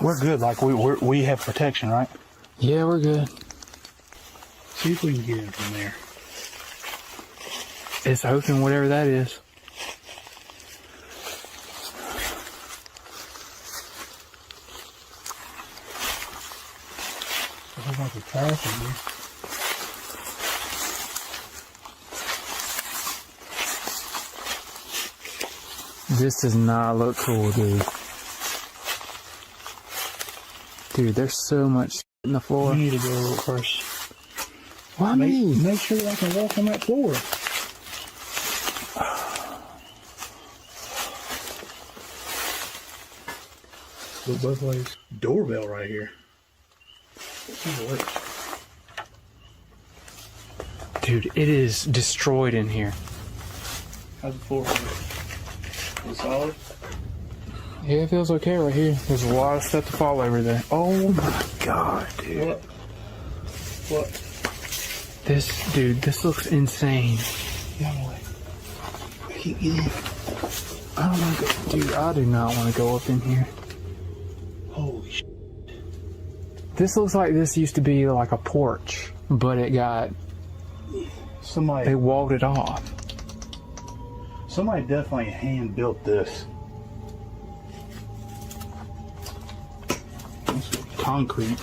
We're good. Like we have protection, right? Yeah, we're good. See if we can get in from there. It's open, whatever that is. A whole bunch of trash in here. This does not look cool, dude. Dude, there's so much in the floor. We need to go first. Why me? Make sure I can walk on that floor. Look both ways. Doorbell right here. Dude, it is destroyed in here. How's the floor? Is it solid? Yeah, it feels okay right here. There's a lot of stuff to fall over there. Oh my god, dude. What? This looks insane. Get away. I can't get in. I don't want to go. Dude, I do not want to go up in here. Holy shit. This looks like this used to be like a porch, but it got... They walled it off. Somebody definitely hand built this. Concrete.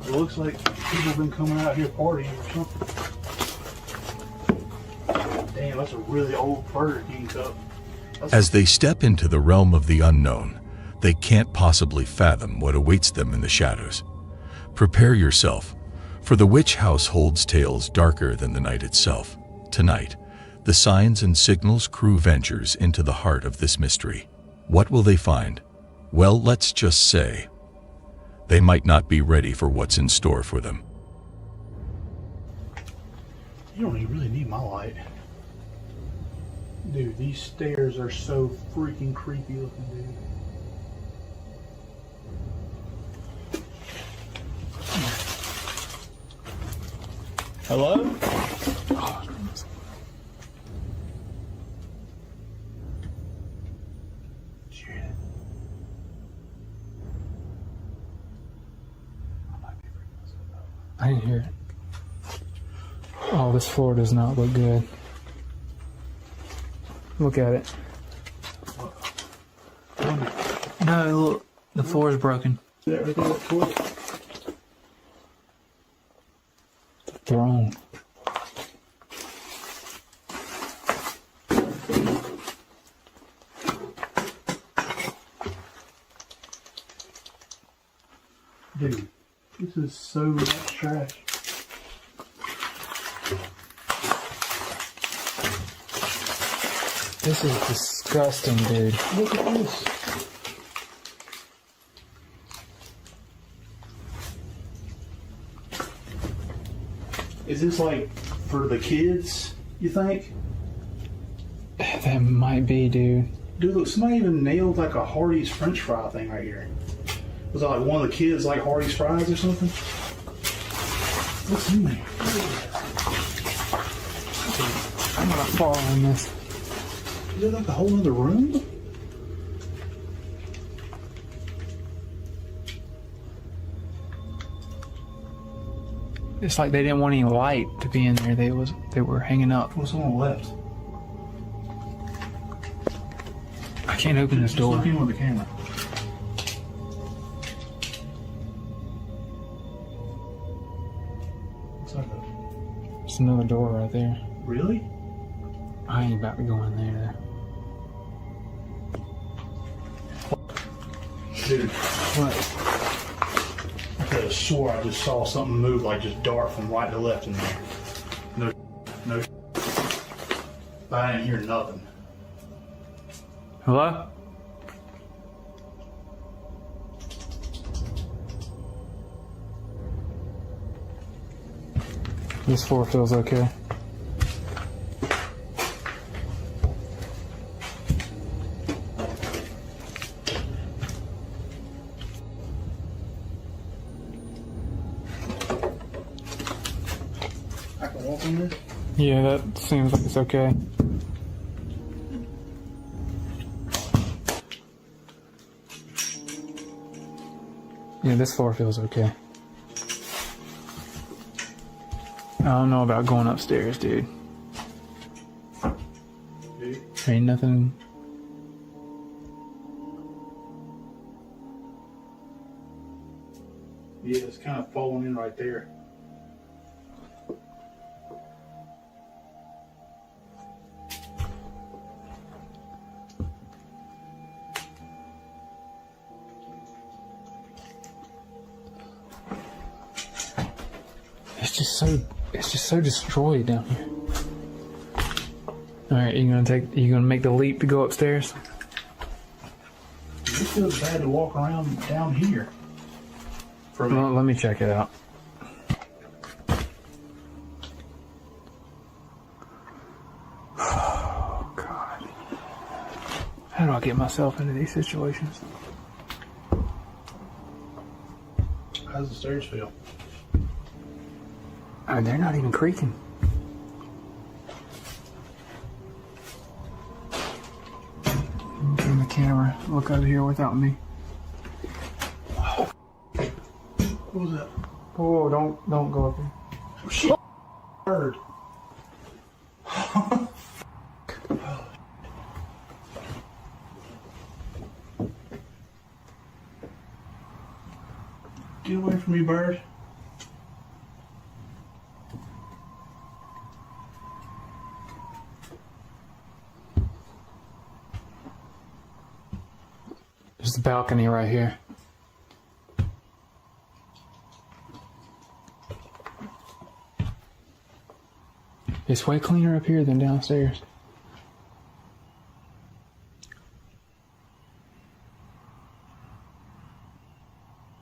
It looks like people have been coming out here partying or something. Damn, that's a really old Burger King cup. As they step into the realm of the unknown, they can't possibly fathom what awaits them in the shadows. Prepare yourself, for the witch house holds tales darker than the night itself. Tonight, the Signs and Signals crew ventures into the heart of this mystery. What will they find? Well, let's just say, they might not be ready for what's in store for them. You don't even really need my light. Dude, these stairs are so freaking creepy looking, dude. Hello? Oh, I didn't hear it. Oh, this floor does not look good. Look at it. No, look. The floor is broken. Is that right there, that toy? The throne. Dude, this is so much trash. This is disgusting, dude. Look at this. Is this like for the kids, you think? That might be, dude. Dude, look, somebody even nailed like a Hardee's French fry thing right here. Was that like one of the kids like Hardee's fries or something? What's in there? I'm gonna fall in this. Is it like a whole other room? It's like they didn't want any light to be in there. They were hanging up. What's on the left? I can't open this door. Just look in with the camera. Looks like a... There's another door right there. Really? I ain't about to go in there. Dude, What? I could have swore I just saw something move like just dart from right to left in there. No. But I didn't hear nothing. Hello? This floor feels okay. I can walk in this? Yeah, that seems like it's okay. Yeah, this floor feels okay. I don't know about going upstairs, dude. Ain't nothing. Yeah, it's kind of falling in right there. It's just so destroyed down here. All right, you gonna make the leap to go upstairs? It feels bad to walk around down here. For me. Well, let me check it out. Oh God, how do I get myself into these situations? How's the stairs feel? Oh, they're not even creaking. Turn the camera. Look over here without me. What was that? Oh, don't go up there. Oh, shit. Bird. Get away from me, bird. There's the balcony right here. It's way cleaner up here than downstairs.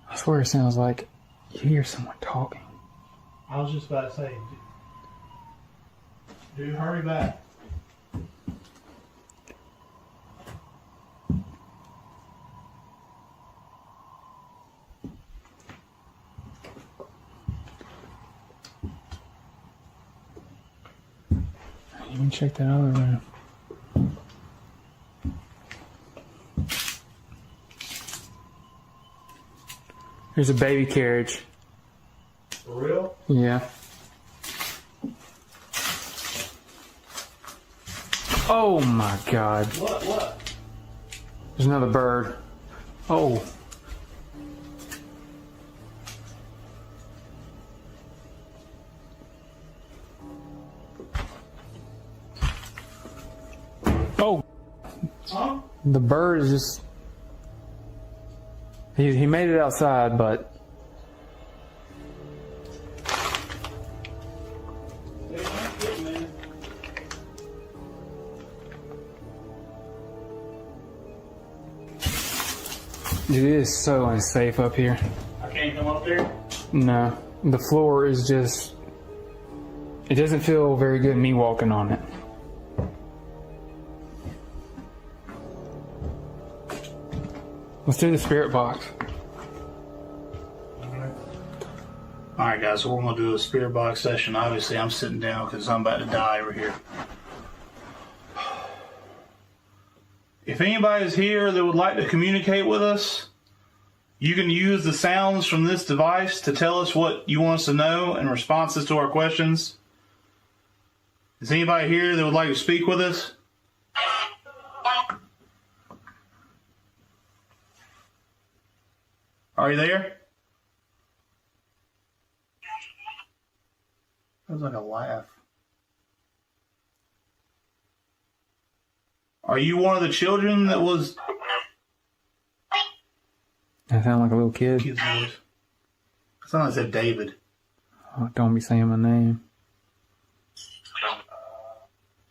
I swear it sounds like you hear someone talking. I was just about to say, dude, hurry back. You can check that other room. There's a baby carriage. For real? Yeah. Oh my God. What? There's another bird. Oh. Oh. Huh? The bird is just... He made it outside, but... It is so unsafe up here. I can't come up there? No. The floor is just... It doesn't feel very good me walking on it. Let's do the spirit box. Alright guys, so we're going to do a spirit box session. Obviously I'm sitting down because I'm about to die over here. If anybody is here that would like to communicate with us, you can use the sounds from this device to tell us what you want us to know in responses to our questions. Is anybody here that would like to speak with us? Are you there? That was like a laugh. Are you one of the children that was... I sound like a little kid. Kid's voice. I thought I said David. Oh, don't be saying my name.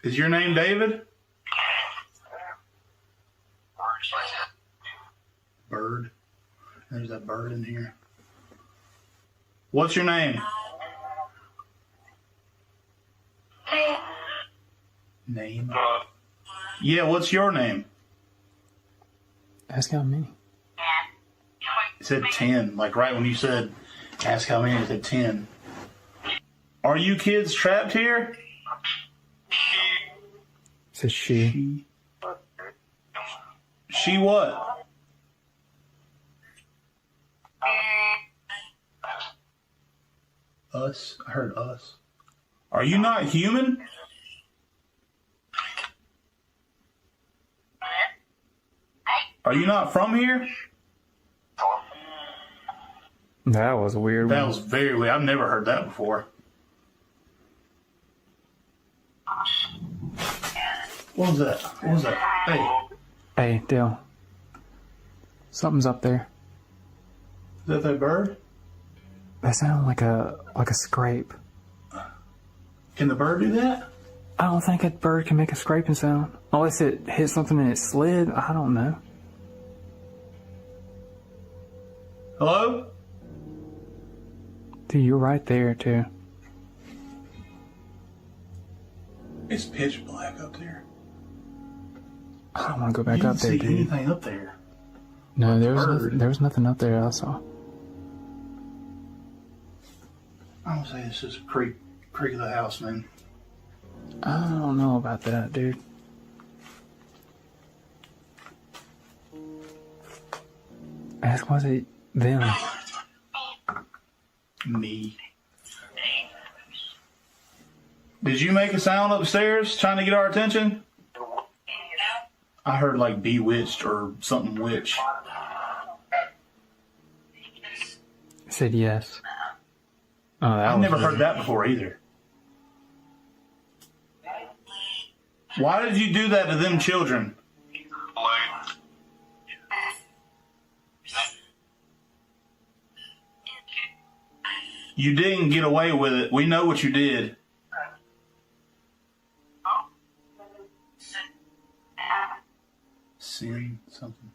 Is your name David? Bird. There's that bird in here. What's your name? Name? Yeah, what's your name? Ask how many. It said 10. Like right when you said, ask how many, it said 10. Are you kids trapped here? It says she. She what? Us? I heard us. Are you not human? Are you not from here? That was a weird That one. was very weird. I've never heard that before. What was that? What was that? Hey. Hey, Dale. Something's up there. Is that bird? That sounded like a scrape. Can the bird do that? I don't think a bird can make a scraping sound. Unless it hit something and it slid. I don't know. Hello? Dude, you're right there, too. It's pitch black up there. I don't want to go back You up didn't there, see dude. anything up there. No, there bird. was nothing up there I saw. I don't say this is a creak of the house, man. I don't know about that, dude. Ask, was it them? Me. Did you make a sound upstairs trying to get our attention? I heard like bewitched or something witch. I said yes. Oh, I've never heard that before either. Why did you do that to them children? You didn't get away with it. We know what you did. Sin something.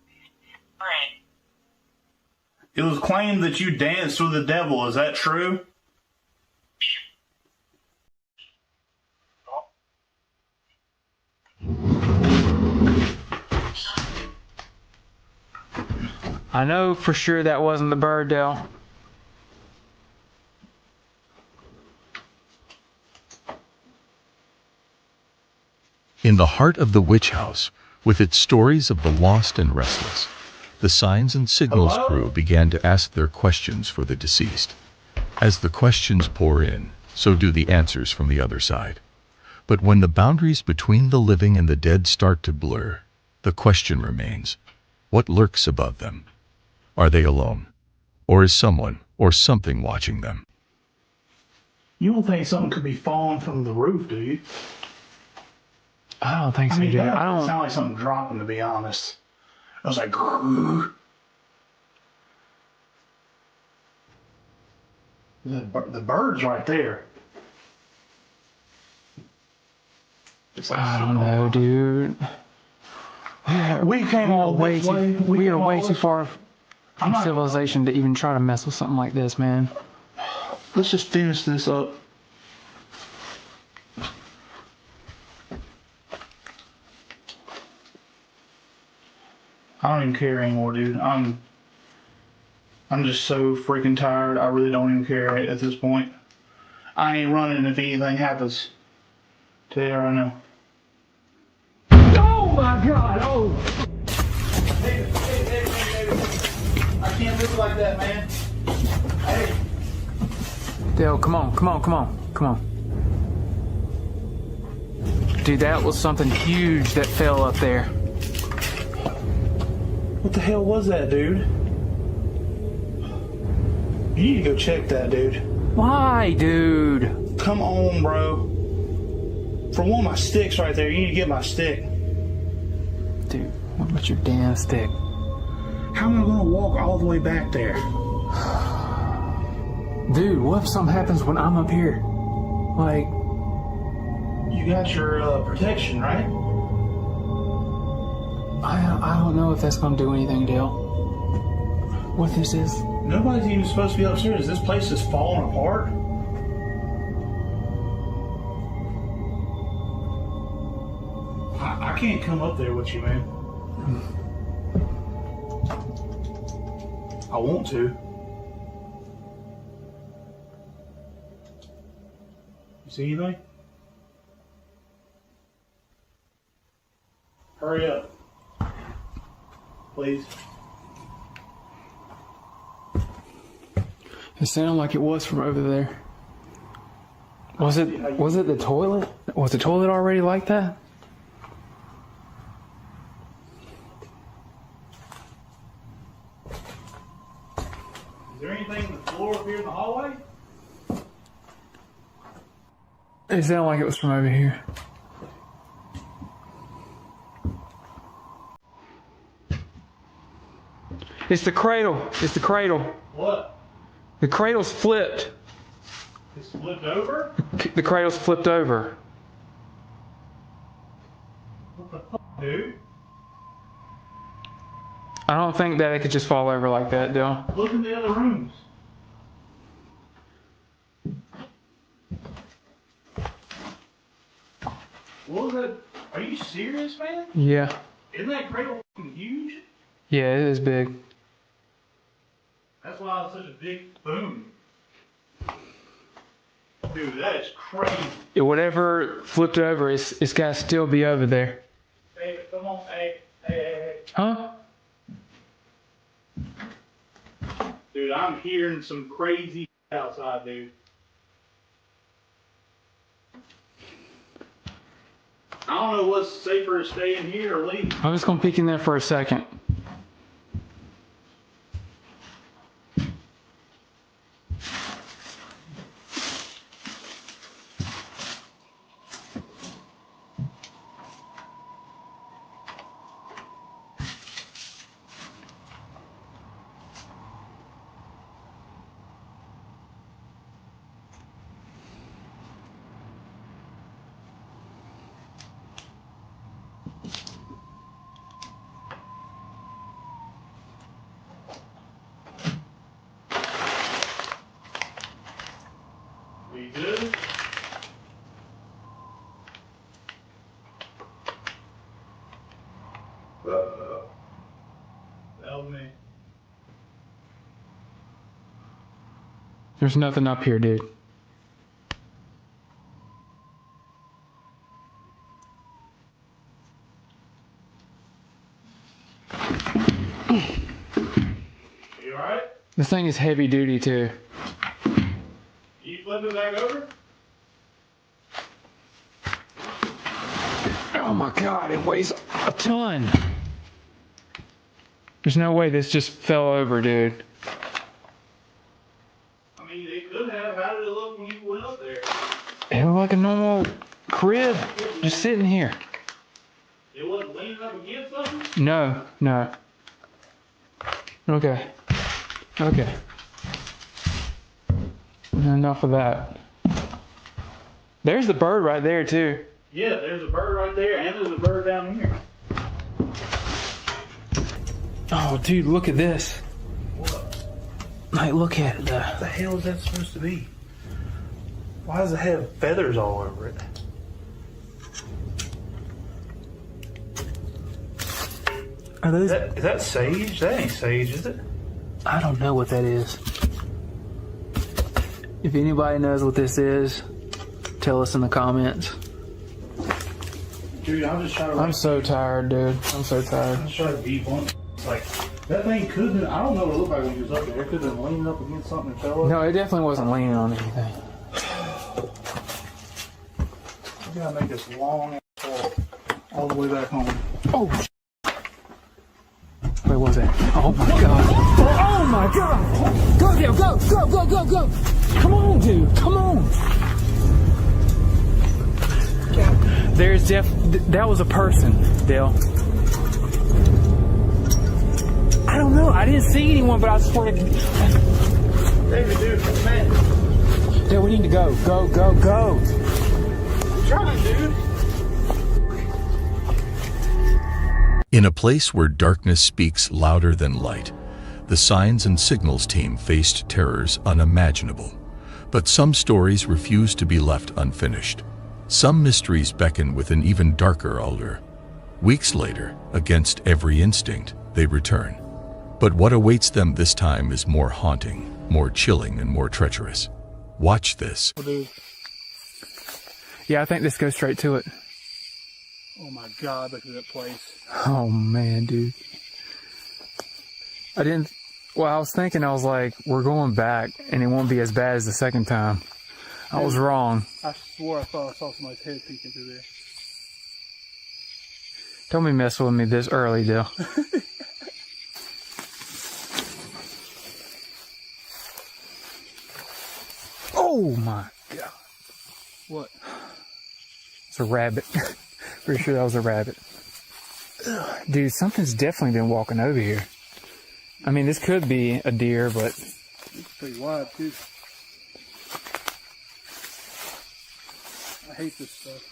It was claimed that you danced with the devil. Is that true? I know for sure that wasn't the bird, Dale. In the heart of the witch house, with its stories of the lost and restless, the signs and signals Hello? crew began to ask their questions for the deceased. As the questions pour in, so do the answers from the other side. But when the boundaries between the living and the dead start to blur, the question remains, what lurks above them? Are they alone? Or is someone or something watching them? You don't think something could be falling from the roof, do you? I don't think so, I mean, dude. that I don't. sound like something dropping, to be honest. I was like, grrr. The bird's right there. It's like, I don't know, dude. We came all Way this too. way. We are came all way too this- far I'm from not- civilization to even try to mess with something like this, man. Let's just finish this up. I don't even care anymore, dude. I'm just so freaking tired. I really don't even care at this point. I ain't running if anything happens. Tell you right now. Oh my God! Oh. Hey, I can't live like that, man. Hey. Dale, come on. Dude, that was something huge that fell up there. What the hell was that, dude? You need to go check that, dude. Why, dude? Come on, bro. For one of my sticks right there, you need to get my stick. Dude, what about your damn stick? How am I going to walk all the way back there? Dude, what if something happens when I'm up here? Like, You got your protection, right? I don't know if that's gonna do anything, Dale. What this is? Nobody's even supposed to be upstairs. This place is falling apart. I can't come up there with you, man. I want to. You see anything? Hurry up. Please. It sounded like it was from over there. Was it the toilet? Was the toilet already like that? Is there anything on the floor up here in the hallway? It sounded like it was from over here. It's the cradle. It's the cradle. What? The cradle's flipped. It's flipped over? The cradle's flipped over. What the fuck, dude? I don't think that it could just fall over like that, Dale. Look in the other rooms. What was that? Are you serious, man? Yeah. Isn't that cradle fucking huge? Yeah, it is big. That's why it's such a big boom. Dude, that is crazy. Whatever flipped over, it's got to still be over there. Hey, come on, hey. Huh? Dude, I'm hearing some crazy outside, dude. I don't know what's safer, to stay in here or leave. I'm just going to peek in there for a second. We good? That was me. There's nothing up here, dude. You alright? This thing is heavy duty, too. You flip it back over? Oh my god, it weighs a ton. There's no way this just fell over, dude. I mean, it could have. How did it look when you went up there? It looked like a normal crib, just sitting here. It wasn't leaning up against something? No. Okay. Enough of that. There's the bird right there, too. Yeah, there's a bird right there, and there's a bird down here. Oh, dude, look at this. What? Like, look at it. What the hell is that supposed to be? Why does it have feathers all over it? Are those? Is that sage? That ain't sage, is it? I don't know what that is. If anybody knows what this is, tell us in the comments. Dude, I'm just trying to... I'm so tired, dude. I'm so tired. I'm just trying to be blunt. Like, that thing could have been... I don't know what it looked like when he was up there. It could have been leaning up against something and fell over. No, it definitely wasn't leaning on anything. We gotta make this long walk all the way back home. Oh, where was that? Oh my god. Oh my god. Go, Dale, go. Come on, dude. Come on. There's that was a person, Dale. I don't know. I didn't see anyone, but I swear to... David, dude, man. Dale, we need to go. Go. I'm trying, dude. In a place where darkness speaks louder than light, the signs and signals team faced terrors unimaginable. But some stories refuse to be left unfinished. Some mysteries beckon with an even darker allure. Weeks later, against every instinct, they return. But what awaits them this time is more haunting, more chilling, and more treacherous. Watch this. Yeah, I think this goes straight to it. Oh my god, look at that place. Oh man, dude. I was thinking, I was like, we're going back and it won't be as bad as the second time. I was wrong. I swore I thought I saw somebody's head peeking through there. Don't be messing with me this early, Dill. Oh my god. What? It's a rabbit. Pretty sure that was a rabbit. Ugh, dude, something's definitely been walking over here. I mean, this could be a deer, but... It's pretty wide, too. I hate this stuff.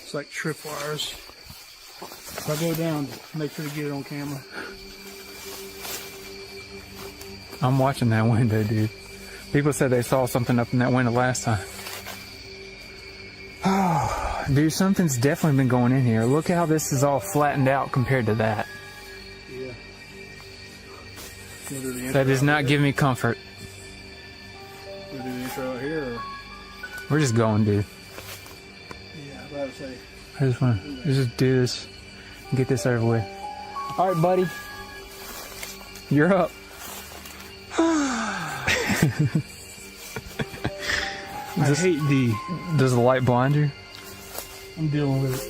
It's like tripwires. If I go down, make sure to get it on camera. I'm watching that window, dude. People said they saw something up in that window last time. Oh, dude, something's definitely been going in here. Look how this is all flattened out compared to that. Yeah. That does not give me comfort. We'll do the intro out here, or? We're just going, dude. Yeah, I was about to say. I just want to just do this and get this over with. All right, buddy. You're up. I hate D. Does the light blind you? I'm dealing with it.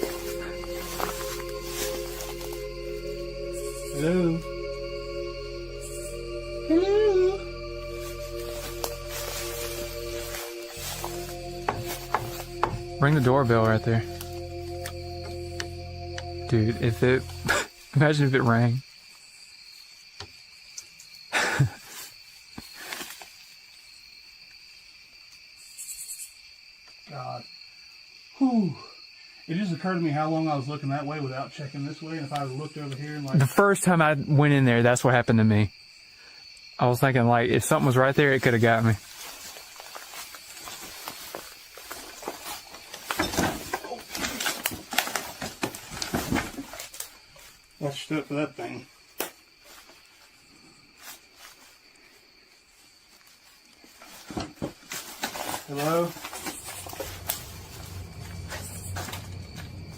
Hello? Hello? Ring the doorbell right there. Dude, if it... imagine if it rang. God. Whew. It just occurred to me how long I was looking that way without checking this way, and if I had looked over here and like... The first time I went in there, that's what happened to me. I was thinking, like, if something was right there, it could have got me. Watch your step for that thing. Hello?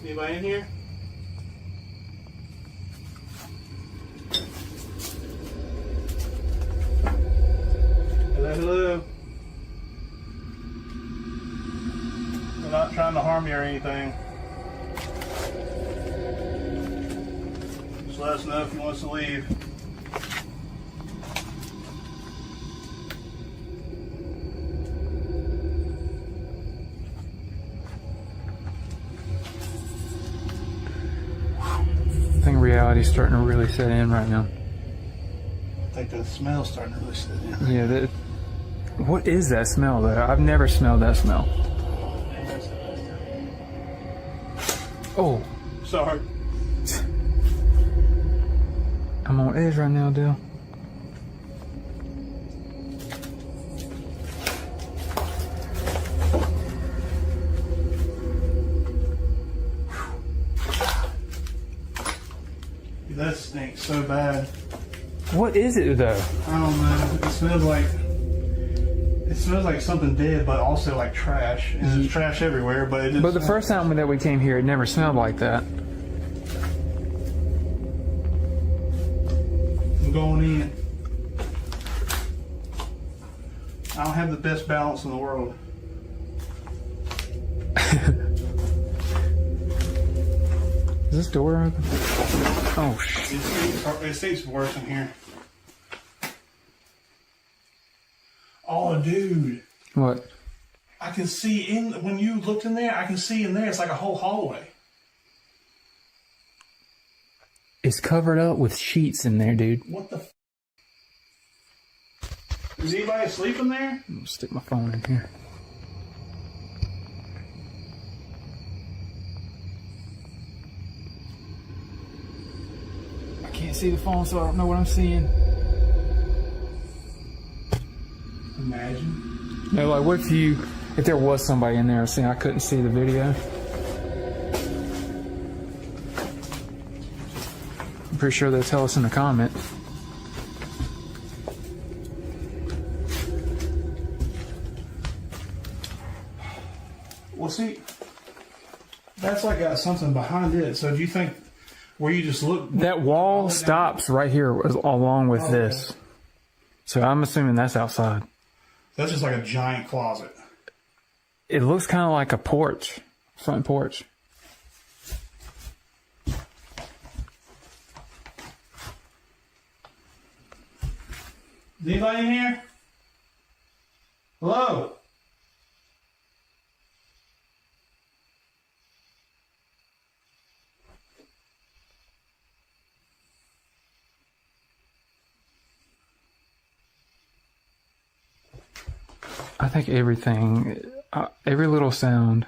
Anybody in here? Hello, hello. We're not trying to harm you or anything. Just let us know if you want us to leave. I think reality's starting to really set in right now. I think the smell's starting to really sit in. Yeah, what is that smell, though? I've never smelled that smell. Oh. Sorry. I'm on edge right now, Dale. That stinks so bad. What is it, though? I don't know. It smells like something dead, but also like trash. And there's trash everywhere, but it just... But the first time that we came here, it never smelled like that. I'm going in. I don't have the best balance in the world. Is this door open? Oh, shit. It seems worse in here. Oh, dude. What? I can see in... When you looked in there, I can see in there. It's like a whole hallway. It's covered up with sheets in there, dude. What the... Is anybody asleep in there? I'm gonna stick my phone in here. I can't see the phone, so I don't know what I'm seeing. Imagine. No, like, what if there was somebody in there, I couldn't see the video? I'm pretty sure they'll tell us in the comment. Well, see, that's like got something behind it. So do you think where you just look... That wall stops right here along with this. So I'm assuming that's outside. That's just like a giant closet. It looks kind of like a porch, front porch. Is anybody in here? Hello? I think everything, every little sound.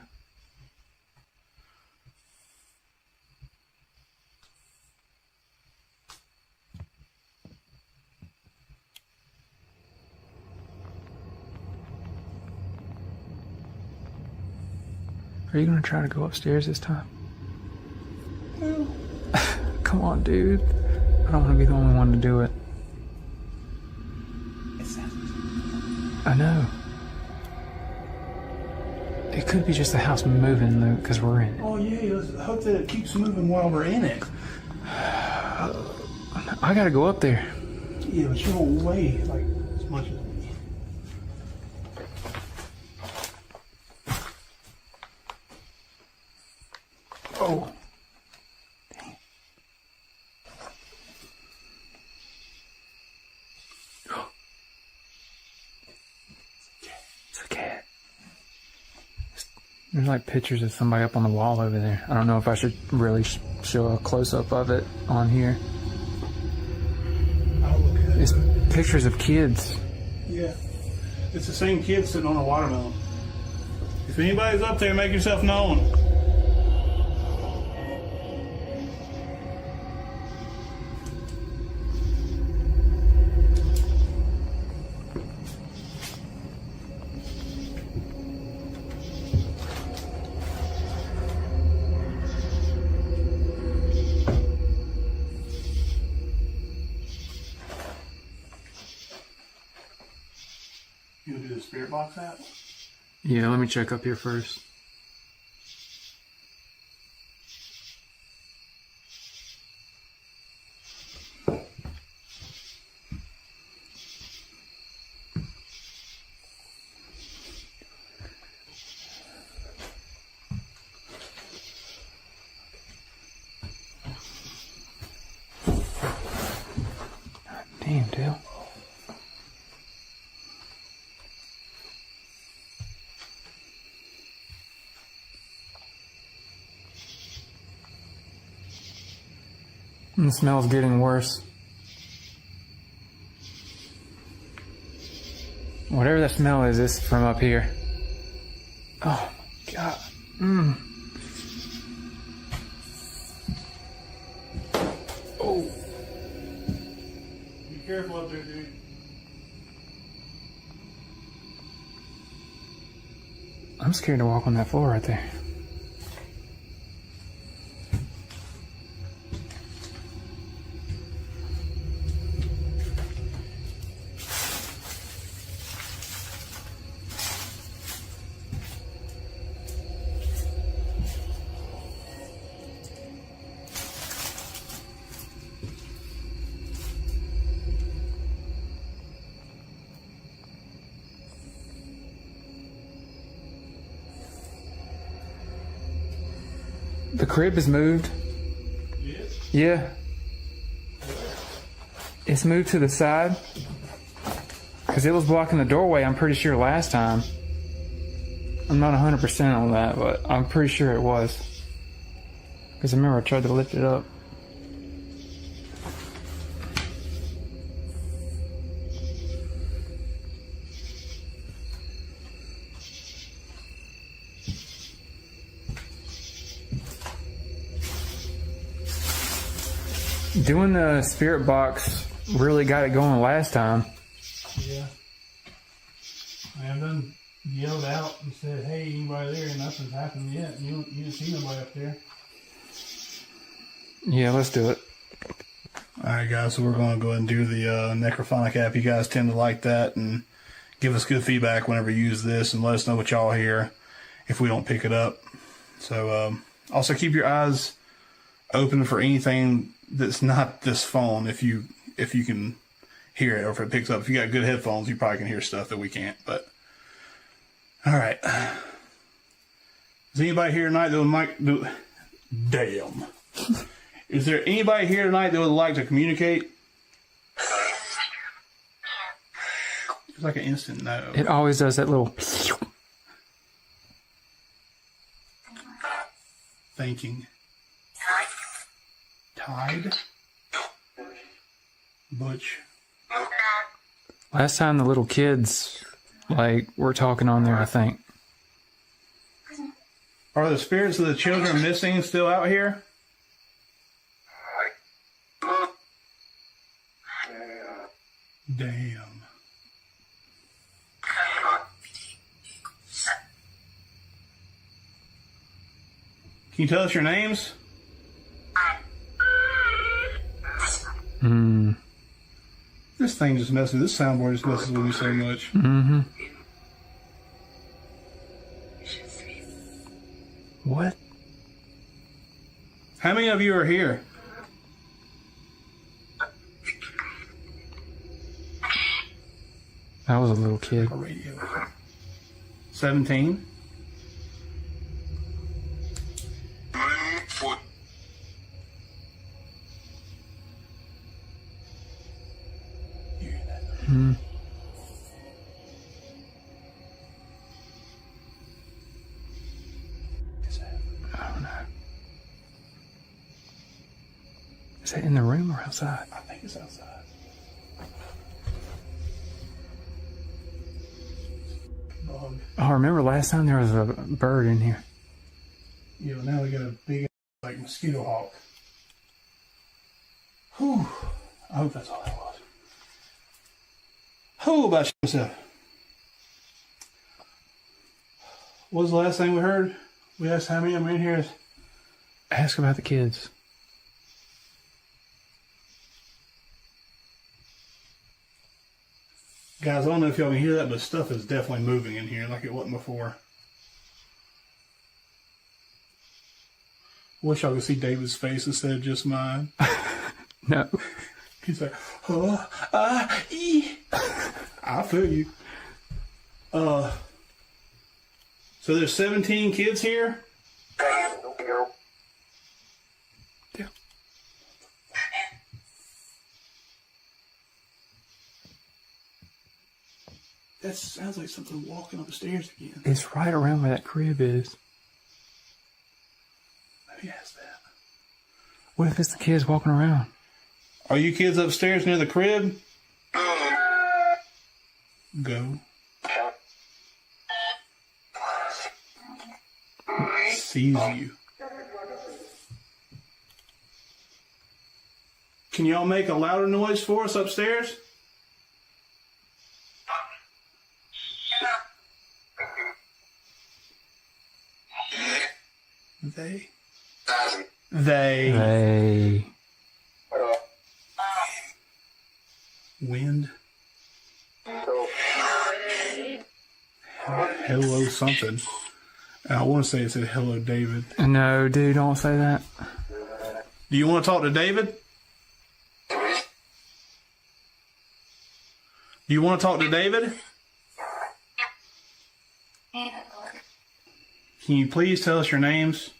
Are you gonna try to go upstairs this time? No. Come on, dude. I don't want to be the only one to do it. I know. It could be just the house moving though, because we're in it. Oh yeah, let's hope that it keeps moving while we're in it. I gotta go up there. Yeah, but you don't weigh like as much as me. Oh. Dang. It's a cat. There's like pictures of somebody up on the wall over there. I don't know if I should really show a close-up of it on here. I'll look at it. It's pictures of kids. Yeah. It's the same kid sitting on a watermelon. If anybody's up there, make yourself known. You want to do the spirit box app? Yeah, let me check up here first. God damn, Dale. And the smell's getting worse. Whatever that smell is, it's from up here. Oh my god. Oh. Be careful up there, dude. I'm scared to walk on that floor right there. The crib is moved. Yes. Yeah. It's moved to the side. Because it was blocking the doorway, I'm pretty sure, last time. I'm not 100% on that, but I'm pretty sure it was. Because I remember I tried to lift it up. Doing the spirit box really got it going last time. Yeah. I have done yelled out and said, hey, anybody there? And nothing's happened yet. You didn't see nobody up there. Yeah, let's do it. Alright guys, so we're going to go ahead and do the Necrophonic app. You guys tend to like that and give us good feedback whenever you use this and let us know what y'all hear if we don't pick it up. So also keep your eyes open for anything that's not this phone if you can hear it or if it picks up. If you got good headphones, you probably can hear stuff that we can't. But alright, Is anybody here tonight that would like to... Damn. Is there anybody here tonight that would like to communicate? It's like an instant no. It always does that little... Thinking. Tide. Butch. Last time the little kids, like, were talking on there, I think. Are the spirits of the children missing still out here? Damn. Can you tell us your names? This thing just messes. This soundboard just messes with me so much. What? How many of you are here? That was a little kid. A radio. 17. I don't know. Is that in the room or outside? I think it's outside. Bug. Oh, remember last time there was a bird in here? You know, now we got a big, like, mosquito hawk. Whew. I hope that's all that was. Whew, about yourself. What was the last thing we heard? We asked how many of them in here. Ask about the kids. Guys, I don't know if y'all can hear that, but stuff is definitely moving in here like it wasn't before. Wish y'all could see David's face instead of just mine. No. He's like, I feel you. So there's 17 kids here? Yeah. That sounds like something walking up the stairs again. It's right around where that crib is. Let me ask that. What if it's the kids walking around? Are you kids upstairs near the crib? Go. Sees you. Can y'all make a louder noise for us upstairs? They. Wind. Hello something. I want to say it said hello David. No, dude, don't say that. Do you want to talk to David? Do you want to talk to David? Can you please tell us your names?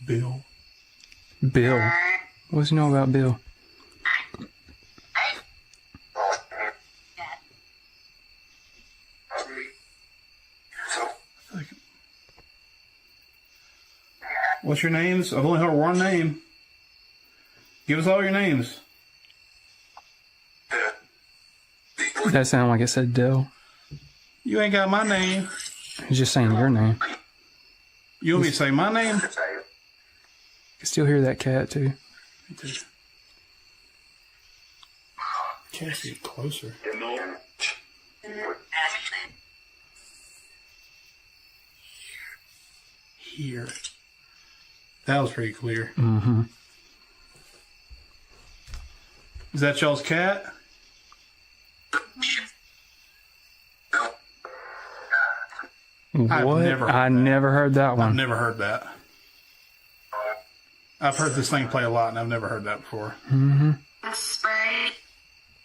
Bill. Bill. What's he know about Bill? What's your names? I've only heard one name. Give us all your names. That sounded like it said Dill. You ain't got my name. He's just saying your name. You want me to say my name? You can still hear that cat, too. Can't see it closer. Here. That was pretty clear. Mm-hmm. Is that y'all's cat? What? I I've never heard that one. never heard that. I've heard this thing play a lot, and I've never heard that before. Mm-hmm.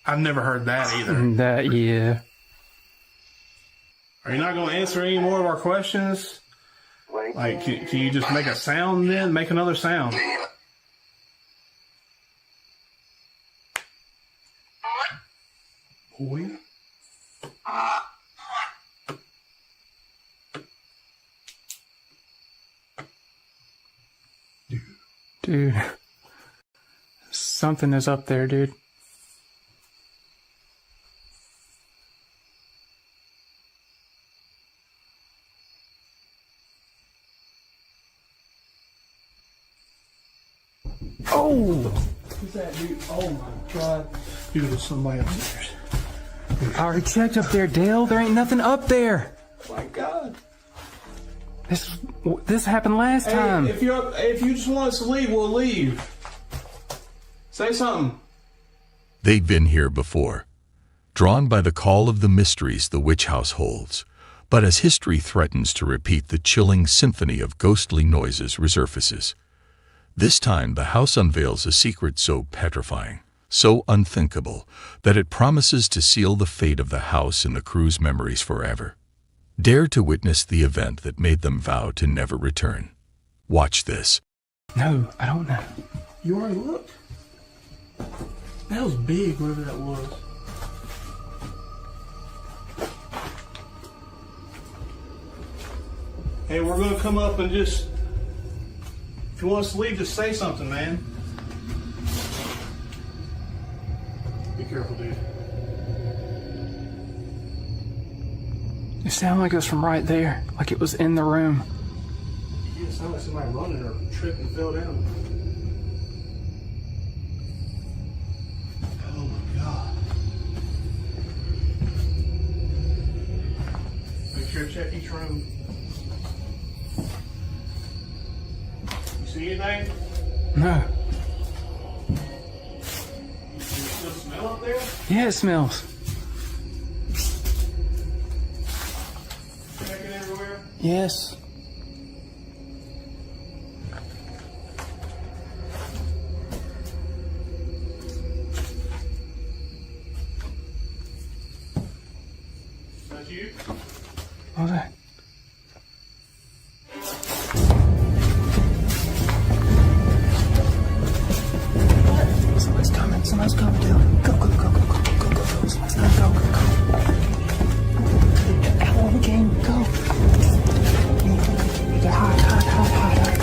I've never heard that either. That, yeah. Are you not going to answer any more of our questions? Like, can you just make a sound then? Make another sound. Boy. Dude. Something is up there, dude. Oh! Who's that, dude? Oh my god. Dude, there's somebody upstairs. I already checked up there, Dale. There ain't nothing up there. Oh my god. This happened last time. If you just want us to leave, we'll leave. Say something. They'd been here before, drawn by the call of the mysteries the witch house holds. But as history threatens to repeat, the chilling symphony of ghostly noises resurfaces. This time, the house unveils a secret so petrifying, so unthinkable, that it promises to seal the fate of the house in the crew's memories forever. Dare to witness the event that made them vow to never return. Watch this. No, I don't know. You already looked? That was big, whatever that was. Hey, we're going to come up and just... If you want us to leave, just say something, man. Be careful, dude. It sounded like it was from right there. Like it was in the room. Yeah, it sounded like somebody running or tripped and fell down. Oh my god. Make sure to check each room. You see anything? No. You still smell up there? Yeah, it smells. Checking everywhere? Yes. That's you? What was that? Somebody's coming. Somebody's coming, Dale. Go, go, go, go, go, go, go, go. Somebody's coming. Go, go, go. Out of the game. Go. Hide, hide, hide, hide, hide.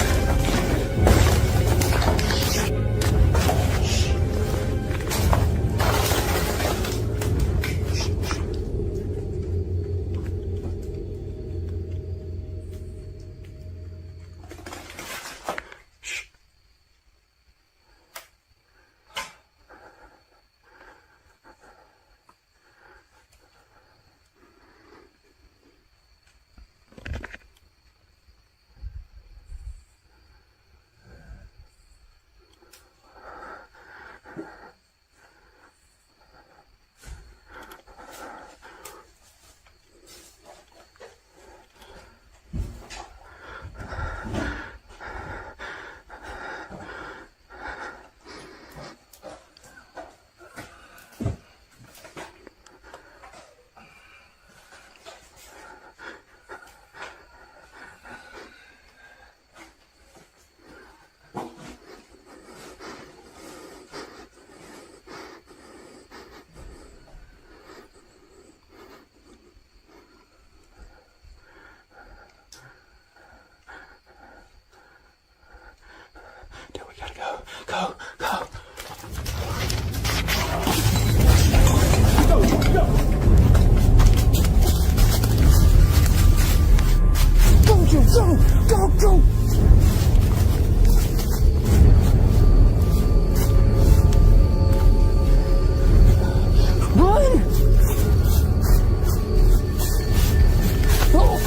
Dude, we gotta go. Go, go. Go, Joe, go, go, go. Run! Oh.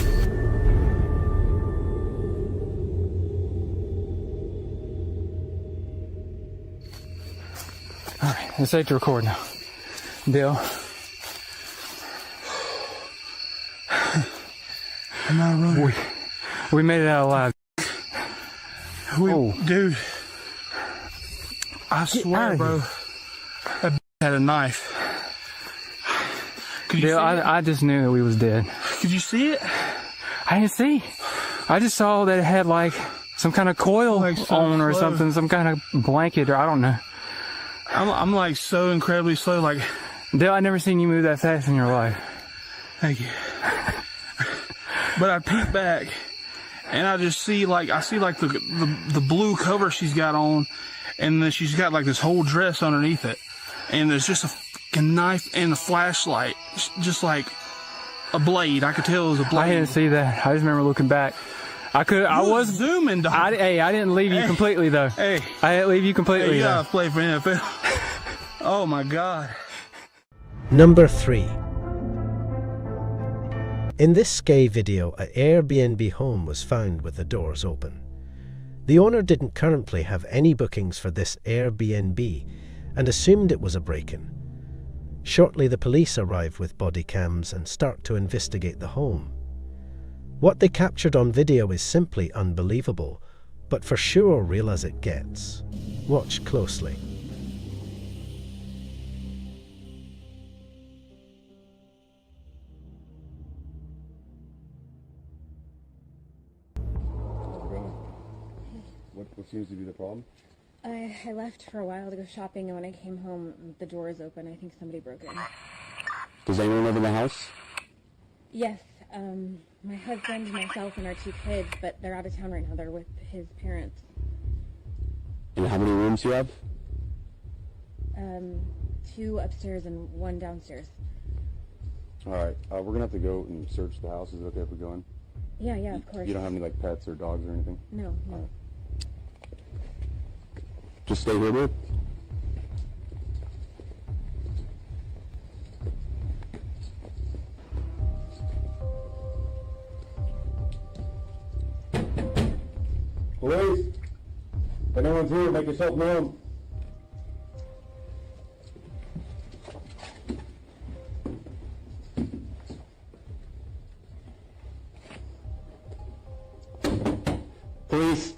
Alright, it's safe to record now. Bill. I'm not running. We made it out alive. Dude. I swear, bro. That had a knife. Could you Bill, see it? I just knew that we was dead. Could you see it? I didn't see. I just saw that it had like some kind of coil Like so on or slow. something, some kind of blanket, or I don't know. I'm like so incredibly slow. Like, Dale, I never seen you move that fast in your life. thank you. But I peek back, and I just see like the blue cover she's got on, and then she's got like this whole dress underneath it, and there's just a fucking knife and a flashlight, just like a blade. I could tell it was a blade. I didn't see that. I just remember looking back. I was zooming, dog. I didn't leave you completely though. Hey, I didn't leave you completely you though. gotta play for NFL. Oh my God. Number 3. In this scary video, an Airbnb home was found with the doors open. The owner didn't currently have any bookings for this Airbnb and assumed it was a break-in. Shortly, the police arrive with body cams and start to investigate the home. What they captured on video is simply unbelievable, but for sure real as it gets. Watch closely. What seems to be the problem? I left for a while to go shopping, and when I came home, the door is open. I think somebody broke in. Does anyone live in the house? Yes, my husband, myself, and our 2 kids, but they're out of town right now. They're with his parents. And how many rooms do you have? 2 upstairs and 1 downstairs. All right, we're gonna have to go and search the house. Is it okay if we go in? Yeah, of course. You don't have any like pets or dogs or anything? No. Just stay here, dude. Police! If anyone's here, make yourself known. Police!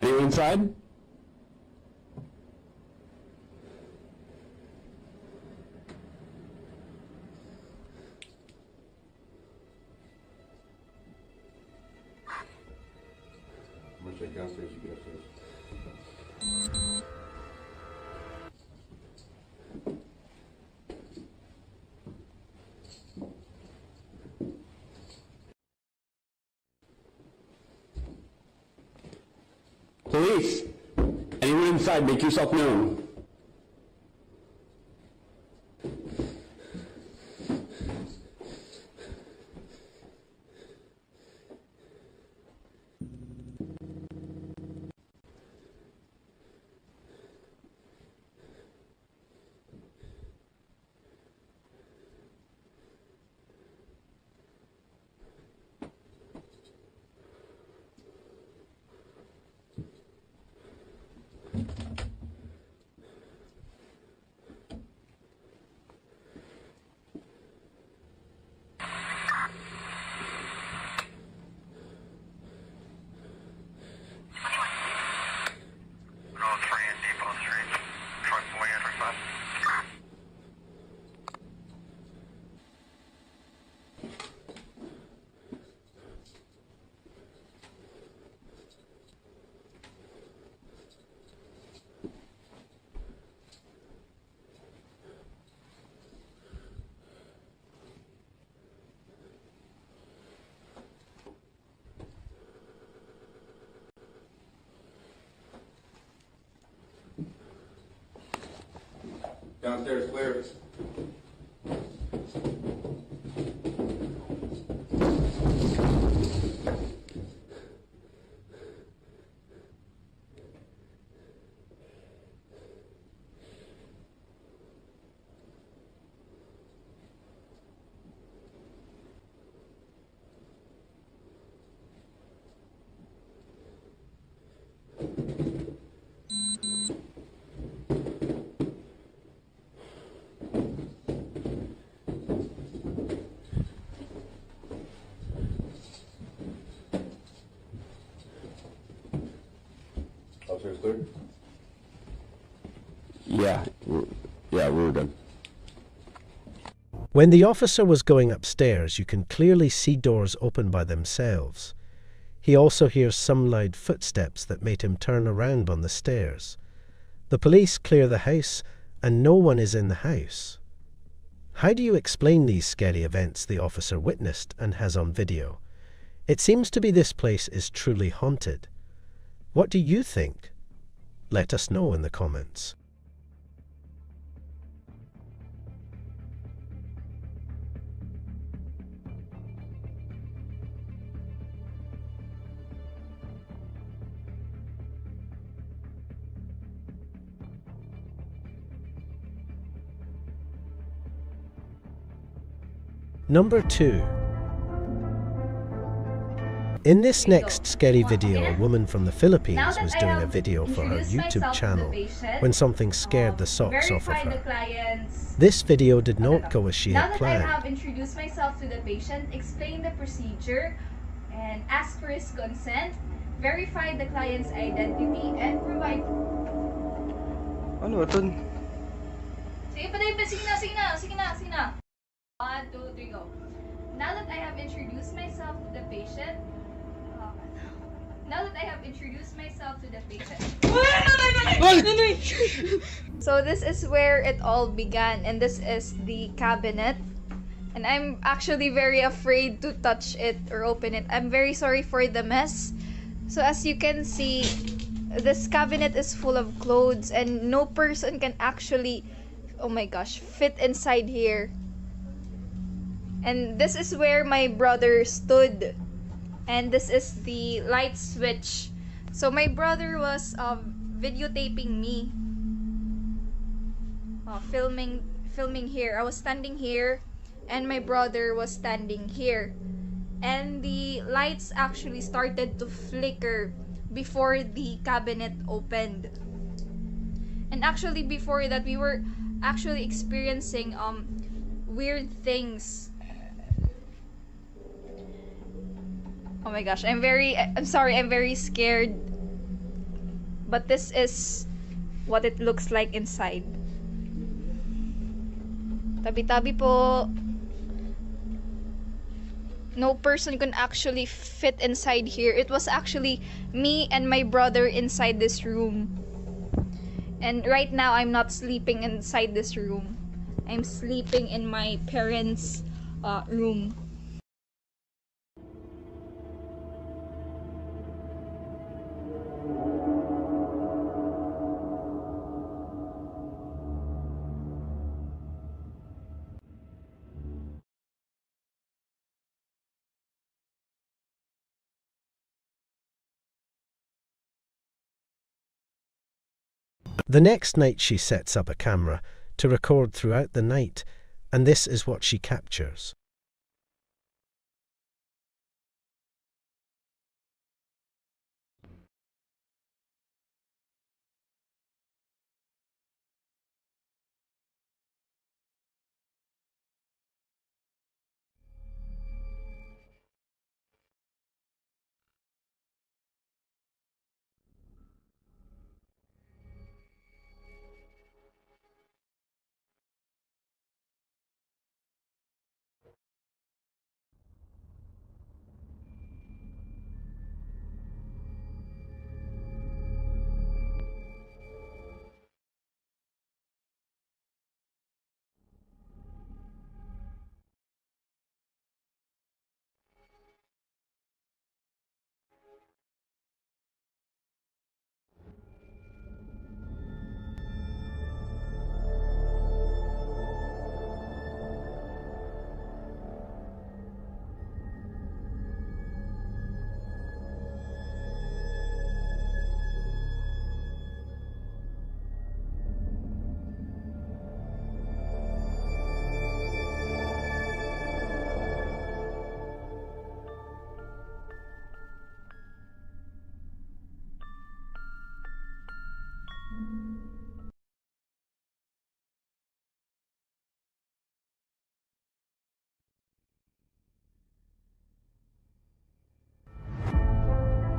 Anyone inside? I'm gonna check downstairs, you get upstairs. Police! Anyone inside, make yourself known. Downstairs, clear. guys clear? Yeah, we're good. When the officer was going upstairs, you can clearly see doors open by themselves. He also hears some loud footsteps that made him turn around on the stairs. The police clear the house, and no one is in the house. How do you explain these scary events the officer witnessed and has on video? It seems to be this place is truly haunted. What do you think? Let us know in the comments. Number 2. In this next scary video, a woman from the Philippines was doing a video for her YouTube channel when something scared the socks off of her. This video did not go as she had planned. Now that I have introduced myself to the patient, explained the procedure, and asked for his consent, verified the client's identity, and provide... Ano ito? Sige pa, sige na. 1, 2, 3, go. Now that I have introduced myself to the patient, So this is where it all began, and this is the cabinet. And I'm actually very afraid to touch it or open it. I'm very sorry for the mess. So as you can see, this cabinet is full of clothes and no person can actually, oh my gosh, fit inside here. And this is where my brother stood. And this is the light switch. So my brother was videotaping me. Filming here. I was standing here and my brother was standing here. And the lights actually started to flicker before the cabinet opened. And actually before that, we were actually experiencing weird things. Oh my gosh, I'm sorry, I'm very scared. But this is what it looks like inside. Tabi-tabi po. No person can actually fit inside here. It was actually me and my brother inside this room. And right now, I'm not sleeping inside this room. I'm sleeping in my parents' room. The next night she sets up a camera to record throughout the night, and this is what she captures.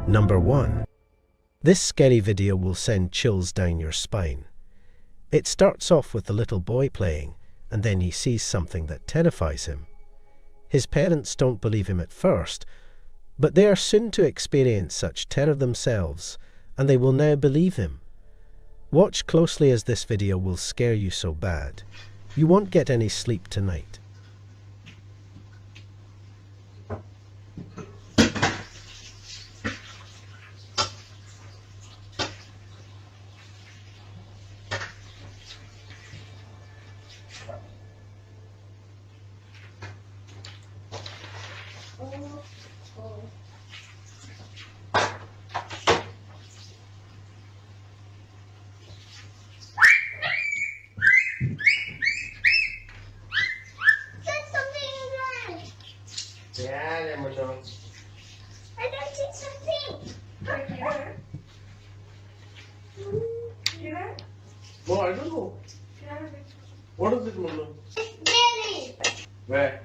Number 1. This scary video will send chills down your spine. It starts off with the little boy playing, and then he sees something that terrifies him. His parents don't believe him at first, but they are soon to experience such terror themselves, and they will now believe him. Watch closely as this video will scare you so bad. You won't get any sleep tonight. I don't see something. Right here. Here? No, I don't know. Here. What is it, Mona? It's jelly. Where?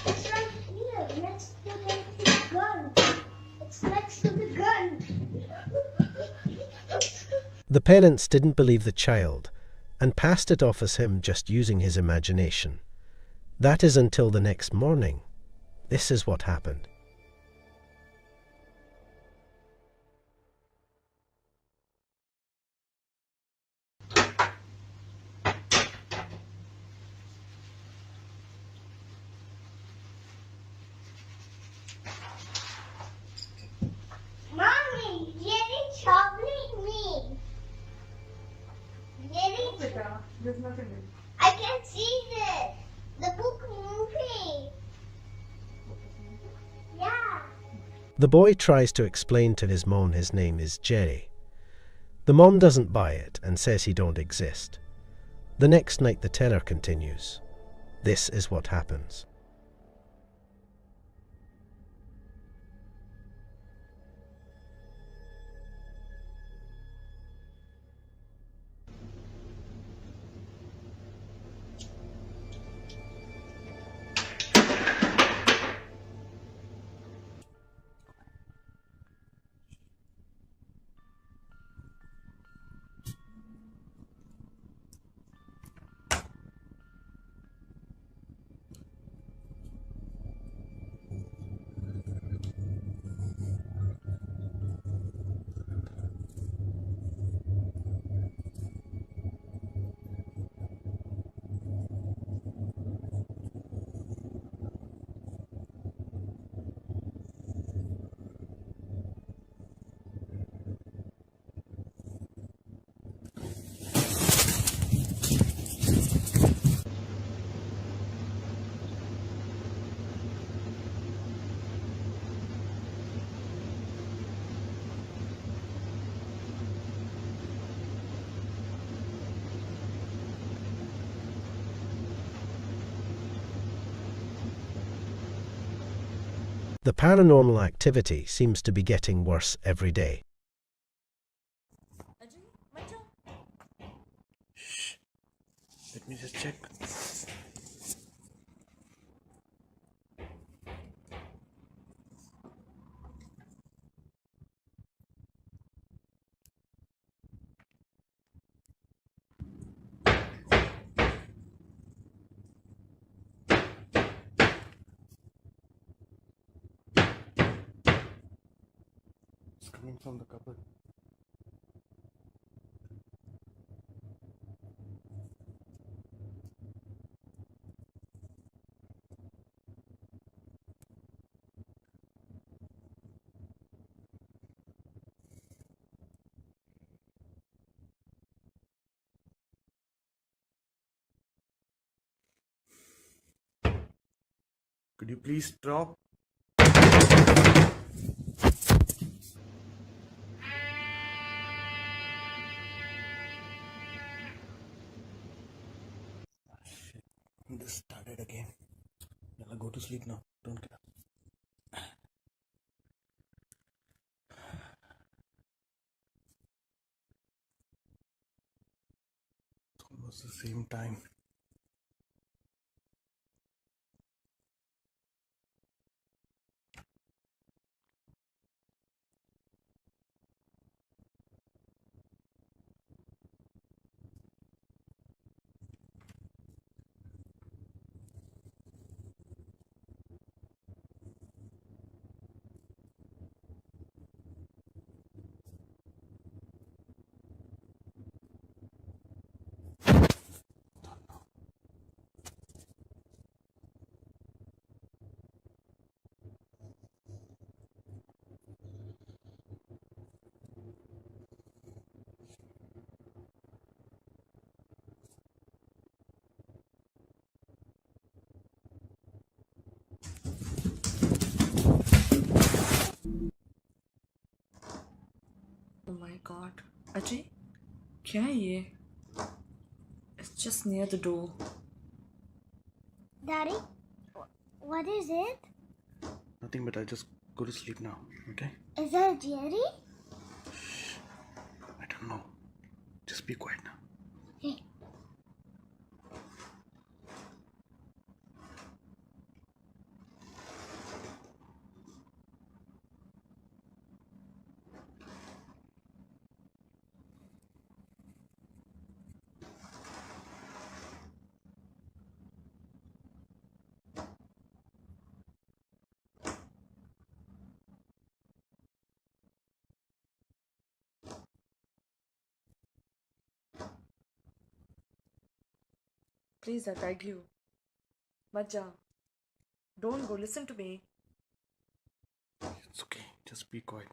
It's right here, next to the gun. It's next to the gun. The parents didn't believe the child and passed it off as him just using his imagination. That is until the next morning. This is what happened. Mommy, jelly troubling me. Jelly. There's nothing in it. I can see this. The book moving. Yeah. The boy tries to explain to his mom his name is Jerry. The mom doesn't buy it and says he don't exist. The next night the terror continues. This is what happens. The paranormal activity seems to be getting worse every day. Shh. Let me just check. It's coming from the cupboard. Could you please stop? Shit. This started again. Yalla, go to sleep now. Don't get up. It's almost the same time. Ajay, क्या है ये? It's just near the door. Daddy, what is it? Nothing, but I just go to sleep now, okay? Is that Jerry? I don't know. Just be quiet now. Hey. Please, I beg you. Majja, don't go. Listen to me. It's okay. Just be quiet.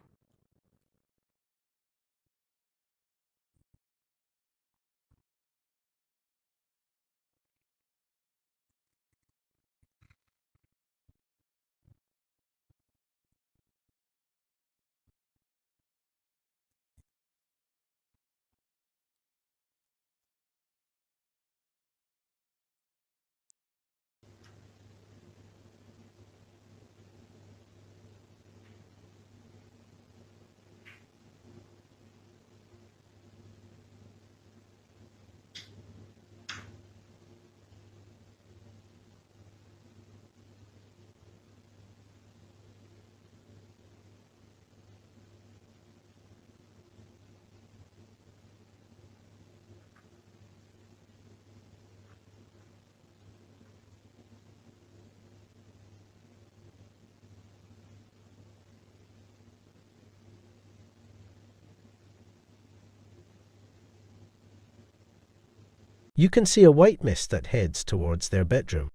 You can see a white mist that heads towards their bedroom.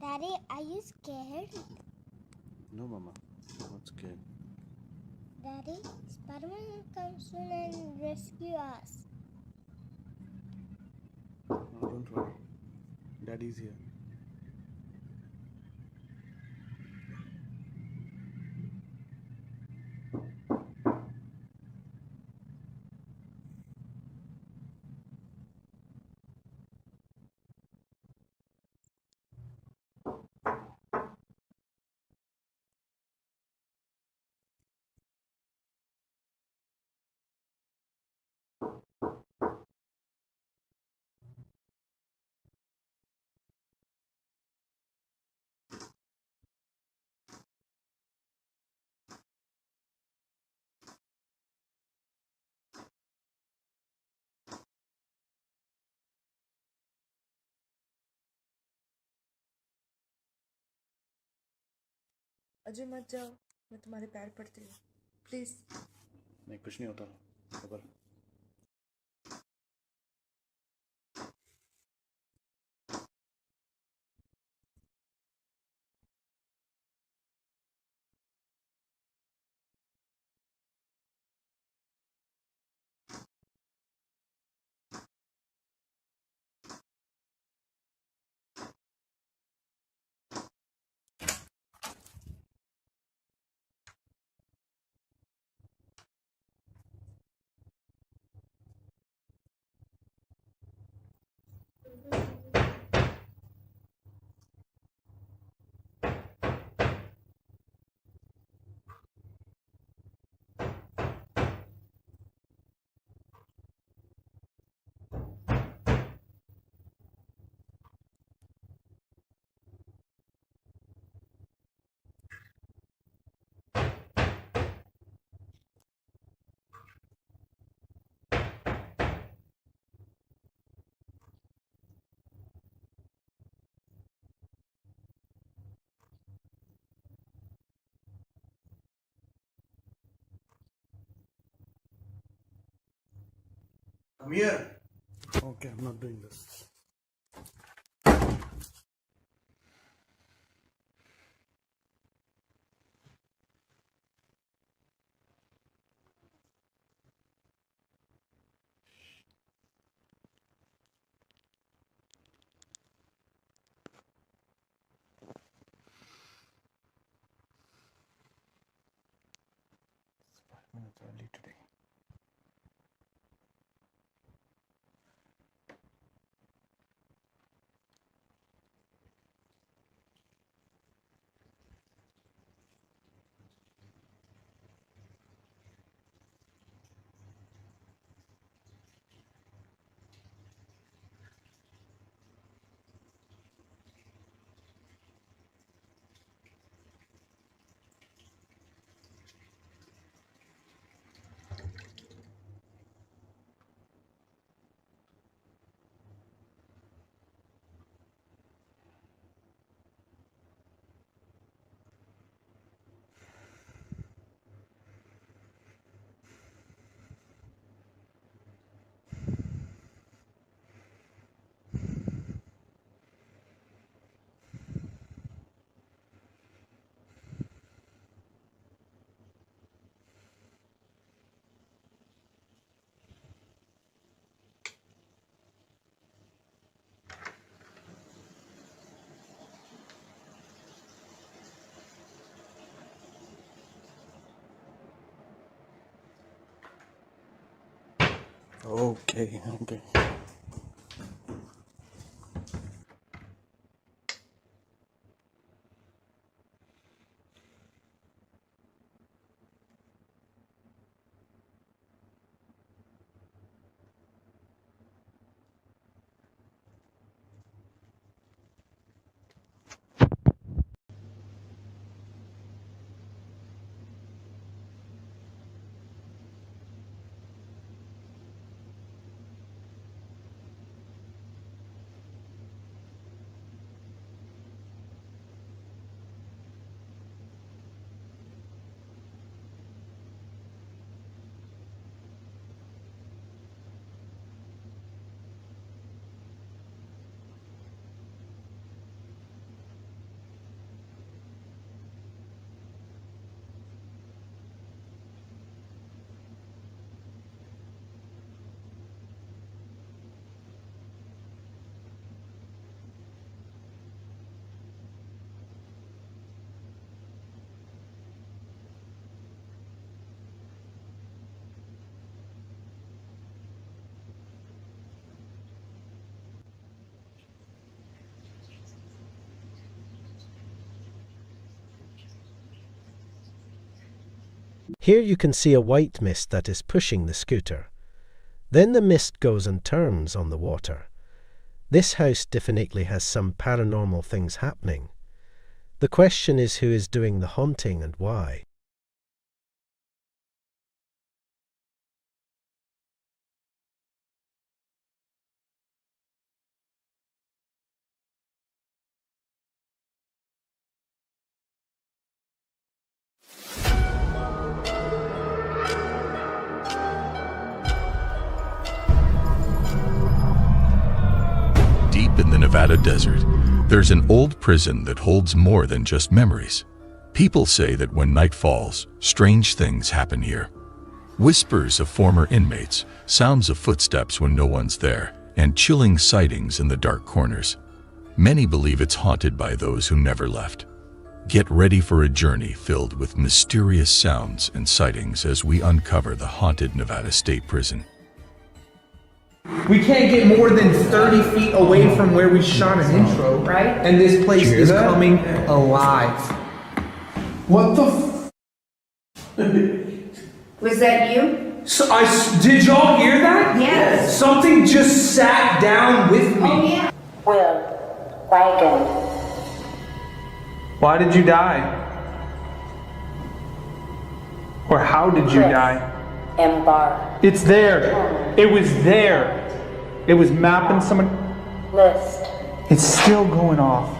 Daddy, are you scared? No, Mama. Not scared. Daddy, Spider-Man will come soon and rescue us. No, don't worry. Daddy's here. Ajay मत जाओ, मैं तुम्हारे पैर पड़ती हूँ. Please. नहीं, कुछ नहीं होता. खबर. Come here. Okay, I'm not doing this. early today. Okay. Here you can see a white mist that is pushing the scooter. Then the mist goes and turns on the water. This house definitely has some paranormal things happening. The question is who is doing the haunting and why. Deep in the Nevada desert, there's an old prison that holds more than just memories. People say that when night falls, strange things happen here. Whispers of former inmates, sounds of footsteps when no one's there, and chilling sightings in the dark corners. Many believe it's haunted by those who never left. Get ready for a journey filled with mysterious sounds and sightings as we uncover the haunted Nevada State Prison. We can't get more than 30 feet away from where we shot an intro, right? And this place is coming alive. What the Was that you? So did y'all hear that? Yes. Something just sat down with me. Oh, yeah. Will, wagon. Why did you die? Or how did you die? Embark. It's there. It was there. It was mapping someone. List. It's still going off.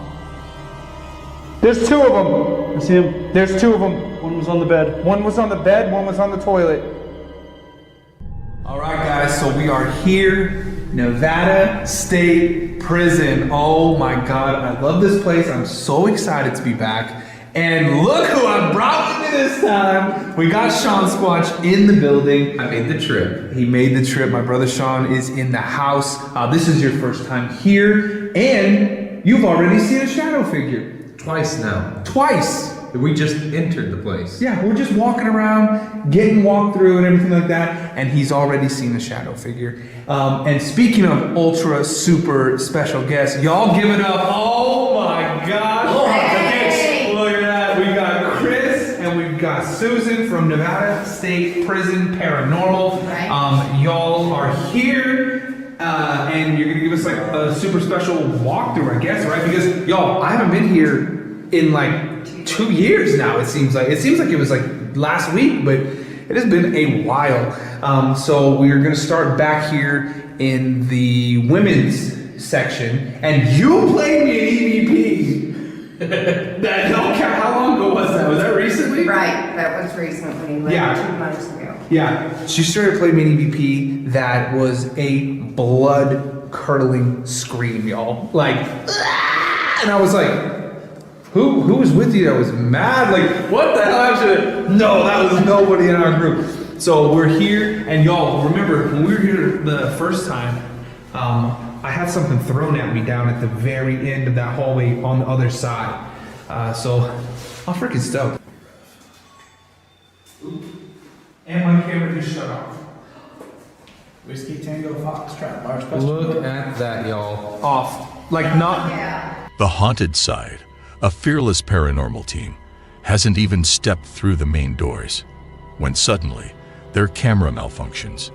There's two of them. I see him. There's two of them. One was on the bed. One was on the bed, one was on the toilet. All right, guys, so we are here, Nevada State Prison. Oh my God, I love this place. I'm so excited to be back. And look who I brought with me this time. We got Sean Squatch in the building. I made the trip. He made the trip. My brother Sean is in the house. This is your first time here, and you've already seen a shadow figure. Twice now. Twice. We just entered the place. Yeah, we're just walking around, getting walked through and everything like that, and he's already seen a shadow figure. And speaking of ultra super special guests, y'all give it up. Oh my gosh. Oh, hey. Look at that. We got Chris and we've got Susan from Nevada State Prison Paranormal. Right. Y'all are here. And you're gonna give us like a super special walkthrough, I guess, right? Because y'all, I haven't been here in like 2 years now. It seems like it was like last week, but it has been a while. So we're gonna start back here in the women's section, and you played me an EVP. That don't count. How long ago was that? Was that recently? Right, that was recently, like 2 months ago. Yeah, she started playing me an EVP that was a blood-curdling scream, y'all. Like, and I was like, who was with you that was mad? Like, what the hell? No, that was nobody in our group. So we're here, and y'all, remember, when we were here the first time, I had something thrown at me down at the very end of that hallway on the other side. So I'm freaking stoked. And my camera just shut off. Whiskey Tango Foxtrot large question. Look at that, y'all. Off. Like not. Yeah. The haunted side, a fearless paranormal team, hasn't even stepped through the main doors when suddenly their camera malfunctions.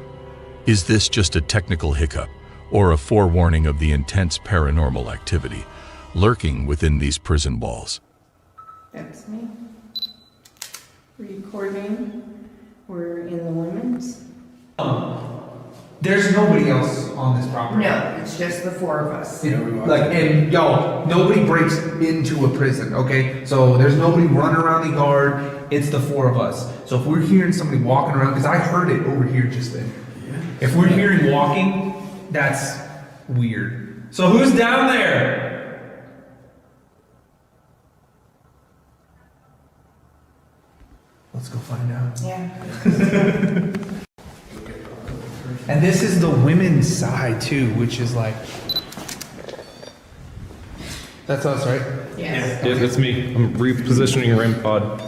Is this just a technical hiccup or a forewarning of the intense paranormal activity lurking within these prison walls? That's me. Recording. We're in the women's. There's nobody else on this property. No, it's just the 4 of us. And y'all, nobody breaks into a prison, okay? So there's nobody running around the yard. It's the 4 of us. So if we're hearing somebody walking around, because I heard it over here just then. Yeah. If we're hearing walking, that's weird. So who's down there? Let's go find out. Yeah. And this is the women's side too, which is like, that's us, right? Yes. Yeah, that's me. I'm repositioning your REM pod.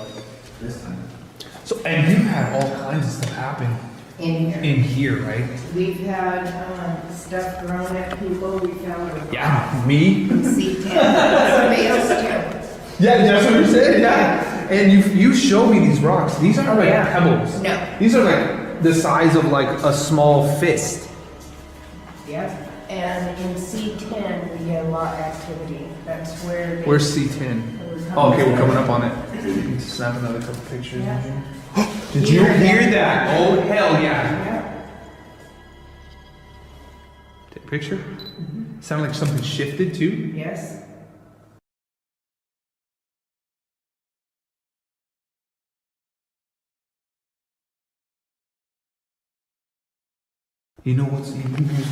So, and you've had all kinds of stuff happen In here. right? We've had stuff thrown at people. We found a rock. Yeah, me. C10. Somebody else too. Yeah, that's what you're saying. Yeah. And you showed me these rocks. These aren't like pebbles. No. These are like the size of like a small fist. Yep. And in C10 we get a lot of activity. That's where. Where's C10? Oh, okay, we're coming up on it. Snap another couple pictures. Yeah. Did you hear that? Oh hell yeah! Yeah. Take a picture. Sounded like something shifted too. Yes. You know what's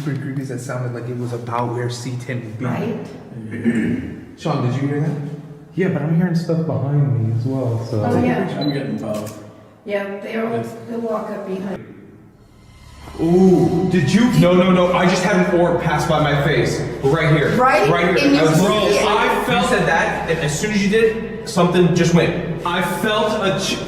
pretty creepy is that sounded like it was about where C10 would be. Right. Sean, did you hear that? Yeah, but I'm hearing stuff behind me as well. So Oh yeah. I'm getting both. Yeah, they'll walk up behind. Ooh, did you? No. I just had an orb pass by my face. Right here. Right? Right here. And you Bro, see it. I felt. You said that, and as soon as you did it, something just went. I felt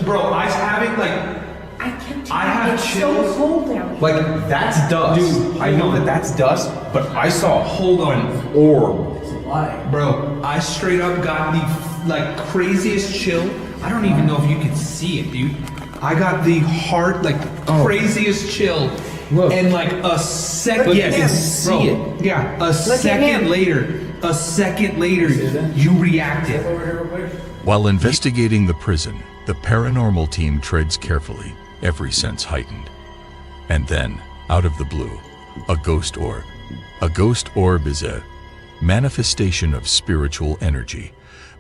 bro, I was having like. I kept I have it's chills. so cold down here. Like, that's dust. Dude, I know that's dust, but I saw an orb. It's a lie. Bro, I straight up got the like craziest chill. I don't even know if you can see it, dude. I got the craziest chill. Look. And like a second, Look yeah, at you can him. see it. Yeah, a second later, you reacted. While investigating the prison, the paranormal team treads carefully, every sense heightened. And then, out of the blue, a ghost orb. A ghost orb is a manifestation of spiritual energy,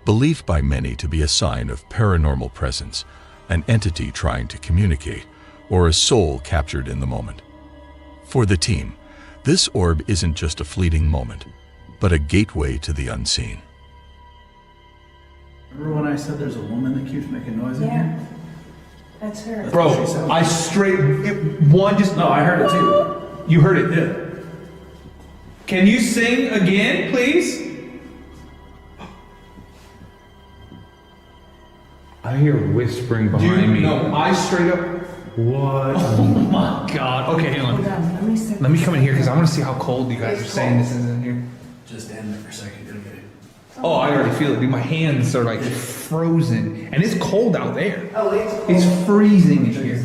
believed by many to be a sign of paranormal presence, an entity trying to communicate, or a soul captured in the moment. For the team, this orb isn't just a fleeting moment, but a gateway to the unseen. Remember when I said there's a woman that keeps making noise in Yeah. here? That's her. Bro, I No, I heard it too. You heard it? Yeah. Can you sing again, please? I hear whispering behind me. No, I straight up. What? Oh my god. Okay, hang on. Let me come in here because I want to see how cold you guys are saying this is in here. Just stand there for a second. You're okay. Oh, I already feel it, dude. My hands are like frozen, and it's cold out there. Oh, it's cold. It's freezing in here.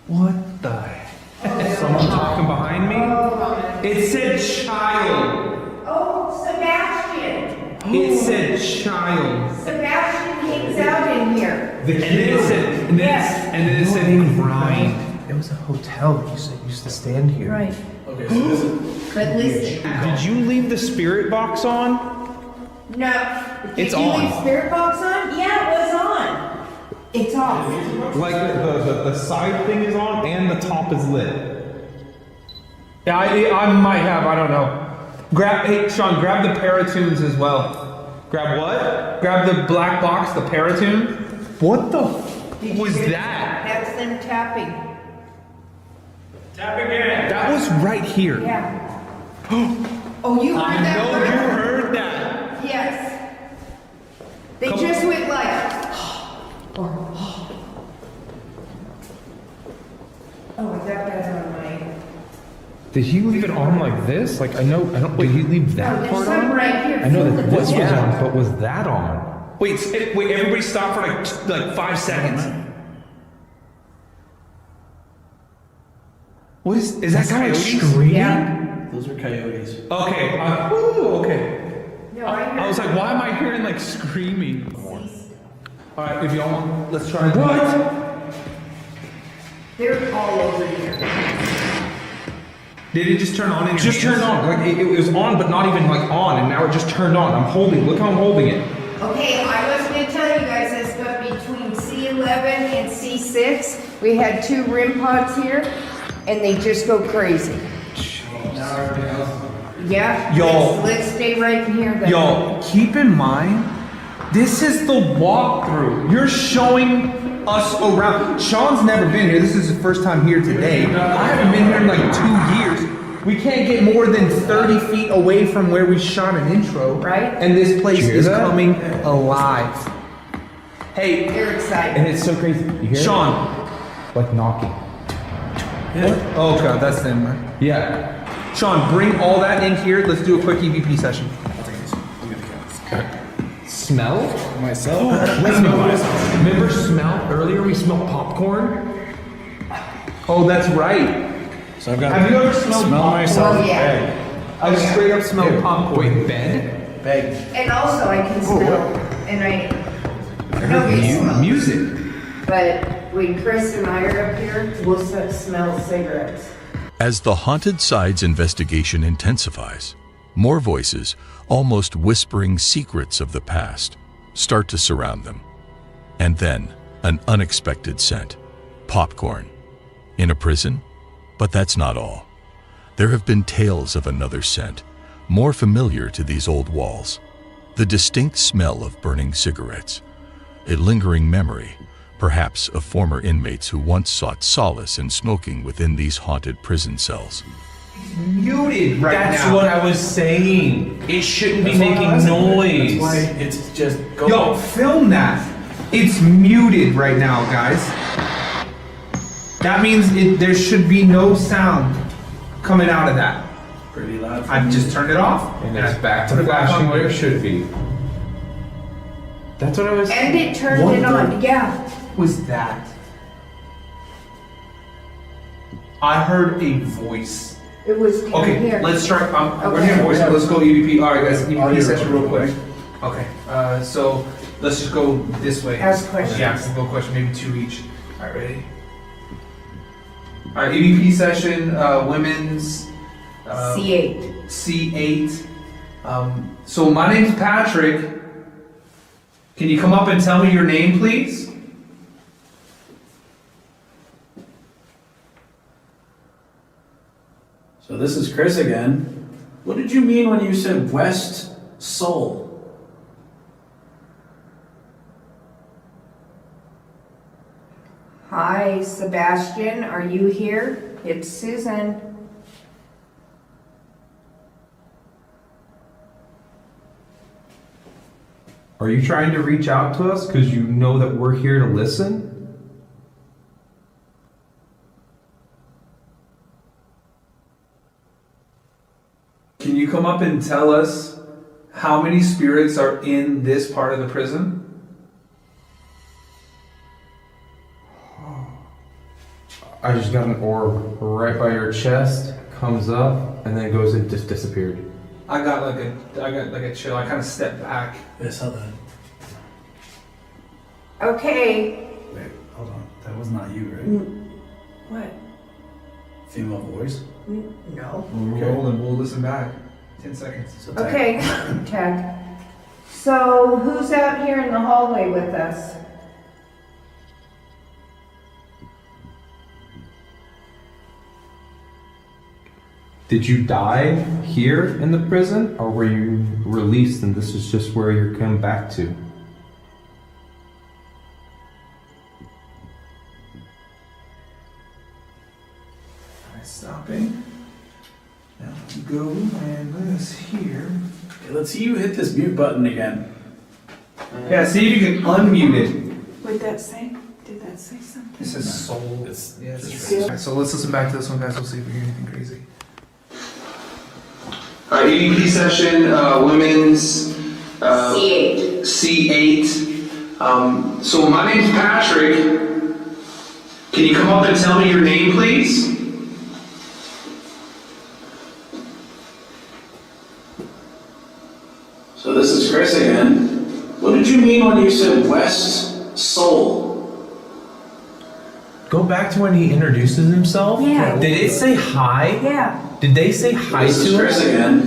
What the heck? Someone talking behind me? It said child. Oh, Sebastian. It said child. Sebastian hangs out in here. And then it said, and then it said grind. It was a hotel that you said used to stand here. Right. Okay, so this is. But listen. Did you leave the spirit box on? No. It's Did you on. leave spirit box on? Yeah, it was on. It's off. Like the side thing is on and the top is lit. Yeah, I might have. I don't know. Hey, Sean, grab the Paratunes as well. Grab what? Grab the black box, the Paratune. What the Did you was hear that? That's them tapping. Tap again. That was right here. Yeah. Oh, you heard that? No, word? you heard that. Yes. They just went like. Oh, I got that on my. Did he leave it on like this? Like I don't. Did he leave No, that there's part some on? right here. I know Feel that the this was touch. on, but was that on? Wait, everybody stop for like 5 seconds. What is that coyotes? Yeah. Those are coyotes. Okay. Okay. No, I heard. I was like, why am I hearing like screaming? All right, if y'all want, let's try. What? They're all over here. Did it just turn on? Just turned on. Like it was on, but not even like on, and now it just turned on. I'm holding. Look how I'm holding it. Okay, I was going to tell you guys this, but between C11 and C6, we had 2 REM pods here, and they just go crazy. Yeah, Y'all. let's stay right in here. Then. Y'all, keep in mind, this is the walkthrough. You're showing us around. Sean's never been here. This is his first time here today. I haven't been here in like 2 years. We can't get more than 30 feet away from where we shot an intro. Right. And this place is that? coming alive. Hey, They're excited. And it's so crazy. You hear Sean. it? Like knocking. Yeah. Oh god, that's them, right? Yeah. Sean, bring all that in here. Let's do a quick EVP session. Smell? Myself? Remember smell? Earlier we smelled popcorn. Oh, that's right. So I've got Have you ever smelled smell popcorn? myself? Oh, yeah. I straight up smelled popcorn. Wait, bed? Beg. And also, I can smell, and I know they smell. Music. But when Chris and I are up here, we'll smell cigarettes. As the Haunted Sides investigation intensifies, more voices, almost whispering secrets of the past, start to surround them. And then, an unexpected scent. Popcorn. In a prison? But that's not all. There have been tales of another scent, more familiar to these old walls. The distinct smell of burning cigarettes. A lingering memory, perhaps of former inmates who once sought solace in smoking within these haunted prison cells. Muted right now. That's what I was saying. It shouldn't be making noise. That's why it's just go. Yo, film that. It's muted right now, guys. That means there should be no sound coming out of that. Pretty loud. I just turned it off. And it's back to put it back flashing on where it should be. That's what I was. And it turned What it the- on, yeah. Was that? I heard a voice. It was down Okay, here. let's try. We're Okay. hearing voices. Let's go EVP. All right, guys, EVP Audio session real quick. real Okay, so let's just go this way. Ask questions. Yeah, we'll go question, maybe 2 each. All right, ready? All right, EVP session, women's. C8. C8. So my name's Patrick. Can you come up and tell me your name, please? So this is Chris again. What did you mean when you said West Seoul? Hi, Sebastian, are you here? It's Susan. Are you trying to reach out to us because you know that we're here to listen? Can you come up and tell us how many spirits are in this part of the prison? I just got an orb right by your chest, comes up, and then goes and just disappeared. I got like a chill. I kind of stepped back. I saw that. Okay. Wait, hold on. That was not you, right? What? Female voice? No. Roll and we'll listen back. 10 seconds. Okay, Tag. So who's out here in the hallway with us? Did you die here in the prison, or were you released and this is just where you're coming back to? Am I stopping? Now let's go and this here. Okay, let's see you hit this mute button again. Yeah, see if you can unmute it. What'd that say? Did that say something? It says soul. It's Alright, so let's listen back to this one, guys. We'll see if we hear anything crazy. Alright, EVP session, women's C8. C8. So my name's Patrick. Can you come up and tell me your name, please? So this is Chris again. What did you mean when you said West Soul? Go back to when he introduces himself. Yeah. Did it say hi? Yeah. Did they say hi This is to Chris him? again.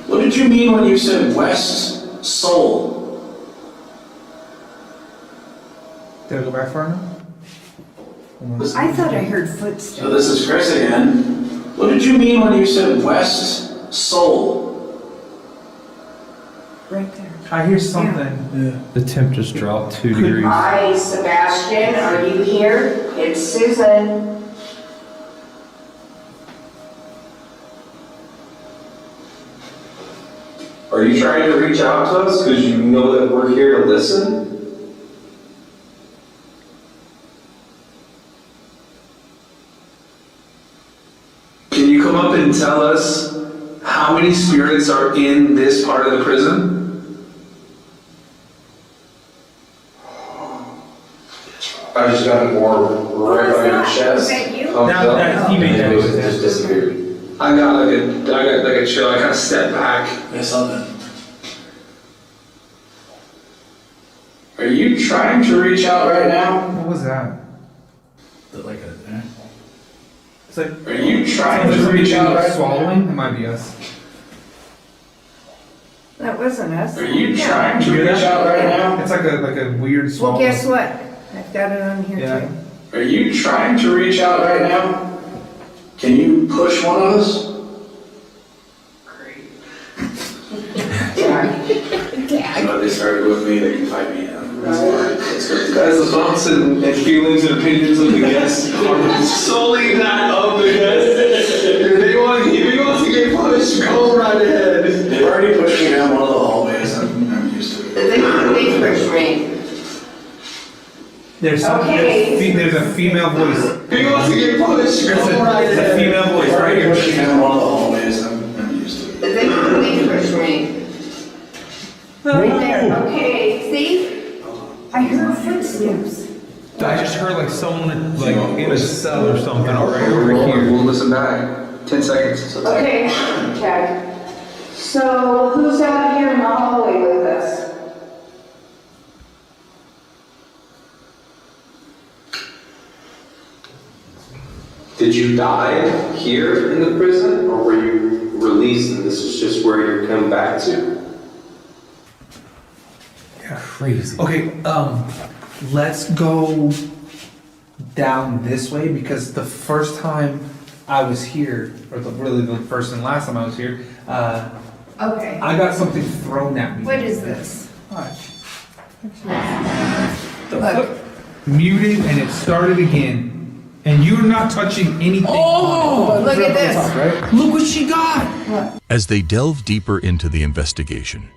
What did you mean when you said West Soul? Did I go back far enough? I thought I heard footsteps. So this is Chris again. What did you mean when you said West Soul? Right there. I hear something. Yeah. The temp just dropped 2 degrees. Hi, Sebastian. Are you here? It's Susan. Are you trying to reach out to us because you know that we're here to listen? Can you come up and tell us how many spirits are in this part of the prison? I just got an orb right by your chest. Was that you? Comes up, he made that. and just disappeared. I got like a chill. I kind of stepped back. Yes, something. Are you trying to reach out right now? What was that? It's like, Are you trying to reach out right now? swallowing? It might be us. That wasn't us. Are you trying to reach out right now? It's like a weird Well, swallow. guess what? I've got it on here Yeah. too. Are you trying to reach out right now? Can you push one of us? So they started with me, they can fight me out. Guys, the thoughts and feelings and opinions of the guests are solely that of the guests. If he wants to get punched, go right ahead. They've already pushed me down one of the hallways. I'm used to it. They pushed me. There's Okay. there's a female voice. If he wants to get punched, go right There's a ahead. female voice They've right already here. pushed me down one of the hallways. I'm used to it. They pushed me. Right there. Okay, see? I heard footsteps. I just heard like someone like in a cell or something right over here. We'll listen back. 10 seconds. Okay, check. So who's out here in the hallway with us? Did you die here in the prison, or were you released and this is just where you're coming back to? Crazy. Okay, let's go down this way because the first time I was here, or really the first and last time I was here, Okay. I got something thrown at me. What is this? Watch. Muted and it started again. And you're not touching anything. Oh, look at this. Look what she got. As they delve deeper into the investigation,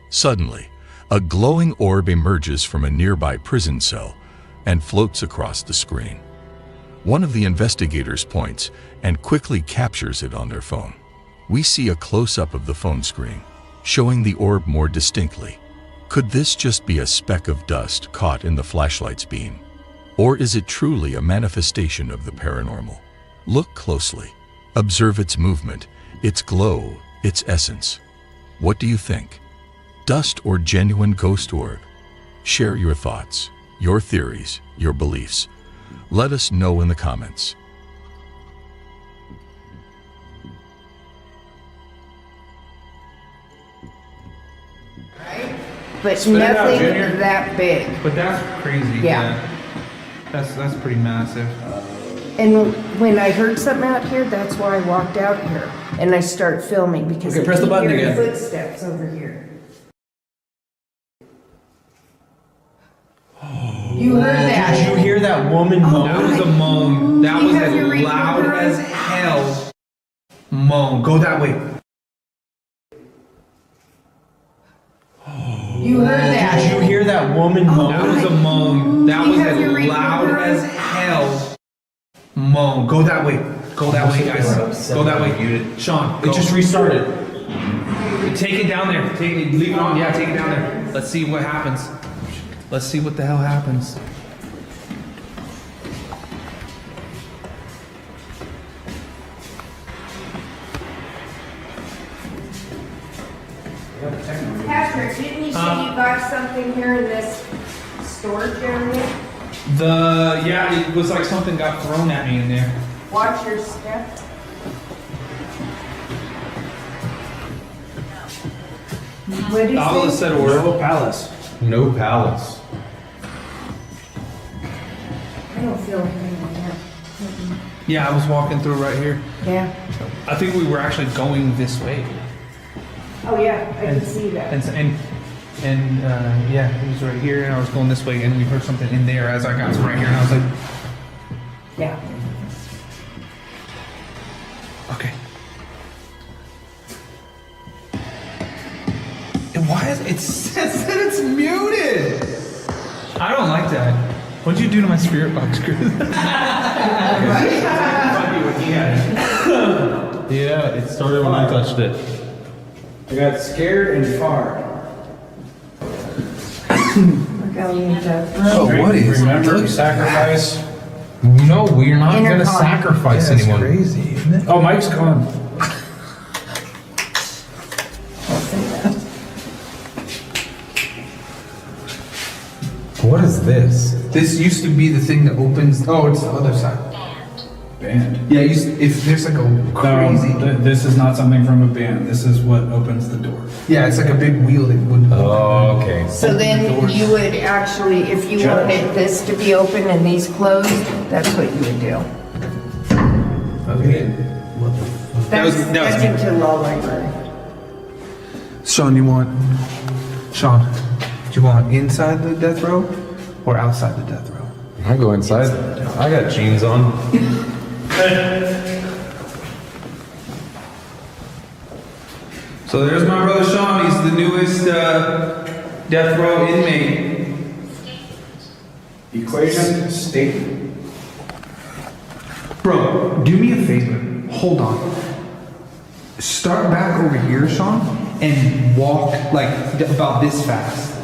suddenly, A glowing orb emerges from a nearby prison cell and floats across the screen. One of the investigators points and quickly captures it on their phone. We see a close-up of the phone screen, showing the orb more distinctly. Could this just be a speck of dust caught in the flashlight's beam? Or is it truly a manifestation of the paranormal? Look closely. Observe its movement, its glow, its essence. What do you think? Dust or genuine ghost orb? Share your thoughts, your theories, your beliefs. Let us know in the comments. But Spit it out, nothing Junior. that big. But that's crazy. Yeah. That's pretty massive. And when I heard something out here, that's why I walked out here. And I start filming because Okay, I press the keep button hearing again. footsteps over here. You heard that? Did you hear that woman moan? That was a moan. That was have your as loud recorder as on? hell. Moan. Go that way. You heard that? Did you hear that woman moan? That was a moan. That You was have your as loud recorder as on? hell. Moan. Go that way. Go that way, guys. Go that way. Sean, it just restarted. Take it down there. Leave it on. Yeah, take it down there. Let's see what happens. Let's see what the hell happens. Patrick, didn't you say you got something here in this storage area? Yeah, it was like something got thrown at me in there. Watch your step. What did you Alice say? said No palace. No palace. I don't feel anything there. Yeah, I was walking through right here. Yeah. I think we were actually going this way. Oh yeah, I can see that. Yeah, it was right here, and I was going this way, and we heard something in there as I got to right here, and I was like, Yeah. okay. And why is it says that it's muted? I don't like that. What'd you do to my spirit box, Chris? Yeah, it started when I touched it. I got scared and farted. Look how you just. Oh, what is? Remember sacrifice? No, we're not gonna Intercom. sacrifice anyone. Crazy, isn't it? Oh, Mike's gone. What is this? This used to be the thing that opens. Oh, it's the other side. Band. Yeah, if there's like a crazy. No, this is not something from a band. This is what opens the door. Yeah, it's like a big wheel that would. Oh, okay. So then you would actually, if you wanted this to be open and these closed, that's what you would do. Okay. That's that was into law library. Sean, do you want inside the death row or outside the death row? I go inside. I got jeans on. So there's my brother Sean. He's the newest death row inmate. Equation statement. Bro, do me a favor. Hold on. Start back over here, Sean, and walk like about this fast.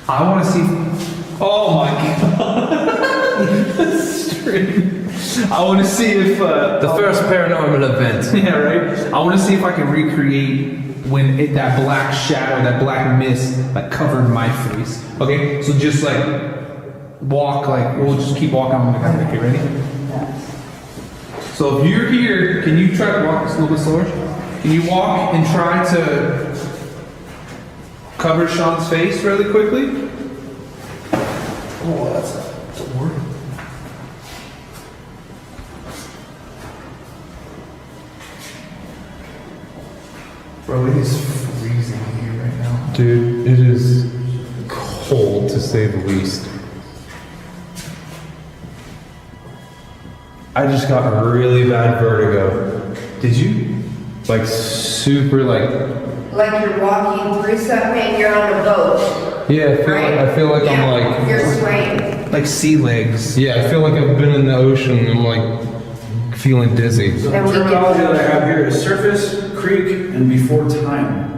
I want to see. Oh my god. Straight. I want to see if The first paranormal event. yeah, right. I want to see if I can recreate when that black shadow, that black mist, like covered my face. Okay, so just like walk, like we'll just keep walking on the guy. Okay, ready? So if you're here, can you try to walk a little bit slower? Can you walk and try to cover Sean's face really quickly? Oh, that's a word. Bro, it is freezing here right now. Dude, it is cold to say the least. I just got really bad vertigo. Did you? Like super like you're walking through something and you're on a boat. yeah, I feel like I'm like You're swaying. Like sea legs. Yeah, I feel like I've been in the ocean and I'm like feeling dizzy. So the terminology that I have here is surface, creek, and before time.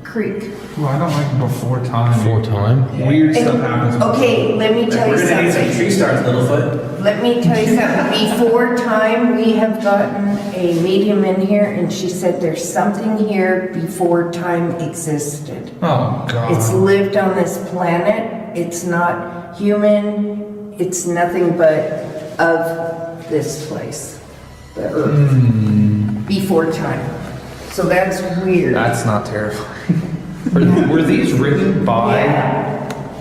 Creek. Well, I don't like before time. Before time? Weird stuff happens. Okay, let me tell you We're gonna need some something. tree stars, Littlefoot. Let me tell you something. Before time, we have gotten a medium in here, and she said there's something here before time existed. Oh, God. It's lived on this planet. It's not human. It's nothing but of this place, the Earth, before time. So that's weird. That's not terrifying. Were these written by?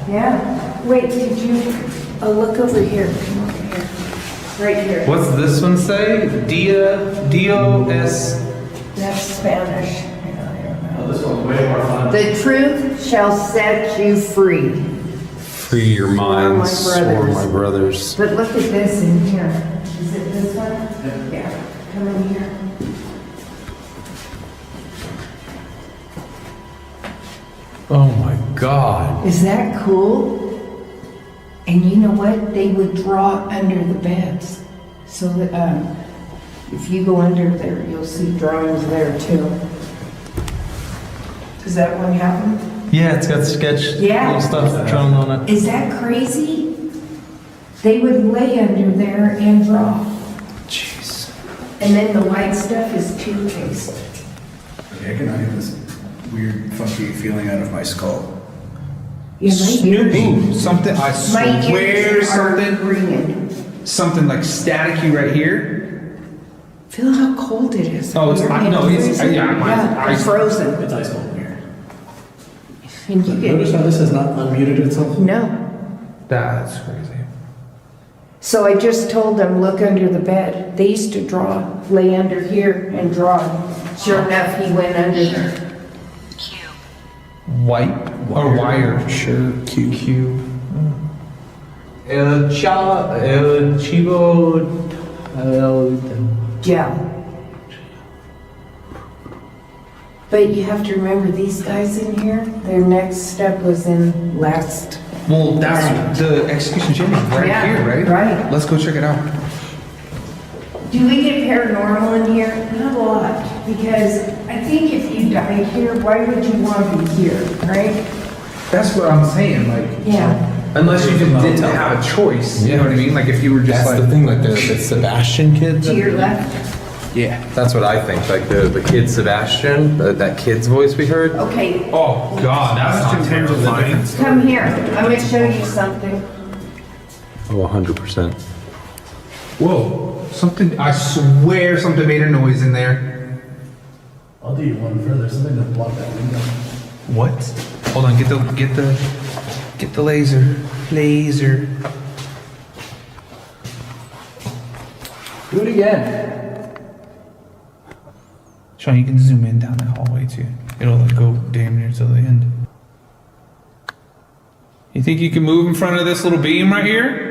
Yeah. Wait, did you? Oh, look over here. Come over here. Right here. What's this one say? Dios. That's Spanish. Oh, this one's way more fun. The truth shall set you free. Free your minds or my brothers. But look at this in here. Is it this one? Yeah. Come in here. Oh my God. Is that cool? And you know what? They would draw under the beds. So that if you go under there, you'll see drawings there too. Does that one happen? Yeah, it's got sketch little stuff drawn on it. Is that crazy? They would lay under there and draw. Jeez. And then the white stuff is toothpaste. Okay, I cannot get this weird, funky feeling out of my skull. Yeah, Snoopy. Something, I My swear, ears are something. ringing. Something like staticky right here. Feel how cold it is. Oh, it's Your I know hands it's freezing. yeah, I'm frozen. It's ice cold in here. And you Notice how this has not unmuted itself? No. That's crazy. So I just told them, look under the bed. They used to draw, lay under here and draw. Sure enough, he went under there. White or wire? Sure. Q. El Chivo. Gel. But you have to remember, these guys in here, their next step was in last. Well, that's the execution chamber right here, right? Right. Let's go check it out. Do we get paranormal in here? Not a lot, because I think if you died here, why would you want to be here, right? That's what I'm saying. Like, Yeah. unless you just didn't have a choice, you know what I mean? Like if you were just That's like the thing, like the Sebastian kid. To your left. yeah. That's what I think. Like the kid Sebastian, that kid's voice we heard. Okay, Oh God, that's not terrifying. come here. I'm going to show you something. Oh, 100%. Whoa, something! I swear something made a noise in there. I'll do you one further. Something to block that window. What? Hold on, get the laser. Laser. Do it again. Sean, you can zoom in down that hallway too. It'll like go damn near to the end. You think you can move in front of this little beam right here?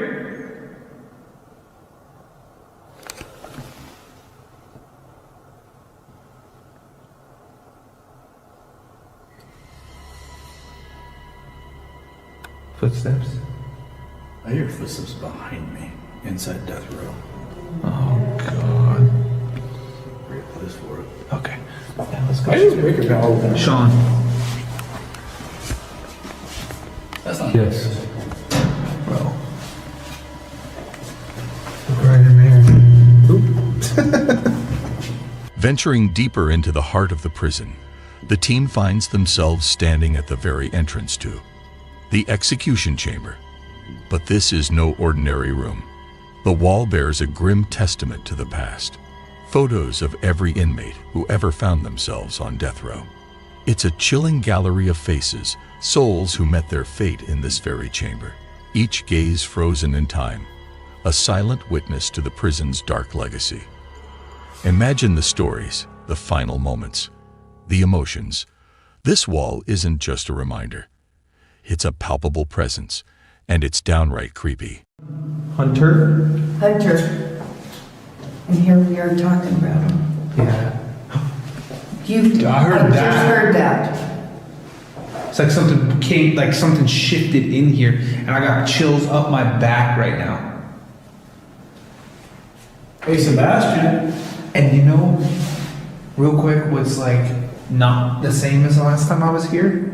Footsteps. I hear footsteps behind me, inside death row. Oh God. Great place for it. Okay. Yeah, let's go. Why is breaker panel open? Sean. That's not Yes. bro. Look right in here. Venturing deeper into the heart of the prison, the team finds themselves standing at the very entrance to the execution chamber. But this is no ordinary room. The wall bears a grim testament to the past. Photos of every inmate who ever found themselves on death row. It's a chilling gallery of faces, souls who met their fate in this very chamber, each gaze frozen in time, a silent witness to the prison's dark legacy. Imagine the stories, the final moments, the emotions. This wall isn't just a reminder. It's a palpable presence, and it's downright creepy. Hunter? Hunter. And here we are talking about him. Yeah. I heard just that. heard that. It's like something came, like something shifted in here, and I got chills up my back right now. Hey, Sebastian. And you know, real quick, what's like not the same as the last time I was here?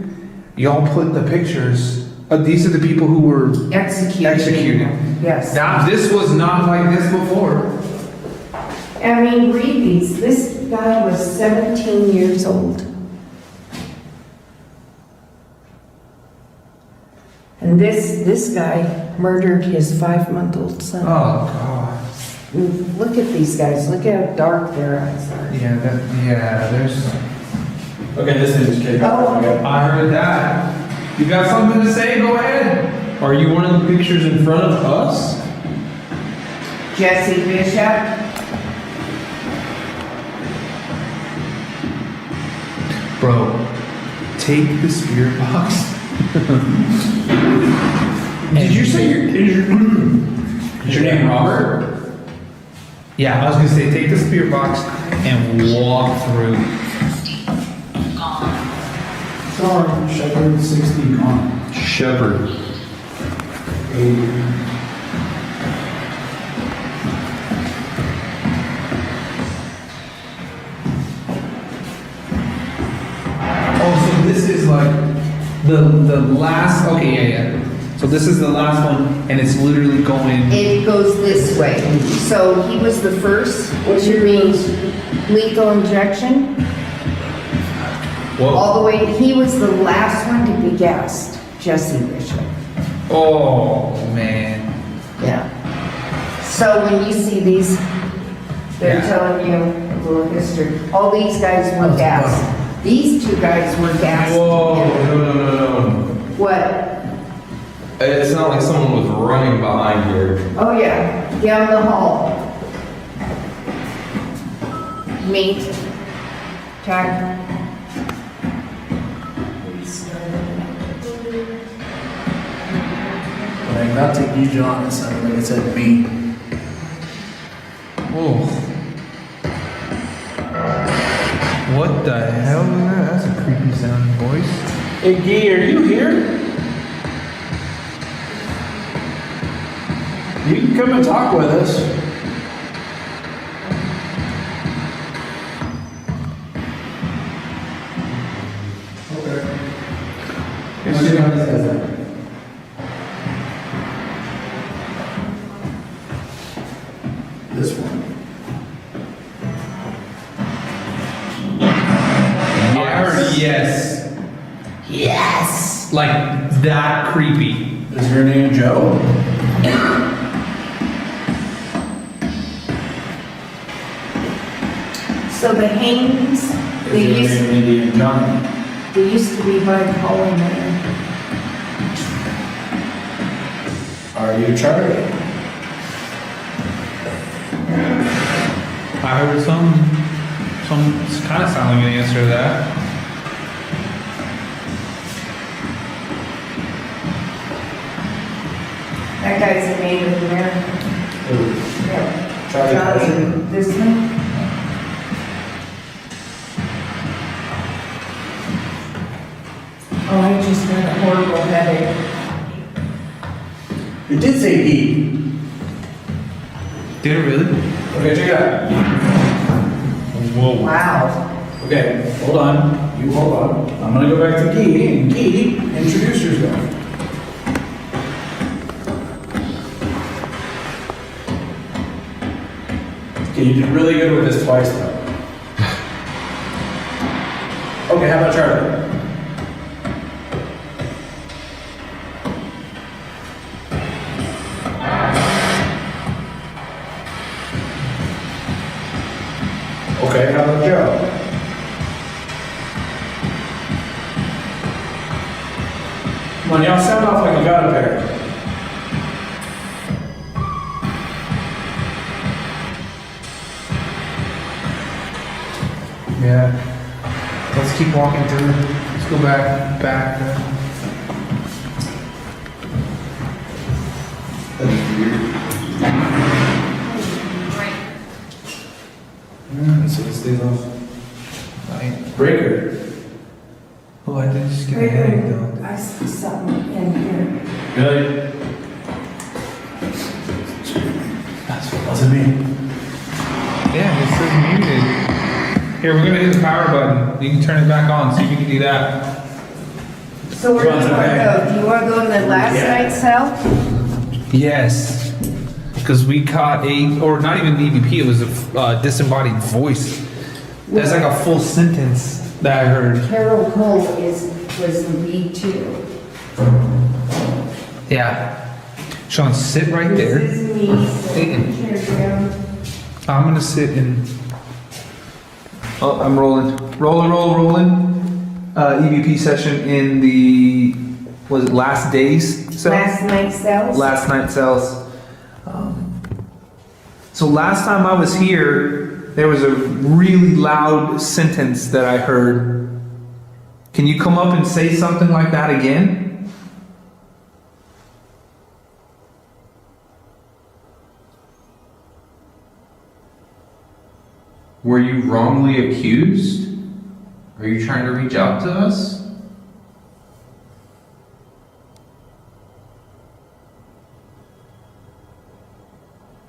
Y'all put the pictures. These are the people who were executed. Yes. Now, this was not like this before. I mean, read these. This guy was 17 years old. And this guy murdered his 5-month-old son. Oh, God. Look at these guys. Look how dark their eyes are. Yeah, there's... Okay, this is kid. Oh. I heard that. You got something to say? Go ahead. Are you one of the pictures in front of us? Jesse Bishop. Bro, take the spirit box. Did you say is your name Robert? Yeah, I was gonna say take the spirit box and walk through. Sorry, Shepherd 60 gone. Shepherd. Oh, so this is like the last. Okay, yeah. So this is the last one, and it's literally going. It goes this way. So he was the first, which means lethal injection. Whoa. All the way, he was the last one to be gassed, Jesse Bishop. Oh, man. Yeah. So when you see these, they're telling you a little history. All these guys were gassed. These two guys were gassed. Whoa, no. What? It's not like someone was running behind here. Oh yeah, down the hall. Meat. Tag. When I got to you, John, it sounded like it said me. Oh. What the hell is that? That's a creepy sounding voice. Hey, Guy, are you here? You can come and talk with us. Okay. Let's see how he says that. This one. I heard yes. Yes. Like that creepy. Is your name Joe? So the hangings, Is your name Indian Johnny? they used to be by Colin Manor. Are you Charlie? I heard some kind of sounding an answer to that. That guy's a Native American. Who? Yeah. Charlie Carson? This one? Oh, I just got a horrible headache. It did say E. Did it really? Okay, check it out. Whoa. Wow. Okay, hold on. You hold on. I'm gonna go back to Guy, and Guy, introduce yourself. Okay, you did really good with this twice, though. Okay, how about Charlie? Okay, how about Joe? Come on, y'all sound off like you got a pair. Yeah. Let's keep walking through. Let's go back. So it stays off. Breaker. Oh, I did just get a headache though. I see something in here. Good. That's what doesn't mean. Yeah, it says muted. Here, we're gonna hit the power button. You can turn it back on, see if you can do that. So where do you want to go? Do you want to go in the last night's cell? Yes. Because we caught or not even an EVP, it was a disembodied voice. That's like a full sentence that I heard. Carol Cole was the lead too. Yeah. Sean, sit right there. This is me sitting here. I'm gonna sit in. Oh, I'm rolling. Rolling. EVP session in the, was it last days cells? Last night cells? Last night cells. So last time I was here, there was a really loud sentence that I heard. Can you come up and say something like that again? Were you wrongly accused? Are you trying to reach out to us?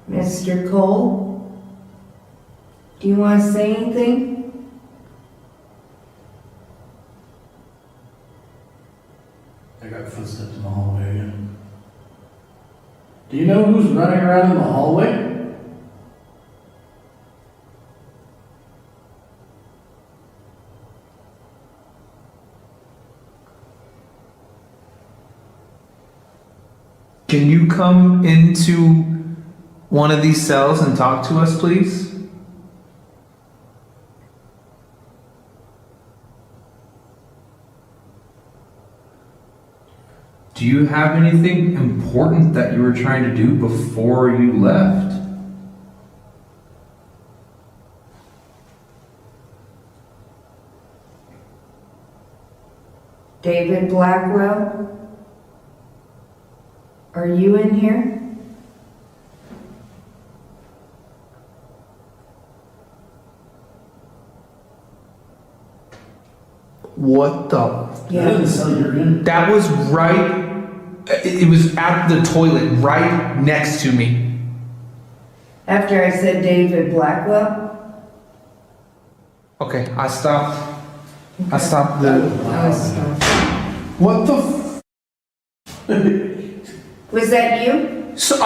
Mr. Cole, do you want to say anything? I got footsteps in the hallway again. Do you know who's running around in the hallway? Can you come into one of these cells and talk to us, please? Do you have anything important that you were trying to do before you left? David Blackwell? Are you in here? What the? Yeah. That was right. It was at the toilet, right next to me. After I said David Blackwell? Okay, I stopped. I stopped the. What the? Was that you? So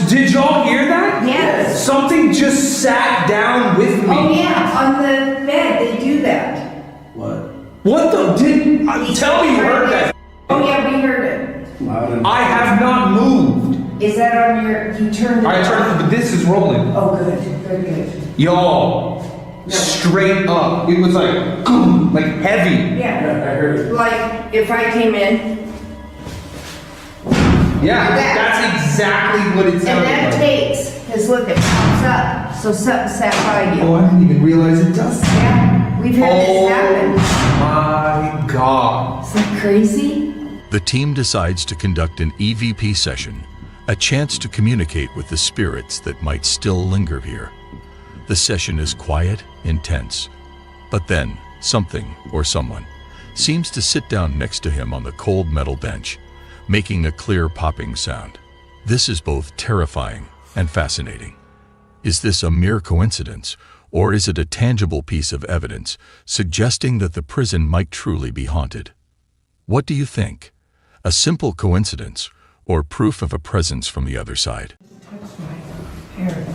did y'all hear that? Yes. Something just sat down with me. Oh yeah, on the bed they do that. What the? Tell me you heard that. Oh yeah, we heard it. I have not moved. Is that on your? You turned it. I turned, but this is rolling. Oh good. Y'all, straight up. It was like, boom, like heavy. Yeah. I heard it. Like if I came in. Yeah, that's exactly what it sounded And that like. takes, because look, it pops up, so something sat by you. Oh, I didn't even realize it does. Yeah, we've had this happen. My God. Is that crazy? The team decides to conduct an EVP session, a chance to communicate with the spirits that might still linger here. The session is quiet, intense, but then something or someone seems to sit down next to him on the cold metal bench, making a clear popping sound. This is both terrifying and fascinating. Is this a mere coincidence, or is it a tangible piece of evidence suggesting that the prison might truly be haunted? What do you think? A simple coincidence, or proof of a presence from the other side? Hair.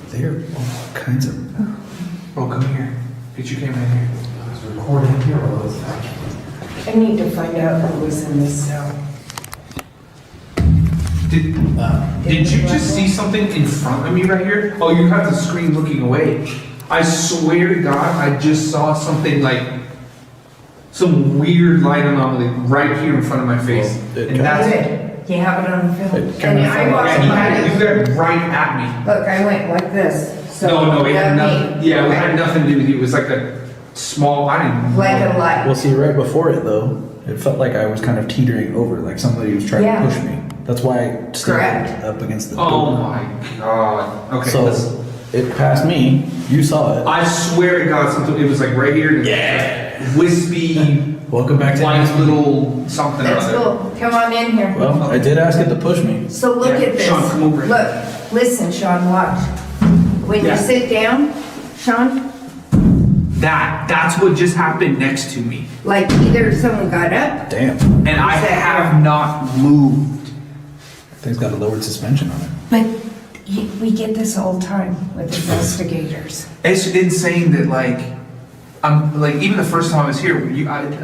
There are all kinds of. Oh, come here. Get your camera in here. I was recording here all this time. I need to find out who was in this cell. Did you just see something in front of me right here? Oh, you have the screen looking away. I swear to God, I just saw something like some weird light anomaly right here in front of my face. And that's Good. You have it on film. And I wasn't you got it right at me. Look, I went like this. So No, it had that nothing. me. Yeah, it had nothing to do with you. It was like a small. I didn't. Like a light. Well, see, right before it though, it felt like I was kind of teetering over, like somebody was trying to push me. That's why I stayed Correct. up against the Oh door. my God. Okay. So It passed me. You saw it. I swear to God, something. It was like right here. Yeah. Wispy. Welcome back to like little something. Let's or go. Come on in here. Well, I did ask it to push me. So look at this. Sean, come over. Look, listen, Sean, watch. When you sit down, Sean, That's what just happened next to me. like either someone got up. Damn. And I have not moved. Thing's got a lowered suspension on it. But we get this all the time with investigators. It's insane that like, I'm like even the first time I was here,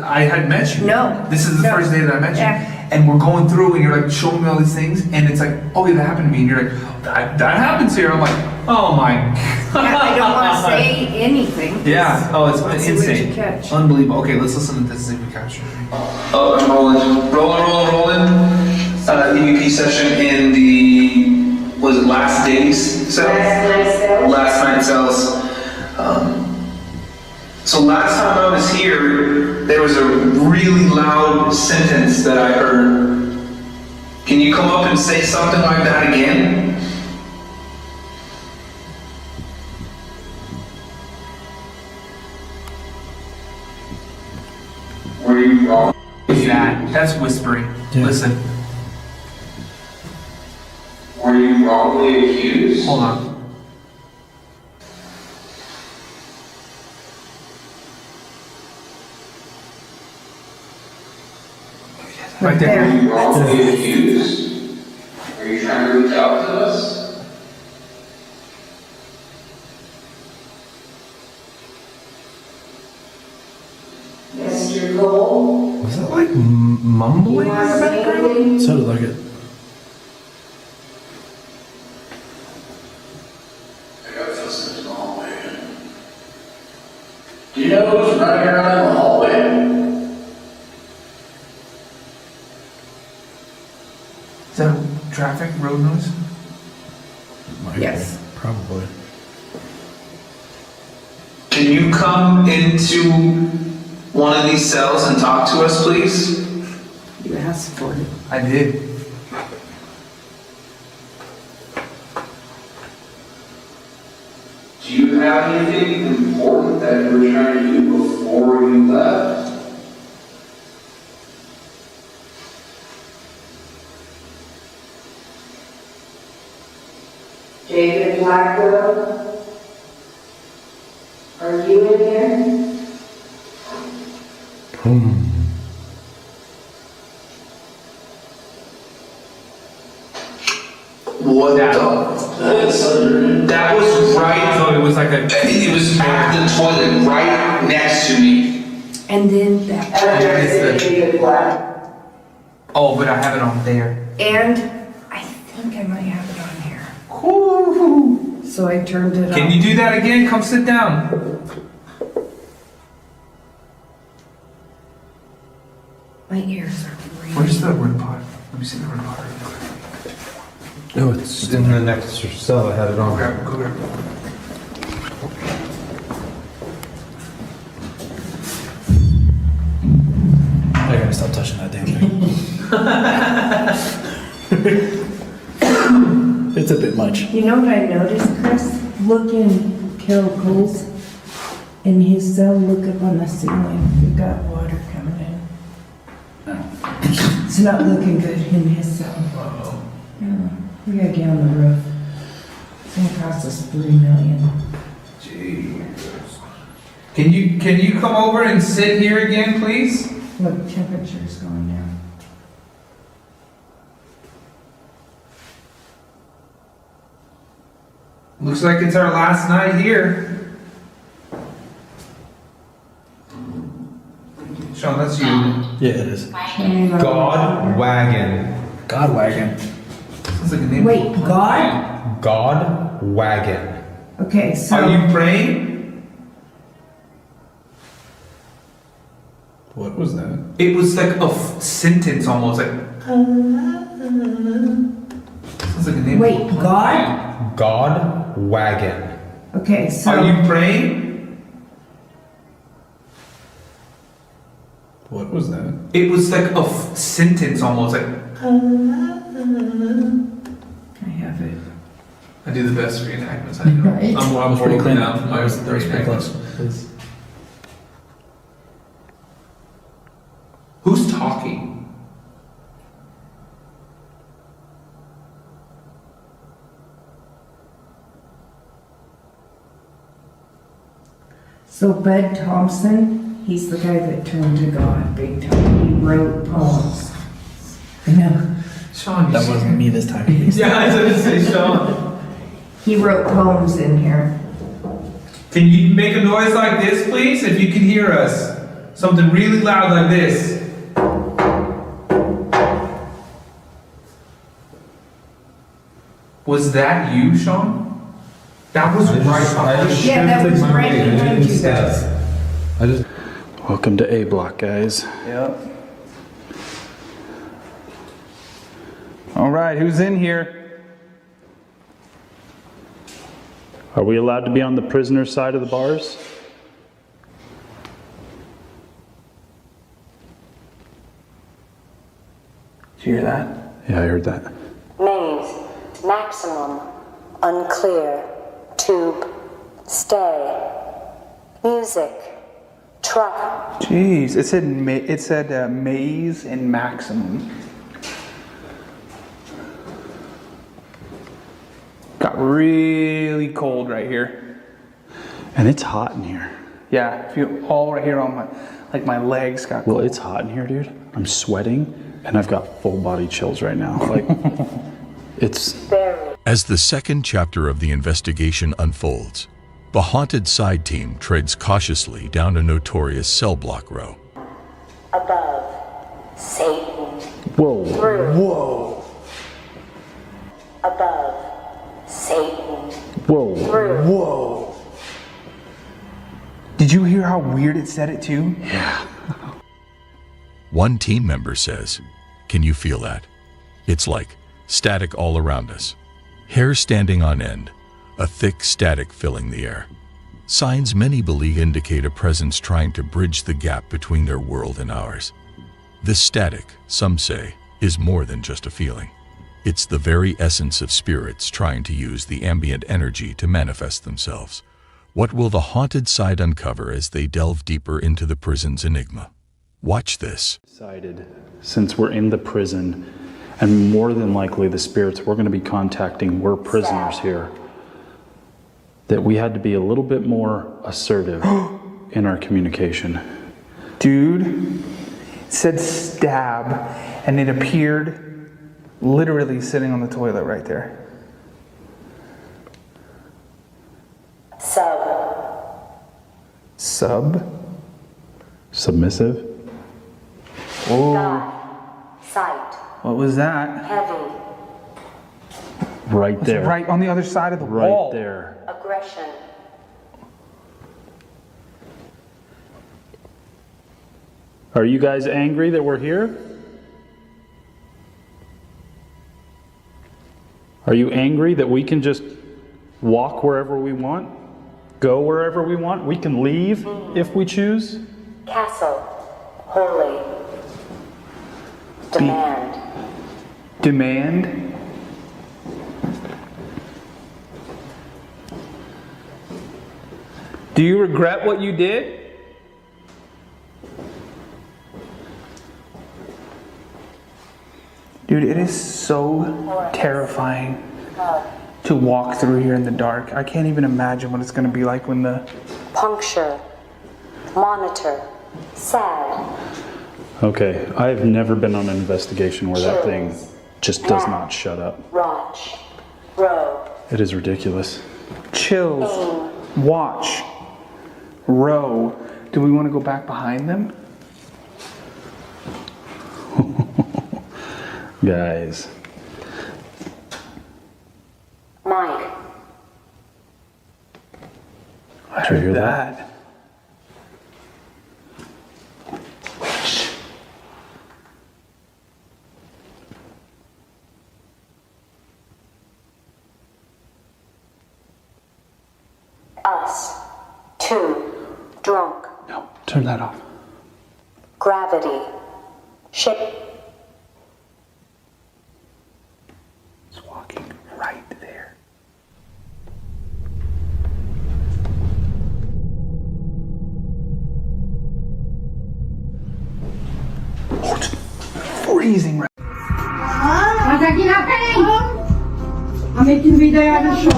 I had met you. No. This is the No. first day that I met you. Yeah. And we're going through and you're like showing me all these things and it's like, oh yeah, that happened to me. And you're like, that happens here. I'm like, oh my God. Yeah, I don't want to say anything. Yeah. Oh, it's Let's see what you insane. catch. Unbelievable. Okay, let's listen to this if we capture it. Oh, I'm rolling. EVP session in the, was it last day's cell? Last night cells. So last time I was here, there was a really loud sentence that I heard. Can you come up and say something like that again? Were you wrong? That's whispering. Yeah. Listen. Were you wrongly accused? Hold on. Right there. Were you wrongly accused? Are you trying to reach out to us? Mr. Cole? Was that like mumbling in the background? Sounded like it. I got footsteps in the hallway. Do you know who's running around in the hallway? Is that traffic, road noise? Yes. Probably. Can you come into one of these cells and talk to us, please? You asked for it. I did. Do you have anything important that you were trying to do before you left? David Blackwell? Are you in here? What the? That was right. So it was like a. It was at the toilet, right next to me. And then that. Oh, but I have it on there. And I think I might have it on here. So I turned it Can on. you do that again? Come sit down. My ears are ringing. Where's the ring pot? Let me see the ring pot. No, it's in the next cell. I had it on. Go grab it. I gotta stop touching that damn thing. It's a bit much. You know what I noticed, Chris? Look in Carol Cole's, in his cell, look up on the ceiling. You've got water coming in. It's not looking good in his cell. Yeah, we gotta get on the roof. It's gonna cost us $3 million. Jesus. Can you come over and sit here again, please? Look, temperature's going down. Looks like it's our last night here. Sean, that's you. Yeah, it is. God wagon. God wagon. Sounds like a name. Wait, God? God wagon. Okay, so. Are you praying? What was that? It was like a sentence almost like. Sounds like a name. Wait, God? God wagon. Okay, so. Are you praying? What was that? It was like a sentence almost like. I have it. I do the best reenactments I know. Right. I'm pretty clean. now. That was pretty close. Who's talking? So Bud Thompson, he's the guy that turned to God big time. He wrote poems. I know. Sean, That wasn't me this time. Yeah, I was going to say Sean. He wrote poems in here. Can you make a noise like this, please? If you can hear us. Something really loud like this. Was that you, Sean? That was right behind you. Yeah, that was right behind you guys. Welcome to A Block, guys. Yep. All right, who's in here? Are we allowed to be on the prisoner side of the bars? Did you hear that? Yeah, I heard that. Maze, maximum, unclear, tube, stay, music, truck. Jeez, it said maze and maximum. Got really cold right here. And it's hot in here. Yeah, I feel all right here on my legs got cold. Well, it's hot in here, dude. I'm sweating and I've got full body chills right now. Like, it's... As the second chapter of the investigation unfolds, the haunted side team treads cautiously down a notorious cell block row. Above, Satan. Whoa. Through. Whoa. Above, Satan. Whoa. Through. Whoa. Did you hear how weird it said it too? Yeah. One team member says, "Can you feel that? It's like static all around us. Hair standing on end, a thick static filling the air. Signs many believe indicate a presence trying to bridge the gap between their world and ours. This static, some say, is more than just a feeling. It's the very essence of spirits trying to use the ambient energy to manifest themselves. What will the haunted side uncover as they delve deeper into the prison's enigma? Watch this." Decided, since we're in the prison, and more than likely the spirits we're going to be contacting were prisoners here, that we had to be a little bit more assertive in our communication. Dude, it said stab, and it appeared literally sitting on the toilet right there. Sub? Submissive? Oh. Sight. What was that? Heavy. Right It's there. right on the other side of the wall. Right there. Aggression. Are you guys angry that we're here? Are you angry that we can just walk wherever we want? Go wherever we want? We can leave if we choose? Castle. Holy. Demand. Demand? Do you regret what you did? Dude, it is so terrifying to walk through here in the dark. I can't even imagine what it's going to be like when the... Puncture. Monitor. Sad. Okay, I've never been on an investigation where that thing just does not shut up. Watch. Row. It is ridiculous. Chills. Watch. Row. Do we want to go back behind them? Guys. Mike. I Did you hear that? Us. Two. Drunk. No, turn that off. Gravity. Ship. It's walking right there. amazing. I'm making video on the show.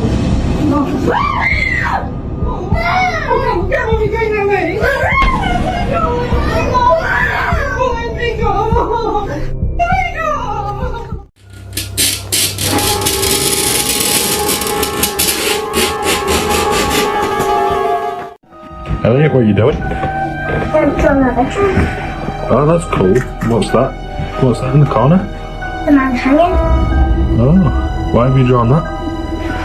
Elliot, what are you doing? I'm drawing a picture. Oh, that's cool. What's that? What's that in the corner? The man hanging. Oh, why have you drawn that?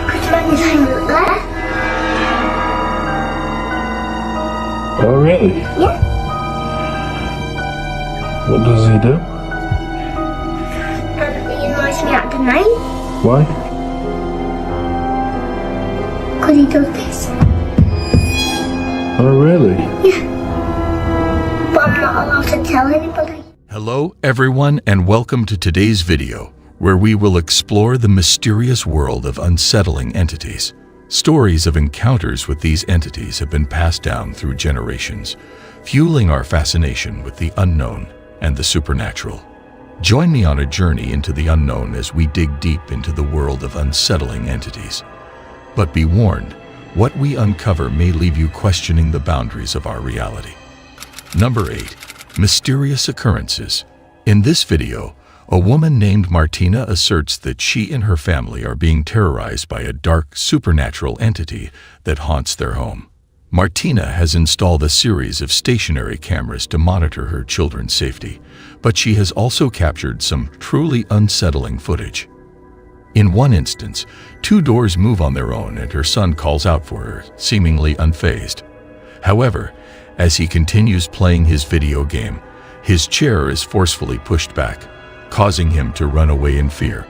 Because the man is hanging there. Oh, really? Yeah. What does he do? He annoys me at the night. Why? Because he does this. Oh, really? Yeah. But I'm not allowed to tell anybody. Hello, everyone, and welcome to today's video, where we will explore the mysterious world of unsettling entities. Stories of encounters with these entities have been passed down through generations, fueling our fascination with the unknown and the supernatural. Join me on a journey into the unknown as we dig deep into the world of unsettling entities. But be warned, what we uncover may leave you questioning the boundaries of our reality. Number 8. Mysterious occurrences. In this video, a woman named Martina asserts that she and her family are being terrorized by a dark, supernatural entity that haunts their home. Martina has installed a series of stationary cameras to monitor her children's safety, but she has also captured some truly unsettling footage. In one instance, 2 doors move on their own and her son calls out for her, seemingly unfazed. However, as he continues playing his video game, his chair is forcefully pushed back, causing him to run away in fear.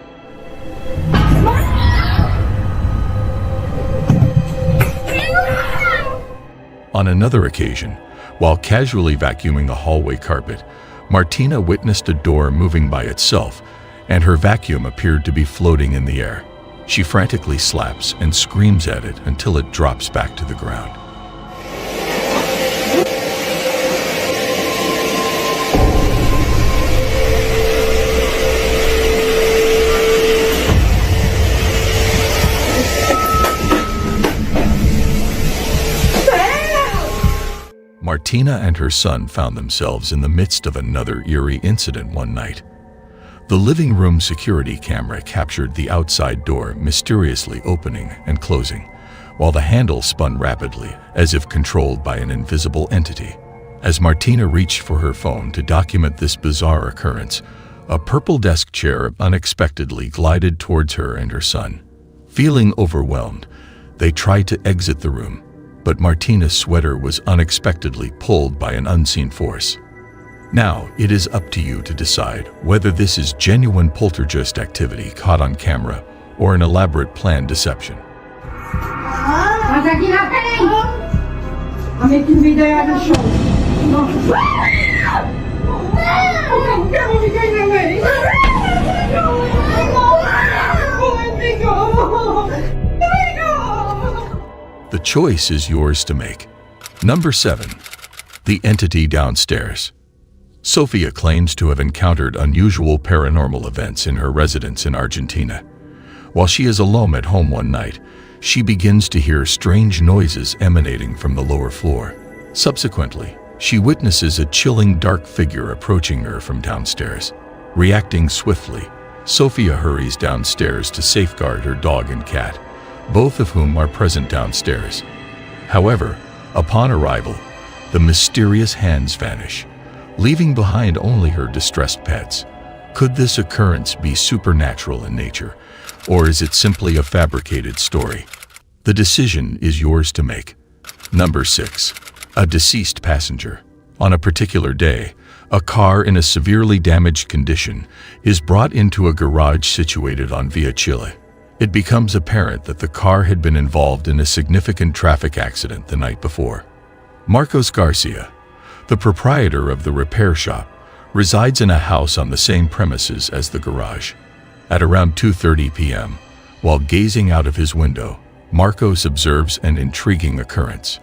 On another occasion, while casually vacuuming the hallway carpet, Martina witnessed a door moving by itself, and her vacuum appeared to be floating in the air. She frantically slaps and screams at it until it drops back to the ground. Martina and her son found themselves in the midst of another eerie incident one night. The living room security camera captured the outside door mysteriously opening and closing, while the handle spun rapidly as if controlled by an invisible entity. As Martina reached for her phone to document this bizarre occurrence, a purple desk chair unexpectedly glided towards her and her son. Feeling overwhelmed, they tried to exit the room, but Martina's sweater was unexpectedly pulled by an unseen force. Now, it is up to you to decide whether this is genuine poltergeist activity caught on camera or an elaborate planned deception. I'm making video on the show. The choice is yours to make. Number 7. The entity downstairs. Sophia claims to have encountered unusual paranormal events in her residence in Argentina. While she is alone at home one night, she begins to hear strange noises emanating from the lower floor. Subsequently, she witnesses a chilling dark figure approaching her from downstairs. Reacting swiftly, Sophia hurries downstairs to safeguard her dog and cat, both of whom are present downstairs. However, upon arrival, the mysterious hands vanish, leaving behind only her distressed pets. Could this occurrence be supernatural in nature, or is it simply a fabricated story? The decision is yours to make. Number 6. A deceased passenger. On a particular day, a car in a severely damaged condition is brought into a garage situated on Via Chile. It becomes apparent that the car had been involved in a significant traffic accident the night before. Marcos Garcia, the proprietor of the repair shop, resides in a house on the same premises as the garage. At around 2:30 p.m., while gazing out of his window, Marcos observes an intriguing occurrence.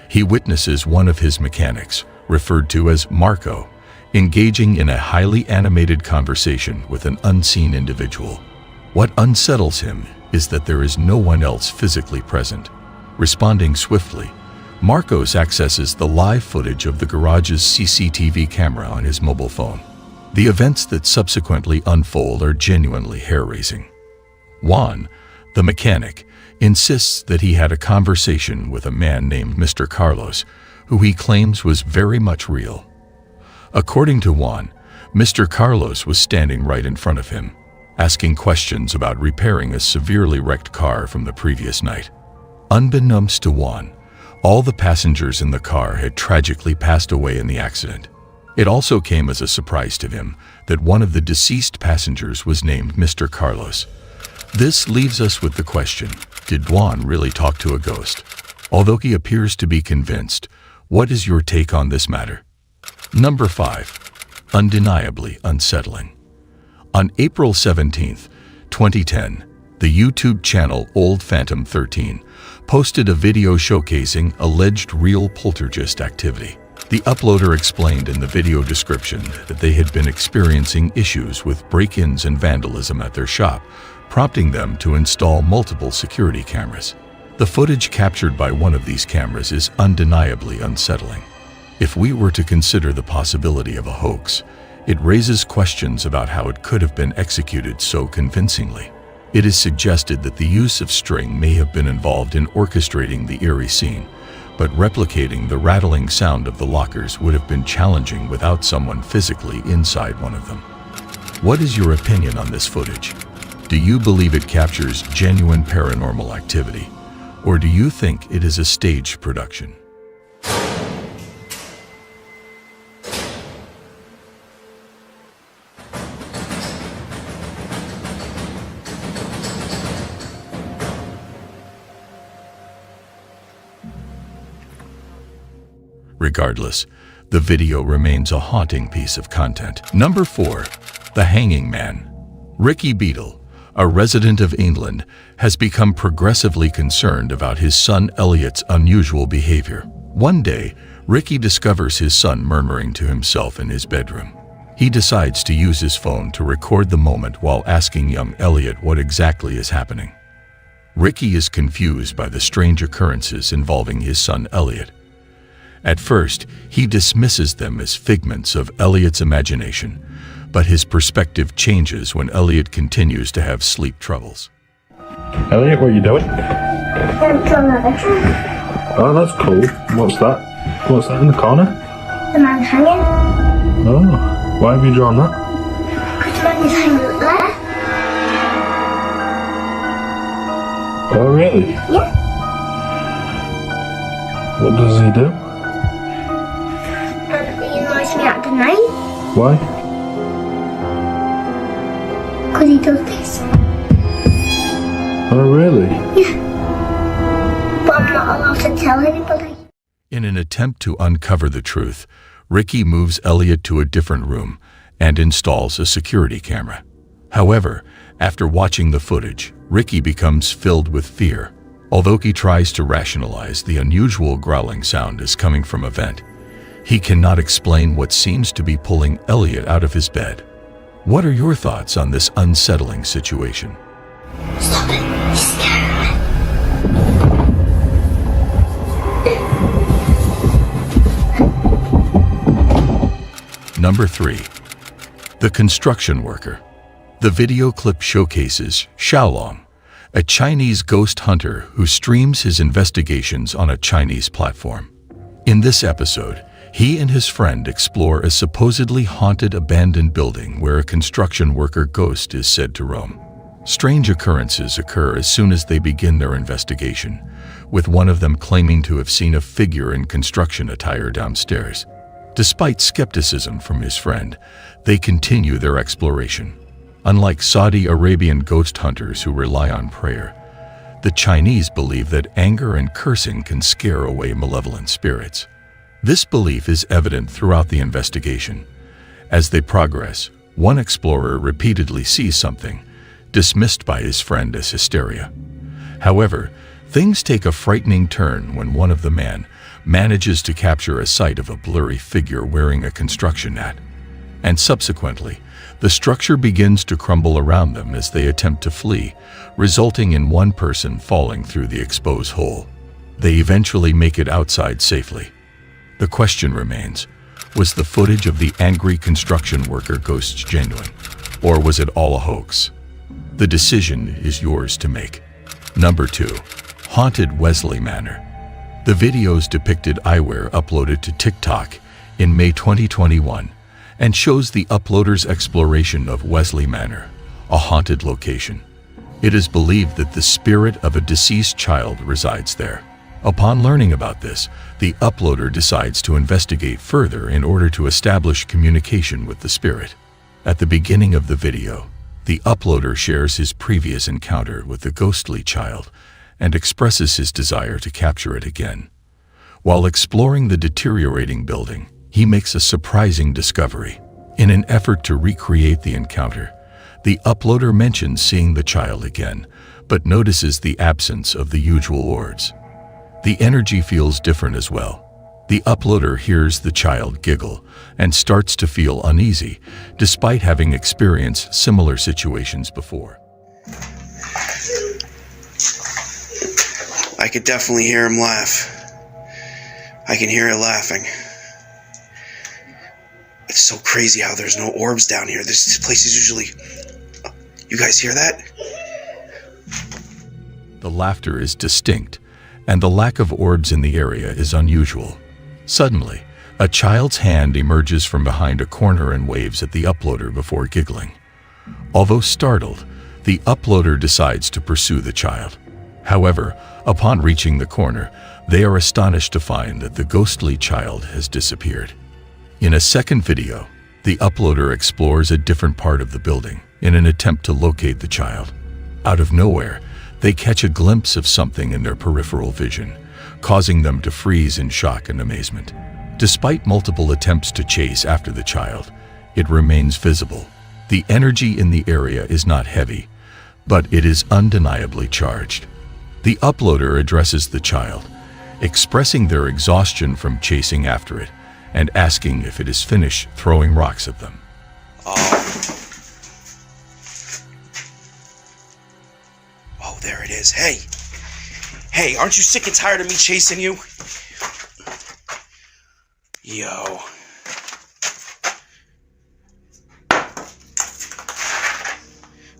He witnesses one of his mechanics, referred to as Marco, engaging in a highly animated conversation with an unseen individual. What unsettles him is that there is no one else physically present. Responding swiftly, Marcos accesses the live footage of the garage's CCTV camera on his mobile phone. The events that subsequently unfold are genuinely hair-raising. Juan, the mechanic, insists that he had a conversation with a man named Mr. Carlos, who he claims was very much real. According to Juan, Mr. Carlos was standing right in front of him, asking questions about repairing a severely wrecked car from the previous night. Unbeknownst to Juan, all the passengers in the car had tragically passed away in the accident. It also came as a surprise to him that one of the deceased passengers was named Mr. Carlos. This leaves us with the question, did Juan really talk to a ghost? Although he appears to be convinced, what is your take on this matter? Number 5. Undeniably unsettling. On April 17, 2010, the YouTube channel Old Phantom 13 posted a video showcasing alleged real poltergeist activity. The uploader explained in the video description that they had been experiencing issues with break-ins and vandalism at their shop, prompting them to install multiple security cameras. The footage captured by one of these cameras is undeniably unsettling. If we were to consider the possibility of a hoax, it raises questions about how it could have been executed so convincingly. It is suggested that the use of string may have been involved in orchestrating the eerie scene, but replicating the rattling sound of the lockers would have been challenging without someone physically inside one of them. What is your opinion on this footage? Do you believe it captures genuine paranormal activity, or do you think it is a staged production? Regardless, the video remains a haunting piece of content. Number 4. The Hanging Man. Ricky Beadle, a resident of England, has become progressively concerned about his son Elliot's unusual behavior. One day, Ricky discovers his son murmuring to himself in his bedroom. He decides to use his phone to record the moment while asking young Elliot what exactly is happening. Ricky is confused by the strange occurrences involving his son Elliot. At first, he dismisses them as figments of Elliot's imagination, but his perspective changes when Elliot continues to have sleep troubles. Elliot, what are you doing? I'm drawing a bedroom. Oh, that's cool. What's that? What's that in the corner? The man hanging. Oh, why have you drawn that? Because the man is hanging there. Oh, really? Yeah. What does he do? He annoys me at the night. Why? Because he does this. Oh, really? Yeah. But I'm not allowed to tell anybody. In an attempt to uncover the truth, Ricky moves Elliot to a different room and installs a security camera. However, after watching the footage, Ricky becomes filled with fear. Although he tries to rationalize the unusual growling sound as coming from a vent, he cannot explain what seems to be pulling Elliot out of his bed. What are your thoughts on this unsettling situation? Stop it. You're scaring me. Number 3. The Construction Worker. The video clip showcases Xiaolong, a Chinese ghost hunter who streams his investigations on a Chinese platform. In this episode, he and his friend explore a supposedly haunted abandoned building where a construction worker ghost is said to roam. Strange occurrences occur as soon as they begin their investigation, with one of them claiming to have seen a figure in construction attire downstairs. Despite skepticism from his friend, they continue their exploration. Unlike Saudi Arabian ghost hunters who rely on prayer, the Chinese believe that anger and cursing can scare away malevolent spirits. This belief is evident throughout the investigation. As they progress, one explorer repeatedly sees something, dismissed by his friend as hysteria. However, things take a frightening turn when one of the men manages to capture a sight of a blurry figure wearing a construction hat. and subsequently, the structure begins to crumble around them as they attempt to flee, resulting in one person falling through the exposed hole. They eventually make it outside safely. The question remains, was the footage of the angry construction worker ghosts genuine, or was it all a hoax? The decision is yours to make. Number 2. Haunted Wesley Manor. The videos depicted eyewear uploaded to TikTok in May 2021 and shows the uploader's exploration of Wesley Manor, a haunted location. It is believed that the spirit of a deceased child resides there. Upon learning about this, the uploader decides to investigate further in order to establish communication with the spirit. At the beginning of the video, the uploader shares his previous encounter with the ghostly child and expresses his desire to capture it again. While exploring the deteriorating building, he makes a surprising discovery. In an effort to recreate the encounter, the uploader mentions seeing the child again, but notices the absence of the usual orbs. The energy feels different as well. The uploader hears the child giggle and starts to feel uneasy, despite having experienced similar situations before. I could definitely hear him laugh. I can hear it laughing. It's so crazy how there's no orbs down here. This place is usually... You guys hear that? The laughter is distinct, and the lack of orbs in the area is unusual. Suddenly, a child's hand emerges from behind a corner and waves at the uploader before giggling. Although startled, the uploader decides to pursue the child. However, upon reaching the corner, they are astonished to find that the ghostly child has disappeared. In a second video, the uploader explores a different part of the building in an attempt to locate the child. Out of nowhere, they catch a glimpse of something in their peripheral vision, causing them to freeze in shock and amazement. Despite multiple attempts to chase after the child, it remains visible. The energy in the area is not heavy, but it is undeniably charged. The uploader addresses the child, expressing their exhaustion from chasing after it and asking if it is finished throwing rocks at them. Oh, there it is. Hey! Hey, aren't you sick and tired of me chasing you? Yo.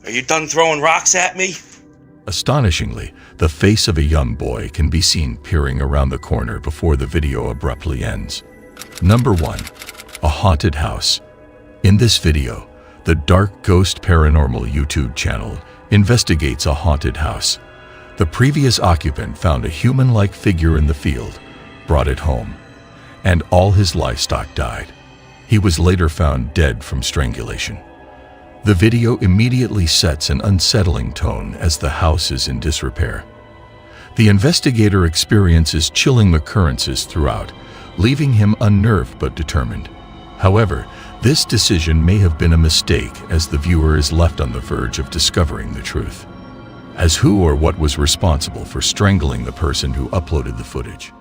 Are you done throwing rocks at me? Astonishingly, the face of a young boy can be seen peering around the corner before the video abruptly ends. Number 1. A haunted house. In this video, the Dark Ghost Paranormal YouTube channel investigates a haunted house. The previous occupant found a human-like figure in the field, brought it home, and all his livestock died. He was later found dead from strangulation. The video immediately sets an unsettling tone as the house is in disrepair. The investigator experiences chilling occurrences throughout, leaving him unnerved but determined. However, this decision may have been a mistake as the viewer is left on the verge of discovering the truth. As who or what was responsible for strangling the person who uploaded the footage?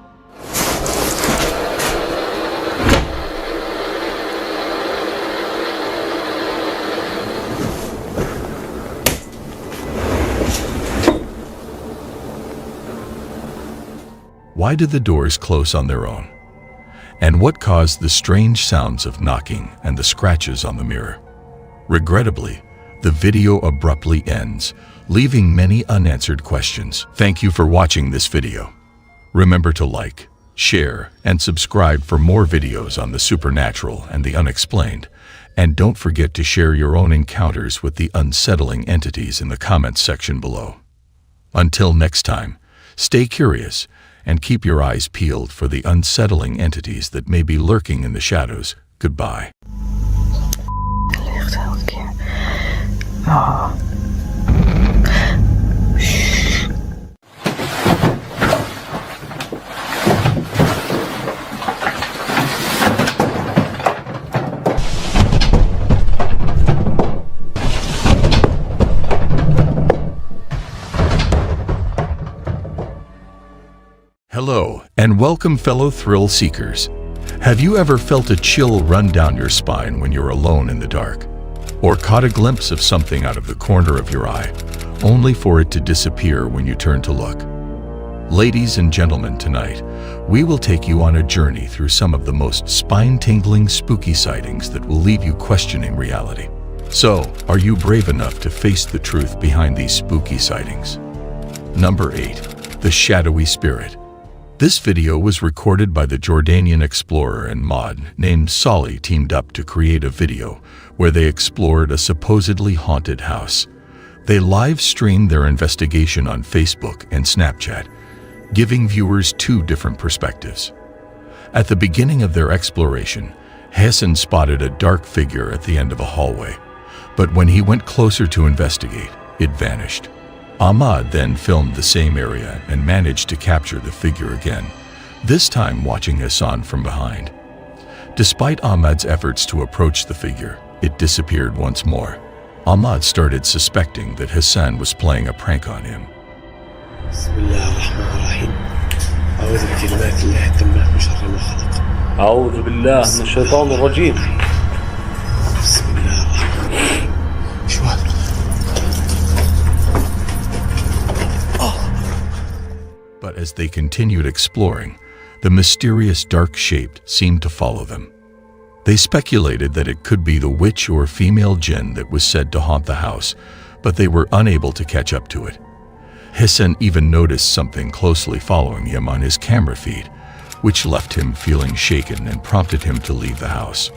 Why did the doors close on their own? And what caused the strange sounds of knocking and the scratches on the mirror? Regrettably, the video abruptly ends, leaving many unanswered questions. Thank you for watching this video. Remember to like, share, and subscribe for more videos on the supernatural and the unexplained. And don't forget to share your own encounters with the unsettling entities in the comments section below. Until next time, stay curious and keep your eyes peeled for the unsettling entities that may be lurking in the shadows. Goodbye. Hello, and welcome fellow thrill seekers. Have you ever felt a chill run down your spine when you're alone in the dark? Or caught a glimpse of something out of the corner of your eye, only for it to disappear when you turn to look? Ladies and gentlemen, tonight, we will take you on a journey through some of the most spine-tingling spooky sightings that will leave you questioning reality. So, are you brave enough to face the truth behind these spooky sightings? Number 8. The Shadowy Spirit. This video was recorded by the Jordanian explorer and mod named Solly teamed up to create a video where they explored a supposedly haunted house. They live-streamed their investigation on Facebook and Snapchat, giving viewers 2 different perspectives. At the beginning of their exploration, Hassan spotted a dark figure at the end of a hallway, but when he went closer to investigate, it vanished. Ahmad then filmed the same area and managed to capture the figure again, this time watching Hassan from behind. Despite Ahmad's efforts to approach the figure, it disappeared once more. Ahmad started suspecting that Hassan was playing a prank on him. أعوذ بالله من الشيطان الرجيم. But as they continued exploring, the mysterious dark shape seemed to follow them. They speculated that it could be the witch or female jinn that was said to haunt the house, but they were unable to catch up to it. Hassan even noticed something closely following him on his camera feed, which left him feeling shaken and prompted him to leave the house.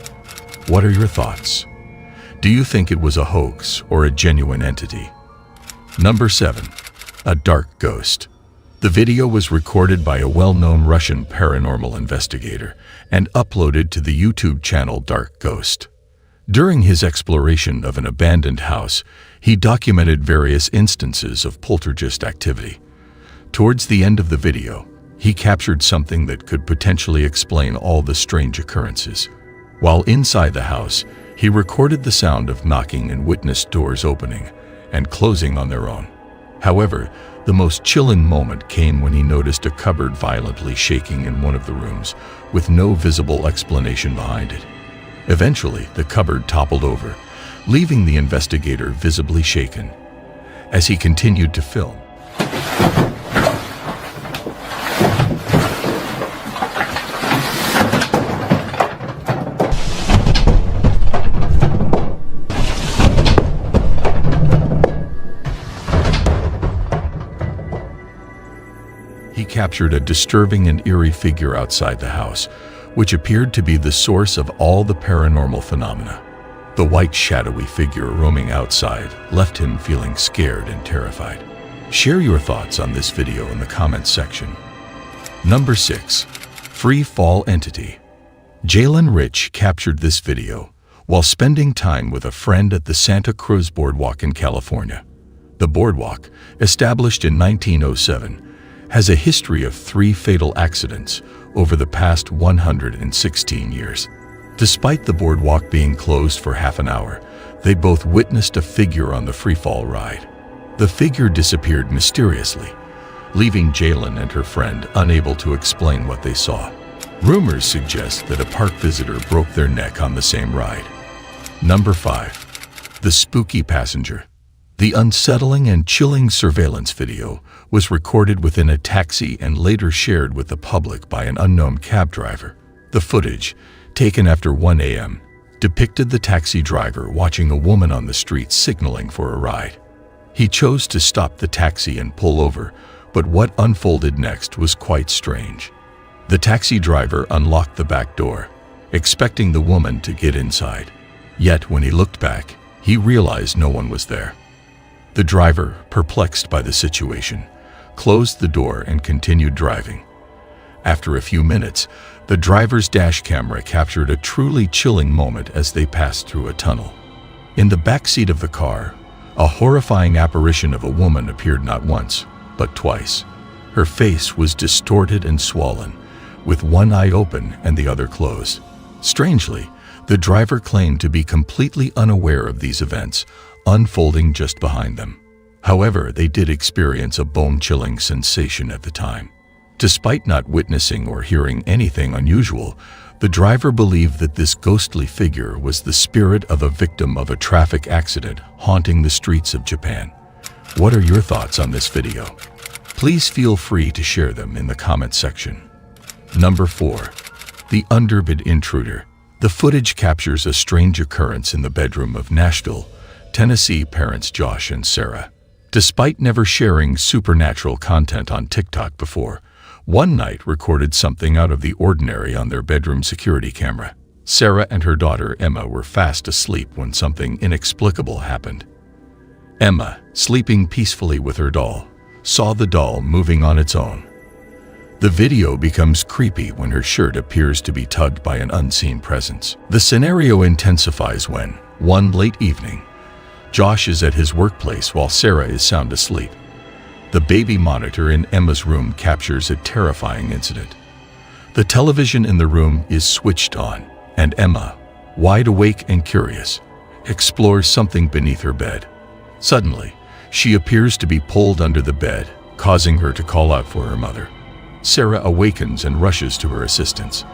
What are your thoughts? Do you think it was a hoax or a genuine entity? Number 7. A dark ghost. The video was recorded by a well-known Russian paranormal investigator and uploaded to the YouTube channel Dark Ghost. During his exploration of an abandoned house, he documented various instances of poltergeist activity. Towards the end of the video, he captured something that could potentially explain all the strange occurrences. While inside the house, he recorded the sound of knocking and witnessed doors opening and closing on their own. However, the most chilling moment came when he noticed a cupboard violently shaking in one of the rooms, with no visible explanation behind it. Eventually, the cupboard toppled over, leaving the investigator visibly shaken. As he continued to film, he captured a disturbing and eerie figure outside the house, which appeared to be the source of all the paranormal phenomena. The white shadowy figure roaming outside left him feeling scared and terrified. Share your thoughts on this video in the comments section. Number 6. Free Fall Entity. Jalen Rich captured this video while spending time with a friend at the Santa Cruz Boardwalk in California. The boardwalk, established in 1907, has a history of 3 fatal accidents over the past 116 years. Despite the boardwalk being closed for half an hour, they both witnessed a figure on the freefall ride. The figure disappeared mysteriously, leaving Jalen and her friend unable to explain what they saw. Rumors suggest that a park visitor broke their neck on the same ride. Number 5. The Spooky Passenger. The unsettling and chilling surveillance video was recorded within a taxi and later shared with the public by an unknown cab driver. The footage, taken after 1 a.m., depicted the taxi driver watching a woman on the street signaling for a ride. He chose to stop the taxi and pull over, but what unfolded next was quite strange. The taxi driver unlocked the back door, expecting the woman to get inside. Yet when he looked back, he realized no one was there. The driver, perplexed by the situation, closed the door and continued driving. After a few minutes, the driver's dash camera captured a truly chilling moment as they passed through a tunnel. In the back seat of the car, a horrifying apparition of a woman appeared not once, but twice. Her face was distorted and swollen, with one eye open and the other closed. Strangely, the driver claimed to be completely unaware of these events unfolding just behind them. However, they did experience a bone-chilling sensation at the time. Despite not witnessing or hearing anything unusual, The driver believed that this ghostly figure was the spirit of a victim of a traffic accident haunting the streets of Japan. What are your thoughts on this video? Please feel free to share them in the comment section. Number 4. The Underbed Intruder. The footage captures a strange occurrence in the bedroom of Nashville, Tennessee parents Josh and Sarah. Despite never sharing supernatural content on TikTok before, one night recorded something out of the ordinary on their bedroom security camera. Sarah and her daughter Emma were fast asleep when something inexplicable happened. Emma, sleeping peacefully with her doll, saw the doll moving on its own. The video becomes creepy when her shirt appears to be tugged by an unseen presence. The scenario intensifies when, one late evening, Josh is at his workplace while Sarah is sound asleep. The baby monitor in Emma's room captures a terrifying incident. The television in the room is switched on, and Emma, wide awake and curious, explores something beneath her bed. Suddenly, she appears to be pulled under the bed, causing her to call out for her mother. Sarah awakens and rushes to her assistance.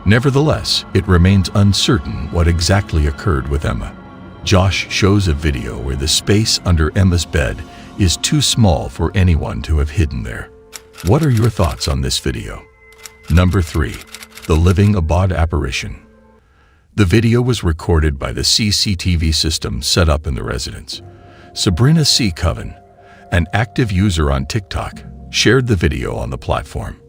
Nevertheless, it remains uncertain what exactly occurred with Emma. Josh shows a video where the space under Emma's bed is too small for anyone to have hidden there. What are your thoughts on this video? Number 3. The Living Abode Apparition. The video was recorded by the CCTV system set up in the residence. Sabrina C. Coven, an active user on TikTok, shared the video on the platform.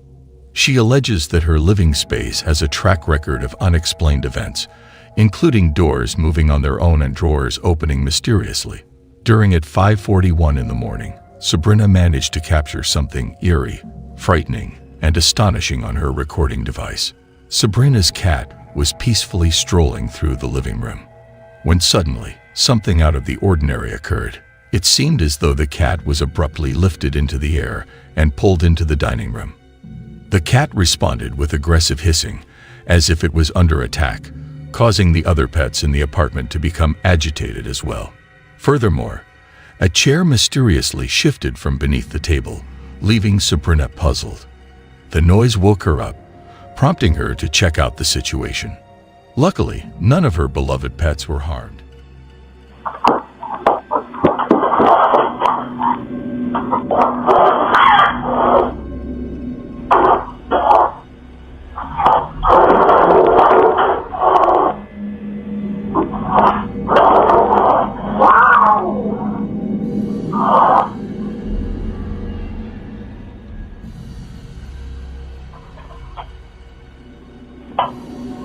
She alleges that her living space has a track record of unexplained events, including doors moving on their own and drawers opening mysteriously. During at 5:41 in the morning, Sabrina managed to capture something eerie, frightening, and astonishing on her recording device. Sabrina's cat was peacefully strolling through the living room, when suddenly, something out of the ordinary occurred. It seemed as though the cat was abruptly lifted into the air and pulled into the dining room. The cat responded with aggressive hissing, as if it was under attack, causing the other pets in the apartment to become agitated as well. Furthermore, a chair mysteriously shifted from beneath the table, leaving Sabrina puzzled. The noise woke her up, prompting her to check out the situation. Luckily, none of her beloved pets were harmed.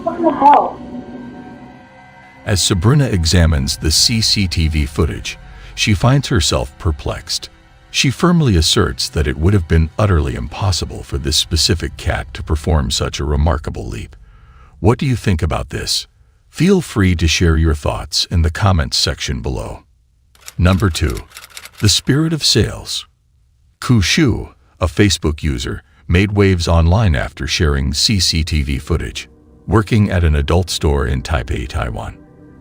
What the hell? As Sabrina examines the CCTV footage, she finds herself perplexed. She firmly asserts that it would have been utterly impossible for this specific cat to perform such a remarkable leap. What do you think about this? Feel free to share your thoughts in the comments section below. Number 2. The Spirit of Sales. Ku Shu, a Facebook user, made waves online after sharing CCTV footage, working at an adult store in Taipei, Taiwan.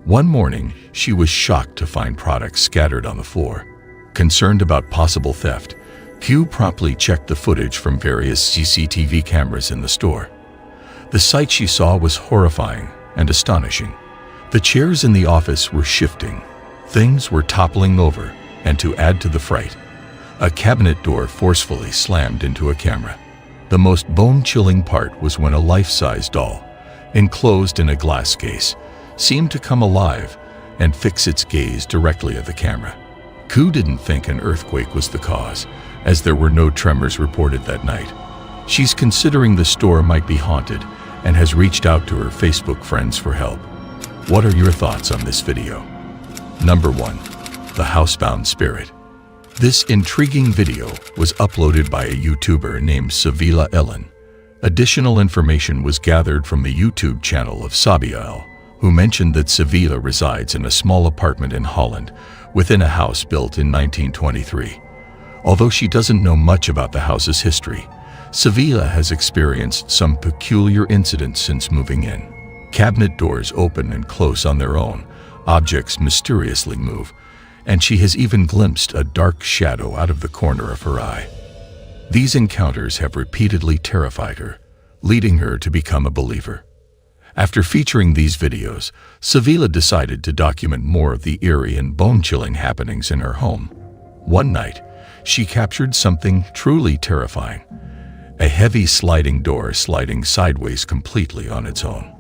One morning, she was shocked to find products scattered on the floor. Concerned about possible theft, Q promptly checked the footage from various CCTV cameras in the store. The sight she saw was horrifying and astonishing. The chairs in the office were shifting, things were toppling over, and to add to the fright, a cabinet door forcefully slammed into a camera. The most bone-chilling part was when a life-size doll, enclosed in a glass case, seemed to come alive and fix its gaze directly at the camera. Ku didn't think an earthquake was the cause, as there were no tremors reported that night. She's considering the store might be haunted and has reached out to her Facebook friends for help. What are your thoughts on this video? Number 1. The Housebound Spirit. This intriguing video was uploaded by a YouTuber named Savila Ellen. Additional information was gathered from the YouTube channel of Sabiel, who mentioned that Savila resides in a small apartment in Holland within a house built in 1923. Although she doesn't know much about the house's history, Savila has experienced some peculiar incidents since moving in. Cabinet doors open and close on their own, objects mysteriously move, and she has even glimpsed a dark shadow out of the corner of her eye. These encounters have repeatedly terrified her, leading her to become a believer. After featuring these videos, Savila decided to document more of the eerie and bone-chilling happenings in her home. One night, she captured something truly terrifying. A heavy sliding door sliding sideways completely on its own.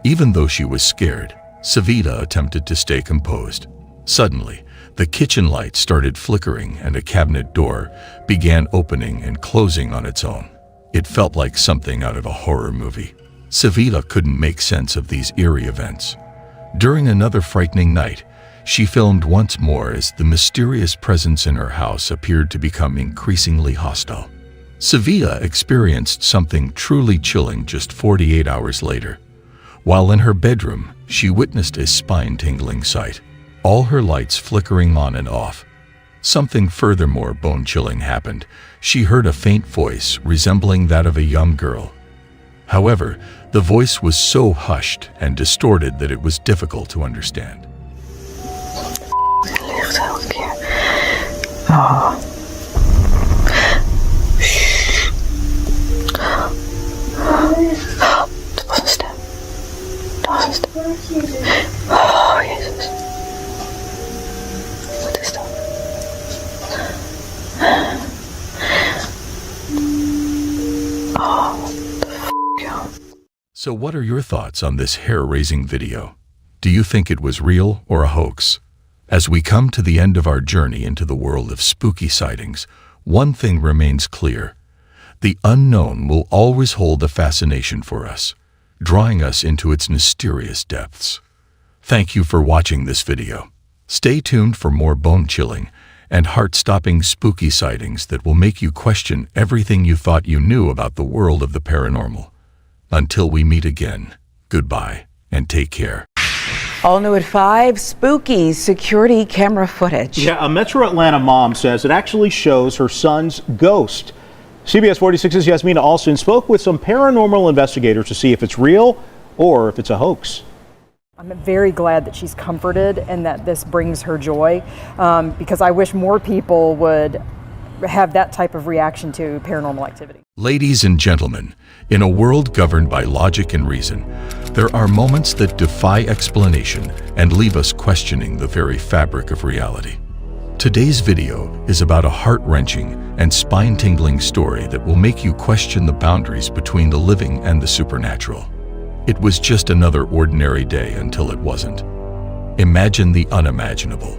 Even though she was scared, Savila attempted to stay composed. Suddenly, the kitchen light started flickering and a cabinet door began opening and closing on its own. It felt like something out of a horror movie. Savila couldn't make sense of these eerie events. During another frightening night, she filmed once more as the mysterious presence in her house appeared to become increasingly hostile. Savila experienced something truly chilling just 48 hours later. While in her bedroom, she witnessed a spine-tingling sight, all her lights flickering on and off. Something furthermore bone-chilling happened. She heard a faint voice resembling that of a young girl. However, the voice was so hushed and distorted that it was difficult to understand. Oh, Jezus. Wat is dat? Oh, what the f***, yeah. So what are your thoughts on this hair-raising video? Do you think it was real or a hoax? As we come to the end of our journey into the world of spooky sightings, one thing remains clear. The unknown will always hold a fascination for us, drawing us into its mysterious depths. Thank you for watching this video. Stay tuned for more bone-chilling and heart-stopping spooky sightings that will make you question everything you thought you knew about the world of the paranormal. Until we meet again, goodbye and take care. All new at 5, spooky security camera footage. Yeah, a Metro Atlanta mom says it actually shows her son's ghost. CBS 46's Yasmina Alston spoke with some paranormal investigators to see if it's real or if it's a hoax. I'm very glad that she's comforted and that this brings her joy, because I wish more people would have that type of reaction to paranormal activity. Ladies and gentlemen, in a world governed by logic and reason, there are moments that defy explanation and leave us questioning the very fabric of reality. Today's video is about a heart-wrenching and spine-tingling story that will make you question the boundaries between the living and the supernatural. It was just another ordinary day until it wasn't. Imagine the unimaginable.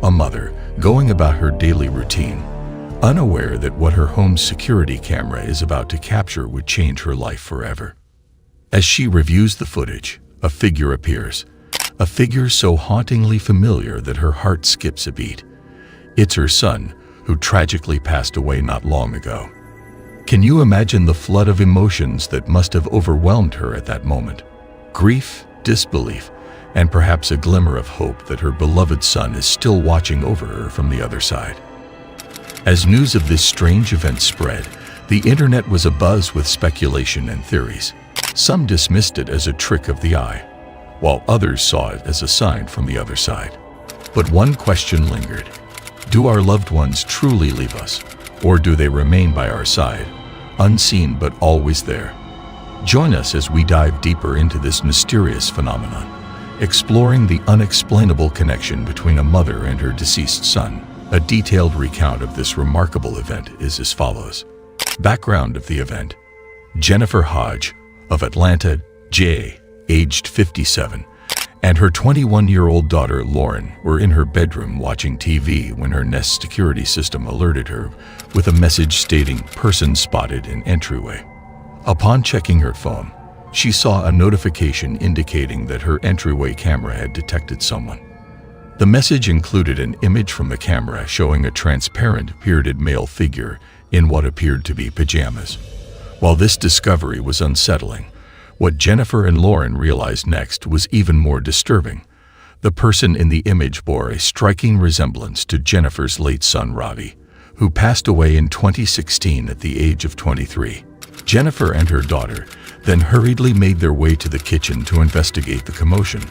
A mother going about her daily routine, unaware that what her home's security camera is about to capture would change her life forever. As she reviews the footage, a figure appears. A figure so hauntingly familiar that her heart skips a beat. It's her son, who tragically passed away not long ago. Can you imagine the flood of emotions that must have overwhelmed her at that moment? Grief, disbelief, and perhaps a glimmer of hope that her beloved son is still watching over her from the other side. As news of this strange event spread, the internet was abuzz with speculation and theories. Some dismissed it as a trick of the eye, while others saw it as a sign from the other side. But one question lingered. Do our loved ones truly leave us, or do they remain by our side, unseen but always there? Join us as we dive deeper into this mysterious phenomenon, exploring the unexplainable connection between a mother and her deceased son. A detailed recount of this remarkable event is as follows. Background of the event. Jennifer Hodge of Atlanta, J, aged 57, and her 21-year-old daughter Lauren were in her bedroom watching TV when her Nest security system alerted her with a message stating "person spotted in entryway." Upon checking her phone, she saw a notification indicating that her entryway camera had detected someone. The message included an image from the camera showing a transparent, bearded male figure in what appeared to be pajamas. While this discovery was unsettling, what Jennifer and Lauren realized next was even more disturbing. The person in the image bore a striking resemblance to Jennifer's late son Ravi, who passed away in 2016 at the age of 23. Jennifer and her daughter then hurriedly made their way to the kitchen to investigate the commotion,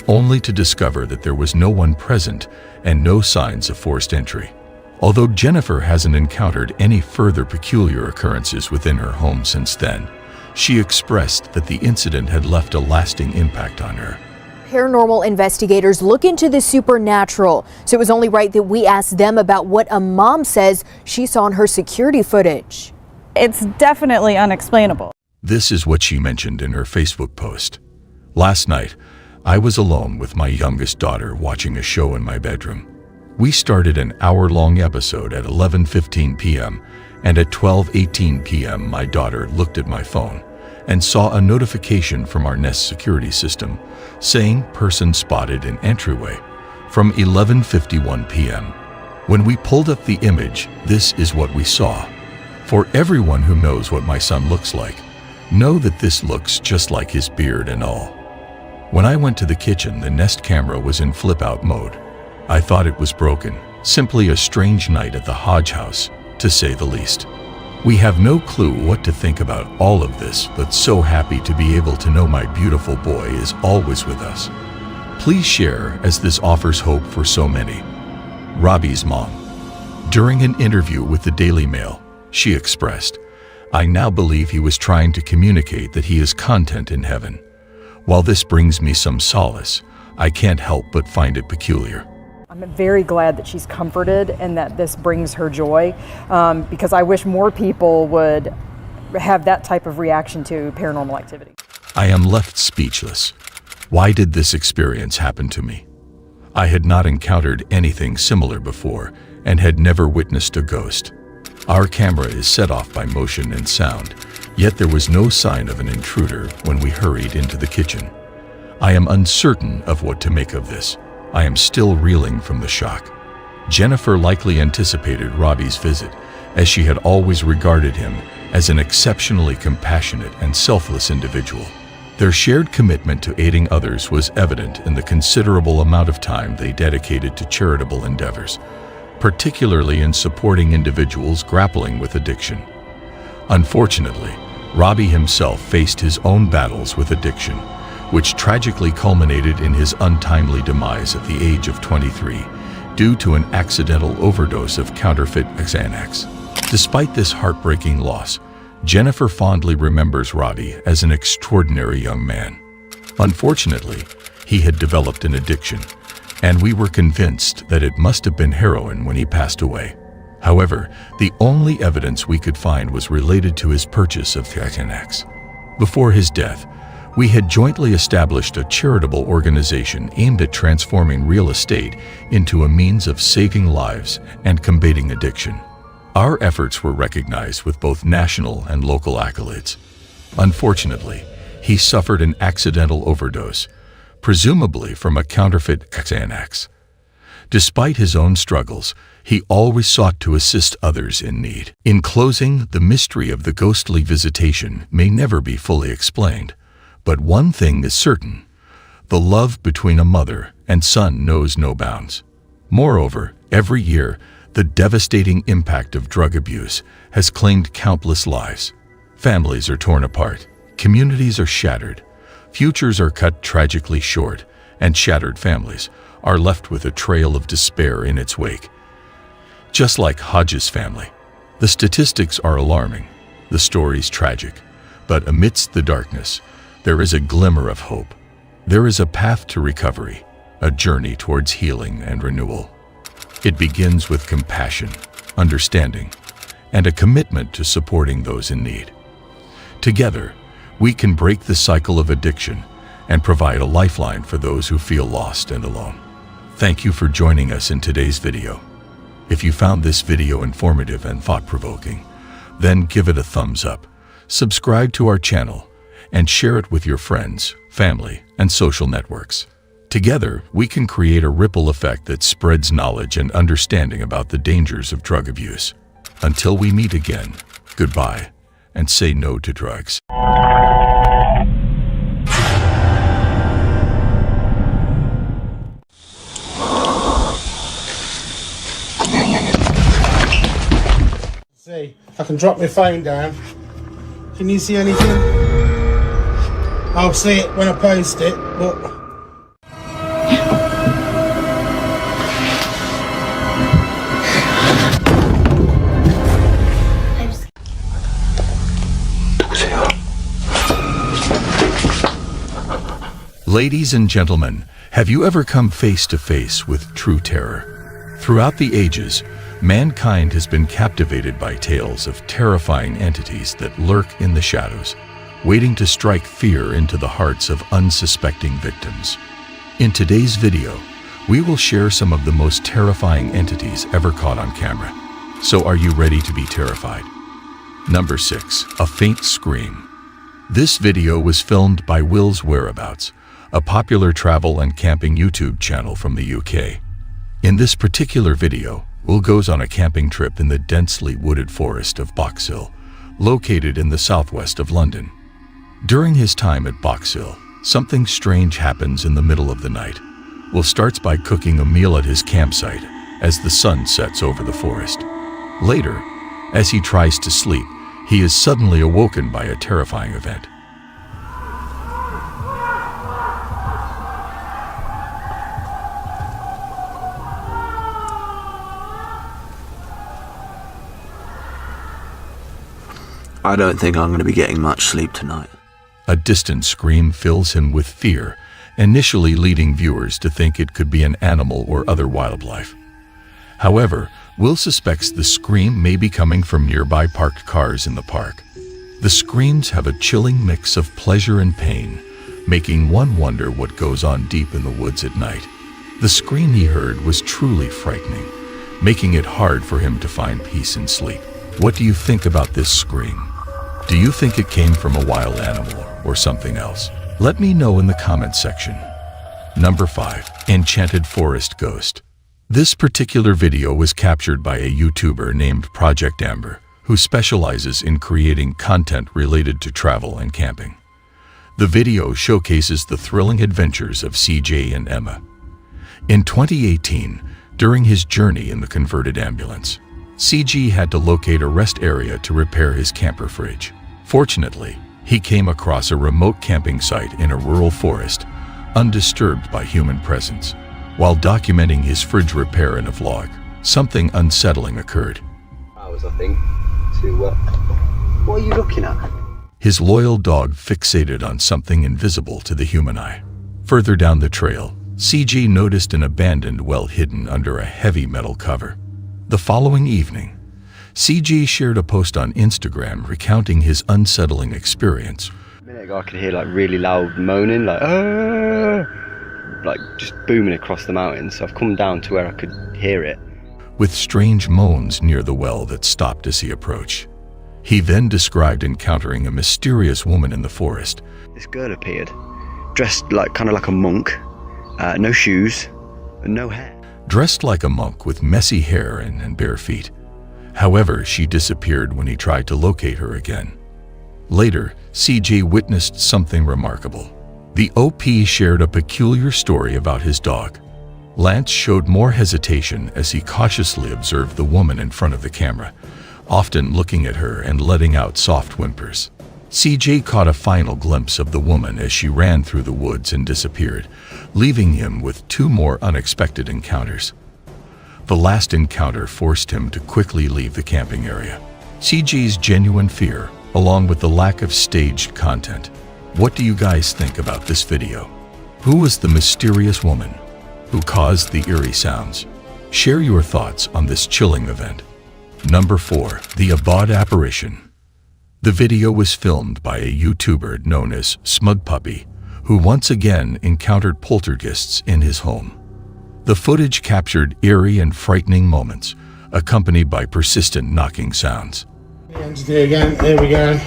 only to discover that there was no one present and no signs of forced entry. Although Jennifer hasn't encountered any further peculiar occurrences within her home since then, She expressed that the incident had left a lasting impact on her. Paranormal investigators look into the supernatural, so it was only right that we ask them about what a mom says she saw in her security footage. It's definitely unexplainable. This is what she mentioned in her Facebook post. Last night, I was alone with my youngest daughter watching a show in my bedroom. We started an hour-long episode at 11:15 p.m., and at 12:18 p.m. my daughter looked at my phone and saw a notification from our Nest security system saying person spotted in entryway from 11:51 p.m. When we pulled up the image, this is what we saw. For everyone who knows what my son looks like, know that this looks just like his beard and all. When I went to the kitchen, the Nest camera was in flip-out mode. I thought it was broken, simply a strange night at the Hodge house, to say the least. We have no clue what to think about all of this, but so happy to be able to know my beautiful boy is always with us. Please share, as this offers hope for so many. Robbie's mom. During an interview with the Daily Mail, she expressed, "I now believe he was trying to communicate that he is content in heaven. While this brings me some solace, I can't help but find it peculiar." I'm very glad that she's comforted and that this brings her joy, because I wish more people would have that type of reaction to paranormal activity. I am left speechless. Why did this experience happen to me? I had not encountered anything similar before and had never witnessed a ghost. Our camera is set off by motion and sound, yet there was no sign of an intruder when we hurried into the kitchen. I am uncertain of what to make of this. I am still reeling from the shock. Jennifer likely anticipated Robbie's visit, as she had always regarded him as an exceptionally compassionate and selfless individual. Their shared commitment to aiding others was evident in the considerable amount of time they dedicated to charitable endeavors, particularly in supporting individuals grappling with addiction. Unfortunately, Robbie himself faced his own battles with addiction, which tragically culminated in his untimely demise at the age of 23 due to an accidental overdose of counterfeit Xanax. Despite this heartbreaking loss, Jennifer fondly remembers Robbie as an extraordinary young man. Unfortunately, he had developed an addiction, and we were convinced that it must have been heroin when he passed away. However, the only evidence we could find was related to his purchase of Xanax. Before his death, we had jointly established a charitable organization aimed at transforming real estate into a means of saving lives and combating addiction. Our efforts were recognized with both national and local accolades. Unfortunately, he suffered an accidental overdose, presumably from a counterfeit Xanax. Despite his own struggles, he always sought to assist others in need. In closing, the mystery of the ghostly visitation may never be fully explained, but one thing is certain: the love between a mother and son knows no bounds. Moreover, every year, the devastating impact of drug abuse has claimed countless lives. Families are torn apart, communities are shattered, futures are cut tragically short, and shattered families are left with a trail of despair in its wake. Just like Hodge's family, the statistics are alarming, the stories tragic, but amidst the darkness, there is a glimmer of hope. There is a path to recovery, a journey towards healing and renewal. It begins with compassion, understanding, and a commitment to supporting those in need. Together, we can break the cycle of addiction and provide a lifeline for those who feel lost and alone. Thank you for joining us in today's video. If you found this video informative and thought-provoking, then give it a thumbs up, subscribe to our channel, and share it with your friends, family, and social networks. Together, we can create a ripple effect that spreads knowledge and understanding about the dangers of drug abuse. Until we meet again, goodbye, and say no to drugs. See, I can drop my phone down. Can you see anything? I'll see it when I post it, but... Ladies and gentlemen, have you ever come face to face with true terror? Throughout the ages, mankind has been captivated by tales of terrifying entities that lurk in the shadows, waiting to strike fear into the hearts of unsuspecting victims. In today's video, we will share some of the most terrifying entities ever caught on camera. So are you ready to be terrified? Number 6. A faint scream. This video was filmed by Will's Whereabouts, a popular travel and camping YouTube channel from the UK. In this particular video, Will goes on a camping trip in the densely wooded forest of Box Hill, located in the southwest of London. During his time at Box Hill, something strange happens in the middle of the night. Will starts by cooking a meal at his campsite as the sun sets over the forest. Later, as he tries to sleep, he is suddenly awoken by a terrifying event. I don't think I'm going to be getting much sleep tonight. A distant scream fills him with fear, initially leading viewers to think it could be an animal or other wildlife. However, Will suspects the scream may be coming from nearby parked cars in the park. The screams have a chilling mix of pleasure and pain, making one wonder what goes on deep in the woods at night. The scream he heard was truly frightening, making it hard for him to find peace and sleep. What do you think about this scream? Do you think it came from a wild animal or something else? Let me know in the comments section. Number 5. Enchanted Forest Ghost. This particular video was captured by a YouTuber named Project Amber, who specializes in creating content related to travel and camping. The video showcases the thrilling adventures of CJ and Emma. In 2018, during his journey in the converted ambulance, CG had to locate a rest area to repair his camper fridge. Fortunately, he came across a remote camping site in a rural forest, undisturbed by human presence. While documenting his fridge repair in a vlog, something unsettling occurred. Hours, I think, to what are you looking at? His loyal dog fixated on something invisible to the human eye. Further down the trail, CG noticed an abandoned well hidden under a heavy metal cover. The following evening, CG shared a post on Instagram recounting his unsettling experience. A minute ago I could hear like really loud moaning, like just booming across the mountains, so I've come down to where I could hear it. With strange moans near the well that stopped as he approached. He then described encountering a mysterious woman in the forest. This girl appeared, dressed kind of like a monk, no shoes, and no hair. Dressed like a monk with messy hair and bare feet. However, she disappeared when he tried to locate her again. Later, CJ witnessed something remarkable. The OP shared a peculiar story about his dog. Lance showed more hesitation as he cautiously observed the woman in front of the camera, often looking at her and letting out soft whimpers. CJ caught a final glimpse of the woman as she ran through the woods and disappeared, leaving him with 2 more unexpected encounters. The last encounter forced him to quickly leave the camping area. CJ's genuine fear, along with the lack of staged content. What do you guys think about this video? Who was the mysterious woman who caused the eerie sounds? Share your thoughts on this chilling event. Number 4. The Abad Apparition. The video was filmed by a YouTuber known as Smug Puppy, who once again encountered poltergeists in his home. The footage captured eerie and frightening moments, accompanied by persistent knocking sounds. Again, here we go.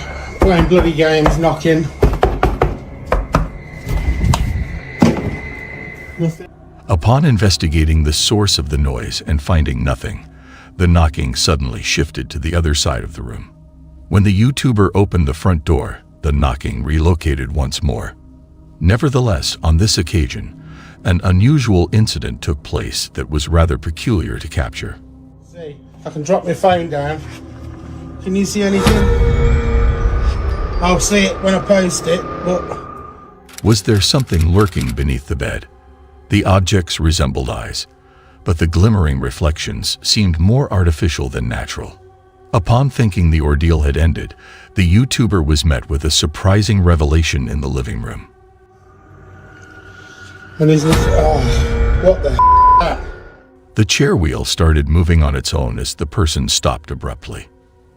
Playing bloody games, knocking. Nothing. Upon investigating the source of the noise and finding nothing, the knocking suddenly shifted to the other side of the room. When the YouTuber opened the front door, the knocking relocated once more. Nevertheless, on this occasion, an unusual incident took place that was rather peculiar to capture. See, I can drop my phone down. Can you see anything? I'll see it when I post it, but... Was there something lurking beneath the bed? The objects resembled eyes, but the glimmering reflections seemed more artificial than natural. Upon thinking the ordeal had ended, the YouTuber was met with a surprising revelation in the living room. And he's what the that? The chair wheel started moving on its own as the person stopped abruptly.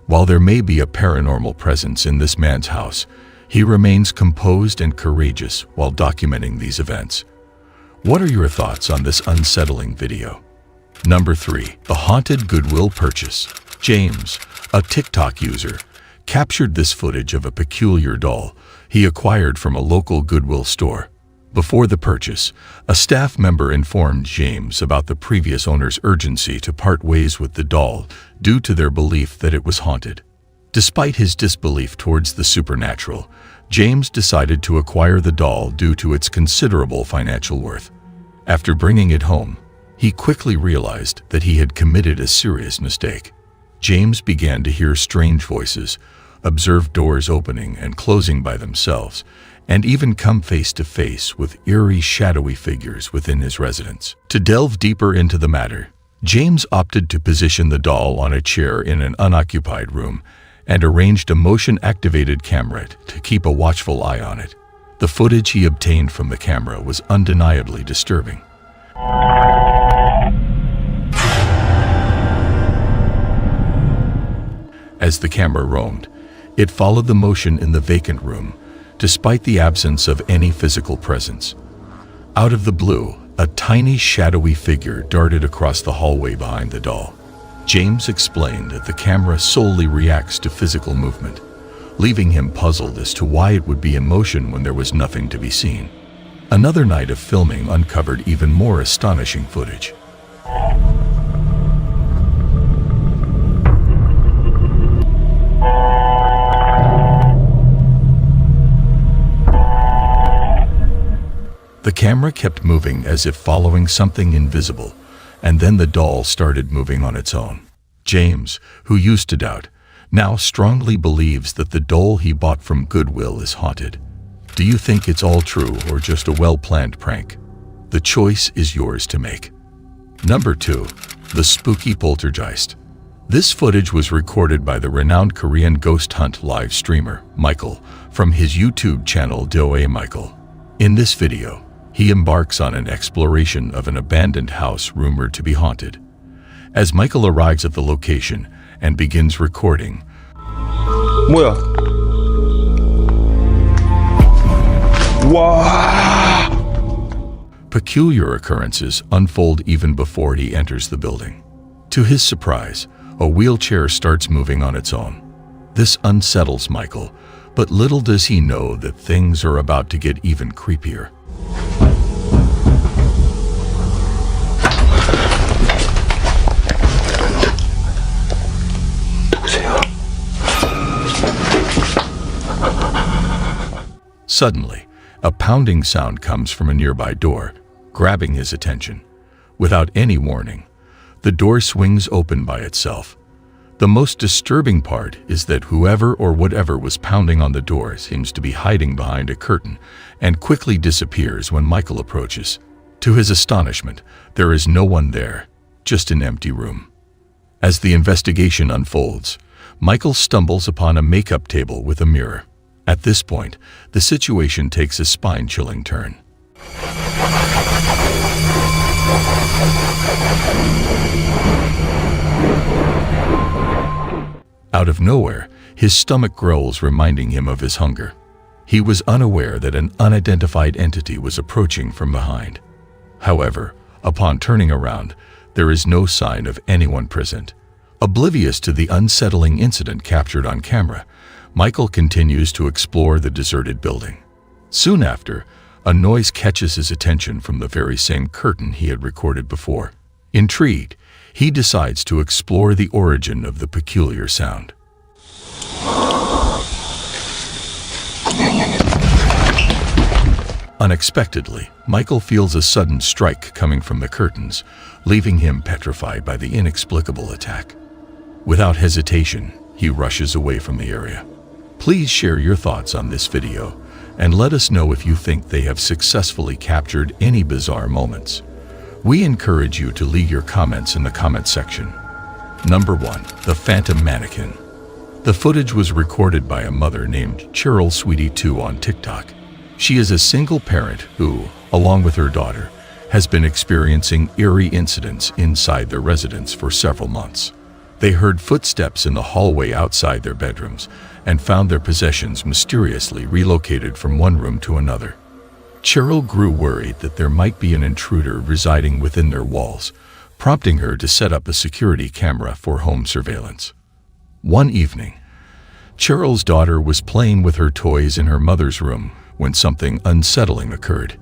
While there may be a paranormal presence in this man's house, he remains composed and courageous while documenting these events. What are your thoughts on this unsettling video? Number 3. The haunted Goodwill purchase. James, a TikTok user, captured this footage of a peculiar doll he acquired from a local Goodwill store. Before the purchase, a staff member informed James about the previous owner's urgency to part ways with the doll due to their belief that it was haunted. Despite his disbelief towards the supernatural, James decided to acquire the doll due to its considerable financial worth. After bringing it home, he quickly realized that he had committed a serious mistake. James began to hear strange voices, observe doors opening and closing by themselves, and even come face to face with eerie, shadowy figures within his residence. To delve deeper into the matter, James opted to position the doll on a chair in an unoccupied room and arranged a motion-activated camera to keep a watchful eye on it. The footage he obtained from the camera was undeniably disturbing. As the camera roamed, it followed the motion in the vacant room, despite the absence of any physical presence. Out of the blue, a tiny shadowy figure darted across the hallway behind the doll. James explained that the camera solely reacts to physical movement, leaving him puzzled as to why it would be in motion when there was nothing to be seen. Another night of filming uncovered even more astonishing footage. The camera kept moving as if following something invisible, and then the doll started moving on its own. James, who used to doubt, now strongly believes that the doll he bought from Goodwill is haunted. Do you think it's all true or just a well-planned prank? The choice is yours to make. Number 2. The spooky poltergeist. This footage was recorded by the renowned Korean ghost hunt live streamer, Michael, from his YouTube channel Doe Michael. In this video, he embarks on an exploration of an abandoned house rumored to be haunted. As Michael arrives at the location and begins recording, 뭐야? 와! peculiar occurrences unfold even before he enters the building. To his surprise, a wheelchair starts moving on its own. This unsettles Michael, but little does he know that things are about to get even creepier. Suddenly, a pounding sound comes from a nearby door, grabbing his attention. Without any warning, the door swings open by itself. The most disturbing part is that whoever or whatever was pounding on the door seems to be hiding behind a curtain and quickly disappears when Michael approaches. To his astonishment, there is no one there, just an empty room. As the investigation unfolds, Michael stumbles upon a makeup table with a mirror. At this point, the situation takes a spine-chilling turn. Out of nowhere, his stomach growls, reminding him of his hunger. He was unaware that an unidentified entity was approaching from behind. However, upon turning around, there is no sign of anyone present. Oblivious to the unsettling incident captured on camera, Michael continues to explore the deserted building. Soon after, a noise catches his attention from the very same curtain he had recorded before. Intrigued, he decides to explore the origin of the peculiar sound. Unexpectedly, Michael feels a sudden strike coming from the curtains, leaving him petrified by the inexplicable attack. Without hesitation, he rushes away from the area. Please share your thoughts on this video and let us know if you think they have successfully captured any bizarre moments. We encourage you to leave your comments in the comment section. Number 1. The Phantom Mannequin. The footage was recorded by a mother named Cheryl Sweetie 2 on TikTok. She is a single parent who, along with her daughter, has been experiencing eerie incidents inside their residence for several months. They heard footsteps in the hallway outside their bedrooms and found their possessions mysteriously relocated from one room to another. Cheryl grew worried that there might be an intruder residing within their walls, prompting her to set up a security camera for home surveillance. One evening, Cheryl's daughter was playing with her toys in her mother's room when something unsettling occurred.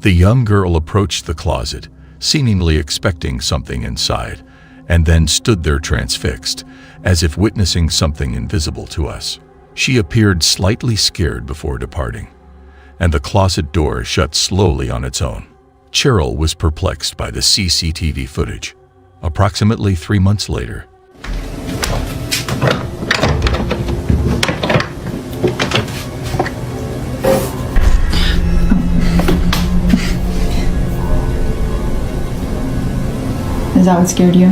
The young girl approached the closet, seemingly expecting something inside, and then stood there transfixed, as if witnessing something invisible to us. She appeared slightly scared before departing, and the closet door shut slowly on its own. Cheryl was perplexed by the CCTV footage. Approximately 3 months later, Is that what scared you?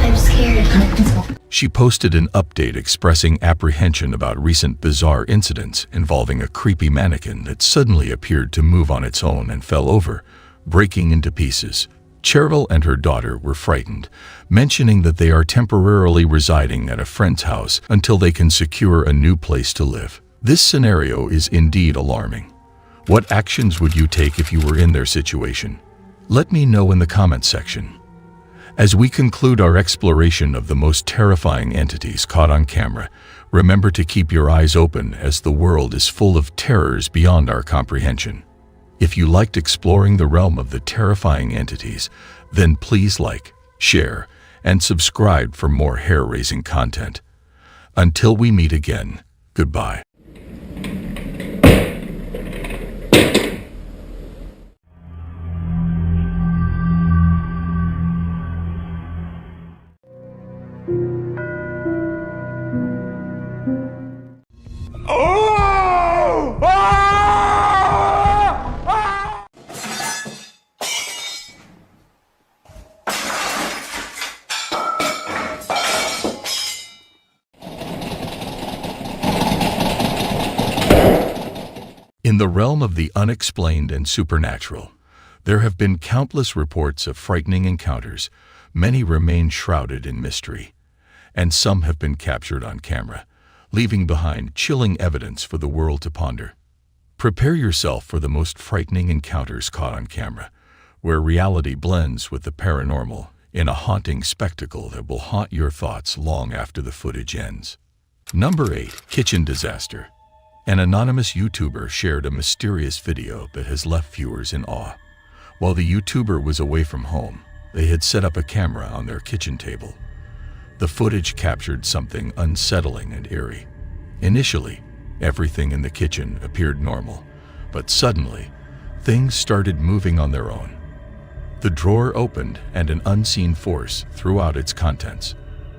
I'm scared. she posted an update expressing apprehension about recent bizarre incidents involving a creepy mannequin that suddenly appeared to move on its own and fell over, breaking into pieces. Cheryl and her daughter were frightened, mentioning that they are temporarily residing at a friend's house until they can secure a new place to live. This scenario is indeed alarming. What actions would you take if you were in their situation? Let me know in the comments section. As we conclude our exploration of the most terrifying entities caught on camera, remember to keep your eyes open as the world is full of terrors beyond our comprehension. If you liked exploring the realm of the terrifying entities, then please like, share, and subscribe for more hair-raising content. Until we meet again, goodbye. In the realm of the unexplained and supernatural, there have been countless reports of frightening encounters. Many remain shrouded in mystery, and some have been captured on camera, leaving behind chilling evidence for the world to ponder. Prepare yourself for the most frightening encounters caught on camera, where reality blends with the paranormal in a haunting spectacle that will haunt your thoughts long after the footage ends. Number 8. Kitchen Disaster. An anonymous YouTuber shared a mysterious video that has left viewers in awe. While the YouTuber was away from home, they had set up a camera on their kitchen table. The footage captured something unsettling and eerie. Initially, everything in the kitchen appeared normal, but suddenly, things started moving on their own. The drawer opened and an unseen force threw out its contents.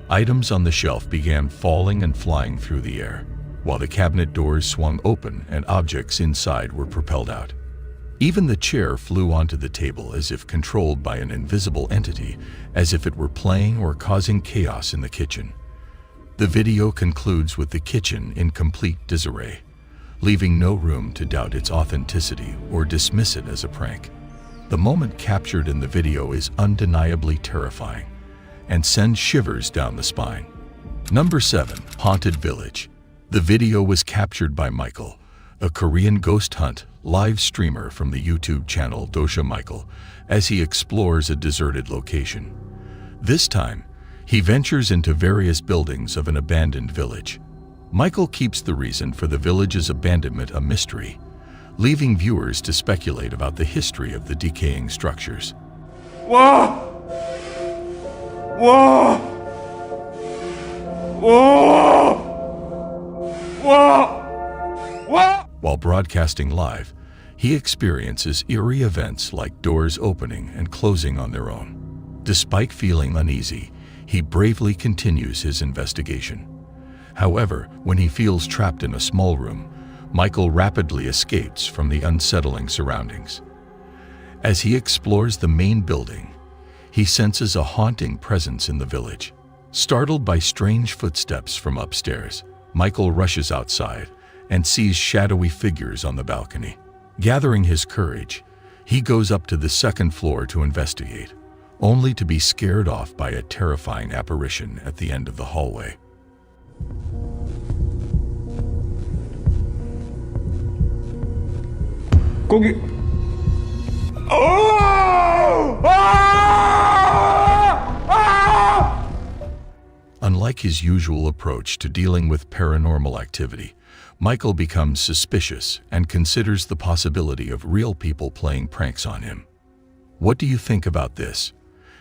Items on the shelf began falling and flying through the air, while the cabinet doors swung open and objects inside were propelled out. Even the chair flew onto the table as if controlled by an invisible entity, as if it were playing or causing chaos in the kitchen. The video concludes with the kitchen in complete disarray, leaving no room to doubt its authenticity or dismiss it as a prank. The moment captured in the video is undeniably terrifying and sends shivers down the spine. Number 7. Haunted Village. The video was captured by Michael, a Korean ghost hunt live streamer from the YouTube channel Dosha Michael, as he explores a deserted location. This time, he ventures into various buildings of an abandoned village. Michael keeps the reason for the village's abandonment a mystery, leaving viewers to speculate about the history of the decaying structures. Whoa! Whoa! Whoa! Whoa! Whoa! While broadcasting live, he experiences eerie events like doors opening and closing on their own. Despite feeling uneasy, he bravely continues his investigation. However, when he feels trapped in a small room, Michael rapidly escapes from the unsettling surroundings. As he explores the main building, he senses a haunting presence in the village. Startled by strange footsteps from upstairs, Michael rushes outside and sees shadowy figures on the balcony. Gathering his courage, he goes up to the second floor to investigate, only to be scared off by a terrifying apparition at the end of the hallway. Go get. Oh! Ah! Ah! Unlike his usual approach to dealing with paranormal activity, Michael becomes suspicious and considers the possibility of real people playing pranks on him. What do you think about this?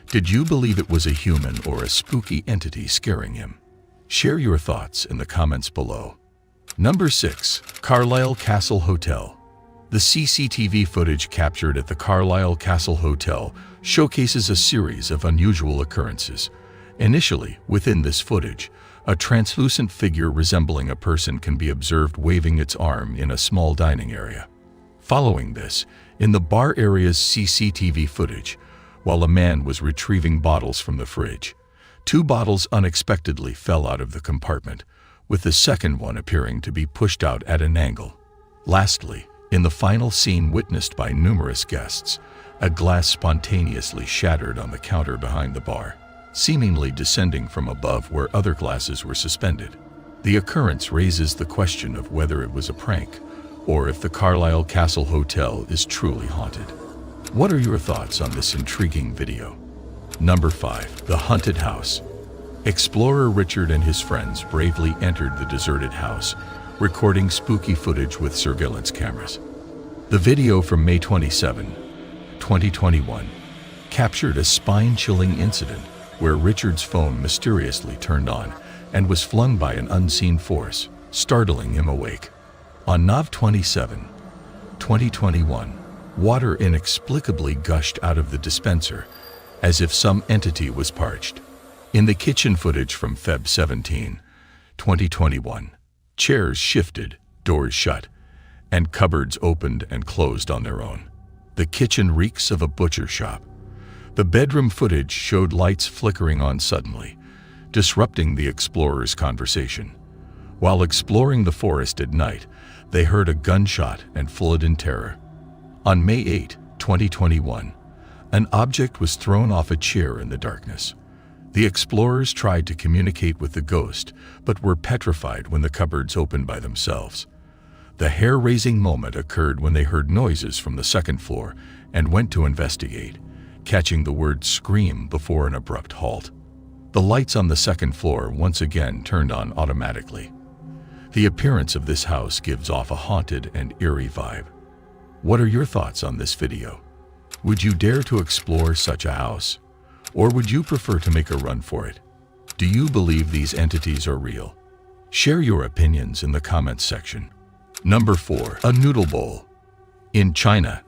Did you believe it was a human or a spooky entity scaring him? Share your thoughts in the comments below. Number 6. Carlisle Castle Hotel. The CCTV footage captured at the Carlisle Castle Hotel showcases a series of unusual occurrences. Initially, within this footage, a translucent figure resembling a person can be observed waving its arm in a small dining area. Following this, in the bar area's CCTV footage, while a man was retrieving bottles from the fridge, 2 bottles unexpectedly fell out of the compartment, with the second one appearing to be pushed out at an angle. Lastly, in the final scene witnessed by numerous guests, a glass spontaneously shattered on the counter behind the bar, seemingly descending from above where other glasses were suspended. The occurrence raises the question of whether it was a prank or if the Carlisle Castle Hotel is truly haunted. What are your thoughts on this intriguing video? Number 5. The Haunted House. Explorer Richard and his friends bravely entered the deserted house, recording spooky footage with surveillance cameras. The video from May 27, 2021, captured a spine-chilling incident where Richard's phone mysteriously turned on and was flung by an unseen force, startling him awake. On Nov 27, 2021, water inexplicably gushed out of the dispenser, as if some entity was parched. In the kitchen footage from Feb 17, 2021, chairs shifted, doors shut, and cupboards opened and closed on their own. The kitchen reeks of a butcher shop. The bedroom footage showed lights flickering on suddenly, disrupting the explorers' conversation. While exploring the forest at night, they heard a gunshot and fled in terror. On May 8, 2021, an object was thrown off a chair in the darkness. The explorers tried to communicate with the ghost, but were petrified when the cupboards opened by themselves. The hair-raising moment occurred when they heard noises from the second floor and went to investigate, catching the word "scream" before an abrupt halt. The lights on the second floor once again turned on automatically. The appearance of this house gives off a haunted and eerie vibe. What are your thoughts on this video? Would you dare to explore such a house? Or would you prefer to make a run for it? Do you believe these entities are real? Share your opinions in the comments section. Number 4. A noodle bowl. In China,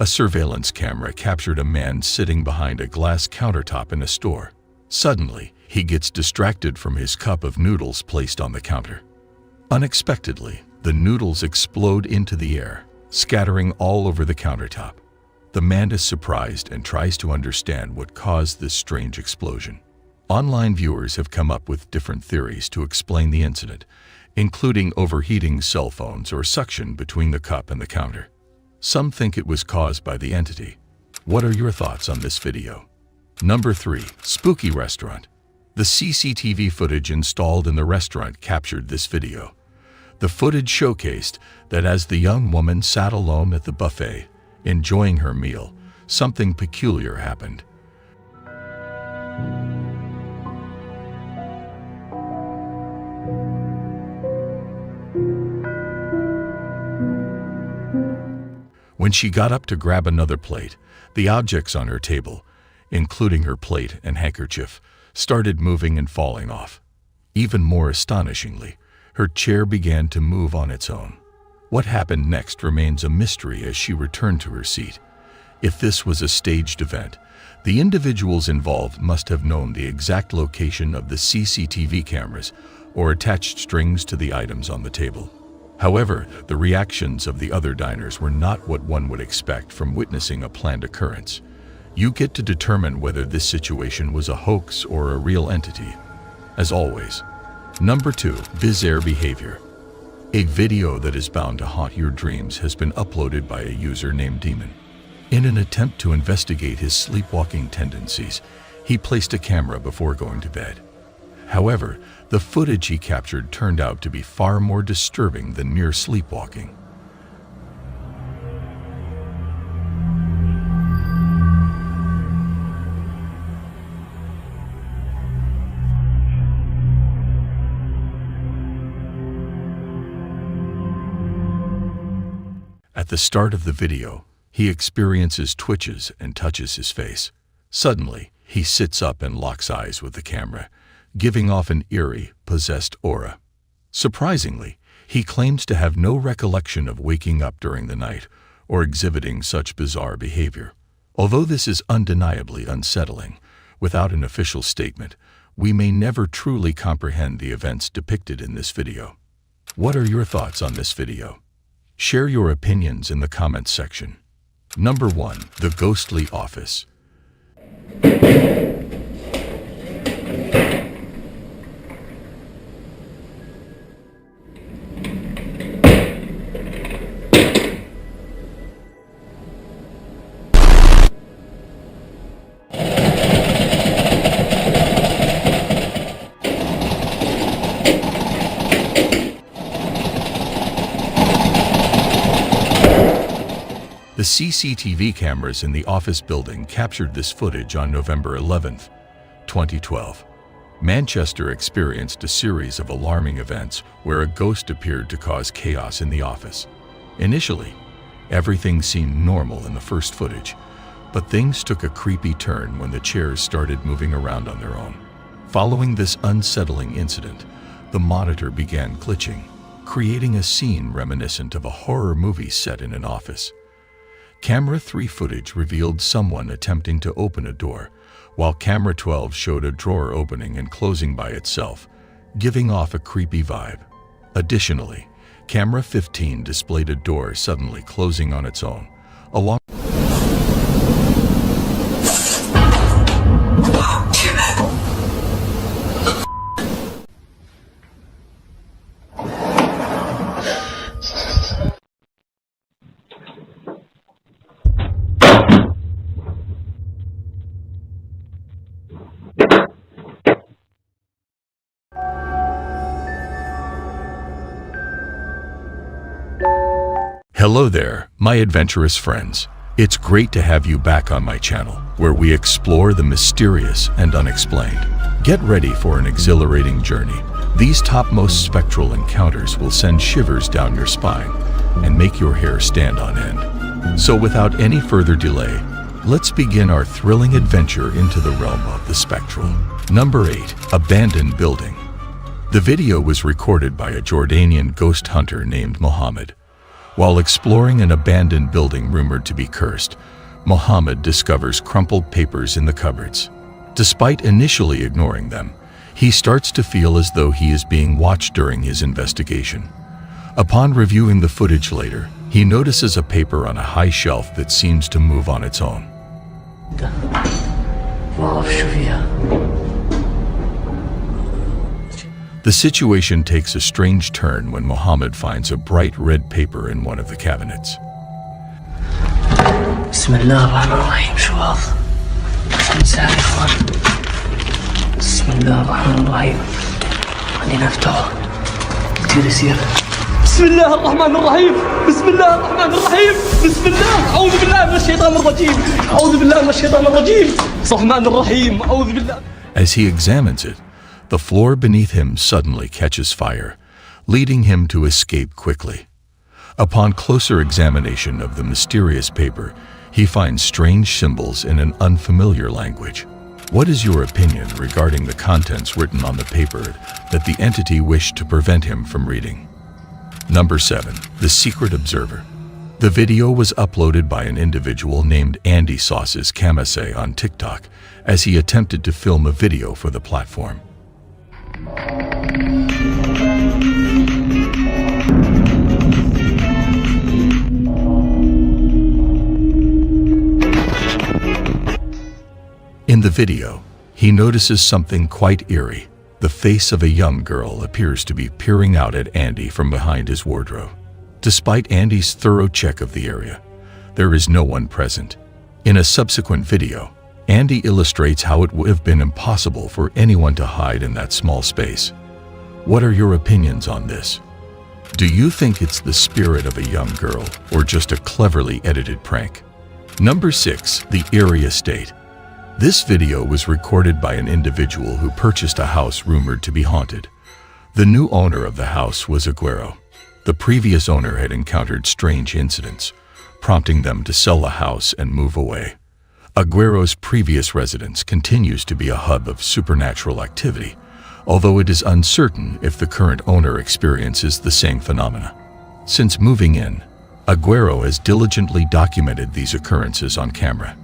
a surveillance camera captured a man sitting behind a glass countertop in a store. Suddenly, he gets distracted from his cup of noodles placed on the counter. Unexpectedly, the noodles explode into the air, scattering all over the countertop. The man is surprised and tries to understand what caused this strange explosion. Online viewers have come up with different theories to explain the incident, including overheating cell phones or suction between the cup and the counter. Some think it was caused by the entity. What are your thoughts on this video? Number 3. Spooky Restaurant. The CCTV footage installed in the restaurant captured this video. The footage showcased that as the young woman sat alone at the buffet, enjoying her meal, something peculiar happened. When she got up to grab another plate, the objects on her table, including her plate and handkerchief, started moving and falling off. Even more astonishingly, her chair began to move on its own. What happened next remains a mystery as she returned to her seat. If this was a staged event, the individuals involved must have known the exact location of the CCTV cameras or attached strings to the items on the table. However, the reactions of the other diners were not what one would expect from witnessing a planned occurrence. You get to determine whether this situation was a hoax or a real entity. As always, number 2, bizarre behavior. A video that is bound to haunt your dreams has been uploaded by a user named Demon. In an attempt to investigate his sleepwalking tendencies, he placed a camera before going to bed. However, the footage he captured turned out to be far more disturbing than mere sleepwalking. At the start of the video, he experiences twitches and touches his face. Suddenly, he sits up and locks eyes with the camera, giving off an eerie, possessed aura. Surprisingly, he claims to have no recollection of waking up during the night or exhibiting such bizarre behavior. Although this is undeniably unsettling, without an official statement, we may never truly comprehend the events depicted in this video. What are your thoughts on this video? Share your opinions in the comments section. Number 1, the ghostly office. The CCTV cameras in the office building captured this footage on November 11, 2012. Manchester experienced a series of alarming events where a ghost appeared to cause chaos in the office. Initially, everything seemed normal in the first footage, but things took a creepy turn when the chairs started moving around on their own. Following this unsettling incident, the monitor began glitching, creating a scene reminiscent of a horror movie set in an office. Camera 3 footage revealed someone attempting to open a door, while Camera 12 showed a drawer opening and closing by itself, giving off a creepy vibe. Additionally, Camera 15 displayed a door suddenly closing on its own, along Hello there, my adventurous friends. It's great to have you back on my channel, where we explore the mysterious and unexplained. Get ready for an exhilarating journey. These topmost spectral encounters will send shivers down your spine and make your hair stand on end. So without any further delay, let's begin our thrilling adventure into the realm of the spectral. Number 8, abandoned building. The video was recorded by a Jordanian ghost hunter named Mohammed. While exploring an abandoned building rumored to be cursed, Mohammed discovers crumpled papers in the cupboards. Despite initially ignoring them, he starts to feel as though he is being watched during his investigation. Upon reviewing the footage later, he notices a paper on a high shelf that seems to move on its own. The situation takes a strange turn when Mohammed finds a bright red paper in one of the cabinets. Bismillahirrahmanirrahim, شو هذا؟ مساء الخير. Bismillahirrahmanirrahim. خلينا نفتحه. كثير يصير. بسم الله الرحمن الرحيم. بسم الله الرحمن الرحيم. بسم الله. أعوذ بالله من الشيطان الرجيم. أعوذ بالله من الشيطان الرجيم. الرحمن الرحيم. أعوذ بالله. As he examines it, the floor beneath him suddenly catches fire, leading him to escape quickly. Upon closer examination of the mysterious paper, He finds strange symbols in an unfamiliar language. What is your opinion regarding the contents written on the paper that the entity wished to prevent him from reading? Number 7. The Secret Observer. The video was uploaded by an individual named Andy Sauce's Kamase on TikTok as he attempted to film a video for the platform. In the video, he notices something quite eerie. The face of a young girl appears to be peering out at Andy from behind his wardrobe. Despite Andy's thorough check of the area, there is no one present. In a subsequent video, Andy illustrates how it would have been impossible for anyone to hide in that small space. What are your opinions on this? Do you think it's the spirit of a young girl or just a cleverly edited prank? Number 6. The Eerie Estate. This video was recorded by an individual who purchased a house rumored to be haunted. The new owner of the house was Aguero. The previous owner had encountered strange incidents, prompting them to sell the house and move away. Aguero's previous residence continues to be a hub of supernatural activity, although it is uncertain if the current owner experiences the same phenomena. Since moving in, Aguero has diligently documented these occurrences on camera.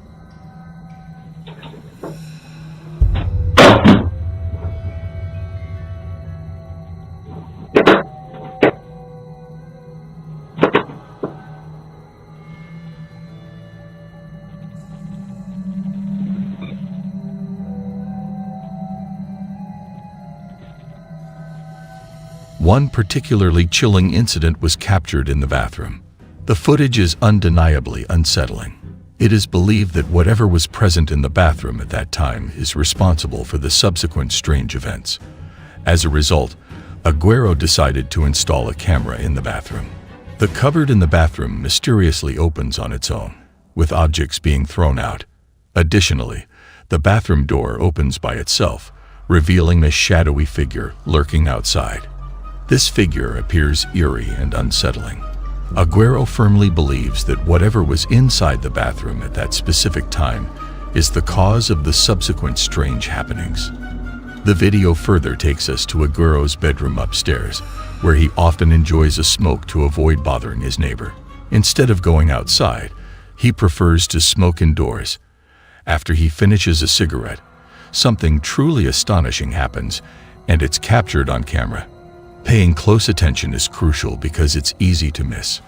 One particularly chilling incident was captured in the bathroom. The footage is undeniably unsettling. It is believed that whatever was present in the bathroom at that time is responsible for the subsequent strange events. As a result, Aguero decided to install a camera in the bathroom. The cupboard in the bathroom mysteriously opens on its own, with objects being thrown out. Additionally, the bathroom door opens by itself, revealing a shadowy figure lurking outside. This figure appears eerie and unsettling. Aguero firmly believes that whatever was inside the bathroom at that specific time is the cause of the subsequent strange happenings. The video further takes us to Aguero's bedroom upstairs, where he often enjoys a smoke to avoid bothering his neighbor. Instead of going outside, he prefers to smoke indoors. After he finishes a cigarette, something truly astonishing happens, and it's captured on camera. Paying close attention is crucial because it's easy to miss.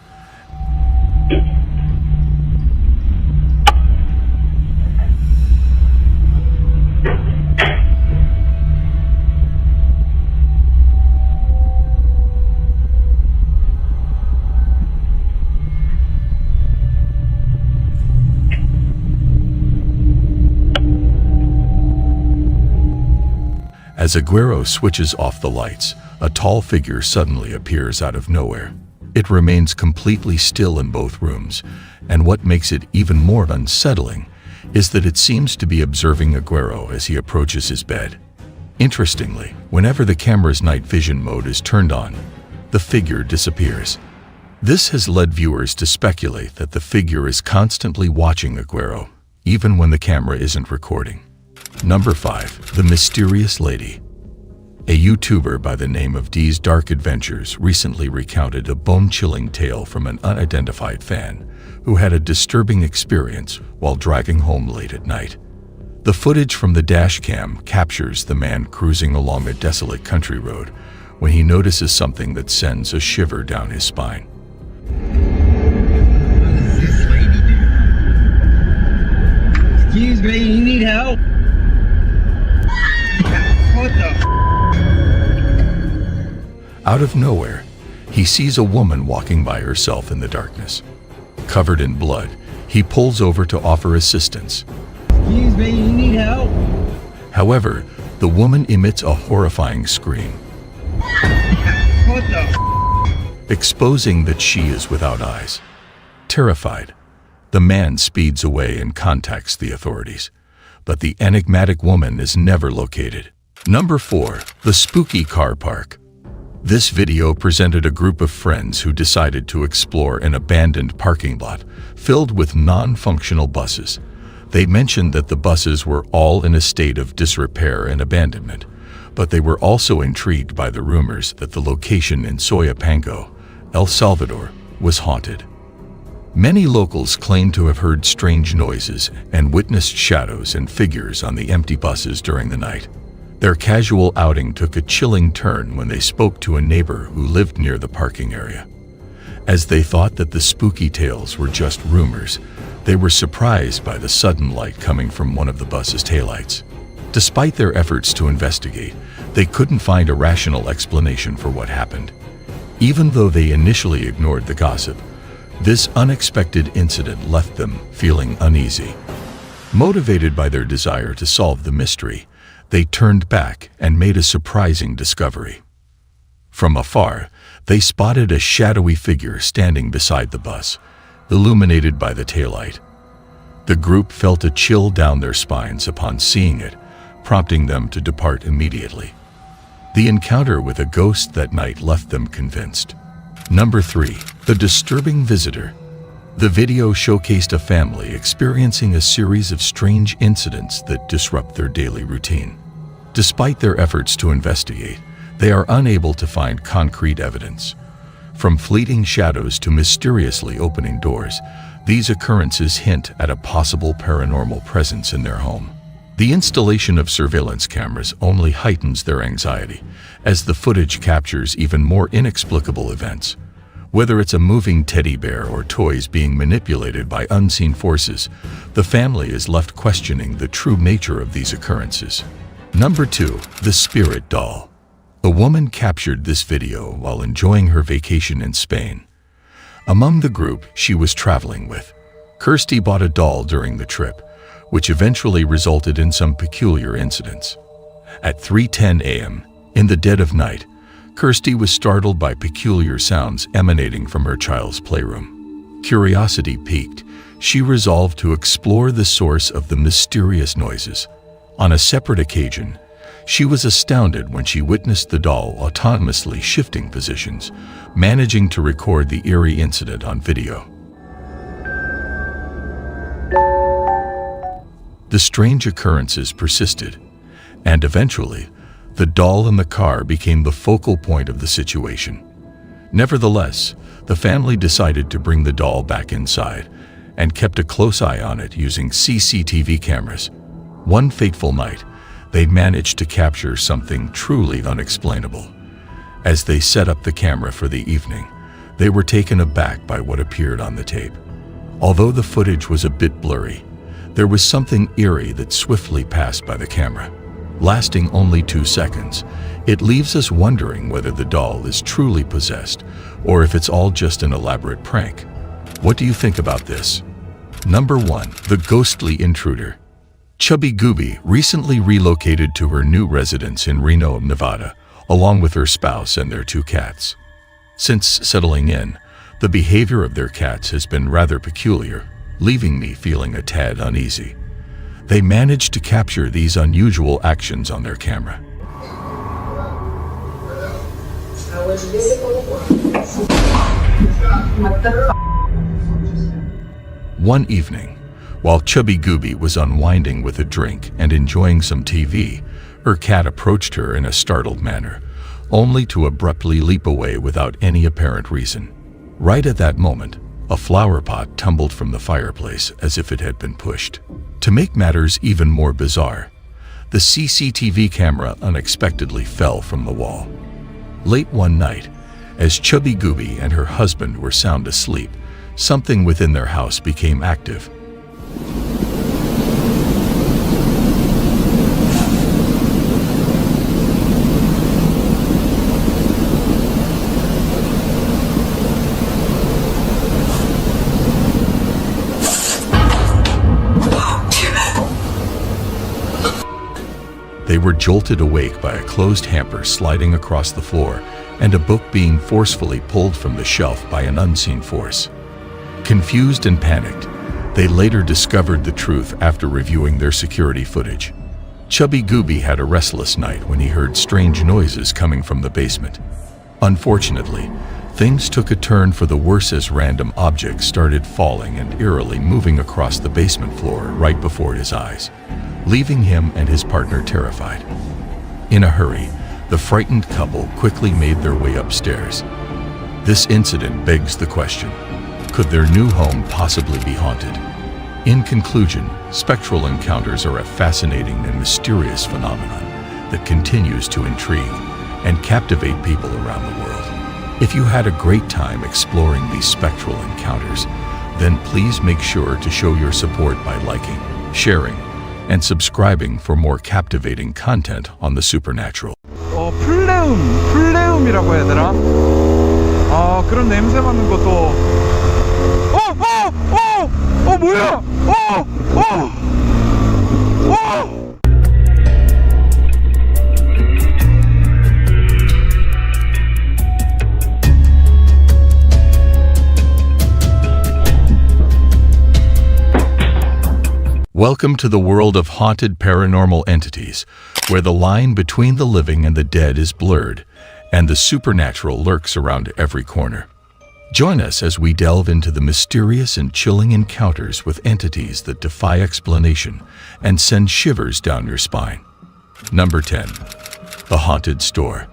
As Aguero switches off the lights, a tall figure suddenly appears out of nowhere. It remains completely still in both rooms, and what makes it even more unsettling is that it seems to be observing Aguero as he approaches his bed. Interestingly, whenever the camera's night vision mode is turned on, the figure disappears. This has led viewers to speculate that the figure is constantly watching Aguero, even when the camera isn't recording. Number 5. The Mysterious Lady. A YouTuber by the name of Dee's Dark Adventures recently recounted a bone-chilling tale from an unidentified fan who had a disturbing experience while driving home late at night. The footage from the Dashcam captures the man cruising along a desolate country road when he notices something that sends a shiver down his spine. Excuse me, you need help? What the? Out of nowhere, he sees a woman walking by herself in the darkness. Covered in blood, he pulls over to offer assistance. Excuse me, you need help? However, the woman emits a horrifying scream, What the? exposing that she is without eyes. Terrified, the man speeds away and contacts the authorities, but the enigmatic woman is never located. Number 4. The Spooky Car Park. This video presented a group of friends who decided to explore an abandoned parking lot filled with non-functional buses. They mentioned that the buses were all in a state of disrepair and abandonment, but they were also intrigued by the rumors that the location in Soyapango, El Salvador, was haunted. Many locals claimed to have heard strange noises and witnessed shadows and figures on the empty buses during the night. Their casual outing took a chilling turn when they spoke to a neighbor who lived near the parking area. As they thought that the spooky tales were just rumors, they were surprised by the sudden light coming from one of the bus's taillights. Despite their efforts to investigate, they couldn't find a rational explanation for what happened. Even though they initially ignored the gossip, this unexpected incident left them feeling uneasy. Motivated by their desire to solve the mystery, they turned back and made a surprising discovery. From afar, they spotted a shadowy figure standing beside the bus, illuminated by the taillight. The group felt a chill down their spines upon seeing it, prompting them to depart immediately. The encounter with a ghost that night left them convinced. Number 3. The disturbing visitor. The video showcased a family experiencing a series of strange incidents that disrupt their daily routine. Despite their efforts to investigate, they are unable to find concrete evidence. From fleeting shadows to mysteriously opening doors, these occurrences hint at a possible paranormal presence in their home. The installation of surveillance cameras only heightens their anxiety, as the footage captures even more inexplicable events. Whether it's a moving teddy bear or toys being manipulated by unseen forces, the family is left questioning the true nature of these occurrences. Number 2. The Spirit Doll. A woman captured this video while enjoying her vacation in Spain. Among the group she was traveling with, Kirsty bought a doll during the trip, which eventually resulted in some peculiar incidents. At 3:10 a.m., in the dead of night, Kirsty was startled by peculiar sounds emanating from her child's playroom. Curiosity piqued, she resolved to explore the source of the mysterious noises. On a separate occasion, she was astounded when she witnessed the doll autonomously shifting positions, managing to record the eerie incident on video. The strange occurrences persisted, and eventually, the doll in the car became the focal point of the situation. Nevertheless, the family decided to bring the doll back inside and kept a close eye on it using CCTV cameras. One fateful night, they managed to capture something truly unexplainable. As they set up the camera for the evening, they were taken aback by what appeared on the tape. Although the footage was a bit blurry, there was something eerie that swiftly passed by the camera. Lasting only 2 seconds, it leaves us wondering whether the doll is truly possessed or if it's all just an elaborate prank. What do you think about this? Number 1. The Ghostly Intruder. Chubby Gooby recently relocated to her new residence in Reno, Nevada, along with her spouse and their 2 cats. Since settling in, the behavior of their cats has been rather peculiar, leaving me feeling a tad uneasy. They managed to capture these unusual actions on their camera. One evening, while Chubby Gooby was unwinding with a drink and enjoying some TV, her cat approached her in a startled manner, only to abruptly leap away without any apparent reason. Right at that moment, a flower pot tumbled from the fireplace as if it had been pushed. To make matters even more bizarre, the CCTV camera unexpectedly fell from the wall. Late one night, as Chubby Gooby and her husband were sound asleep, something within their house became active. They were jolted awake by a closed hamper sliding across the floor and a book being forcefully pulled from the shelf by an unseen force. Confused and panicked, they later discovered the truth after reviewing their security footage. Chubby Gooby had a restless night when he heard strange noises coming from the basement. Unfortunately, things took a turn for the worse as random objects started falling and eerily moving across the basement floor right before his eyes, leaving him and his partner terrified. In a hurry, the frightened couple quickly made their way upstairs. This incident begs the question, could their new home possibly be haunted? In conclusion, spectral encounters are a fascinating and mysterious phenomenon that continues to intrigue and captivate people around the world. If you had a great time exploring these spectral encounters, then please make sure to show your support by liking, sharing, and subscribing for more captivating content on the supernatural. 플레움이라고 해야 되나? 그런 냄새 맡는 것도 뭐야? Welcome to the world of haunted paranormal entities, where the line between the living and the dead is blurred, and the supernatural lurks around every corner. Join us as we delve into the mysterious and chilling encounters with entities that defy explanation and send shivers down your spine. Number 10. The Haunted Store.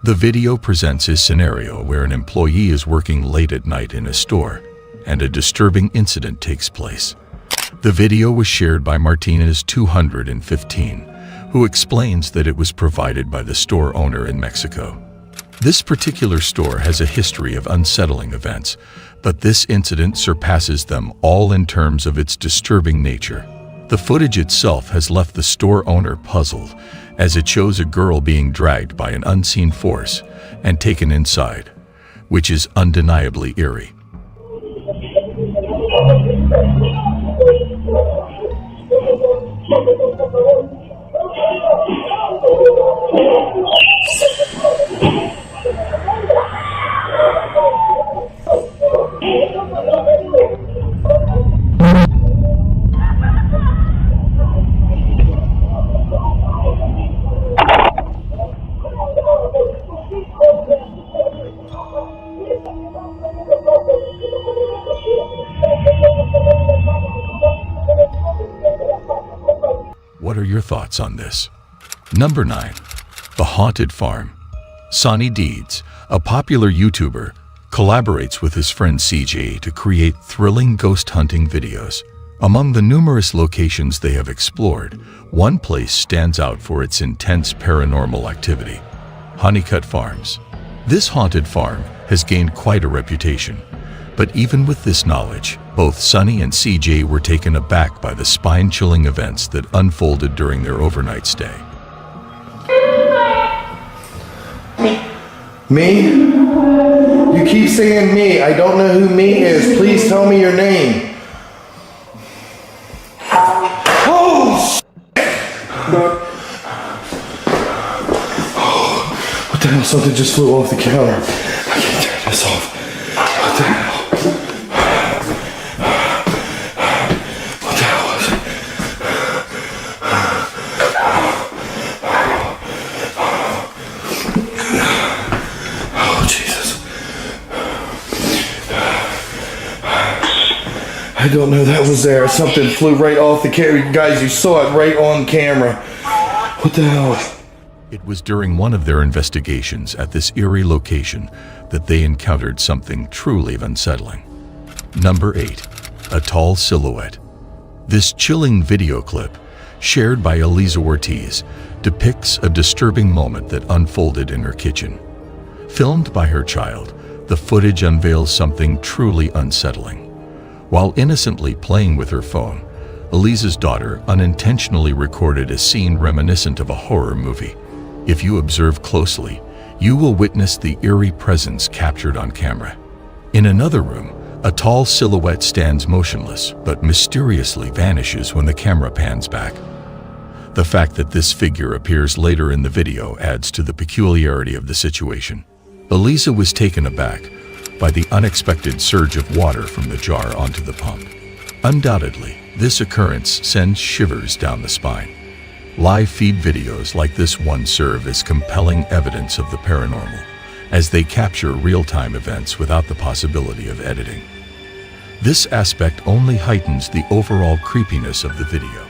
The video presents a scenario where an employee is working late at night in a store, and a disturbing incident takes place. The video was shared by Martinez215, who explains that it was provided by the store owner in Mexico. This particular store has a history of unsettling events, but this incident surpasses them all in terms of its disturbing nature. The footage itself has left the store owner puzzled, as it shows a girl being dragged by an unseen force and taken inside, which is undeniably eerie. What are your thoughts on this? Number 9. The Haunted Farm. Sonny Deeds, a popular YouTuber, collaborates with his friend CJ to create thrilling ghost hunting videos. Among the numerous locations they have explored, one place stands out for its intense paranormal activity: Honeycut Farms. This haunted farm has gained quite a reputation, but even with this knowledge, both Sonny and CJ were taken aback by the spine-chilling events that unfolded during their overnight stay. Me? You keep saying me. I don't know who me is. Please tell me your name. Oh, what the hell? Something just flew off the counter. I can't turn this off. What the hell? What the hell was it? Oh, Jesus. I don't know, that was there. Something flew right off the camera. Guys, you saw it right on camera. What the hell? It was during one of their investigations at this eerie location that they encountered something truly unsettling. Number 8. A Tall Silhouette. This chilling video clip, shared by Eliza Ortiz, depicts a disturbing moment that unfolded in her kitchen. Filmed by her child, the footage unveils something truly unsettling. While innocently playing with her phone, Eliza's daughter unintentionally recorded a scene reminiscent of a horror movie. If you observe closely, you will witness the eerie presence captured on camera. In another room, a tall silhouette stands motionless, but mysteriously vanishes when the camera pans back. The fact that this figure appears later in the video adds to the peculiarity of the situation. Eliza was taken aback by the unexpected surge of water from the jar onto the pump. Undoubtedly, this occurrence sends shivers down the spine. Live feed videos like this one serve as compelling evidence of the paranormal, as they capture real-time events without the possibility of editing. This aspect only heightens the overall creepiness of the video.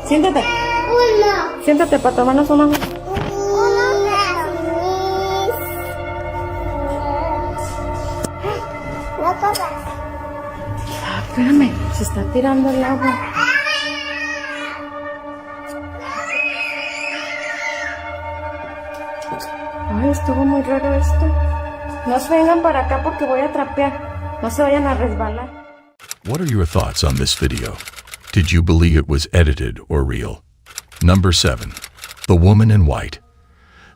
Siéntate. Siéntate para tomarnos una. Espérame, se está tirando el agua. Ay, estuvo muy raro esto. No se vengan para acá porque voy a trapear. No se vayan a resbalar. What are your thoughts on this video? Did you believe it was edited or real? Number 7. The Woman in White.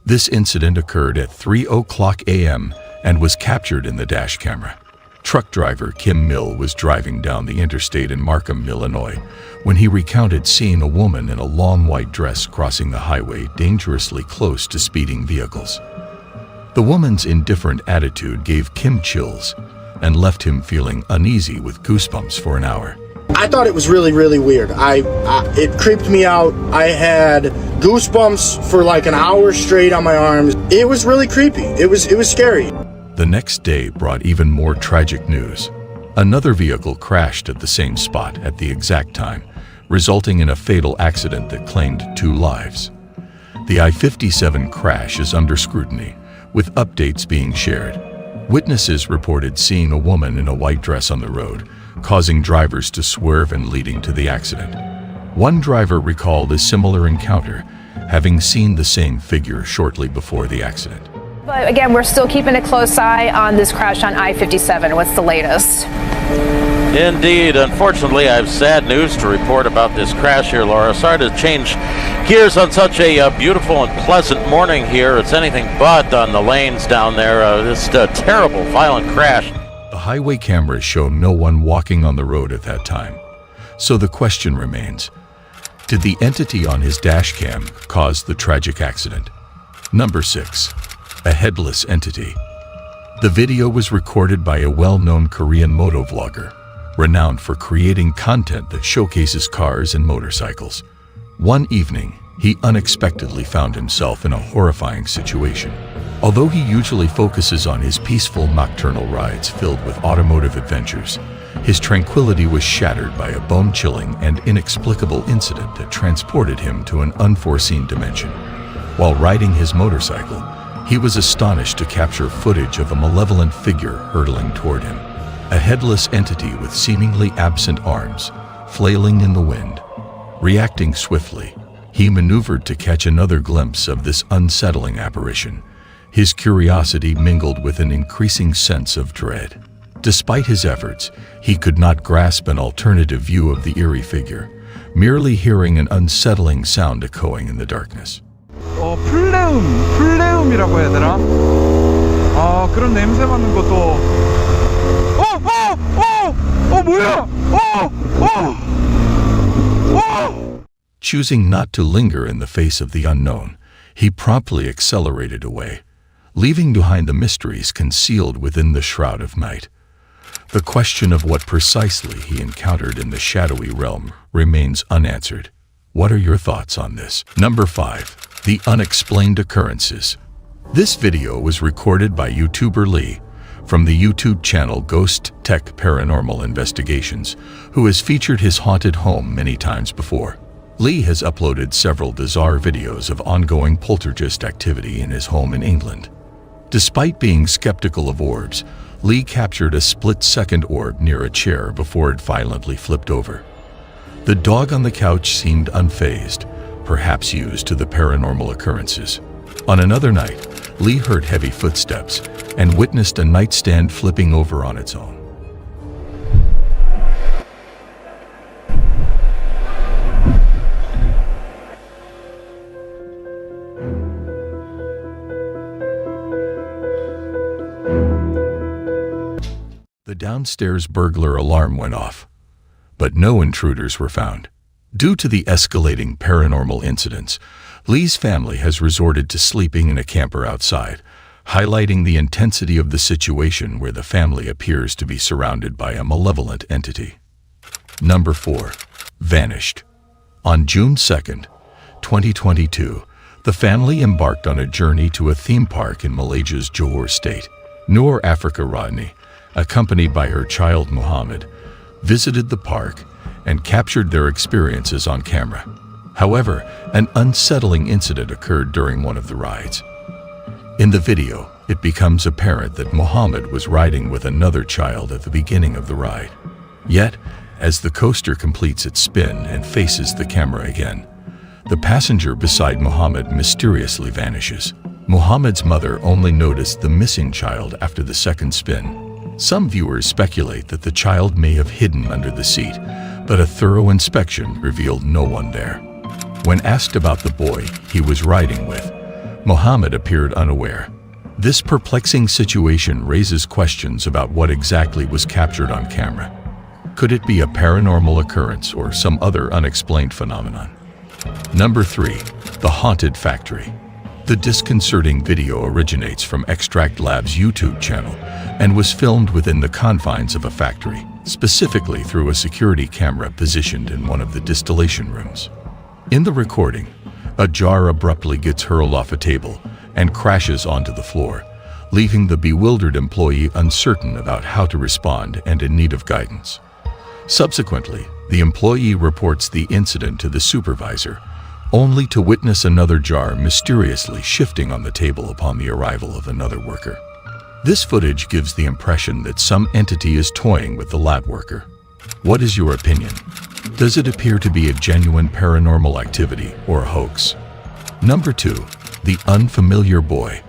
This incident occurred at 3:00 a.m. and was captured in the dash camera. Truck driver Kim Mill was driving down the interstate in Markham, Illinois, when he recounted seeing a woman in a long white dress crossing the highway dangerously close to speeding vehicles. The woman's indifferent attitude gave Kim chills and left him feeling uneasy with goosebumps for an hour. I thought it was really, really weird. It creeped me out. I had goosebumps for like an hour straight on my arms. It was really creepy. It was scary. The next day brought even more tragic news. Another vehicle crashed at the same spot at the exact time, resulting in a fatal accident that claimed 2 lives. The I-57 crash is under scrutiny, with updates being shared. Witnesses reported seeing a woman in a white dress on the road, causing drivers to swerve and leading to the accident. One driver recalled a similar encounter, having seen the same figure shortly before the accident. But again, we're still keeping a close eye on this crash on I-57. What's the latest? Indeed. Unfortunately, I have sad news to report about this crash here, Laura. Sorry to change gears on such a beautiful and pleasant morning here. It's anything but on the lanes down there. This terrible, violent crash. The highway cameras show no one walking on the road at that time. So the question remains, did the entity on his dash cam cause the tragic accident? Number 6. A headless entity. The video was recorded by a well-known Korean motovlogger, renowned for creating content that showcases cars and motorcycles. One evening, he unexpectedly found himself in a horrifying situation. Although he usually focuses on his peaceful nocturnal rides filled with automotive adventures, his tranquility was shattered by a bone-chilling and inexplicable incident that transported him to an unforeseen dimension. While riding his motorcycle, he was astonished to capture footage of a malevolent figure hurtling toward him. A headless entity with seemingly absent arms, flailing in the wind. Reacting swiftly, he maneuvered to catch another glimpse of this unsettling apparition. His curiosity mingled with an increasing sense of dread. Despite his efforts, he could not grasp an alternative view of the eerie figure, merely hearing an unsettling sound echoing in the darkness. 플레움이라고 해야 되나? 그런 냄새 맡는 것도. 뭐야? Choosing not to linger in the face of the unknown, he promptly accelerated away, leaving behind the mysteries concealed within the shroud of night. The question of what precisely he encountered in the shadowy realm remains unanswered. What are your thoughts on this? Number 5. The Unexplained Occurrences. This video was recorded by YouTuber Lee from the YouTube channel Ghost Tech Paranormal Investigations, who has featured his haunted home many times before. Lee has uploaded several bizarre videos of ongoing poltergeist activity in his home in England. Despite being skeptical of orbs, Lee captured a split-second orb near a chair before it violently flipped over. The dog on the couch seemed unfazed, perhaps used to the paranormal occurrences. On another night, Lee heard heavy footsteps and witnessed a nightstand flipping over on its own. The downstairs burglar alarm went off, but no intruders were found. Due to the escalating paranormal incidents, Lee's family has resorted to sleeping in a camper outside, highlighting the intensity of the situation where the family appears to be surrounded by a malevolent entity. Number 4. Vanished. On June 2nd, 2022, the family embarked on a journey to a theme park in Malaysia's Johor state. Noor Africa Rodney, accompanied by her child Muhammad, visited the park and captured their experiences on camera. However, an unsettling incident occurred during one of the rides. In the video, it becomes apparent that Muhammad was riding with another child at the beginning of the ride. Yet, as the coaster completes its spin and faces the camera again, the passenger beside Muhammad mysteriously vanishes. Muhammad's mother only noticed the missing child after the second spin. Some viewers speculate that the child may have hidden under the seat, but a thorough inspection revealed no one there. When asked about the boy he was riding with, Muhammad appeared unaware. This perplexing situation raises questions about what exactly was captured on camera. Could it be a paranormal occurrence or some other unexplained phenomenon? Number 3. The Haunted Factory. The disconcerting video originates from Extract Lab's YouTube channel and was filmed within the confines of a factory, specifically through a security camera positioned in one of the distillation rooms. In the recording, a jar abruptly gets hurled off a table and crashes onto the floor, leaving the bewildered employee uncertain about how to respond and in need of guidance. Subsequently, the employee reports the incident to the supervisor, only to witness another jar mysteriously shifting on the table upon the arrival of another worker. This footage gives the impression that some entity is toying with the lab worker. What is your opinion? Does it appear to be a genuine paranormal activity or a hoax? Number 2. The Unfamiliar Boy.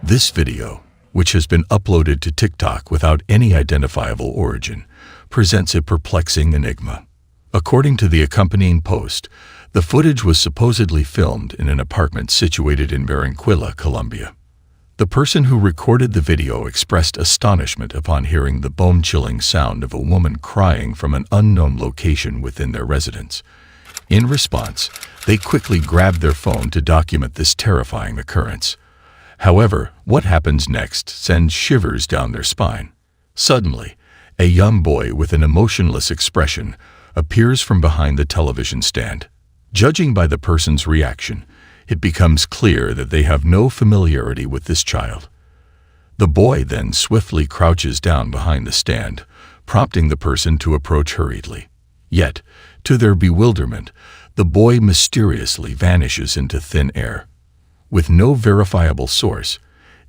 This video, which has been uploaded to TikTok without any identifiable origin, presents a perplexing enigma. According to the accompanying post, the footage was supposedly filmed in an apartment situated in Barranquilla, Colombia. The person who recorded the video expressed astonishment upon hearing the bone-chilling sound of a woman crying from an unknown location within their residence. In response, they quickly grabbed their phone to document this terrifying occurrence. However, what happens next sends shivers down their spine. Suddenly, a young boy with an emotionless expression appears from behind the television stand. Judging by the person's reaction, it becomes clear that they have no familiarity with this child. The boy then swiftly crouches down behind the stand, prompting the person to approach hurriedly. Yet, to their bewilderment, the boy mysteriously vanishes into thin air. With no verifiable source,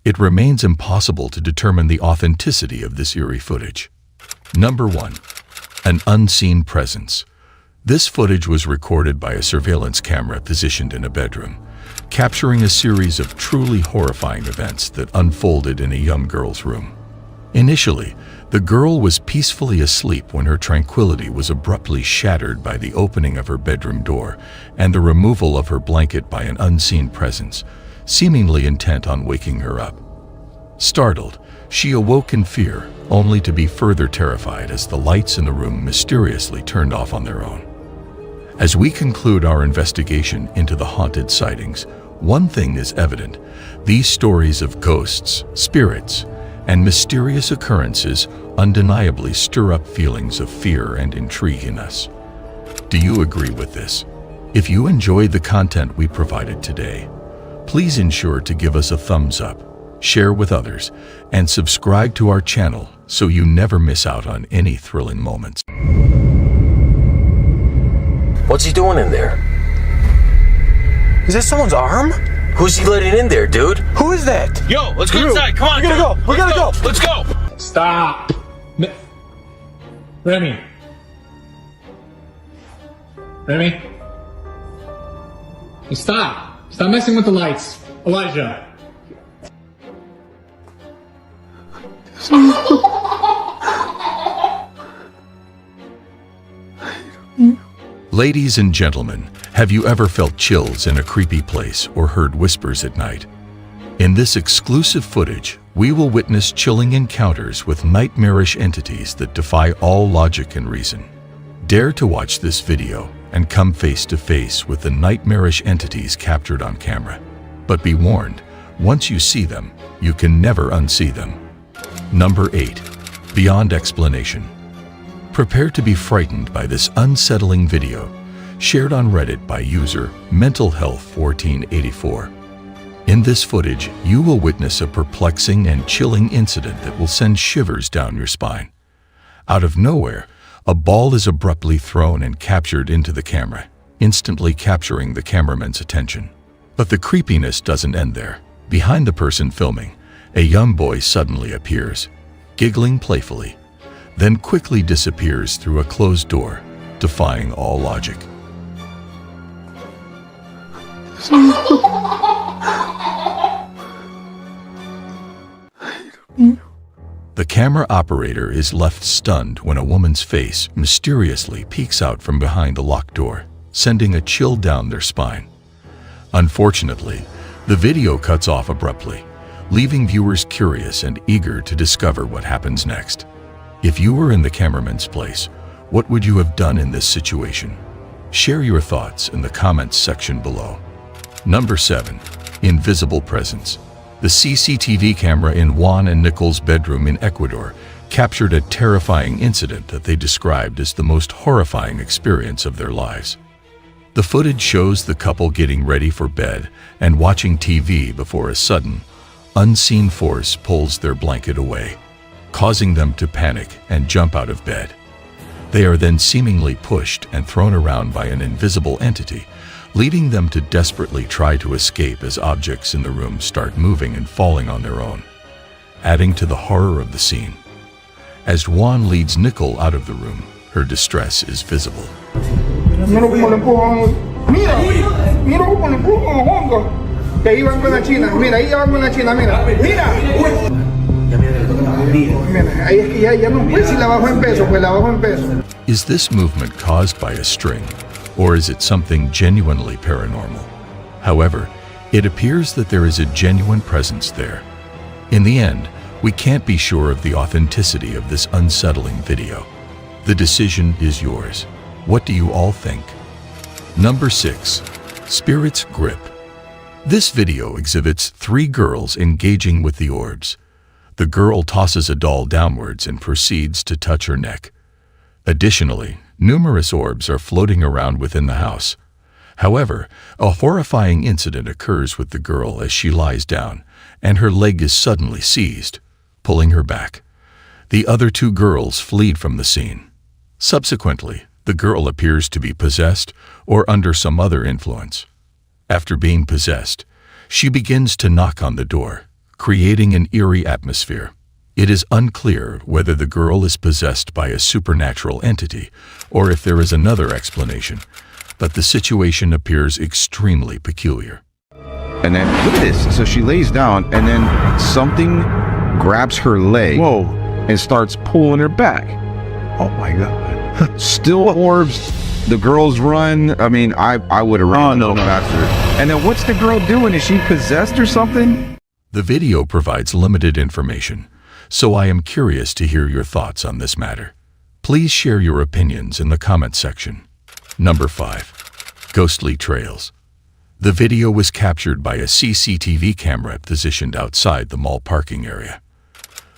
it remains impossible to determine the authenticity of this eerie footage. Number 1. An Unseen Presence. This footage was recorded by a surveillance camera positioned in a bedroom, capturing a series of truly horrifying events that unfolded in a young girl's room. Initially, the girl was peacefully asleep when her tranquility was abruptly shattered by the opening of her bedroom door and the removal of her blanket by an unseen presence, seemingly intent on waking her up. Startled, she awoke in fear, only to be further terrified as the lights in the room mysteriously turned off on their own. As we conclude our investigation into the haunted sightings, one thing is evident: these stories of ghosts, spirits, and mysterious occurrences undeniably stir up feelings of fear and intrigue in us. Do you agree with this? If you enjoyed the content we provided today, please ensure to give us a thumbs up, share with others, and subscribe to our channel so you never miss out on any thrilling moments. What's he doing in there? Is that someone's arm? Who's he letting in there, dude? Who is that? Yo, let's go inside. Come on. We gotta go. We gotta go. Let's go. Stop. Remy. Remy. Hey, stop. Stop messing with the lights. Elijah. Ladies and gentlemen, have you ever felt chills in a creepy place or heard whispers at night? In this exclusive footage, we will witness chilling encounters with nightmarish entities that defy all logic and reason. Dare to watch this video and come face to face with the nightmarish entities captured on camera. But be warned, once you see them, you can never unsee them. Number 8. Beyond explanation. Prepare to be frightened by this unsettling video, shared on Reddit by user MentalHealth1484. In this footage, you will witness a perplexing and chilling incident that will send shivers down your spine. Out of nowhere, a ball is abruptly thrown and captured into the camera, instantly capturing the cameraman's attention. But the creepiness doesn't end there. Behind the person filming, a young boy suddenly appears, giggling playfully, then quickly disappears through a closed door, defying all logic. The camera operator is left stunned when a woman's face mysteriously peeks out from behind the locked door, sending a chill down their spine. Unfortunately, the video cuts off abruptly, leaving viewers curious and eager to discover what happens next. If you were in the cameraman's place, what would you have done in this situation? Share your thoughts in the comments section below. Number 7. Invisible presence. The CCTV camera in Juan and Nicole's bedroom in Ecuador captured a terrifying incident that they described as the most horrifying experience of their lives. The footage shows the couple getting ready for bed and watching TV before a sudden, unseen force pulls their blanket away, causing them to panic and jump out of bed. They are then seemingly pushed and thrown around by an invisible entity, leading them to desperately try to escape as objects in the room start moving and falling on their own, adding to the horror of the scene. As Juan leads Nicole out of the room, her distress is visible. Mira cómo le empujan. Mira, mira cómo le empujan, Juanca. Que ahí van con la china. Mira, ahí van con la china, mira. Mira. Mira, ahí es que ya no puede si la bajo en peso, pues la bajo en peso. Is this movement caused by a string, or is it something genuinely paranormal? However, it appears that there is a genuine presence there. In the end, we can't be sure of the authenticity of this unsettling video. The decision is yours. What do you all think? Number 6. Spirit's Grip. This video exhibits 3 girls engaging with the orbs. The girl tosses a doll downwards and proceeds to touch her neck. Additionally, numerous orbs are floating around within the house. However, a horrifying incident occurs with the girl as she lies down, and her leg is suddenly seized, pulling her back. The other 2 girls flee from the scene. Subsequently, the girl appears to be possessed or under some other influence. After being possessed, she begins to knock on the door, creating an eerie atmosphere. It is unclear whether the girl is possessed by a supernatural entity or if there is another explanation, but the situation appears extremely peculiar. And then, look at this. So she lays down and then something grabs her leg. Whoa. And starts pulling her back. Oh my God. Still orbs. The girls run. I mean, I would have run a little faster. And then what's the girl doing? Is she possessed or something? The video provides limited information, so I am curious to hear your thoughts on this matter. Please share your opinions in the comments section. Number 5. Ghostly Trails. The video was captured by a CCTV camera positioned outside the mall parking area.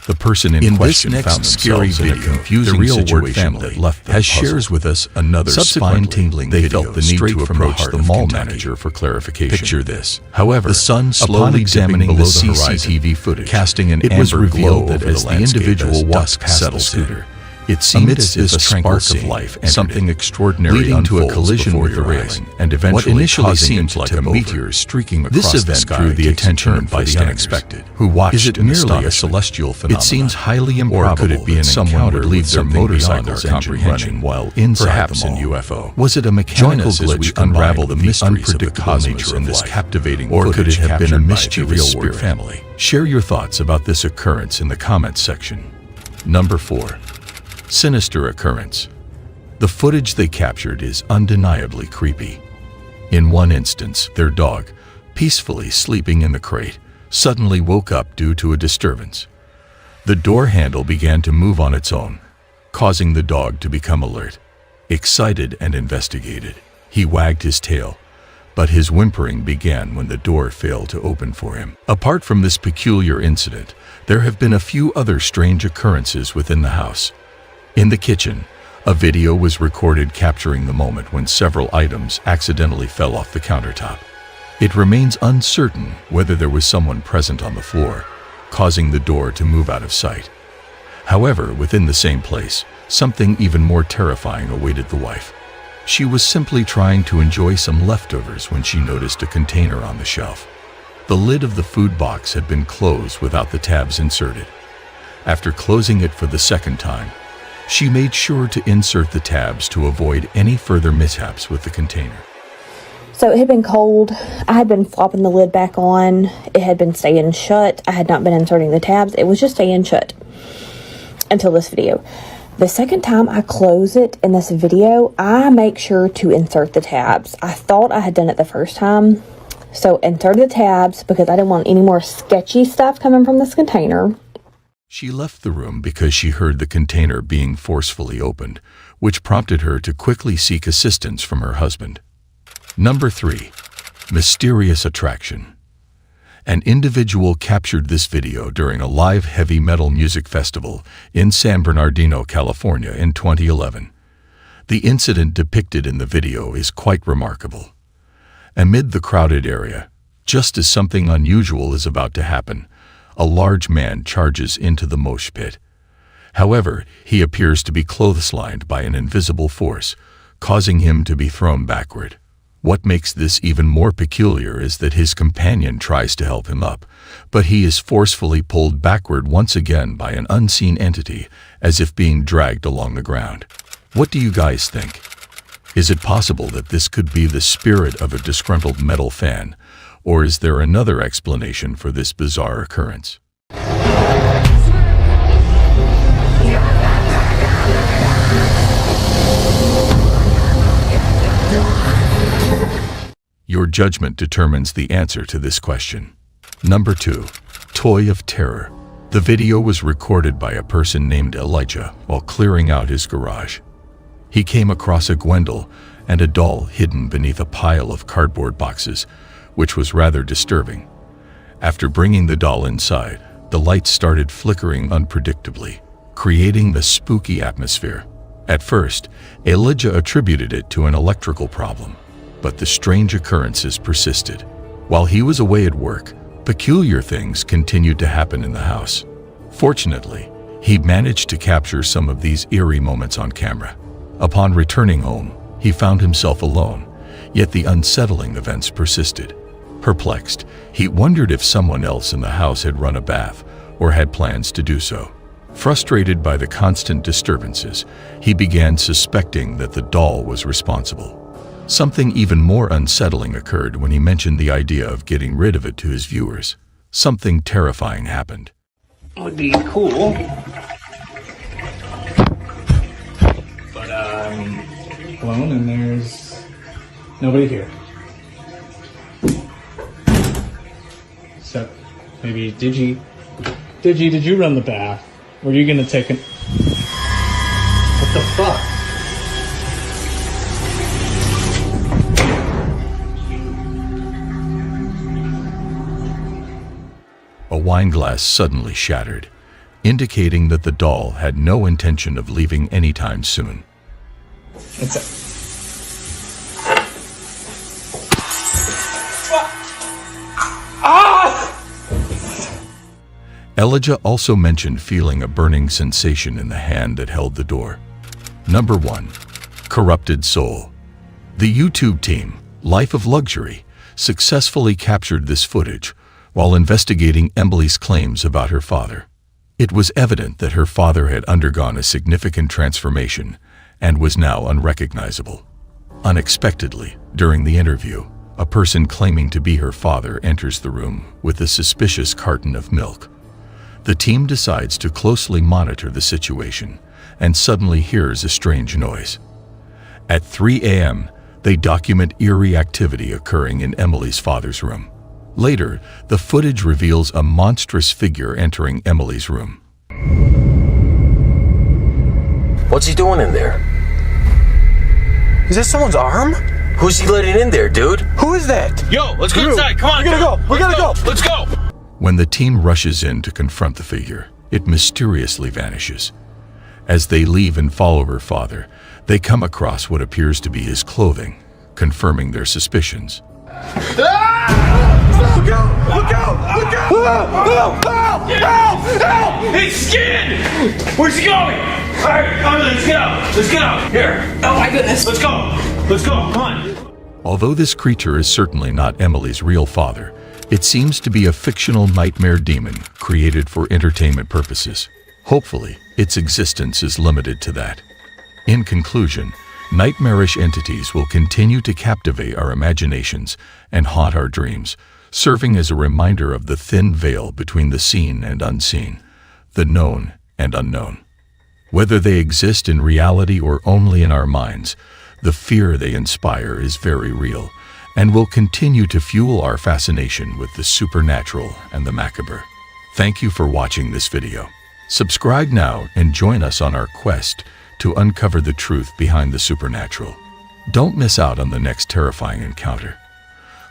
The person in question found themselves in a confusing situation that left them puzzled. Shares with us another spine-tingling video. They felt the need to approach the mall manager for clarification. Picture this. However, the sun slowly examining the CCTV footage, casting an amber glow that as the individual walks past the scooter, it seemed as if a spark of life entered something extraordinary leading to a collision with the railing, and eventually what initially seemed like a meteor streaking across the sky drew the attention of the unexpected, who watched. Is it merely a celestial phenomenon? It seems highly improbable. Or could it be someone would leave their motorcycle's engine running while inside perhaps the mall? An UFO? Was it a mechanical glitch we unravel the mysteries of the cosmos in this captivating or could it have been a mischievous spirit family? Share your thoughts about this occurrence in the comments section. Number 4. Sinister Occurrence. The footage they captured is undeniably creepy. In one instance, their dog, peacefully sleeping in the crate, suddenly woke up due to a disturbance. The door handle began to move on its own, causing the dog to become alert. Excited and investigated, he wagged his tail, but his whimpering began when the door failed to open for him. Apart from this peculiar incident, there have been a few other strange occurrences within the house. In the kitchen, a video was recorded capturing the moment when several items accidentally fell off the countertop. It remains uncertain whether there was someone present on the floor, causing the door to move out of sight. However, within the same place, something even more terrifying awaited the wife. She was simply trying to enjoy some leftovers when she noticed a container on the shelf. The lid of the food box had been closed without the tabs inserted. After closing it for the second time, she made sure to insert the tabs to avoid any further mishaps with the container. So it had been cold. I had been flopping the lid back on. It had been staying shut. I had not been inserting the tabs. It was just staying shut until this video. The second time I close it in this video, I make sure to insert the tabs. I thought I had done it the first time. So insert the tabs because I didn't want any more sketchy stuff coming from this container. She left the room because she heard the container being forcefully opened, which prompted her to quickly seek assistance from her husband. Number 3. Mysterious attraction. An individual captured this video during a live heavy metal music festival in San Bernardino, California in 2011. The incident depicted in the video is quite remarkable. Amid the crowded area, just as something unusual is about to happen, a large man charges into the mosh pit. However, he appears to be clotheslined by an invisible force, causing him to be thrown backward. What makes this even more peculiar is that his companion tries to help him up, but he is forcefully pulled backward once again by an unseen entity, as if being dragged along the ground. What do you guys think? Is it possible that this could be the spirit of a disgruntled metal fan, or is there another explanation for this bizarre occurrence? Your judgment determines the answer to this question. Number 2. Toy of Terror. The video was recorded by a person named Elijah while clearing out his garage. He came across a Gwendol and a doll hidden beneath a pile of cardboard boxes, which was rather disturbing. After bringing the doll inside, the lights started flickering unpredictably, creating a spooky atmosphere. At first, Elijah attributed it to an electrical problem, but the strange occurrences persisted. While he was away at work, peculiar things continued to happen in the house. Fortunately, he managed to capture some of these eerie moments on camera. Upon returning home, he found himself alone, yet the unsettling events persisted. Perplexed, he wondered if someone else in the house had run a bath or had plans to do so. Frustrated by the constant disturbances, he began suspecting that the doll was responsible. Something even more unsettling occurred when he mentioned the idea of getting rid of it to his viewers. Something terrifying happened. Would be cool. But alone and there's nobody here. So maybe did you run the bath? Were you gonna take an what the fuck? A wine glass suddenly shattered, indicating that the doll had no intention of leaving anytime soon. Elijah also mentioned feeling a burning sensation in the hand that held the door. Number 1. Corrupted Soul. The YouTube team, Life of Luxury, successfully captured this footage while investigating Emily's claims about her father. It was evident that her father had undergone a significant transformation and was now unrecognizable. Unexpectedly, during the interview, a person claiming to be her father enters the room with a suspicious carton of milk. The team decides to closely monitor the situation and suddenly hears a strange noise. At 3 a.m., they document eerie activity occurring in Emily's father's room. Later, the footage reveals a monstrous figure entering Emily's room. What's he doing in there? Is that someone's arm? Who's he letting in there, dude? Who is that? Yo, let's go inside. Come on. We gotta go. We gotta go. Let's go. When the team rushes in to confront the figure, it mysteriously vanishes. As they leave and follow her father, they come across what appears to be his clothing, confirming their suspicions. Look out! Look out! Look out! Help! Help! Help! His skin! Where's he going? All right, let's get out. Let's get out. Here. Oh my goodness. Let's go. Let's go. Come on. Although this creature is certainly not Emily's real father, it seems to be a fictional nightmare demon created for entertainment purposes. Hopefully, its existence is limited to that. In conclusion, nightmarish entities will continue to captivate our imaginations and haunt our dreams, serving as a reminder of the thin veil between the seen and unseen, the known and unknown. Whether they exist in reality or only in our minds, the fear they inspire is very real and will continue to fuel our fascination with the supernatural and the macabre. Thank you for watching this video. Subscribe now and join us on our quest to uncover the truth behind the supernatural. Don't miss out on the next terrifying encounter.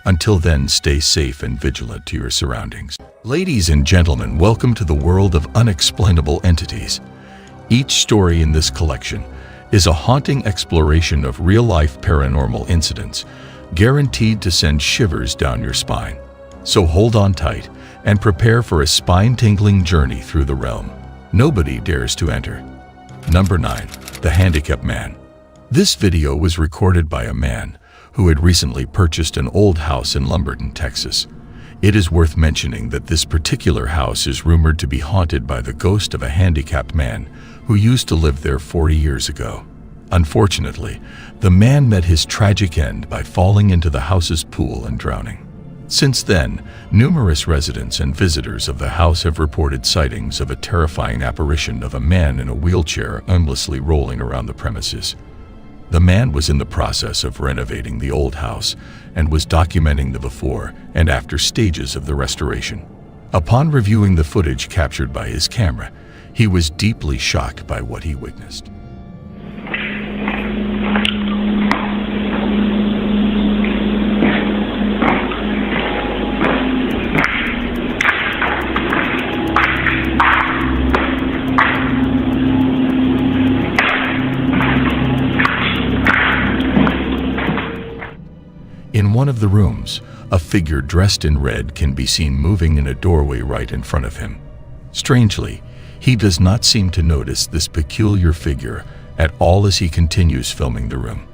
Until then, stay safe and vigilant to your surroundings. Ladies and gentlemen, welcome to the world of unexplainable entities. Each story in this collection is a haunting exploration of real-life paranormal incidents, guaranteed to send shivers down your spine. So hold on tight and prepare for a spine-tingling journey through the realm nobody dares to enter. Number 9. The Handicapped Man. This video was recorded by a man who had recently purchased an old house in Lumberton, Texas. It is worth mentioning that this particular house is rumored to be haunted by the ghost of a handicapped man who used to live there 40 years ago. Unfortunately, the man met his tragic end by falling into the house's pool and drowning. Since then, numerous residents and visitors of the house have reported sightings of a terrifying apparition of a man in a wheelchair aimlessly rolling around the premises. The man was in the process of renovating the old house and was documenting the before and after stages of the restoration. Upon reviewing the footage captured by his camera, he was deeply shocked by what he witnessed. In one of the rooms, a figure dressed in red can be seen moving in a doorway right in front of him. Strangely, he does not seem to notice this peculiar figure at all as he continues filming the room.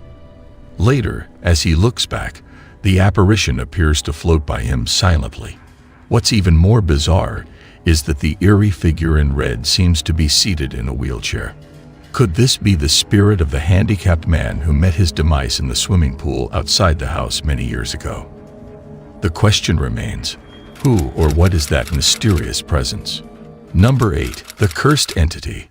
Later, as he looks back, the apparition appears to float by him silently. What's even more bizarre is that the eerie figure in red seems to be seated in a wheelchair. Could this be the spirit of the handicapped man who met his demise in the swimming pool outside the house many years ago? The question remains, who or what is that mysterious presence? Number 8. The Cursed Entity.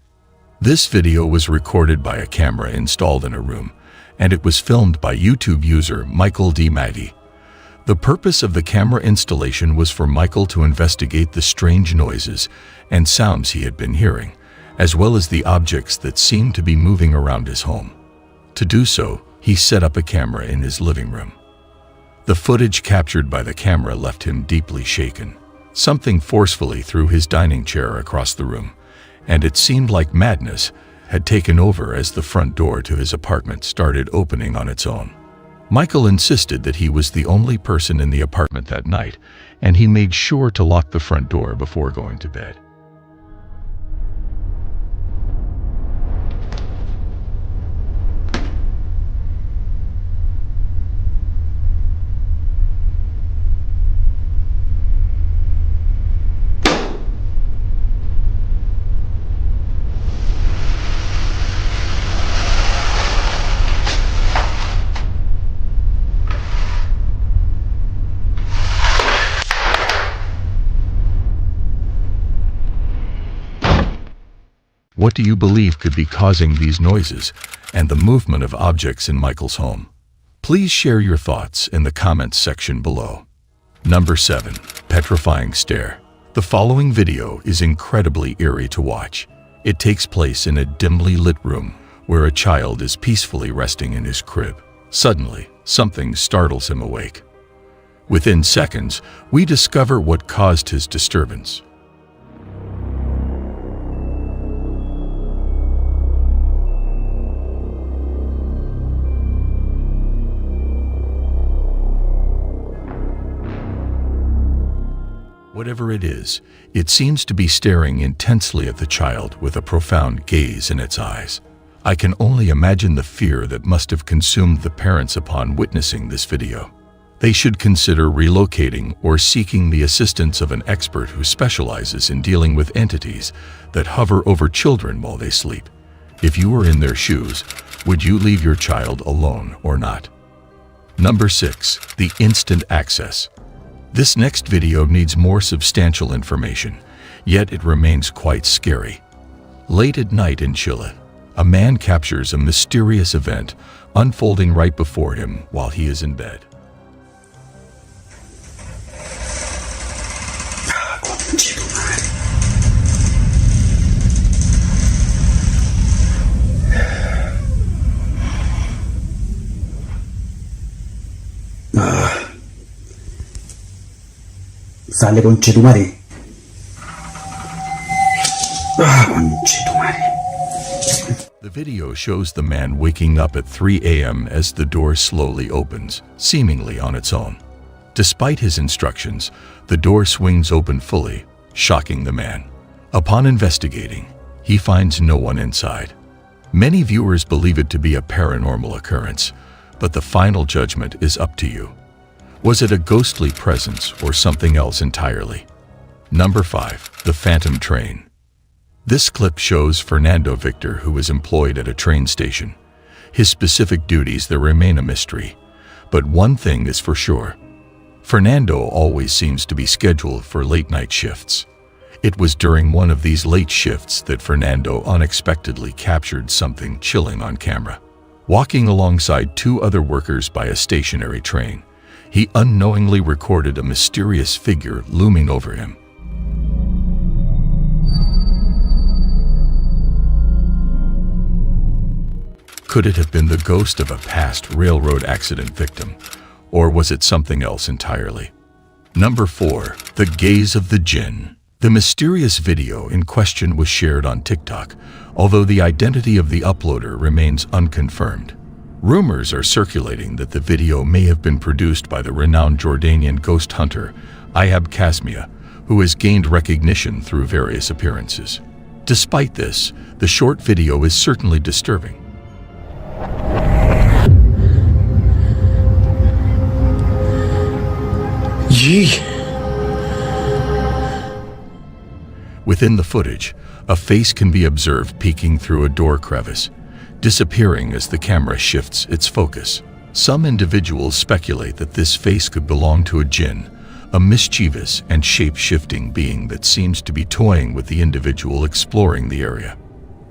This video was recorded by a camera installed in a room, and it was filmed by YouTube user Michael D. Maddy. The purpose of the camera installation was for Michael to investigate the strange noises and sounds he had been hearing, as well as the objects that seemed to be moving around his home. To do so, he set up a camera in his living room. The footage captured by the camera left him deeply shaken. Something forcefully threw his dining chair across the room, and it seemed like madness had taken over as the front door to his apartment started opening on its own. Michael insisted that he was the only person in the apartment that night, and he made sure to lock the front door before going to bed. What do you believe could be causing these noises and the movement of objects in Michael's home? Please share your thoughts in the comments section below. Number 7. Petrifying stare. The following video is incredibly eerie to watch. It takes place in a dimly lit room where a child is peacefully resting in his crib. Suddenly, something startles him awake. Within seconds, we discover what caused his disturbance. Whatever it is, it seems to be staring intensely at the child with a profound gaze in its eyes. I can only imagine the fear that must have consumed the parents upon witnessing this video. They should consider relocating or seeking the assistance of an expert who specializes in dealing with entities that hover over children while they sleep. If you were in their shoes, would you leave your child alone or not? Number 6. The instant access. This next video needs more substantial information, yet it remains quite scary. Late at night in Chile, a man captures a mysterious event unfolding right before him while he is in bed. Sale conchetumare. Conchetumare. The video shows the man waking up at 3 a.m. as the door slowly opens, seemingly on its own. Despite his instructions, the door swings open fully, shocking the man. Upon investigating, he finds no one inside. Many viewers believe it to be a paranormal occurrence, but the final judgment is up to you. Was it a ghostly presence or something else entirely? Number 5. The Phantom Train. This clip shows Fernando Victor, who is employed at a train station. His specific duties there remain a mystery, but one thing is for sure. Fernando always seems to be scheduled for late-night shifts. It was during one of these late shifts that Fernando unexpectedly captured something chilling on camera. Walking alongside 2 other workers by a stationary train, he unknowingly recorded a mysterious figure looming over him. Could it have been the ghost of a past railroad accident victim, or was it something else entirely? Number 4. The Gaze of the Jinn. The mysterious video in question was shared on TikTok, although the identity of the uploader remains unconfirmed. Rumors are circulating that the video may have been produced by the renowned Jordanian ghost hunter Ayab Kasmia, who has gained recognition through various appearances. Despite this, the short video is certainly disturbing. Within the footage, a face can be observed peeking through a door crevice, disappearing as the camera shifts its focus. Some individuals speculate that this face could belong to a jinn, a mischievous and shape-shifting being that seems to be toying with the individual exploring the area.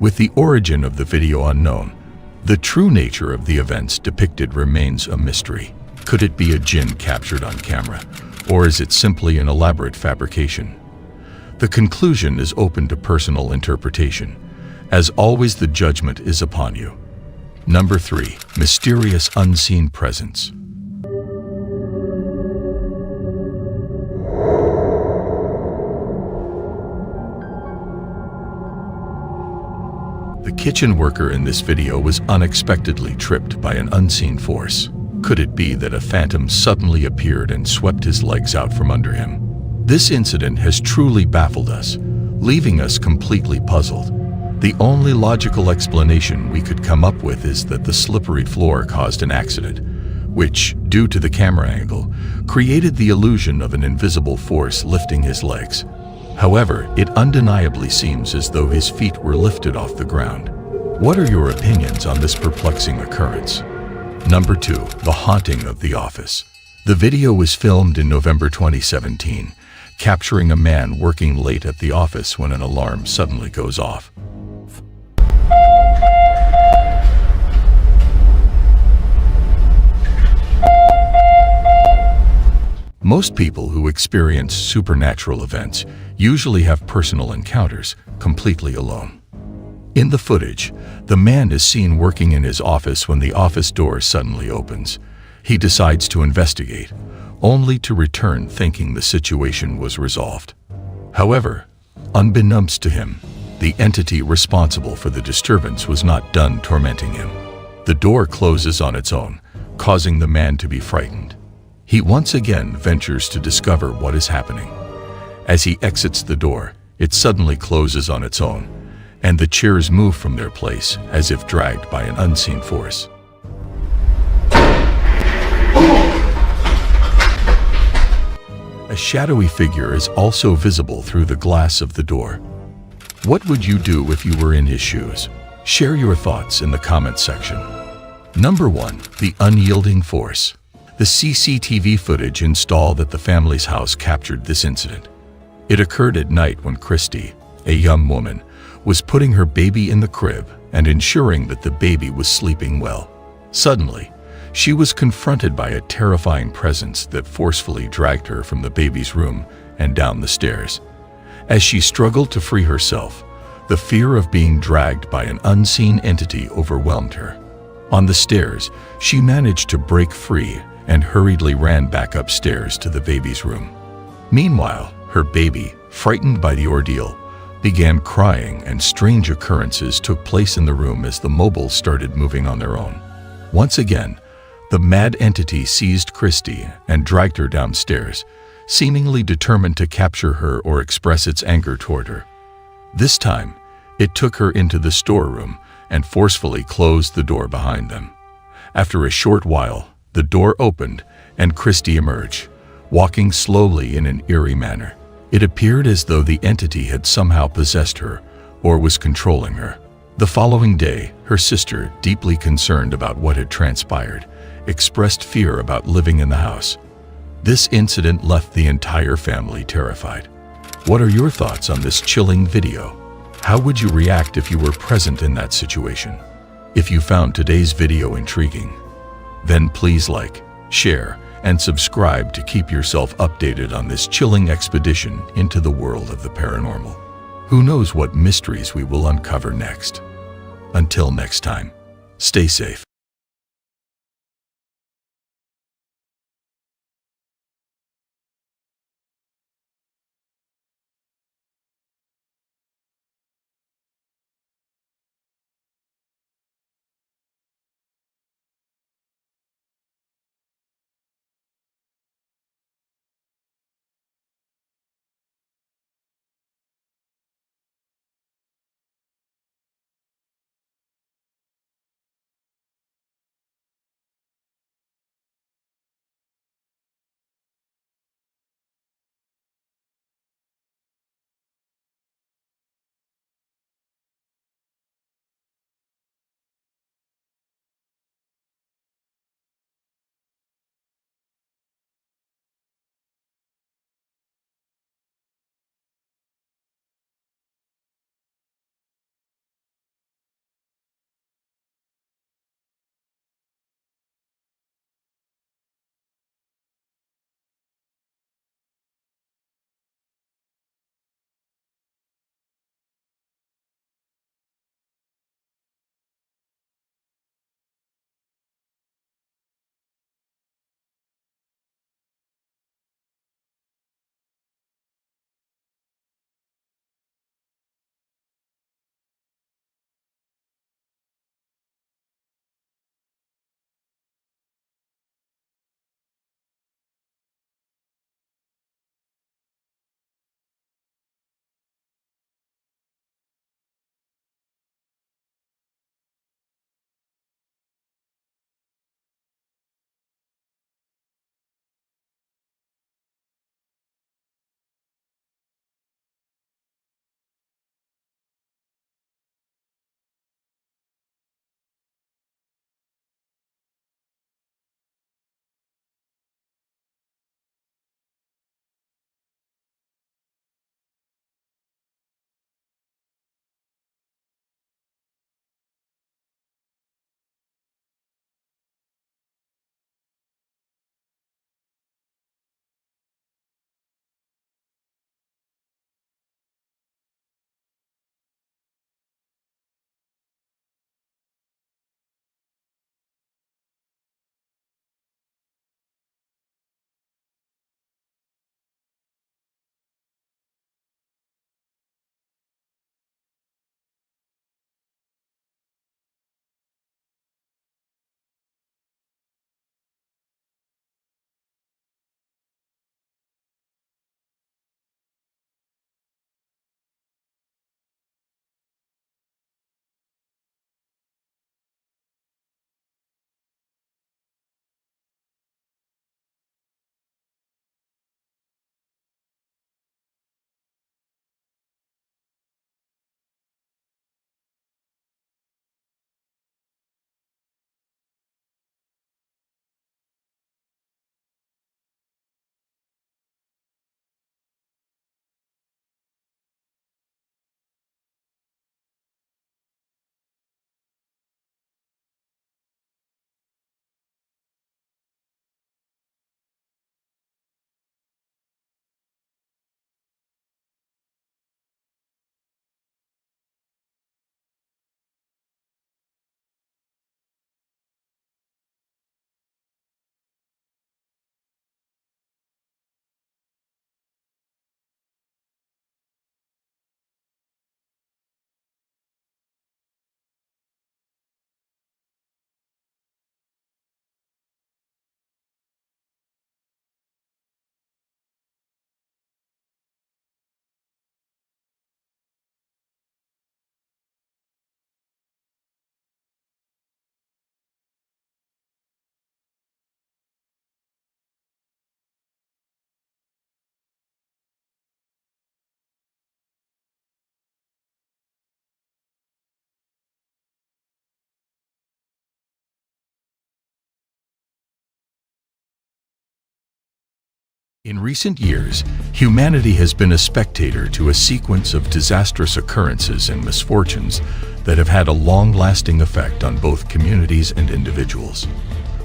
With the origin of the video unknown, the true nature of the events depicted remains a mystery. Could it be a jinn captured on camera, or is it simply an elaborate fabrication? The conclusion is open to personal interpretation. As always, the judgment is upon you. Number 3. Mysterious unseen presence. The kitchen worker in this video was unexpectedly tripped by an unseen force. Could it be that a phantom suddenly appeared and swept his legs out from under him? This incident has truly baffled us, leaving us completely puzzled. The only logical explanation we could come up with is that the slippery floor caused an accident, which, due to the camera angle, created the illusion of an invisible force lifting his legs. However, it undeniably seems as though his feet were lifted off the ground. What are your opinions on this perplexing occurrence? Number 2. The Haunting of the Office. The video was filmed in November 2017, capturing a man working late at the office when an alarm suddenly goes off. Most people who experience supernatural events usually have personal encounters completely alone. In the footage, the man is seen working in his office when the office door suddenly opens. He decides to investigate, only to return thinking the situation was resolved. However, unbeknownst to him, the entity responsible for the disturbance was not done tormenting him. The door closes on its own, causing the man to be frightened. He once again ventures to discover what is happening. As he exits the door, it suddenly closes on its own, and the chairs move from their place as if dragged by an unseen force. A shadowy figure is also visible through the glass of the door. What would you do if you were in his shoes? Share your thoughts in the comment section. Number 1. The unyielding force. The CCTV footage installed at the family's house captured this incident. It occurred at night when Christy, a young woman, was putting her baby in the crib and ensuring that the baby was sleeping well. Suddenly, she was confronted by a terrifying presence that forcefully dragged her from the baby's room and down the stairs. As she struggled to free herself, the fear of being dragged by an unseen entity overwhelmed her. On the stairs, she managed to break free and hurriedly ran back upstairs to the baby's room. Meanwhile, her baby, frightened by the ordeal, began crying, and strange occurrences took place in the room as the mobiles started moving on their own. Once again, the mad entity seized Christy and dragged her downstairs, seemingly determined to capture her or express its anger toward her. This time, it took her into the storeroom and forcefully closed the door behind them. After a short while, the door opened and Christy emerged, walking slowly in an eerie manner. It appeared as though the entity had somehow possessed her or was controlling her. The following day, her sister, deeply concerned about what had transpired, expressed fear about living in the house. This incident left the entire family terrified. What are your thoughts on this chilling video? How would you react if you were present in that situation? If you found today's video intriguing, then please like, share, and subscribe to keep yourself updated on this chilling expedition into the world of the paranormal. Who knows what mysteries we will uncover next? Until next time, stay safe. In recent years, humanity has been a spectator to a sequence of disastrous occurrences and misfortunes that have had a long-lasting effect on both communities and individuals.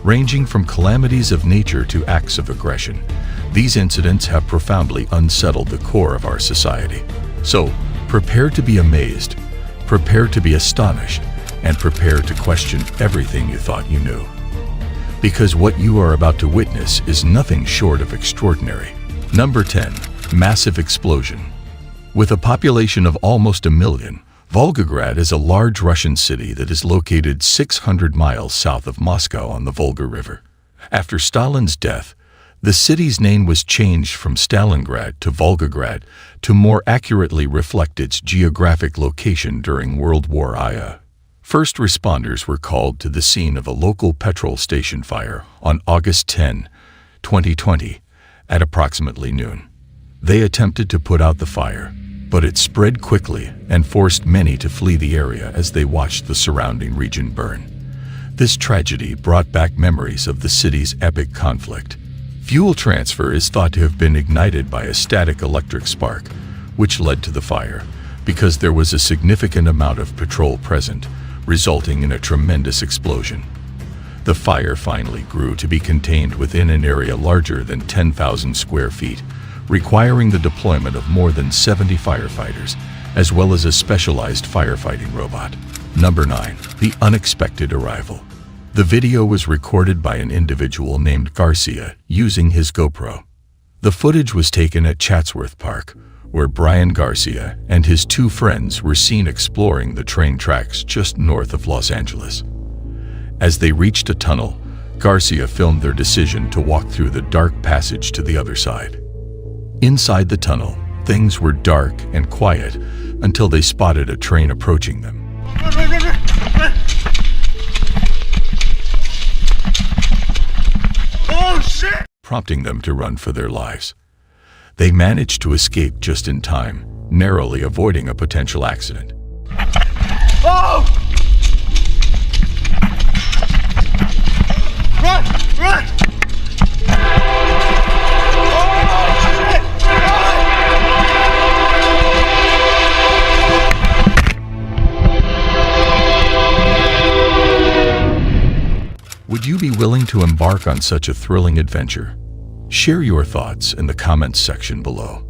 Ranging from calamities of nature to acts of aggression, these incidents have profoundly unsettled the core of our society. So, prepare to be amazed, prepare to be astonished, and prepare to question everything you thought you knew. Because what you are about to witness is nothing short of extraordinary. Number 10. Massive explosion. With a population of almost 1 million, Volgograd is a large Russian city that is located 600 miles south of Moscow on the Volga River. After Stalin's death, the city's name was changed from Stalingrad to Volgograd to more accurately reflect its geographic location during World War I. First responders were called to the scene of a local petrol station fire on August 10, 2020, at approximately noon. They attempted to put out the fire, but it spread quickly and forced many to flee the area as they watched the surrounding region burn. This tragedy brought back memories of the city's epic conflict. Fuel transfer is thought to have been ignited by a static electric spark, which led to the fire, because there was a significant amount of petrol present, resulting in a tremendous explosion. The fire finally grew to be contained within an area larger than 10,000 square feet, requiring the deployment of more than 70 firefighters, as well as a specialized firefighting robot. Number 9. The unexpected arrival. The video was recorded by an individual named Garcia using his GoPro. The footage was taken at Chatsworth Park, where Brian Garcia and his 2 friends were seen exploring the train tracks just north of Los Angeles. As they reached a tunnel, Garcia filmed their decision to walk through the dark passage to the other side. Inside the tunnel, things were dark and quiet until they spotted a train approaching them. Oh shit! Prompting them to run for their lives. They managed to escape just in time, narrowly avoiding a potential accident. Oh! Run! Run! Would you be willing to embark on such a thrilling adventure? Share your thoughts in the comments section below.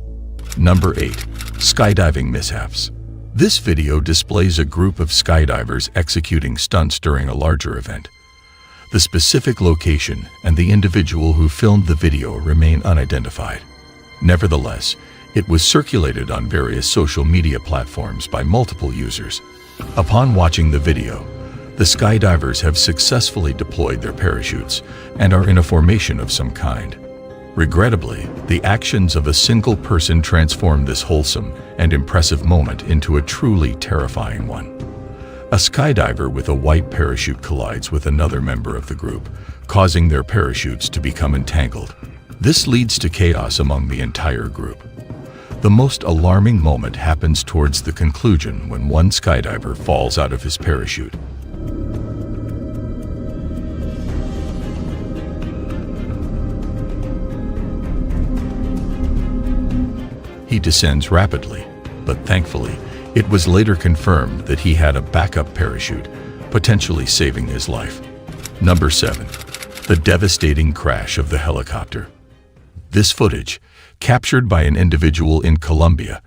Number 8. Skydiving mishaps. This video displays a group of skydivers executing stunts during a larger event. The specific location and the individual who filmed the video remain unidentified. Nevertheless, it was circulated on various social media platforms by multiple users. Upon watching the video, the skydivers have successfully deployed their parachutes and are in a formation of some kind. Regrettably, the actions of a single person transformed this wholesome and impressive moment into a truly terrifying one. A skydiver with a white parachute collides with another member of the group, causing their parachutes to become entangled. This leads to chaos among the entire group. The most alarming moment happens towards the conclusion when one skydiver falls out of his parachute. He descends rapidly, but thankfully, it was later confirmed that he had a backup parachute, potentially saving his life. Number 7. The devastating crash of the helicopter. This footage, captured by an individual in Colombia,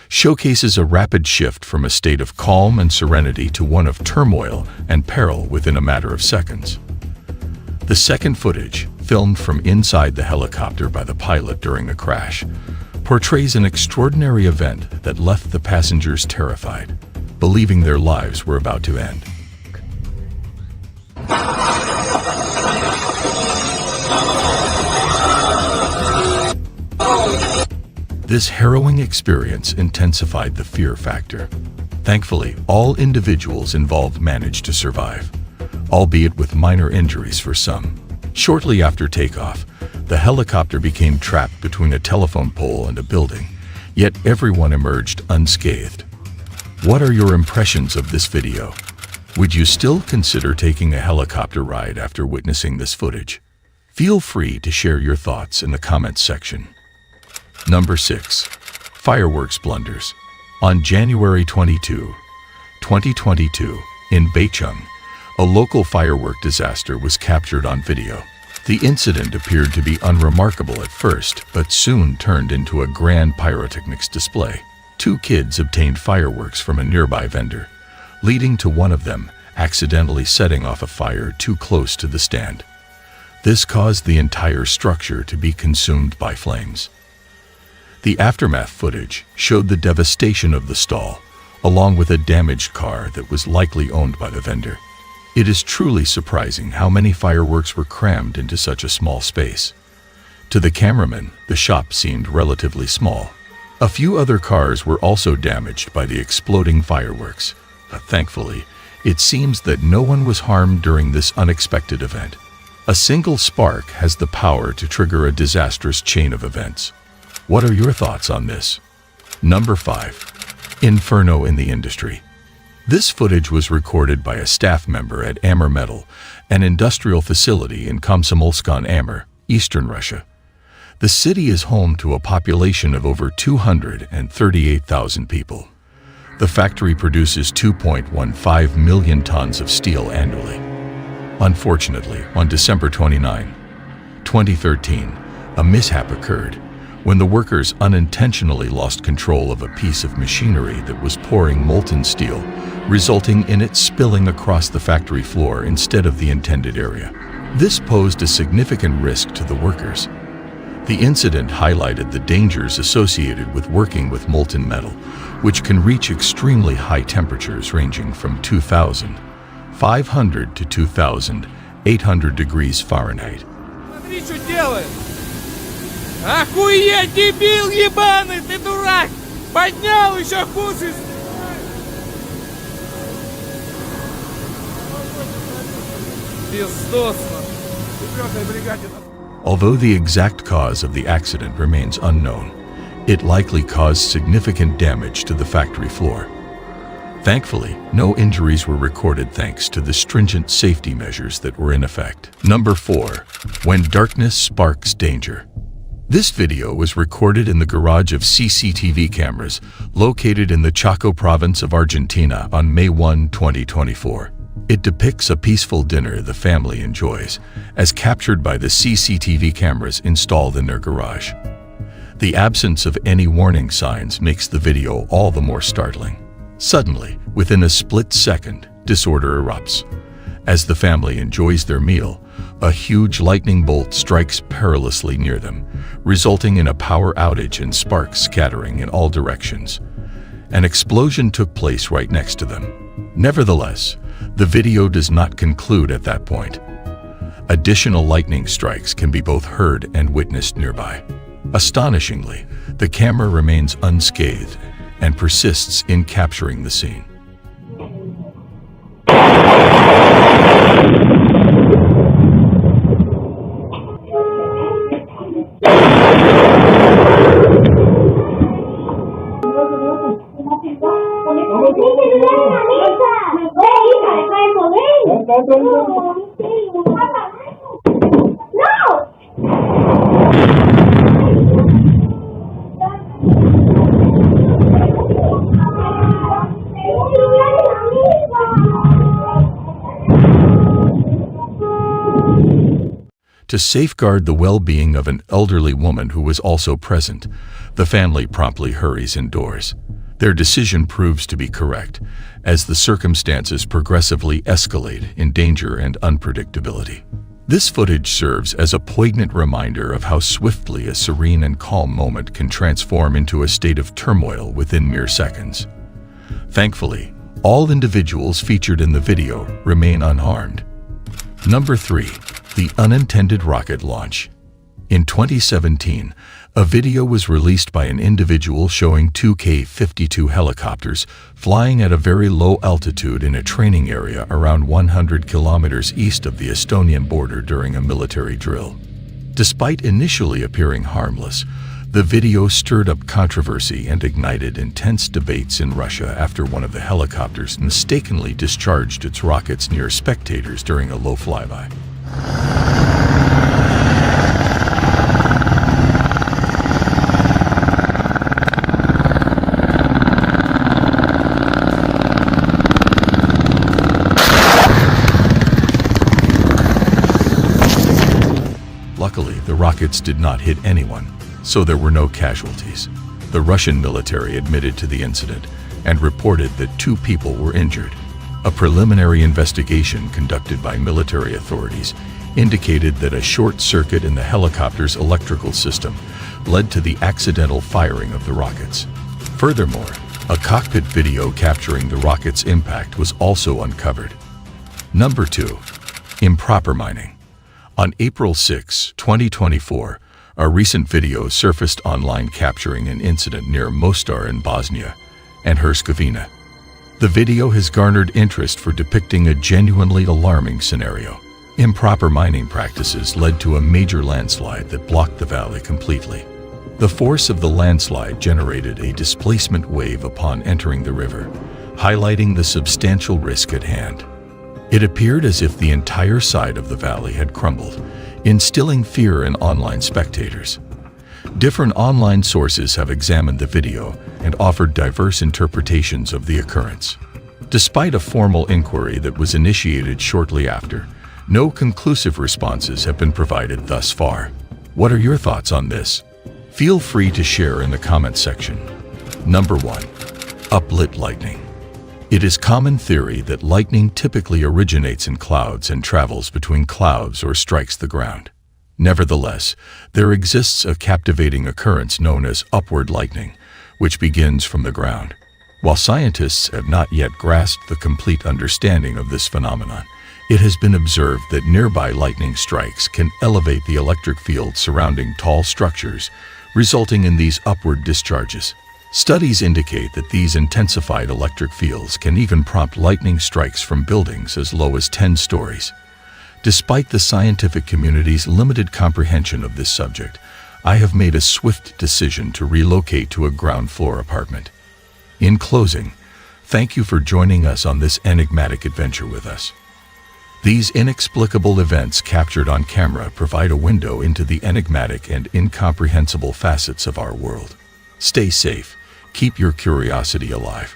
showcases a rapid shift from a state of calm and serenity to one of turmoil and peril within a matter of seconds. The second footage, filmed from inside the helicopter by the pilot during the crash, portrays an extraordinary event that left the passengers terrified, believing their lives were about to end. This harrowing experience intensified the fear factor. Thankfully, all individuals involved managed to survive, albeit with minor injuries for some. Shortly after takeoff, the helicopter became trapped between a telephone pole and a building, yet everyone emerged unscathed. What are your impressions of this video? Would you still consider taking a helicopter ride after witnessing this footage? Feel free to share your thoughts in the comments section. Number 6. Fireworks blunders. On January 22, 2022, in Beicheng, a local firework disaster was captured on video. The incident appeared to be unremarkable at first, but soon turned into a grand pyrotechnics display. 2 kids obtained fireworks from a nearby vendor, leading to one of them accidentally setting off a fire too close to the stand. This caused the entire structure to be consumed by flames. The aftermath footage showed the devastation of the stall, along with a damaged car that was likely owned by the vendor. It is truly surprising how many fireworks were crammed into such a small space. To the cameraman, the shop seemed relatively small. A few other cars were also damaged by the exploding fireworks, but thankfully, it seems that no one was harmed during this unexpected event. A single spark has the power to trigger a disastrous chain of events. What are your thoughts on this? Number 5. Inferno in the industry. This footage was recorded by a staff member at Amur Metal, an industrial facility in Komsomolsk-on-Amur, eastern Russia. The city is home to a population of over 238,000 people. The factory produces 2.15 million tons of steel annually. Unfortunately, on December 29, 2013, a mishap occurred when the workers unintentionally lost control of a piece of machinery that was pouring molten steel, resulting in it spilling across the factory floor instead of the intended area. This posed a significant risk to the workers. The incident highlighted the dangers associated with working with molten metal, which can reach extremely high temperatures ranging from 2,500 to 2,800 degrees Fahrenheit. Охуеть, дебил ебаный, ты дурак! Поднял еще кусок! Пиздосно! Although the exact cause of the accident remains unknown, it likely caused significant damage to the factory floor. Thankfully, no injuries were recorded thanks to the stringent safety measures that were in effect. Number 4. When darkness sparks danger. This video was recorded in the garage of CCTV cameras located in the Chaco province of Argentina on May 1, 2024. It depicts a peaceful dinner the family enjoys, as captured by the CCTV cameras installed in their garage. The absence of any warning signs makes the video all the more startling. Suddenly, within a split second, disorder erupts. As the family enjoys their meal, a huge lightning bolt strikes perilously near them, resulting in a power outage and sparks scattering in all directions. An explosion took place right next to them. Nevertheless, the video does not conclude at that point. Additional lightning strikes can be both heard and witnessed nearby. Astonishingly, the camera remains unscathed and persists in capturing the scene. To safeguard the well-being of an elderly woman who was also present, the family promptly hurries indoors. Their decision proves to be correct, as the circumstances progressively escalate in danger and unpredictability. This footage serves as a poignant reminder of how swiftly a serene and calm moment can transform into a state of turmoil within mere seconds. Thankfully, all individuals featured in the video remain unharmed. Number 3. The unintended rocket launch. In 2017, a video was released by an individual showing two K-52 helicopters flying at a very low altitude in a training area around 100 kilometers east of the Estonian border during a military drill. Despite initially appearing harmless, the video stirred up controversy and ignited intense debates in Russia after one of the helicopters mistakenly discharged its rockets near spectators during a low flyby. Luckily, the rockets did not hit anyone, so there were no casualties. The Russian military admitted to the incident and reported that 2 people were injured. A preliminary investigation conducted by military authorities indicated that a short circuit in the helicopter's electrical system led to the accidental firing of the rockets. Furthermore, a cockpit video capturing the rocket's impact was also uncovered. Number 2. Improper mining. On April 6, 2024, a recent video surfaced online capturing an incident near Mostar in Bosnia and Herzegovina. The video has garnered interest for depicting a genuinely alarming scenario. Improper mining practices led to a major landslide that blocked the valley completely. The force of the landslide generated a displacement wave upon entering the river, highlighting the substantial risk at hand. It appeared as if the entire side of the valley had crumbled, instilling fear in online spectators. Different online sources have examined the video and offered diverse interpretations of the occurrence. Despite a formal inquiry that was initiated shortly after, no conclusive responses have been provided thus far. What are your thoughts on this? Feel free to share in the comments section. Number 1. Uplit lightning. It is common theory that lightning typically originates in clouds and travels between clouds or strikes the ground. Nevertheless, there exists a captivating occurrence known as upward lightning, which begins from the ground. While scientists have not yet grasped the complete understanding of this phenomenon, it has been observed that nearby lightning strikes can elevate the electric field surrounding tall structures, resulting in these upward discharges. Studies indicate that these intensified electric fields can even prompt lightning strikes from buildings as low as 10 stories. Despite the scientific community's limited comprehension of this subject, I have made a swift decision to relocate to a ground floor apartment. In closing, thank you for joining us on this enigmatic adventure with us. These inexplicable events captured on camera provide a window into the enigmatic and incomprehensible facets of our world. Stay safe, keep your curiosity alive.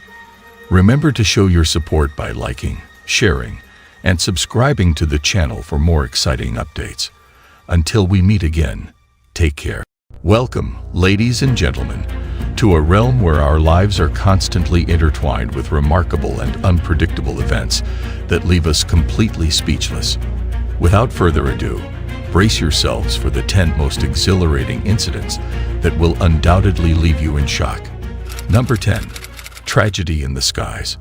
Remember to show your support by liking, sharing, and subscribing to the channel for more exciting updates. Until we meet again, take care. Welcome, ladies and gentlemen, to a realm where our lives are constantly intertwined with remarkable and unpredictable events that leave us completely speechless. Without further ado, brace yourselves for the 10 most exhilarating incidents that will undoubtedly leave you in shock. Number 10. Tragedy in the skies.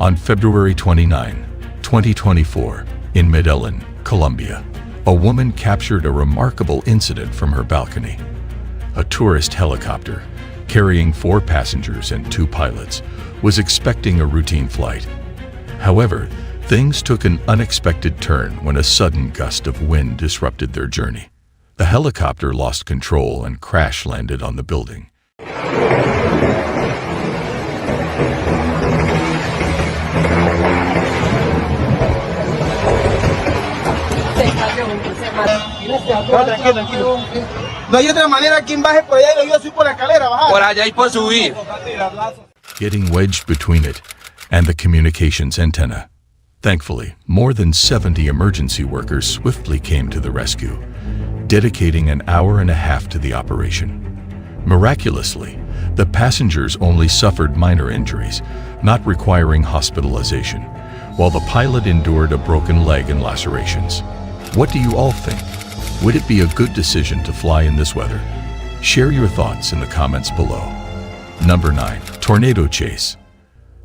On February 29, 2024, in Medellin, Colombia, a woman captured a remarkable incident from her balcony. A tourist helicopter, carrying 4 passengers and 2 pilots, was expecting a routine flight. However, things took an unexpected turn when a sudden gust of wind disrupted their journey. The helicopter lost control and crash-landed on the building. No hay otra manera, quien baje por allá y yo soy por la escalera, bajar. Por allá y por subir. Getting wedged between it and the communications antenna. Thankfully, more than 70 emergency workers swiftly came to the rescue, dedicating an hour and a half to the operation. Miraculously, the passengers only suffered minor injuries, not requiring hospitalization, while the pilot endured a broken leg and lacerations. What do you all think? Would it be a good decision to fly in this weather? Share your thoughts in the comments below. Number 9. Tornado chase.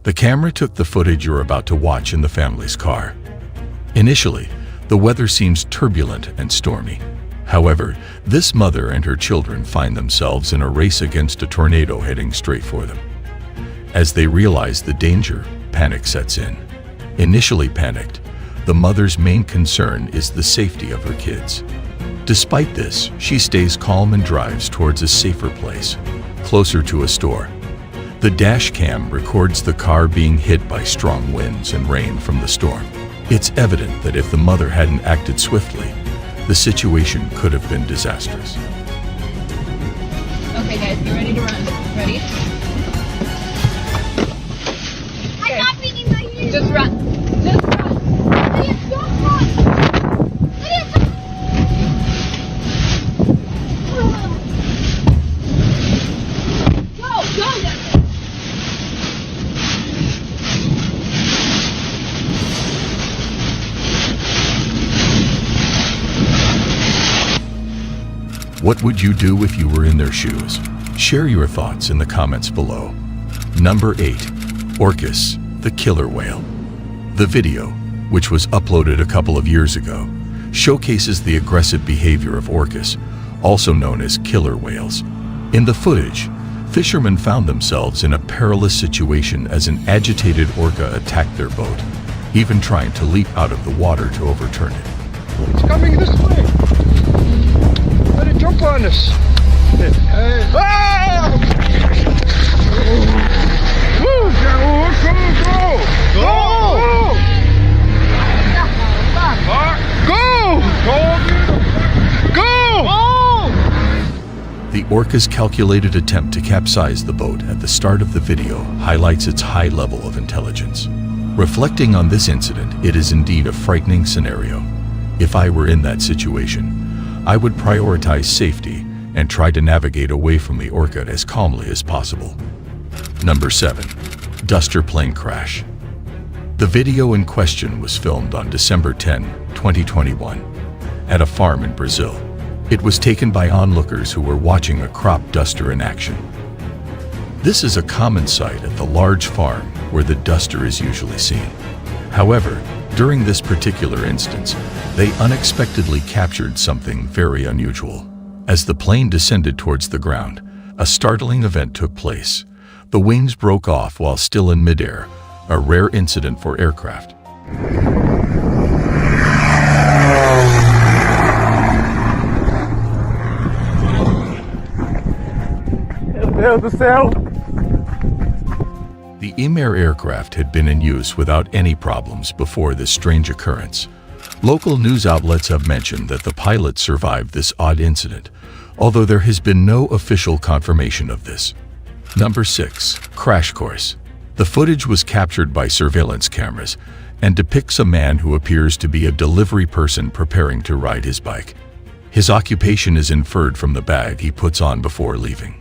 The camera took the footage you're about to watch in the family's car. Initially, the weather seems turbulent and stormy. However, this mother and her children find themselves in a race against a tornado heading straight for them. As they realize the danger, panic sets in. Initially panicked, the mother's main concern is the safety of her kids. Despite this, she stays calm and drives towards a safer place, closer to a store. The Dashcam records the car being hit by strong winds and rain from the storm. It's evident that if the mother hadn't acted swiftly, the situation could have been disastrous. Okay guys, get ready to run. Ready? I'm not beating my ears. Just run. Just run. Lydia, don't run. Lydia, don't. What would you do if you were in their shoes? Share your thoughts in the comments below. Number 8. Orcas, the killer whale. The video, which was uploaded a couple of years ago, showcases the aggressive behavior of orcas, also known as killer whales. In the footage, fishermen found themselves in a perilous situation as an agitated orca attacked their boat, even trying to leap out of the water to overturn it. It's coming this way. Let it jump on us. Ah! Woo! Go! Go! Go! The orca's calculated attempt to capsize the boat at the start of the video highlights its high level of intelligence. Reflecting on this incident, it is indeed a frightening scenario. If I were in that situation, I would prioritize safety and try to navigate away from the orca as calmly as possible. Number 7. Duster plane crash. The video in question was filmed on December 10, 2021, at a farm in Brazil. It was taken by onlookers who were watching a crop duster in action. This is a common sight at the large farm where the duster is usually seen. However, during this particular instance, they unexpectedly captured something very unusual. As the plane descended towards the ground, a startling event took place. The wings broke off while still in midair, a rare incident for aircraft. The Emir aircraft had been in use without any problems before this strange occurrence. Local news outlets have mentioned that the pilot survived this odd incident, although there has been no official confirmation of this. Number 6. Crash course. The footage was captured by surveillance cameras and depicts a man who appears to be a delivery person preparing to ride his bike. His occupation is inferred from the bag he puts on before leaving.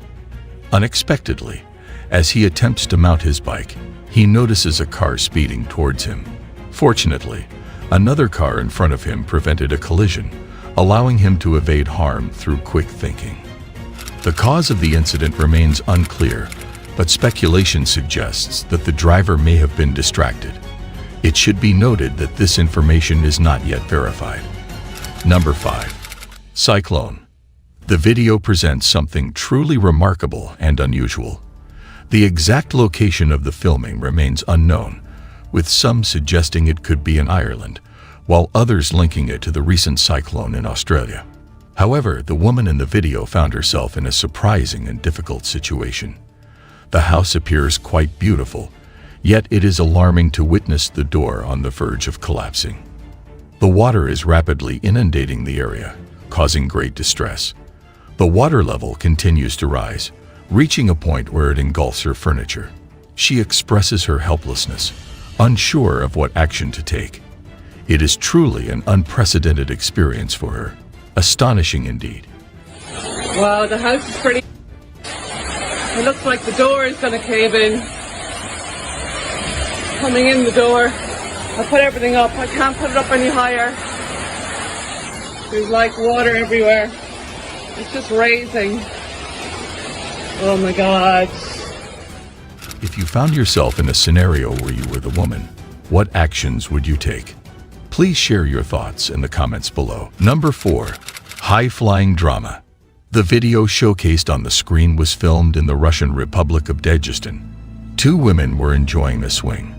Unexpectedly, as he attempts to mount his bike, he notices a car speeding towards him. Fortunately, another car in front of him prevented a collision, allowing him to evade harm through quick thinking. The cause of the incident remains unclear, but speculation suggests that the driver may have been distracted. It should be noted that this information is not yet verified. Number 5. Cyclone. The video presents something truly remarkable and unusual. The exact location of the filming remains unknown, with some suggesting it could be in Ireland, while others linking it to the recent cyclone in Australia. However, the woman in the video found herself in a surprising and difficult situation. The house appears quite beautiful, yet it is alarming to witness the door on the verge of collapsing. The water is rapidly inundating the area, causing great distress. The water level continues to rise, reaching a point where it engulfs her furniture. She expresses her helplessness, unsure of what action to take. It is truly an unprecedented experience for her. Astonishing indeed. Wow, the house is pretty... It looks like the door is going to cave in. Coming in the door. I put everything up. I can't put it up any higher. There's like water everywhere. It's just raising. Oh my God. If you found yourself in a scenario where you were the woman, what actions would you take? Please share your thoughts in the comments below. Number 4. High-flying drama. The video showcased on the screen was filmed in the Russian Republic of Dagestan. 2 women were enjoying a swing.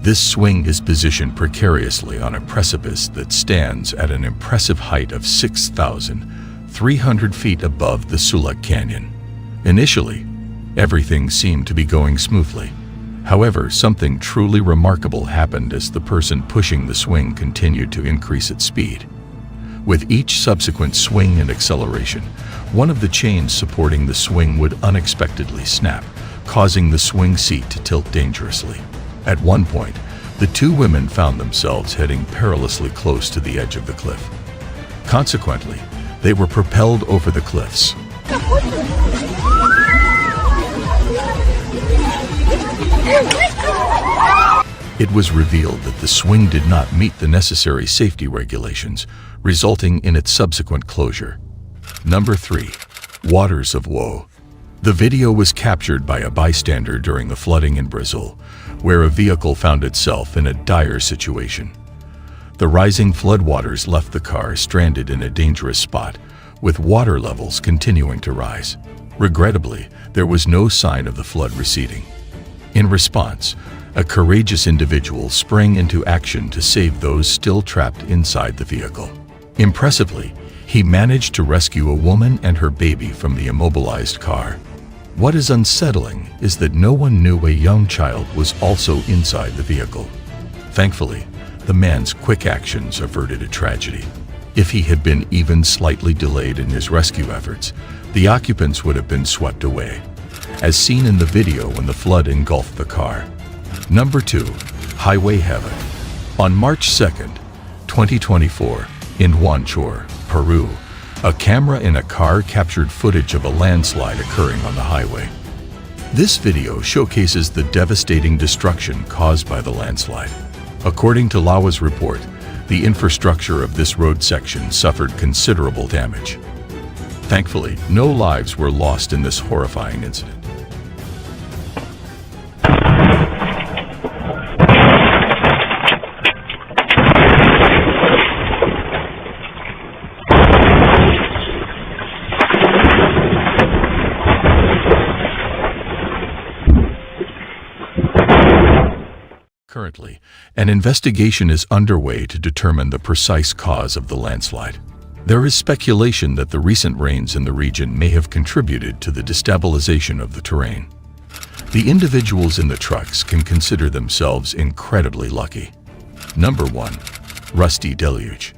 This swing is positioned precariously on a precipice that stands at an impressive height of 6,300 feet above the Sulak Canyon. Initially, everything seemed to be going smoothly. However, something truly remarkable happened as the person pushing the swing continued to increase its speed. With each subsequent swing and acceleration, one of the chains supporting the swing would unexpectedly snap, causing the swing seat to tilt dangerously. At one point, the 2 women found themselves heading perilously close to the edge of the cliff. Consequently, they were propelled over the cliffs. It was revealed that the swing did not meet the necessary safety regulations, resulting in its subsequent closure. Number 3. Waters of Woe. The video was captured by a bystander during the flooding in Brazil, where a vehicle found itself in a dire situation. The rising floodwaters left the car stranded in a dangerous spot, with water levels continuing to rise. Regrettably, there was no sign of the flood receding. In response, a courageous individual sprang into action to save those still trapped inside the vehicle. Impressively, he managed to rescue a woman and her baby from the immobilized car. What is unsettling is that no one knew a young child was also inside the vehicle. Thankfully, the man's quick actions averted a tragedy. If he had been even slightly delayed in his rescue efforts, the occupants would have been swept away, as seen in the video when the flood engulfed the car. Number 2. Highway Heaven. On March 2nd, 2024, in Huanchor, Peru, a camera in a car captured footage of a landslide occurring on the highway. This video showcases the devastating destruction caused by the landslide. According to Lawa's report, the infrastructure of this road section suffered considerable damage. Thankfully, no lives were lost in this horrifying incident. Currently, an investigation is underway to determine the precise cause of the landslide. There is speculation that the recent rains in the region may have contributed to the destabilization of the terrain. The individuals in the trucks can consider themselves incredibly lucky. Number 1. Rusty Deluge.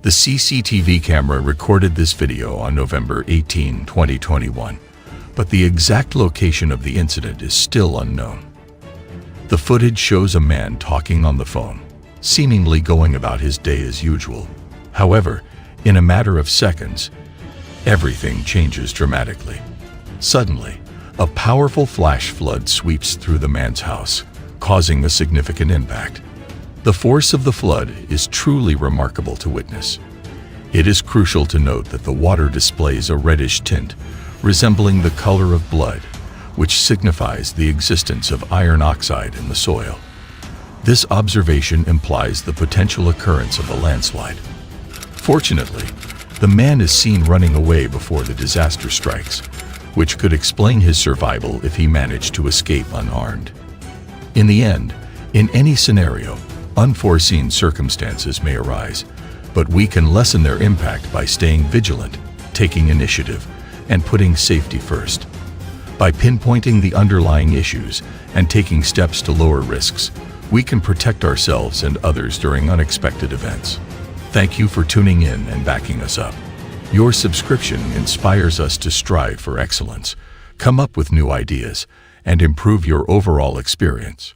The CCTV camera recorded this video on November 18, 2021, but the exact location of the incident is still unknown. The footage shows a man talking on the phone, seemingly going about his day as usual. However, in a matter of seconds, everything changes dramatically. Suddenly, a powerful flash flood sweeps through the man's house, causing a significant impact. The force of the flood is truly remarkable to witness. It is crucial to note that the water displays a reddish tint, resembling the color of blood, which signifies the existence of iron oxide in the soil. This observation implies the potential occurrence of a landslide. Fortunately, the man is seen running away before the disaster strikes, which could explain his survival if he managed to escape unharmed. In the end, in any scenario, unforeseen circumstances may arise, but we can lessen their impact by staying vigilant, taking initiative, and putting safety first. By pinpointing the underlying issues and taking steps to lower risks, we can protect ourselves and others during unexpected events. Thank you for tuning in and backing us up. Your subscription inspires us to strive for excellence, come up with new ideas, and improve your overall experience.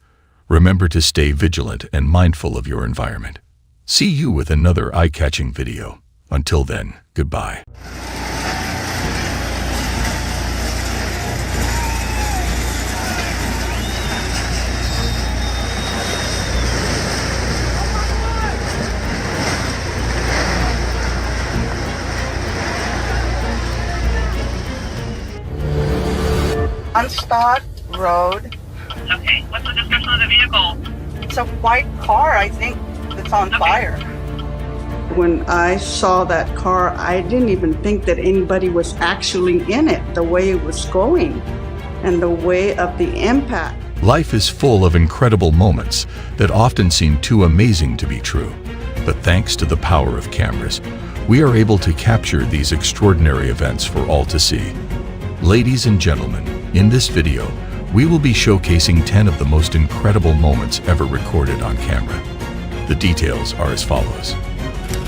Remember to stay vigilant and mindful of your environment. See you with another eye-catching video. Until then, goodbye. Unstopped road. Okay, what's the description of the vehicle? It's a white car, I think, that's on fire. When I saw that car, I didn't even think that anybody was actually in it, the way it was going and the way of the impact. Life is full of incredible moments that often seem too amazing to be true. But thanks to the power of cameras, we are able to capture these extraordinary events for all to see. Ladies and gentlemen, in this video, we will be showcasing 10 of the most incredible moments ever recorded on camera. The details are as follows.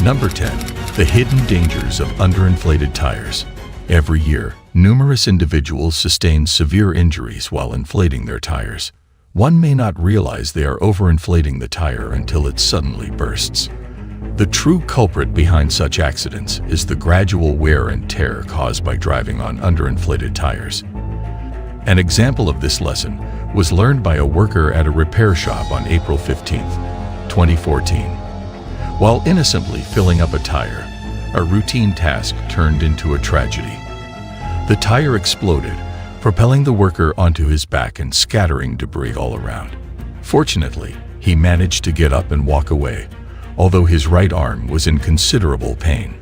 Number 10. The hidden dangers of underinflated tires. Every year, numerous individuals sustain severe injuries while inflating their tires. One may not realize they are overinflating the tire until it suddenly bursts. The true culprit behind such accidents is the gradual wear and tear caused by driving on underinflated tires. An example of this lesson was learned by a worker at a repair shop on April 15, 2014. While innocently filling up a tire, a routine task turned into a tragedy. The tire exploded, propelling the worker onto his back and scattering debris all around. Fortunately, he managed to get up and walk away, although his right arm was in considerable pain.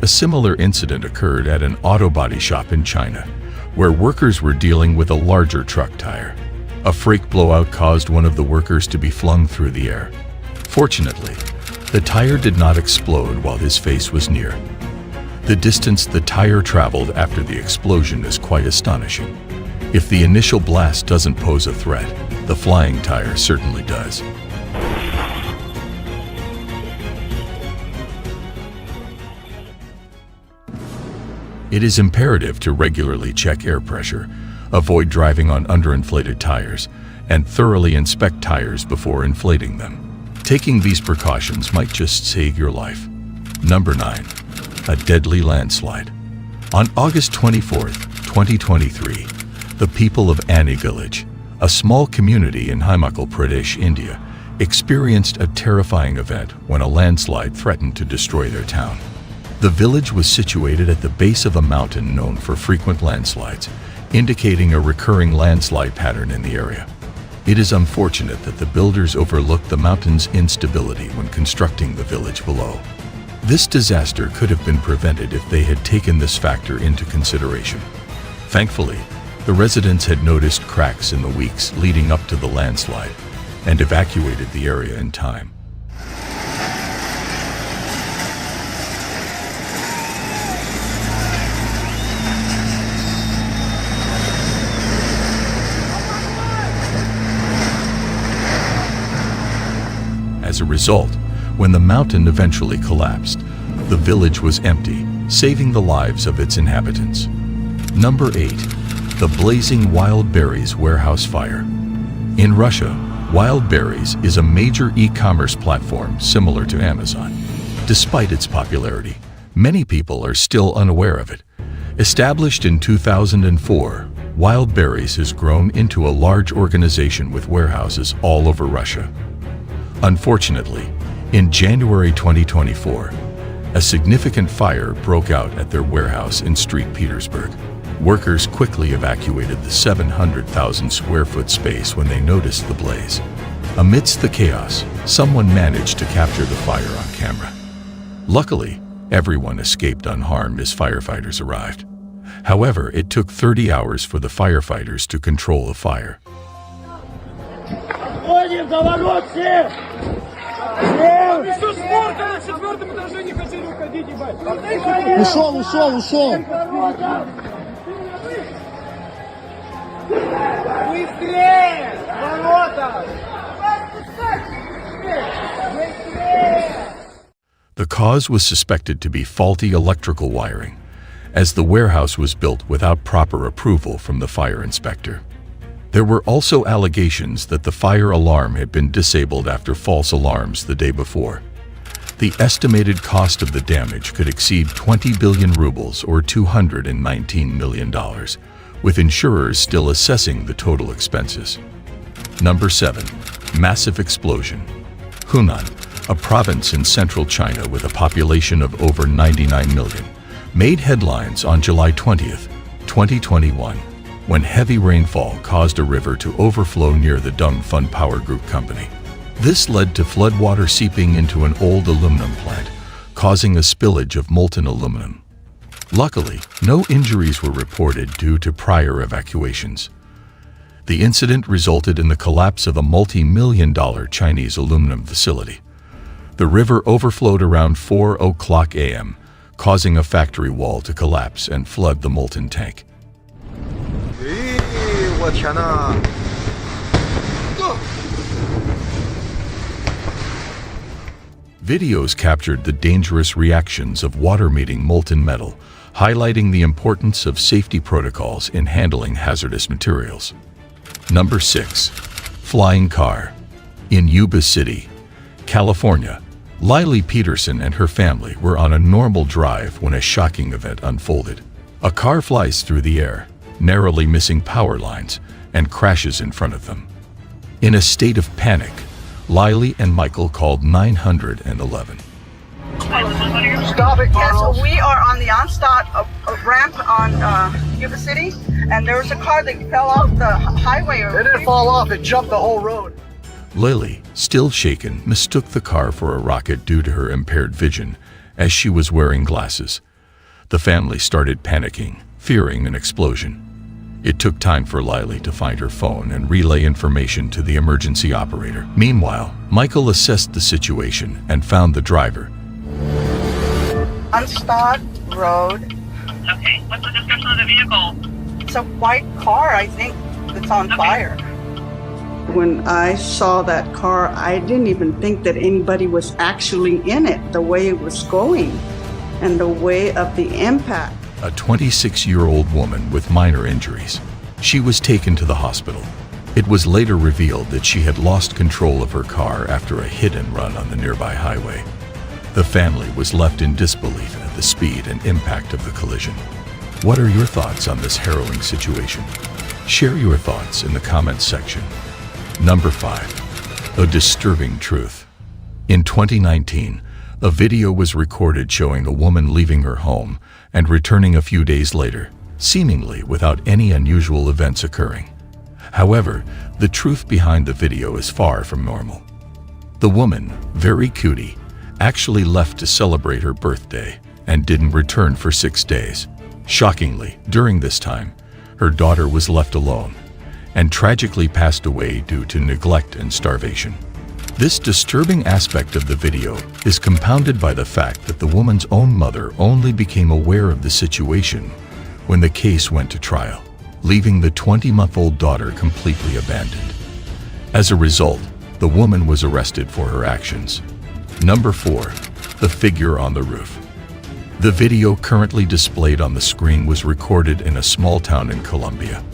A similar incident occurred at an auto body shop in China, where workers were dealing with a larger truck tire. A freak blowout caused one of the workers to be flung through the air. Fortunately, the tire did not explode while his face was near. The distance the tire traveled after the explosion is quite astonishing. If the initial blast doesn't pose a threat, the flying tire certainly does. It is imperative to regularly check air pressure, avoid driving on underinflated tires, and thoroughly inspect tires before inflating them. Taking these precautions might just save your life. Number 9. A deadly landslide. On August 24, 2023, the people of Ani village, a small community in Himachal Pradesh, India, experienced a terrifying event when a landslide threatened to destroy their town. The village was situated at the base of a mountain known for frequent landslides, indicating a recurring landslide pattern in the area. It is unfortunate that the builders overlooked the mountain's instability when constructing the village below. This disaster could have been prevented if they had taken this factor into consideration. Thankfully, the residents had noticed cracks in the weeks leading up to the landslide and evacuated the area in time. As a result, when the mountain eventually collapsed, the village was empty, saving the lives of its inhabitants. Number 8. The blazing wild berries warehouse fire. In Russia, Wild Berries is a major e-commerce platform similar to Amazon. Despite its popularity, many people are still unaware of it. Established in 2004, Wild Berries has grown into a large organization with warehouses all over Russia. Unfortunately, in January 2024, a significant fire broke out at their warehouse in St. Petersburg. Workers quickly evacuated the 700,000 square foot space when they noticed the blaze. Amidst the chaos, someone managed to capture the fire on camera. Luckily, everyone escaped unharmed as firefighters arrived. However, it took 30 hours for the firefighters to control the fire. The cause was suspected to be faulty electrical wiring, as the warehouse was built without proper approval from the fire inspector. There were also allegations that the fire alarm had been disabled after false alarms the day before. The estimated cost of the damage could exceed 20 billion rubles or $219 million, with insurers still assessing the total expenses. Number 7. Massive explosion. Hunan, a province in central China with a population of over 99 million, made headlines on July 20th, 2021, when heavy rainfall caused a river to overflow near the Dongfeng Power Group company. This led to floodwater seeping into an old aluminum plant, causing a spillage of molten aluminum. Luckily, no injuries were reported due to prior evacuations. The incident resulted in the collapse of a multi-million-dollar Chinese aluminum facility. The river overflowed around 4:00 a.m., causing a factory wall to collapse and flood the molten tank. Videos captured the dangerous reactions of water-meeting molten metal, highlighting the importance of safety protocols in handling hazardous materials. Number 6. Flying car. In Yuba City, California, Lily Peterson and her family were on a normal drive when a shocking event unfolded. A car flies through the air, narrowly missing power lines, and crashes in front of them. In a state of panic, Lily and Michael called 911. Stop it, Carlos. Yes, we are on the onstop ramp on Yuba City, and there was a car that fell off the highway. It didn't fall off, it jumped the whole road. Lily, still shaken, mistook the car for a rocket due to her impaired vision, as she was wearing glasses. The family started panicking, fearing an explosion. It took time for Lily to find her phone and relay information to the emergency operator. Meanwhile, Michael assessed the situation and found the driver. Unstopped road. Okay, what's the description of the vehicle? It's a white car, I think, that's on fire. When I saw that car, I didn't even think that anybody was actually in it, the way it was going and the way of the impact. A 26-year-old woman with minor injuries. She was taken to the hospital. It was later revealed that she had lost control of her car after a hit and run on the nearby highway. The family was left in disbelief at the speed and impact of the collision. What are your thoughts on this harrowing situation? Share your thoughts in the comments section. Number 5. A disturbing truth. In 2019, a video was recorded showing a woman leaving her home and returning a few days later, seemingly without any unusual events occurring. However, the truth behind the video is far from normal. The woman, very cutie, actually left to celebrate her birthday and didn't return for 6 days. Shockingly, during this time, her daughter was left alone and tragically passed away due to neglect and starvation. This disturbing aspect of the video is compounded by the fact that the woman's own mother only became aware of the situation when the case went to trial, leaving the 20-month-old daughter completely abandoned. As a result, the woman was arrested for her actions. Number 4. The figure on the roof. The video currently displayed on the screen was recorded in a small town in Colombia.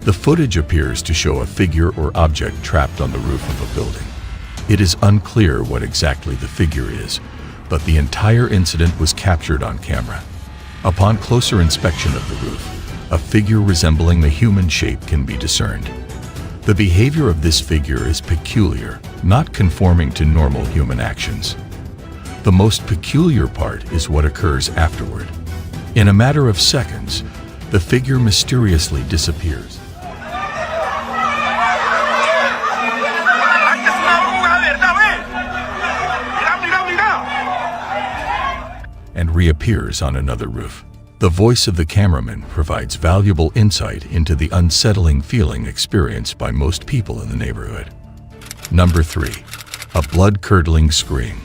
The footage appears to show a figure or object trapped on the roof of a building. It is unclear what exactly the figure is, but the entire incident was captured on camera. Upon closer inspection of the roof, a figure resembling a human shape can be discerned. The behavior of this figure is peculiar, not conforming to normal human actions. The most peculiar part is what occurs afterward. In a matter of seconds, the figure mysteriously disappears. And reappears on another roof. The voice of the cameraman provides valuable insight into the unsettling feeling experienced by most people in the neighborhood. Number 3. A blood-curdling scream.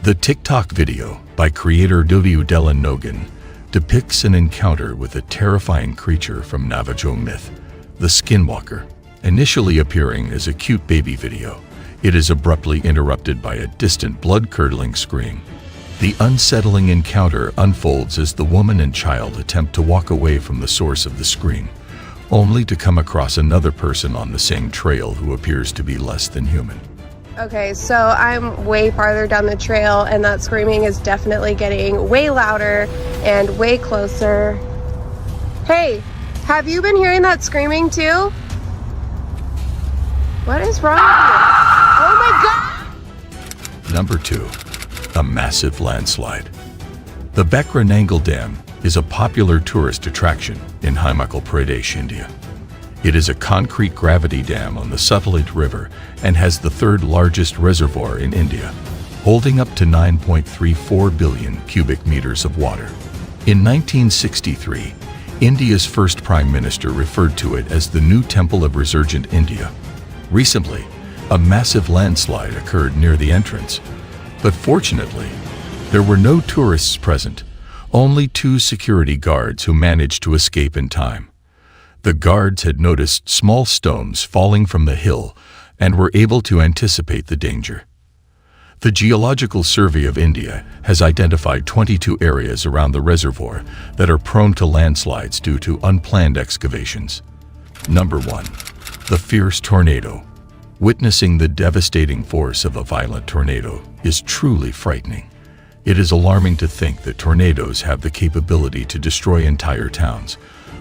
The TikTok video by creator Dylan Nogan depicts an encounter with a terrifying creature from Navajo myth, the Skinwalker. Initially appearing as a cute baby video, it is abruptly interrupted by a distant blood-curdling scream. The unsettling encounter unfolds as the woman and child attempt to walk away from the source of the scream, only to come across another person on the same trail who appears to be less than human. Okay, so I'm way farther down the trail and that screaming is definitely getting way louder and way closer. Hey, have you been hearing that screaming too? What is wrong with you? Oh my God! Number 2. A massive landslide. The Bekra Dam is a popular tourist attraction in Himachal Pradesh, India. It is a concrete gravity dam on the Sutlej River and has the third largest reservoir in India, holding up to 9.34 billion cubic meters of water. In 1963, India's first Prime Minister referred to it as the new Temple of Resurgent India. Recently, a massive landslide occurred near the entrance. But fortunately, there were no tourists present, only 2 security guards who managed to escape in time. The guards had noticed small stones falling from the hill and were able to anticipate the danger. The Geological Survey of India has identified 22 areas around the reservoir that are prone to landslides due to unplanned excavations. Number 1. The fierce tornado. Witnessing the devastating force of a violent tornado is truly frightening. It is alarming to think that tornadoes have the capability to destroy entire towns,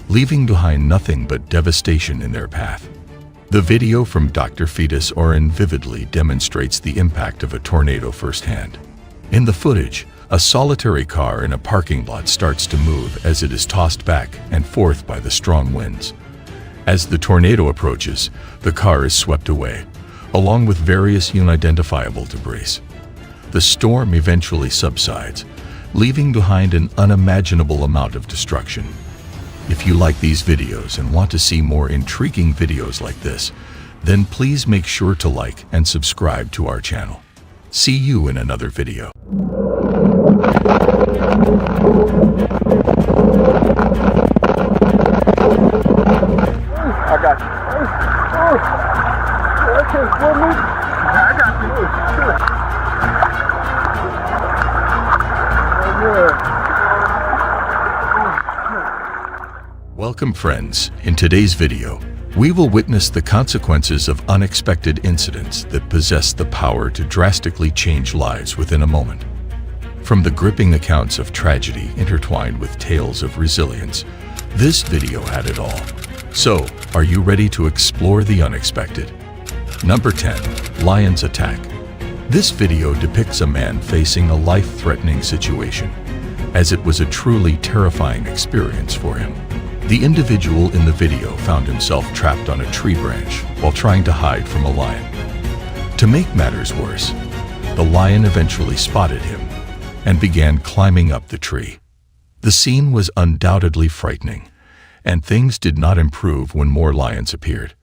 leaving behind nothing but devastation in their path. The video from Dr. Fetus Oren vividly demonstrates the impact of a tornado firsthand. In the footage, A solitary car in a parking lot starts to move as it is tossed back and forth by the strong winds. As the tornado approaches, the car is swept away, along with various unidentifiable debris. The storm eventually subsides, leaving behind an unimaginable amount of destruction. If you like these videos and want to see more intriguing videos like this, then please make sure to like and subscribe to our channel. See you in another video. I got you. Okay, we'll move. I got you. Welcome, friends. In today's video, we will witness the consequences of unexpected incidents that possess the power to drastically change lives within a moment. From the gripping accounts of tragedy intertwined with tales of resilience, this video had it all. So, are you ready to explore the unexpected? Number 10. Lion's Attack. This video depicts a man facing a life-threatening situation, as it was a truly terrifying experience for him. The individual in the video found himself trapped on a tree branch while trying to hide from a lion. To make matters worse, the lion eventually spotted him and began climbing up the tree. The scene was undoubtedly frightening, and things did not improve when more lions appeared.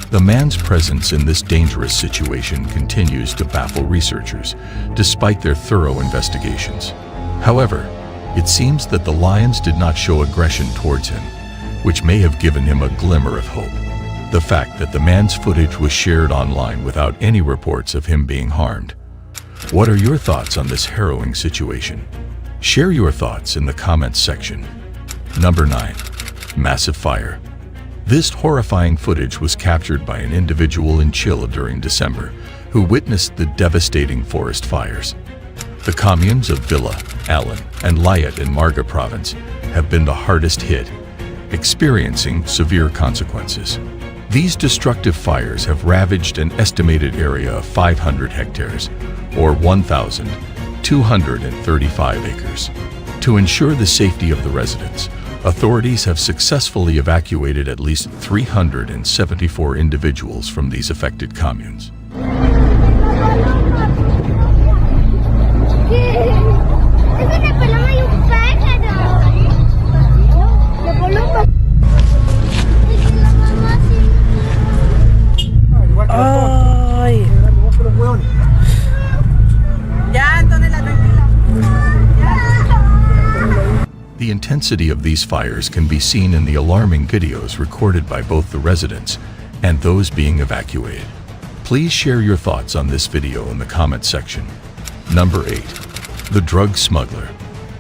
The man's presence in this dangerous situation continues to baffle researchers, despite their thorough investigations. However, it seems that the lions did not show aggression towards him, which may have given him a glimmer of hope. The fact that the man's footage was shared online without any reports of him being harmed. What are your thoughts on this harrowing situation? Share your thoughts in the comments section. Number 9. Massive Fire. This horrifying footage was captured by an individual in Chile during December who witnessed the devastating forest fires. The communes of Villa, Allen, and Llayet in Marga province have been the hardest hit, experiencing severe consequences. These destructive fires have ravaged an estimated area of 500 hectares, or 1,235 acres. To ensure the safety of the residents, authorities have successfully evacuated at least 374 individuals from these affected communes. The intensity of these fires can be seen in the alarming videos recorded by both the residents and those being evacuated. Please share your thoughts on this video in the comments section. Number 8. The Drug Smuggler.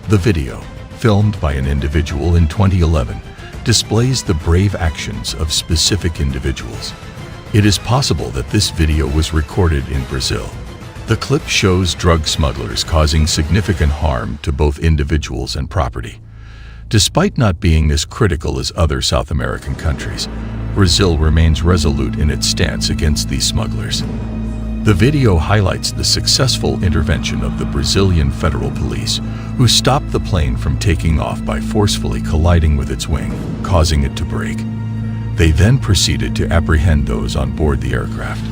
The video, filmed by an individual in 2011, displays the brave actions of specific individuals. It is possible that this video was recorded in Brazil. The clip shows drug smugglers causing significant harm to both individuals and property. Despite not being as critical as other South American countries, Brazil remains resolute in its stance against these smugglers. The video highlights the successful intervention of the Brazilian Federal Police, who stopped the plane from taking off by forcefully colliding with its wing, causing it to break. They then proceeded to apprehend those on board the aircraft.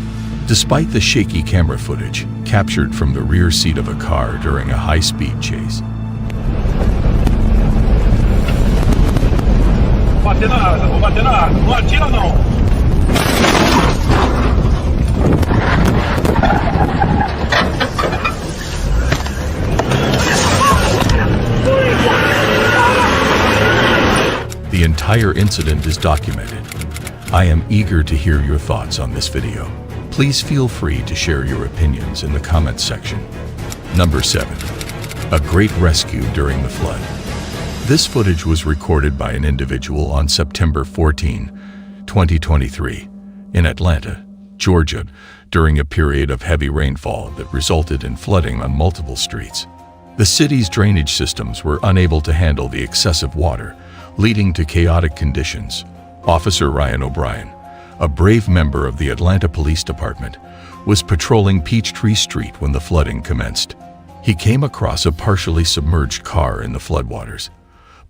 Despite the shaky camera footage captured from the rear seat of a car during a high-speed chase. The entire incident is documented. I am eager to hear your thoughts on this video. Please feel free to share your opinions in the comments section. Number 7. A great rescue during the flood. This footage was recorded by an individual on September 14, 2023, in Atlanta, Georgia, during a period of heavy rainfall that resulted in flooding on multiple streets. The city's drainage systems were unable to handle the excessive water, leading to chaotic conditions. Officer Ryan O'Brien, a brave member of the Atlanta Police Department, was patrolling Peachtree Street when the flooding commenced. He came across a partially submerged car in the floodwaters,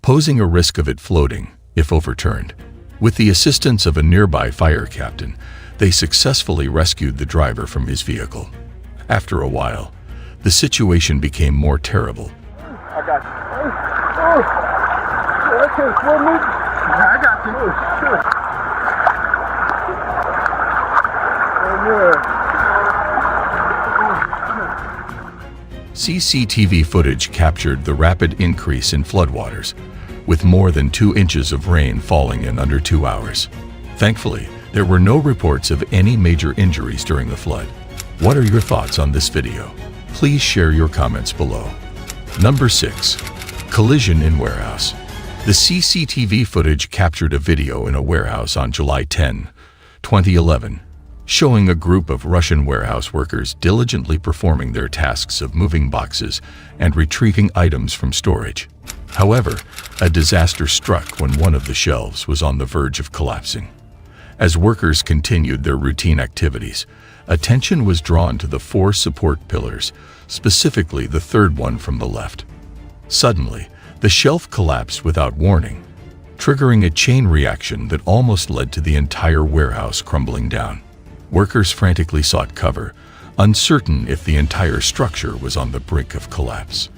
posing a risk of it floating if overturned. With the assistance of a nearby fire captain, they successfully rescued the driver from his vehicle. After a while, the situation became more terrible. I got you. Okay, slow me. I got you. CCTV footage captured the rapid increase in floodwaters, with more than 2 inches of rain falling in under 2 hours. Thankfully, there were no reports of any major injuries during the flood. What are your thoughts on this video? Please share your comments below. Number 6. Collision in warehouse. The CCTV footage captured a video in a warehouse on July 10, 2011, showing a group of Russian warehouse workers diligently performing their tasks of moving boxes and retrieving items from storage. However, a disaster struck when one of the shelves was on the verge of collapsing. As workers continued their routine activities, attention was drawn to the 4 support pillars, specifically the third one from the left. Suddenly, the shelf collapsed without warning, triggering a chain reaction that almost led to the entire warehouse crumbling down. Workers frantically sought cover, uncertain if the entire structure was on the brink of collapse.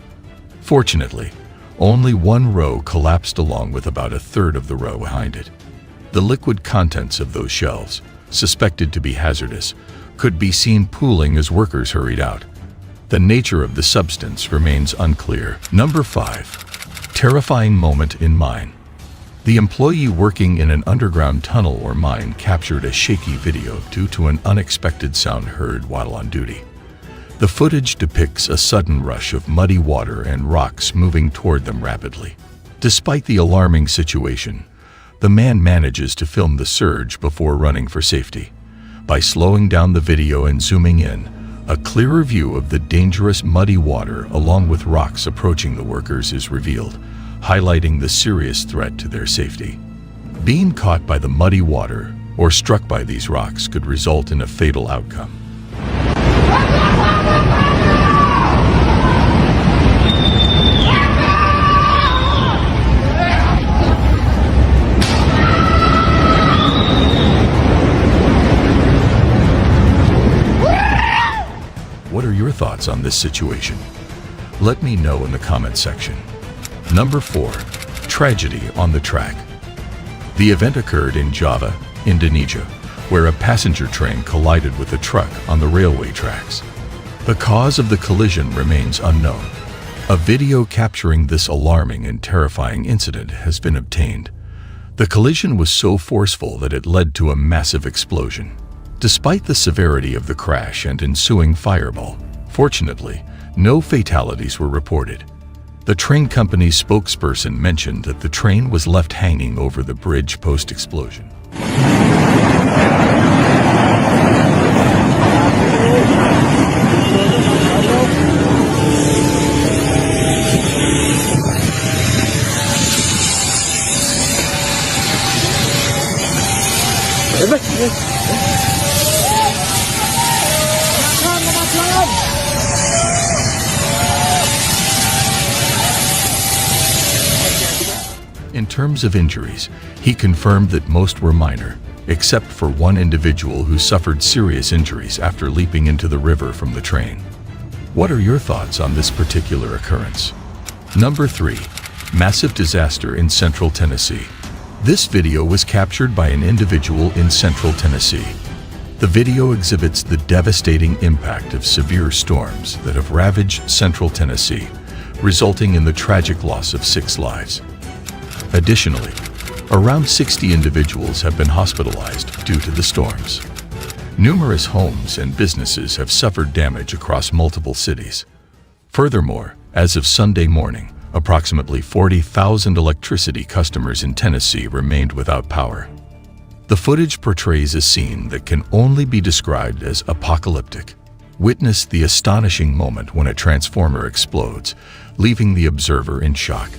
Fortunately, only one row collapsed along with about a third of the row behind it. The liquid contents of those shelves, suspected to be hazardous, could be seen pooling as workers hurried out. The nature of the substance remains unclear. Number 5. Terrifying moment in mine. The employee working in an underground tunnel or mine captured a shaky video due to an unexpected sound heard while on duty. The footage depicts a sudden rush of muddy water and rocks moving toward them rapidly. Despite the alarming situation, the man manages to film the surge before running for safety. By slowing down the video and zooming in, a clearer view of the dangerous muddy water along with rocks approaching the workers is revealed, highlighting the serious threat to their safety. Being caught by the muddy water or struck by these rocks could result in a fatal outcome. What are your thoughts on this situation? Let me know in the comment section. Number 4. Tragedy on the track. The event occurred in Java, Indonesia, where a passenger train collided with a truck on the railway tracks. The cause of the collision remains unknown. A video capturing this alarming and terrifying incident has been obtained. The collision was so forceful that it led to a massive explosion. Despite the severity of the crash and ensuing fireball, fortunately, no fatalities were reported. The train company's spokesperson mentioned that the train was left hanging over the bridge post-explosion. In terms of injuries, he confirmed that most were minor, except for one individual who suffered serious injuries after leaping into the river from the train. What are your thoughts on this particular occurrence? Number 3. Massive disaster in Central Tennessee. This video was captured by an individual in Central Tennessee. The video exhibits the devastating impact of severe storms that have ravaged Central Tennessee, resulting in the tragic loss of 6 lives. Additionally, around 60 individuals have been hospitalized due to the storms. Numerous homes and businesses have suffered damage across multiple cities. Furthermore, as of Sunday morning, approximately 40,000 electricity customers in Tennessee remained without power. The footage portrays a scene that can only be described as apocalyptic. Witness the astonishing moment when a transformer explodes, leaving the observer in shock.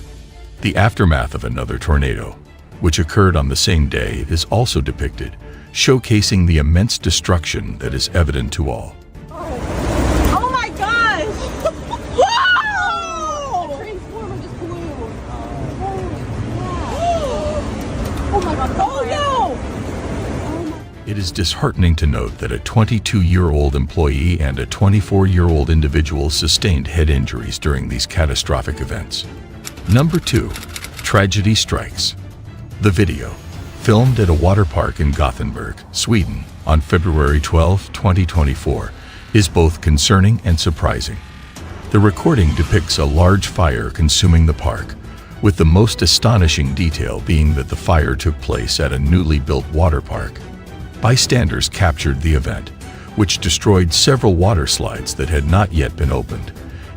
The aftermath of another tornado, which occurred on the same day, is also depicted, showcasing the immense destruction that is evident to all. Oh my gosh! Whoa! The transformer just blew. Oh my god. Oh no! It is disheartening to note that a 22-year-old employee and a 24-year-old individual sustained head injuries during these catastrophic events. Number 2. Tragedy strikes. The video, filmed at a water park in Gothenburg, Sweden, on February 12, 2024, is both concerning and surprising. The recording depicts a large fire consuming the park, with the most astonishing detail being that the fire took place at a newly built water park. Bystanders captured the event, which destroyed several water slides that had not yet been opened,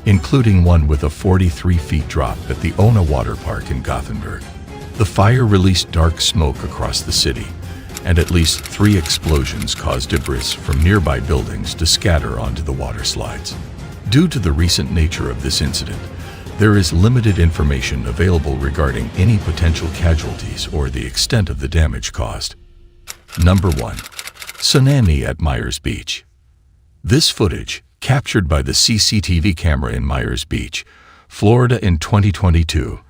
including one with a 43-foot drop at the Ona Water Park in Gothenburg. The fire released dark smoke across the city, and at least 3 explosions caused debris from nearby buildings to scatter onto the water slides. Due to the recent nature of this incident, there is limited information available regarding any potential casualties or the extent of the damage caused. Number 1. Tsunami at Myers Beach. This footage, captured by the CCTV camera in Myers Beach, Florida in 2022,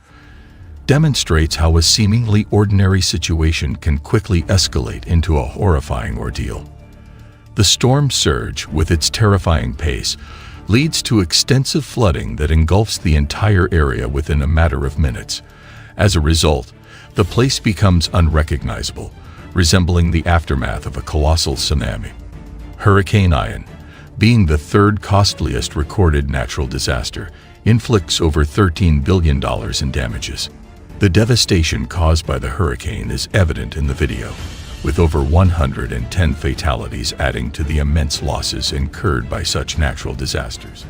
demonstrates how a seemingly ordinary situation can quickly escalate into a horrifying ordeal. The storm surge, with its terrifying pace, leads to extensive flooding that engulfs the entire area within a matter of minutes. As a result, the place becomes unrecognizable, resembling the aftermath of a colossal tsunami. Hurricane Ian, being the 3rd costliest recorded natural disaster, inflicts over $13 billion in damages. The devastation caused by the hurricane is evident in the video, with over 110 fatalities adding to the immense losses incurred by such natural disasters.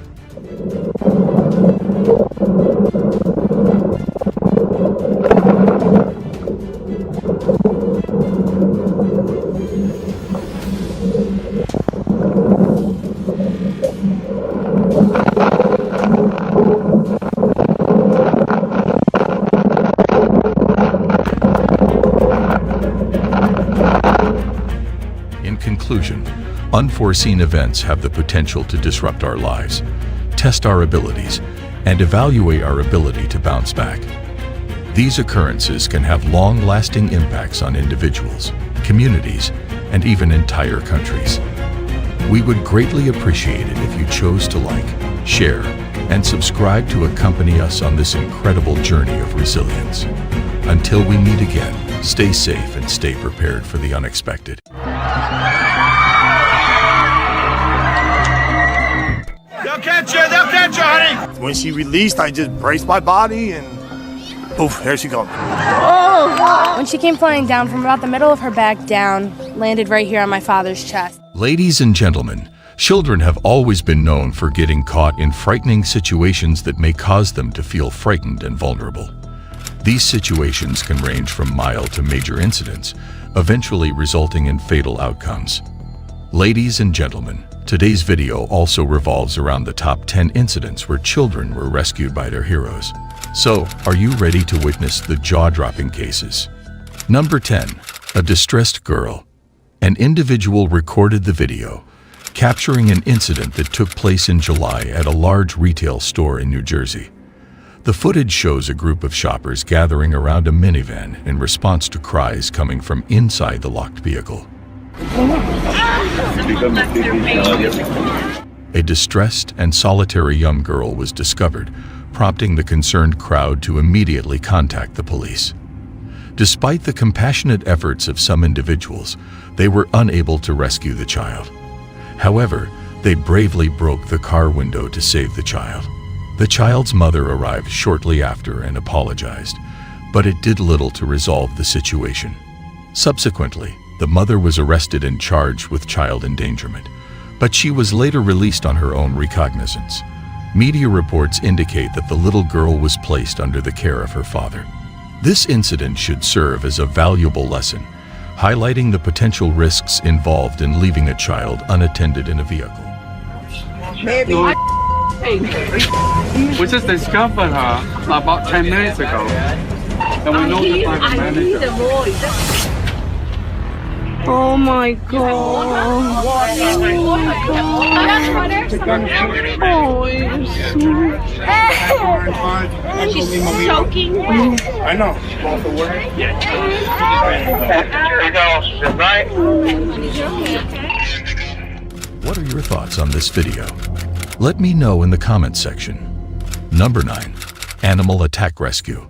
Unforeseen events have the potential to disrupt our lives, test our abilities, and evaluate our ability to bounce back. These occurrences can have long-lasting impacts on individuals, communities, and even entire countries. We would greatly appreciate it if you chose to like, share, and subscribe to accompany us on this incredible journey of resilience. Until we meet again, stay safe and stay prepared for the unexpected. They'll catch you, honey! When she released, I just braced my body and poof, there she goes. Oh! When she came flying down from about the middle of her back down, landed right here on my father's chest. Ladies and gentlemen, children have always been known for getting caught in frightening situations that may cause them to feel frightened and vulnerable. These situations can range from mild to major incidents, eventually resulting in fatal outcomes. Ladies and gentlemen, today's video also revolves around the top 10 incidents where children were rescued by their heroes. So, are you ready to witness the jaw-dropping cases? Number 10. A distressed girl. An individual recorded the video, capturing an incident that took place in July at a large retail store in New Jersey. The footage shows a group of shoppers gathering around a minivan in response to cries coming from inside the locked vehicle. A distressed and solitary young girl was discovered, prompting the concerned crowd to immediately contact the police. Despite the compassionate efforts of some individuals, they were unable to rescue the child. However, they bravely broke the car window to save the child. The child's mother arrived shortly after and apologized, but it did little to resolve the situation. Subsequently, the mother was arrested and charged with child endangerment, but she was later released on her own recognizance. Media reports indicate that the little girl was placed under the care of her father. This incident should serve as a valuable lesson, highlighting the potential risks involved in leaving a child unattended in a vehicle. We just discovered her about 10 minutes ago, and we notified the manager. Oh my god. Oh, you're so... She's soaking wet. I know. What are your thoughts on this video? Let me know in the comments section. Number 9. Animal Attack Rescue.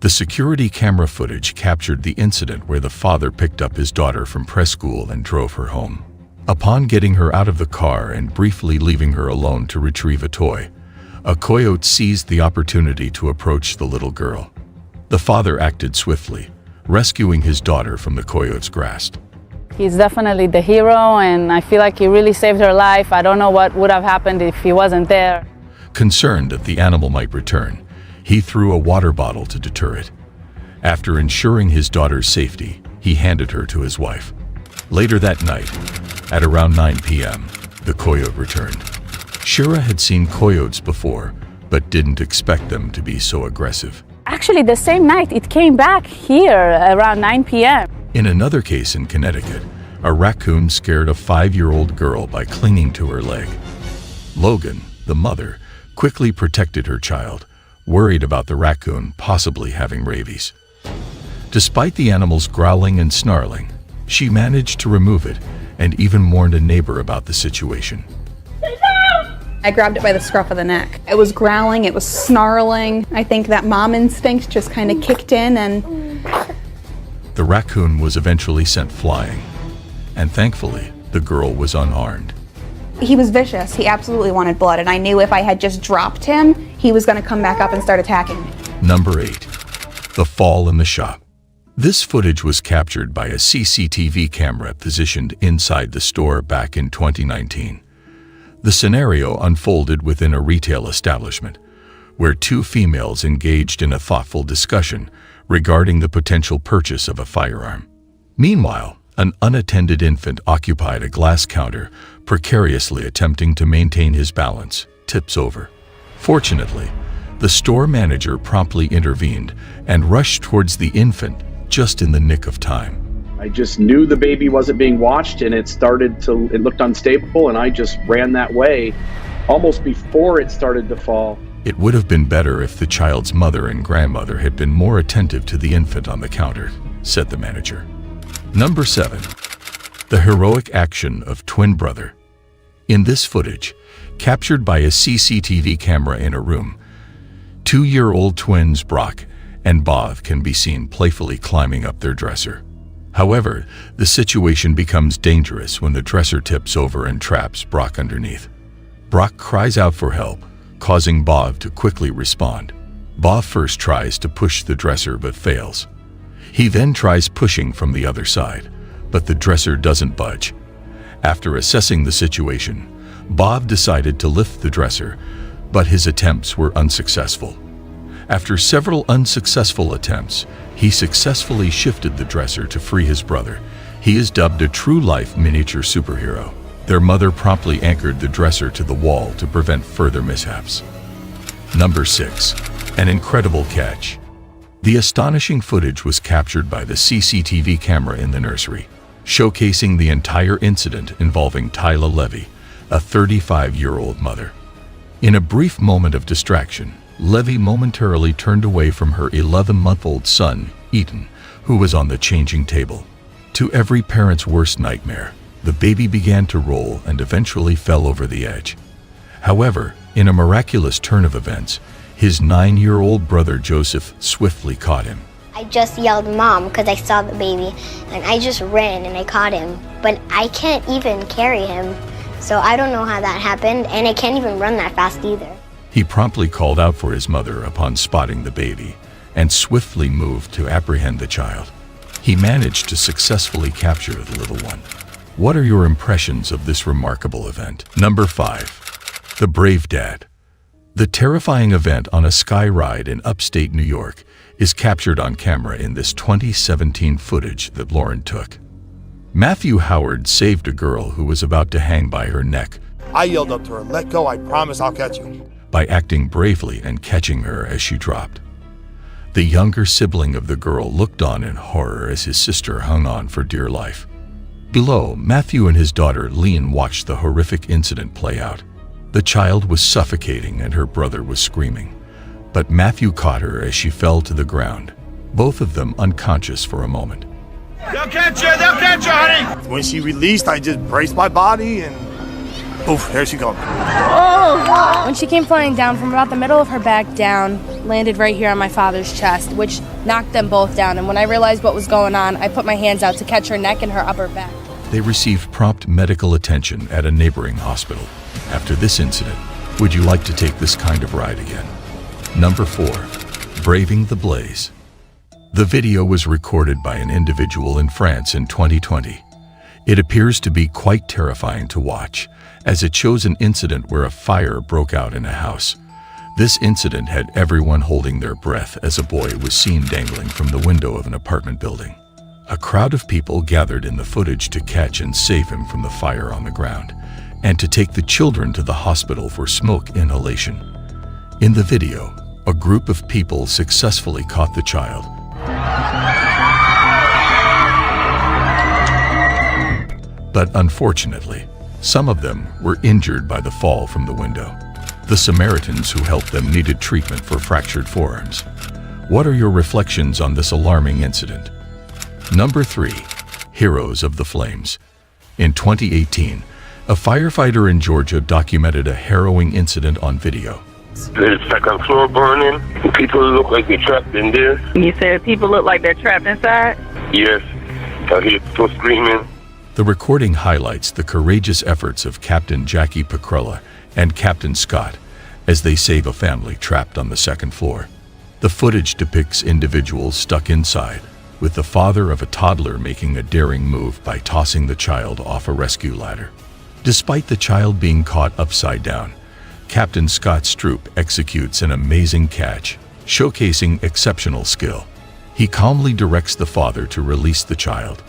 The security camera footage captured the incident where the father picked up his daughter from preschool and drove her home. Upon getting her out of the car and briefly leaving her alone to retrieve a toy, a coyote seized the opportunity to approach the little girl. The father acted swiftly, rescuing his daughter from the coyote's grasp. He's definitely the hero, and I feel like he really saved her life. I don't know what would have happened if he wasn't there. Concerned that the animal might return, he threw a water bottle to deter it. After ensuring his daughter's safety, he handed her to his wife. Later that night, at around 9 p.m., the coyote returned. Shira had seen coyotes before, but didn't expect them to be so aggressive. Actually, the same night, it came back here around 9 p.m. In another case in Connecticut, a raccoon scared a 5-year-old girl by clinging to her leg. Logan, the mother, quickly protected her child, worried about the raccoon possibly having rabies. Despite the animal's growling and snarling, she managed to remove it and even warned a neighbor about the situation. I grabbed it by the scruff of the neck. It was growling, it was snarling. I think that mom instinct just kind of kicked in and... The raccoon was eventually sent flying, and thankfully, the girl was unharmed. He was vicious. He absolutely wanted blood, and I knew if I had just dropped him, he was going to come back up and start attacking me. Number 8. The Fall in the Shop. This footage was captured by a CCTV camera positioned inside the store back in 2019. The scenario unfolded within a retail establishment, where two females engaged in a thoughtful discussion regarding the potential purchase of a firearm. Meanwhile, an unattended infant occupied a glass counter, precariously attempting to maintain his balance, tips over. Fortunately, the store manager promptly intervened and rushed towards the infant just in the nick of time. I just knew the baby wasn't being watched, and it looked unstable, and I just ran that way almost before it started to fall. It would have been better if the child's mother and grandmother had been more attentive to the infant on the counter, said the manager. Number 7. The heroic action of twin brother. In this footage, captured by a CCTV camera in a room, 2-year-old twins Brock and Bob can be seen playfully climbing up their dresser. However, the situation becomes dangerous when the dresser tips over and traps Brock underneath. Brock cries out for help, causing Bob to quickly respond. Bob first tries to push the dresser but fails. He then tries pushing from the other side, but the dresser doesn't budge. After assessing the situation, Bob decided to lift the dresser, but his attempts were unsuccessful. After several unsuccessful attempts, he successfully shifted the dresser to free his brother. He is dubbed a true-life miniature superhero. Their mother promptly anchored the dresser to the wall to prevent further mishaps. Number 6. An incredible catch. The astonishing footage was captured by the CCTV camera in the nursery, showcasing the entire incident involving Tyla Levy, a 35-year-old mother. In a brief moment of distraction, Levy momentarily turned away from her 11-month-old son, Ethan, who was on the changing table. To every parent's worst nightmare, the baby began to roll and eventually fell over the edge. However, in a miraculous turn of events, his 9-year-old brother Joseph swiftly caught him. I just yelled mom because I saw the baby, and I just ran and I caught him. But I can't even carry him, so I don't know how that happened, and I can't even run that fast either. He promptly called out for his mother upon spotting the baby and swiftly moved to apprehend the child. He managed to successfully capture the little one. What are your impressions of this remarkable event? Number 5. The Brave Dad. The terrifying event on a sky ride in upstate New York is captured on camera in this 2017 footage that Lauren took. Matthew Howard saved a girl who was about to hang by her neck. I yelled up to her, "Let go, I promise I'll catch you," by acting bravely and catching her as she dropped. The younger sibling of the girl looked on in horror as his sister hung on for dear life. Below, Matthew and his daughter Lean watched the horrific incident play out. The child was suffocating and her brother was screaming, but Matthew caught her as she fell to the ground, both of them unconscious for a moment. They'll catch you, honey! When she released, I just braced my body and poof, there she goes. Oh! When she came flying down from about the middle of her back down, landed right here on my father's chest, which knocked them both down. And when I realized what was going on, I put my hands out to catch her neck and her upper back. They received prompt medical attention at a neighboring hospital. After this incident, would you like to take this kind of ride again? Number 4. Braving the Blaze. The video was recorded by an individual in France in 2020. It appears to be quite terrifying to watch, as it shows an incident where a fire broke out in a house. This incident had everyone holding their breath as a boy was seen dangling from the window of an apartment building. A crowd of people gathered in the footage to catch and save him from the fire on the ground, and to take the children to the hospital for smoke inhalation. In the video, a group of people successfully caught the child. But unfortunately, some of them were injured by the fall from the window. The Samaritans who helped them needed treatment for fractured forearms. What are your reflections on this alarming incident? Number 3. Heroes of the Flames. In 2018, a firefighter in Georgia documented a harrowing incident on video. The second floor burning. People look like they're trapped in there. You said people look like they're trapped inside? Yes. I hear people screaming. The recording highlights the courageous efforts of Captain Jackie Pekrella and Captain Scott as they save a family trapped on the second floor. The footage depicts individuals stuck inside, with the father of a toddler making a daring move by tossing the child off a rescue ladder. Despite the child being caught upside down, Captain Scott Stroop executes an amazing catch, showcasing exceptional skill. He calmly directs the father to release the child,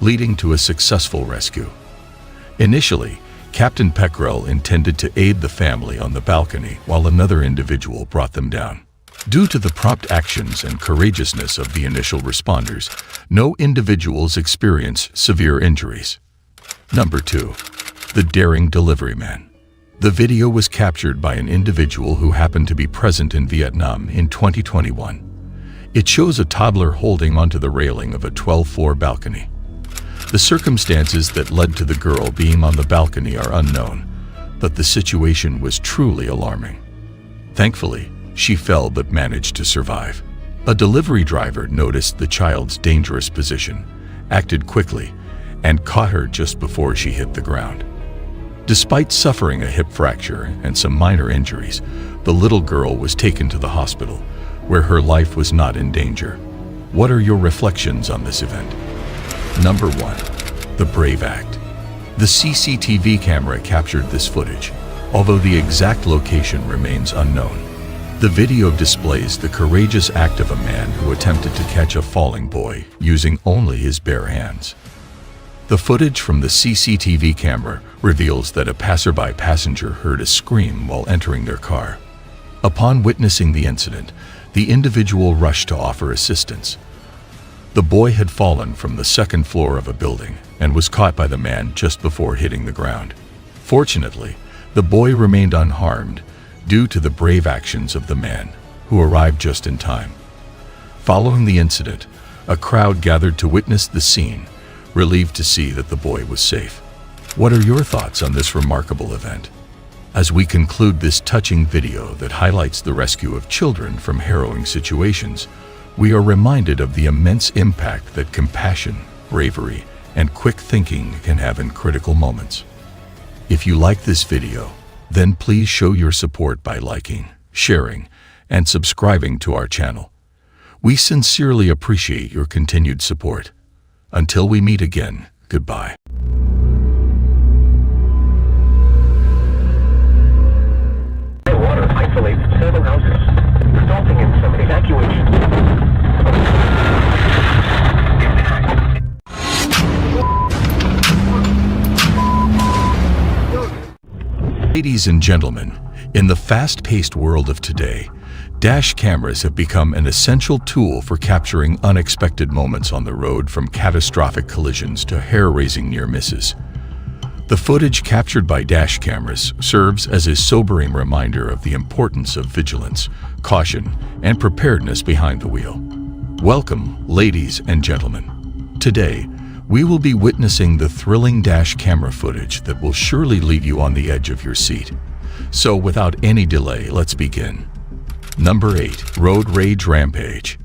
leading to a successful rescue. Initially, Captain Pekrell intended to aid the family on the balcony while another individual brought them down. Due to the prompt actions and courageousness of the initial responders, no individuals experienced severe injuries. Number 2. The Daring Delivery Man. The video was captured by an individual who happened to be present in Vietnam in 2021. It shows a toddler holding onto the railing of a 12-floor balcony. The circumstances that led to the girl being on the balcony are unknown, but the situation was truly alarming. Thankfully, she fell but managed to survive. A delivery driver noticed the child's dangerous position, acted quickly, and caught her just before she hit the ground. Despite suffering a hip fracture and some minor injuries, the little girl was taken to the hospital, where her life was not in danger. What are your reflections on this event? Number 1. The Brave Act. The CCTV camera captured this footage, although the exact location remains unknown. The video displays the courageous act of a man who attempted to catch a falling boy using only his bare hands. The footage from the CCTV camera reveals that a passerby passenger heard a scream while entering their car. Upon witnessing the incident, the individual rushed to offer assistance. The boy had fallen from the second floor of a building and was caught by the man just before hitting the ground. Fortunately, the boy remained unharmed due to the brave actions of the man, who arrived just in time. Following the incident, a crowd gathered to witness the scene, relieved to see that the boy was safe. What are your thoughts on this remarkable event? As we conclude this touching video that highlights the rescue of children from harrowing situations, we are reminded of the immense impact that compassion, bravery, and quick thinking can have in critical moments. If you like this video, then please show your support by liking, sharing, and subscribing to our channel. We sincerely appreciate your continued support. Until we meet again, goodbye. Water isolates several houses, resulting in some evacuation. Ladies and gentlemen, in the fast-paced world of today, Dash cameras have become an essential tool for capturing unexpected moments on the road, from catastrophic collisions to hair-raising near misses. The footage captured by dash cameras serves as a sobering reminder of the importance of vigilance, caution, and preparedness behind the wheel. Welcome, ladies and gentlemen. Today, we will be witnessing the thrilling dash camera footage that will surely leave you on the edge of your seat. So without any delay, let's begin. Number 8. Road Rage Rampage.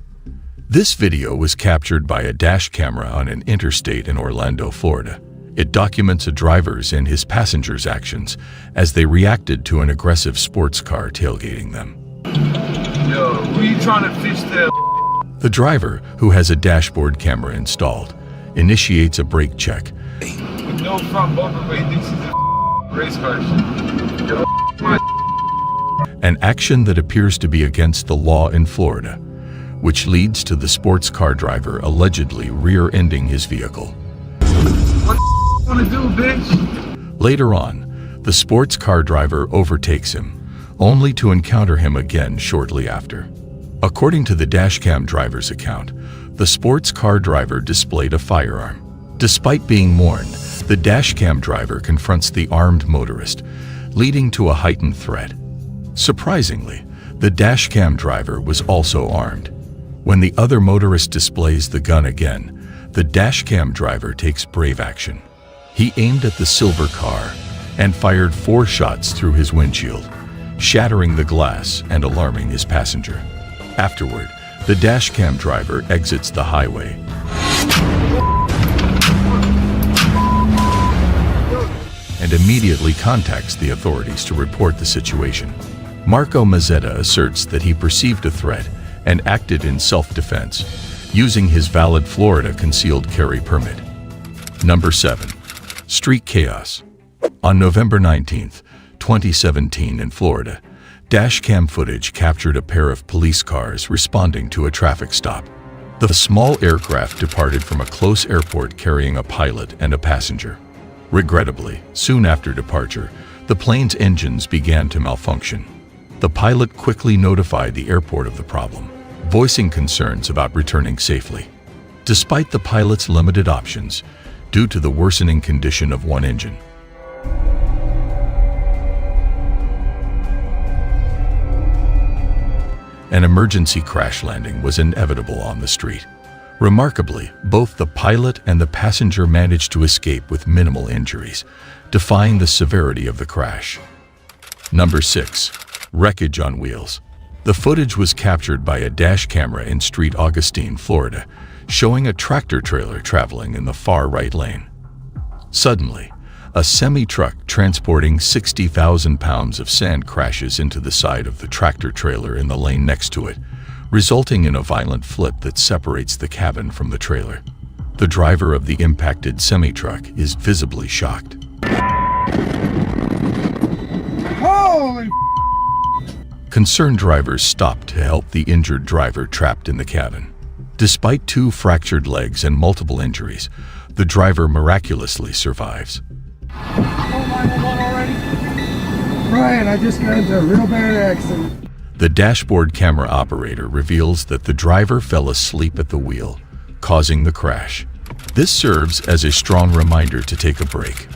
This video was captured by a dash camera on an interstate in Orlando, Florida. It documents a driver's and his passengers' actions as they reacted to an aggressive sports car tailgating them. Yo, who you trying to fish there? The driver, who has a dashboard camera installed, initiates a brake check. With no front bumper, but he thinks he's a race car. Yo, my An action that appears to be against the law in Florida, which leads to the sports car driver allegedly rear-ending his vehicle. what you wanna do, bitch? Later on, the sports car driver overtakes him, only to encounter him again shortly after. According to the dashcam driver's account, the sports car driver displayed a firearm. Despite being warned, the dashcam driver confronts the armed motorist, leading to a heightened threat. Surprisingly, the dashcam driver was also armed. When the other motorist displays the gun again, the dashcam driver takes brave action. He aimed at the silver car and fired 4 shots through his windshield, shattering the glass and alarming his passenger. Afterward, the dashcam driver exits the highway and immediately contacts the authorities to report the situation. Marco Mazzetta asserts that he perceived a threat and acted in self-defense, using his valid Florida concealed carry permit. Number 7. Street Chaos. On November 19th, 2017 in Florida, dashcam footage captured a pair of police cars responding to a traffic stop. The small aircraft departed from a close airport carrying a pilot and a passenger. Regrettably, soon after departure, the plane's engines began to malfunction. The pilot quickly notified the airport of the problem, voicing concerns about returning safely. Despite the pilot's limited options, due to the worsening condition of one engine, an emergency crash landing was inevitable on the street. Remarkably, both the pilot and the passenger managed to escape with minimal injuries, defying the severity of the crash. Number 6. Wreckage on wheels. The footage was captured by a dash camera in St. Augustine, Florida, showing a tractor trailer traveling in the far right lane. Suddenly, a semi-truck transporting 60,000 pounds of sand crashes into the side of the tractor trailer in the lane next to it, resulting in a violent flip that separates the cabin from the trailer. The driver of the impacted semi-truck is visibly shocked. Holy Concerned drivers stopped to help the injured driver trapped in the cabin. Despite 2 fractured legs and multiple injuries, the driver miraculously survives. Brian, I just got into a real bad accident. The dashboard camera operator reveals that the driver fell asleep at the wheel, causing the crash. This serves as a strong reminder to take a break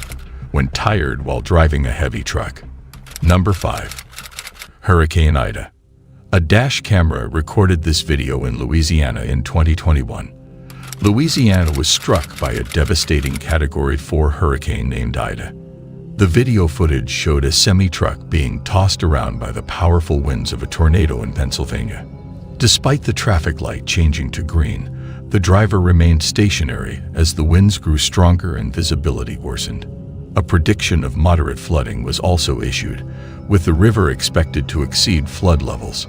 when tired while driving a heavy truck. Number 5. Hurricane Ida. A dash camera recorded this video in Louisiana in 2021. Louisiana was struck by a devastating Category 4 hurricane named Ida. The video footage showed a semi-truck being tossed around by the powerful winds of a tornado in Pennsylvania. Despite the traffic light changing to green, the driver remained stationary as the winds grew stronger and visibility worsened. A prediction of moderate flooding was also issued, with the river expected to exceed flood levels.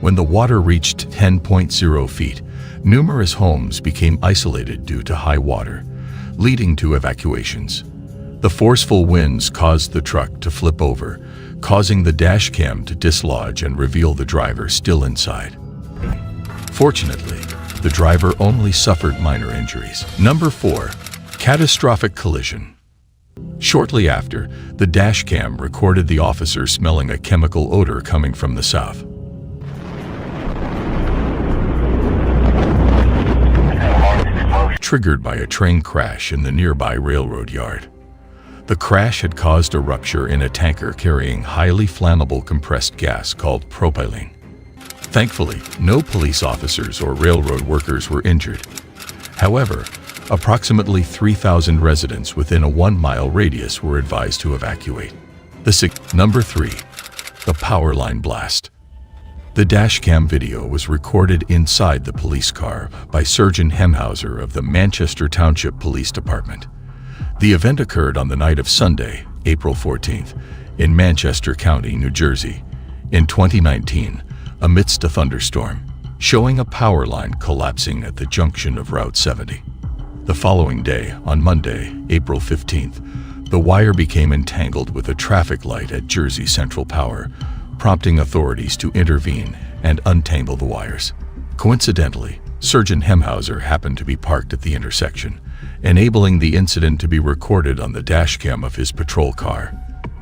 When the water reached 10.0 feet, numerous homes became isolated due to high water, leading to evacuations. The forceful winds caused the truck to flip over, causing the dash cam to dislodge and reveal the driver still inside. Fortunately, the driver only suffered minor injuries. Number 4. Catastrophic collision. Shortly after, the dash cam recorded the officer smelling a chemical odor coming from the south. triggered by a train crash in the nearby railroad yard. The crash had caused a rupture in a tanker carrying highly flammable compressed gas called propylene. Thankfully, no police officers or railroad workers were injured. However, approximately 3,000 residents within a 1-mile radius were advised to evacuate. Number 3. The power line blast. The dashcam video was recorded inside the police car by Surgeon Hemhauser of the Manchester Township Police Department. The event occurred on the night of Sunday, April 14th, in Manchester County, New Jersey, in 2019, amidst a thunderstorm, showing a power line collapsing at the junction of Route 70. The following day, on Monday, April 15th, the wire became entangled with a traffic light at Jersey Central Power, prompting authorities to intervene and untangle the wires. Coincidentally, Surgeon Hemhauser happened to be parked at the intersection, enabling the incident to be recorded on the dashcam of his patrol car.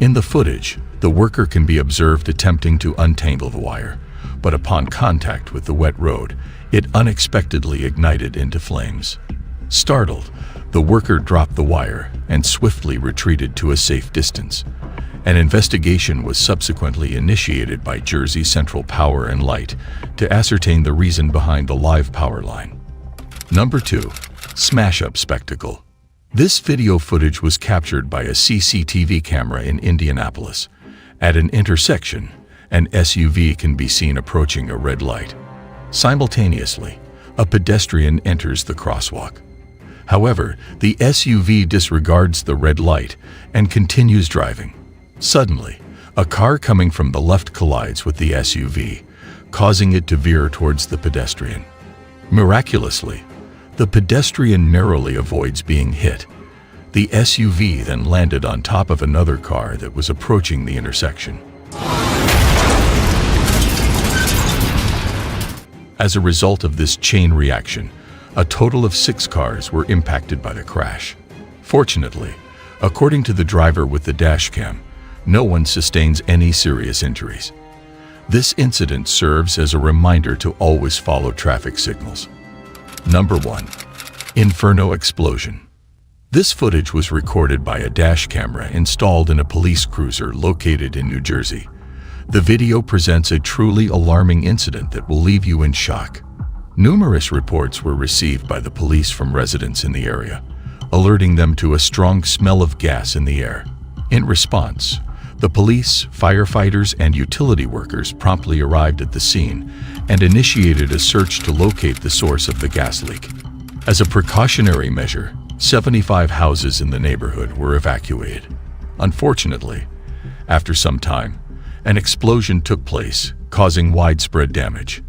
In the footage, the worker can be observed attempting to untangle the wire, but upon contact with the wet road, it unexpectedly ignited into flames. Startled, the worker dropped the wire and swiftly retreated to a safe distance. An investigation was subsequently initiated by Jersey Central Power and Light to ascertain the reason behind the live power line. Number 2. Smash-up spectacle. This video footage was captured by a CCTV camera in Indianapolis. At an intersection, an SUV can be seen approaching a red light. Simultaneously, a pedestrian enters the crosswalk. However, the SUV disregards the red light and continues driving. Suddenly, a car coming from the left collides with the SUV, causing it to veer towards the pedestrian. Miraculously, the pedestrian narrowly avoids being hit. The SUV then landed on top of another car that was approaching the intersection. As a result of this chain reaction, a total of 6 cars were impacted by the crash. Fortunately, according to the driver with the dashcam, no one sustains any serious injuries. This incident serves as a reminder to always follow traffic signals. Number 1. Inferno explosion. This footage was recorded by a dash camera installed in a police cruiser located in New Jersey. The video presents a truly alarming incident that will leave you in shock. Numerous reports were received by the police from residents in the area, alerting them to a strong smell of gas in the air. In response, the police, firefighters, and utility workers promptly arrived at the scene and initiated a search to locate the source of the gas leak. As a precautionary measure, 75 houses in the neighborhood were evacuated. Unfortunately, after some time, an explosion took place, causing widespread damage.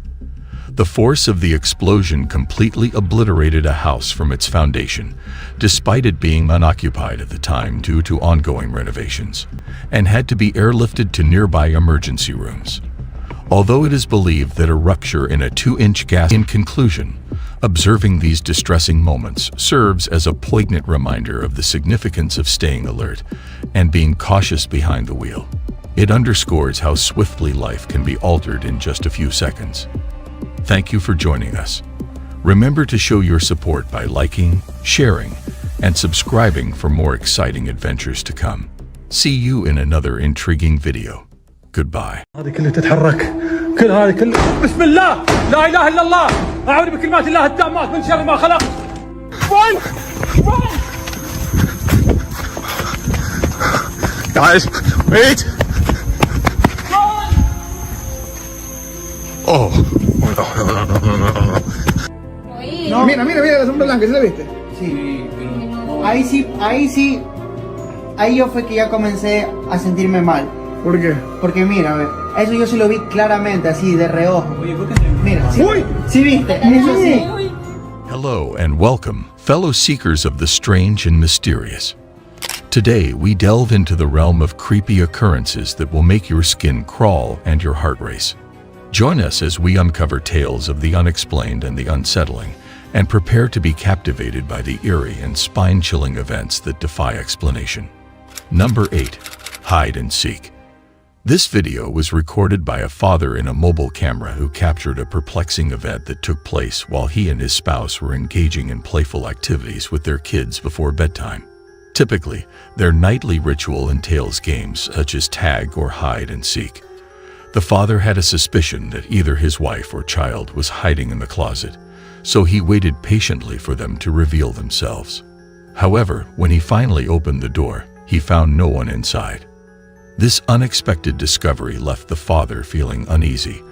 The force of the explosion completely obliterated a house from its foundation, despite it being unoccupied at the time due to ongoing renovations, and had to be airlifted to nearby emergency rooms. Although it is believed that a rupture in a 2-inch gas. In conclusion, observing these distressing moments serves as a poignant reminder of the significance of staying alert and being cautious behind the wheel. It underscores how swiftly life can be altered in just a few seconds. Thank you for joining us. Remember to show your support by liking, sharing, and subscribing for more exciting adventures to come. See you in another intriguing video. Goodbye. هذه كلها تتحرك كل هذه كلها بسم الله لا اله الا الله اعوذ بكلمات الله التامات من شر ما خلق. Run! Run! Guys, wait! Oh. No, mira, la sombra blanca, ¿sí la viste? Sí. Ahí yo fue que ya comencé a sentirme mal. ¿Por qué? Porque mira, a ver, eso yo se lo vi claramente, así, de reojo. Mira, sí, sí viste, eso sí. Hello and welcome, fellow seekers of the strange and mysterious. Today, we delve into the realm of creepy occurrences that will make your skin crawl and your heart race. Join us as we uncover tales of the unexplained and the unsettling, and prepare to be captivated by the eerie and spine-chilling events that defy explanation. Number 8. Hide and seek. This video was recorded by a father in a mobile camera who captured a perplexing event that took place while he and his spouse were engaging in playful activities with their kids before bedtime. Typically, their nightly ritual entails games such as tag or hide and seek. The father had a suspicion that either his wife or child was hiding in the closet, so he waited patiently for them to reveal themselves. However, when he finally opened the door, he found no one inside. This unexpected discovery left the father feeling uneasy,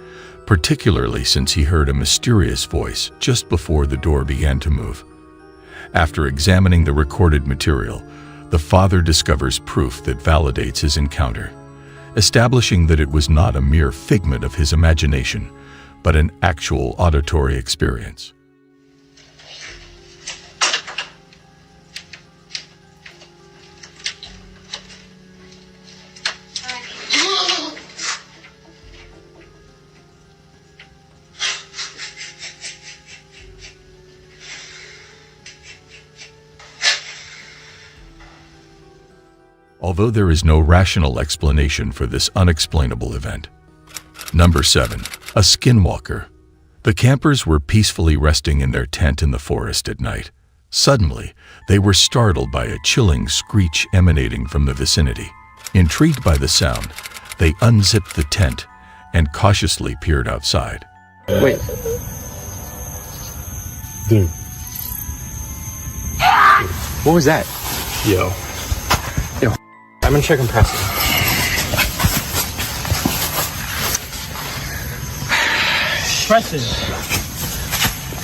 particularly since he heard a mysterious voice just before the door began to move. After examining the recorded material, the father discovers proof that validates his encounter, establishing that it was not a mere figment of his imagination, but an actual auditory experience. Although there is no rational explanation for this unexplainable event. Number 7. A skinwalker. The campers were peacefully resting in their tent in the forest at night. Suddenly, they were startled by a chilling screech emanating from the vicinity. Intrigued by the sound, they unzipped the tent and cautiously peered outside. Wait. Dude. What was that? Yo, I'm gonna check on Preston.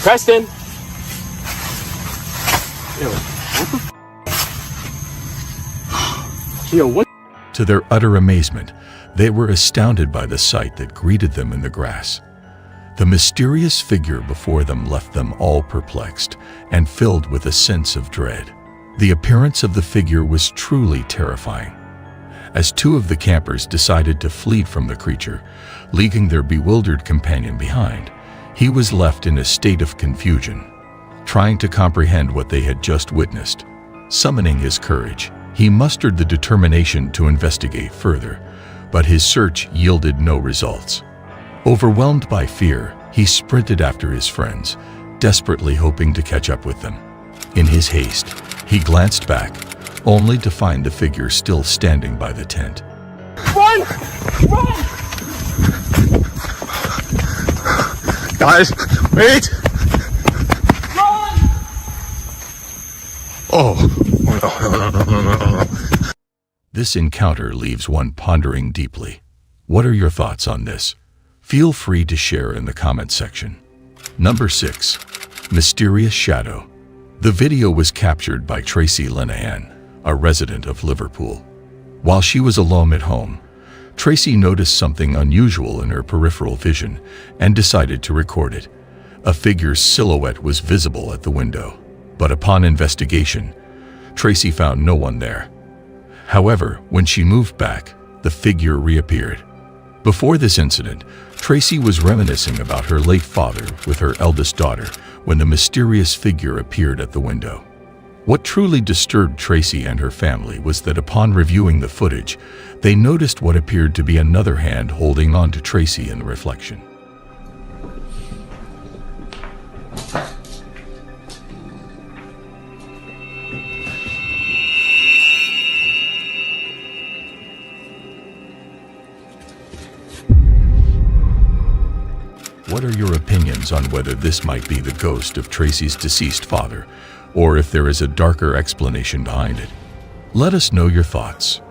Preston! Yo, what the Yo, what? To their utter amazement, they were astounded by the sight that greeted them in the grass. The mysterious figure before them left them all perplexed and filled with a sense of dread. The appearance of the figure was truly terrifying. As two of the campers decided to flee from the creature, leaving their bewildered companion behind, he was left in a state of confusion, trying to comprehend what they had just witnessed. Summoning his courage, he mustered the determination to investigate further, but his search yielded no results. Overwhelmed by fear, he sprinted after his friends, desperately hoping to catch up with them. In his haste, he glanced back, only to find the figure still standing by the tent. Run! Run! Guys, wait! Run! Oh. This encounter leaves one pondering deeply. What are your thoughts on this? Feel free to share in the comments section. Number 6. Mysterious Shadow. The video was captured by Tracy Linehan, a resident of Liverpool. While she was alone at home, Tracy noticed something unusual in her peripheral vision and decided to record it. A figure's silhouette was visible at the window, but upon investigation, Tracy found no one there. However, when she moved back, the figure reappeared. Before this incident, Tracy was reminiscing about her late father with her eldest daughter when the mysterious figure appeared at the window. What truly disturbed Tracy and her family was that upon reviewing the footage, they noticed what appeared to be another hand holding on to Tracy in the reflection. What are your opinions on whether this might be the ghost of Tracy's deceased father, or if there is a darker explanation behind it? Let us know your thoughts.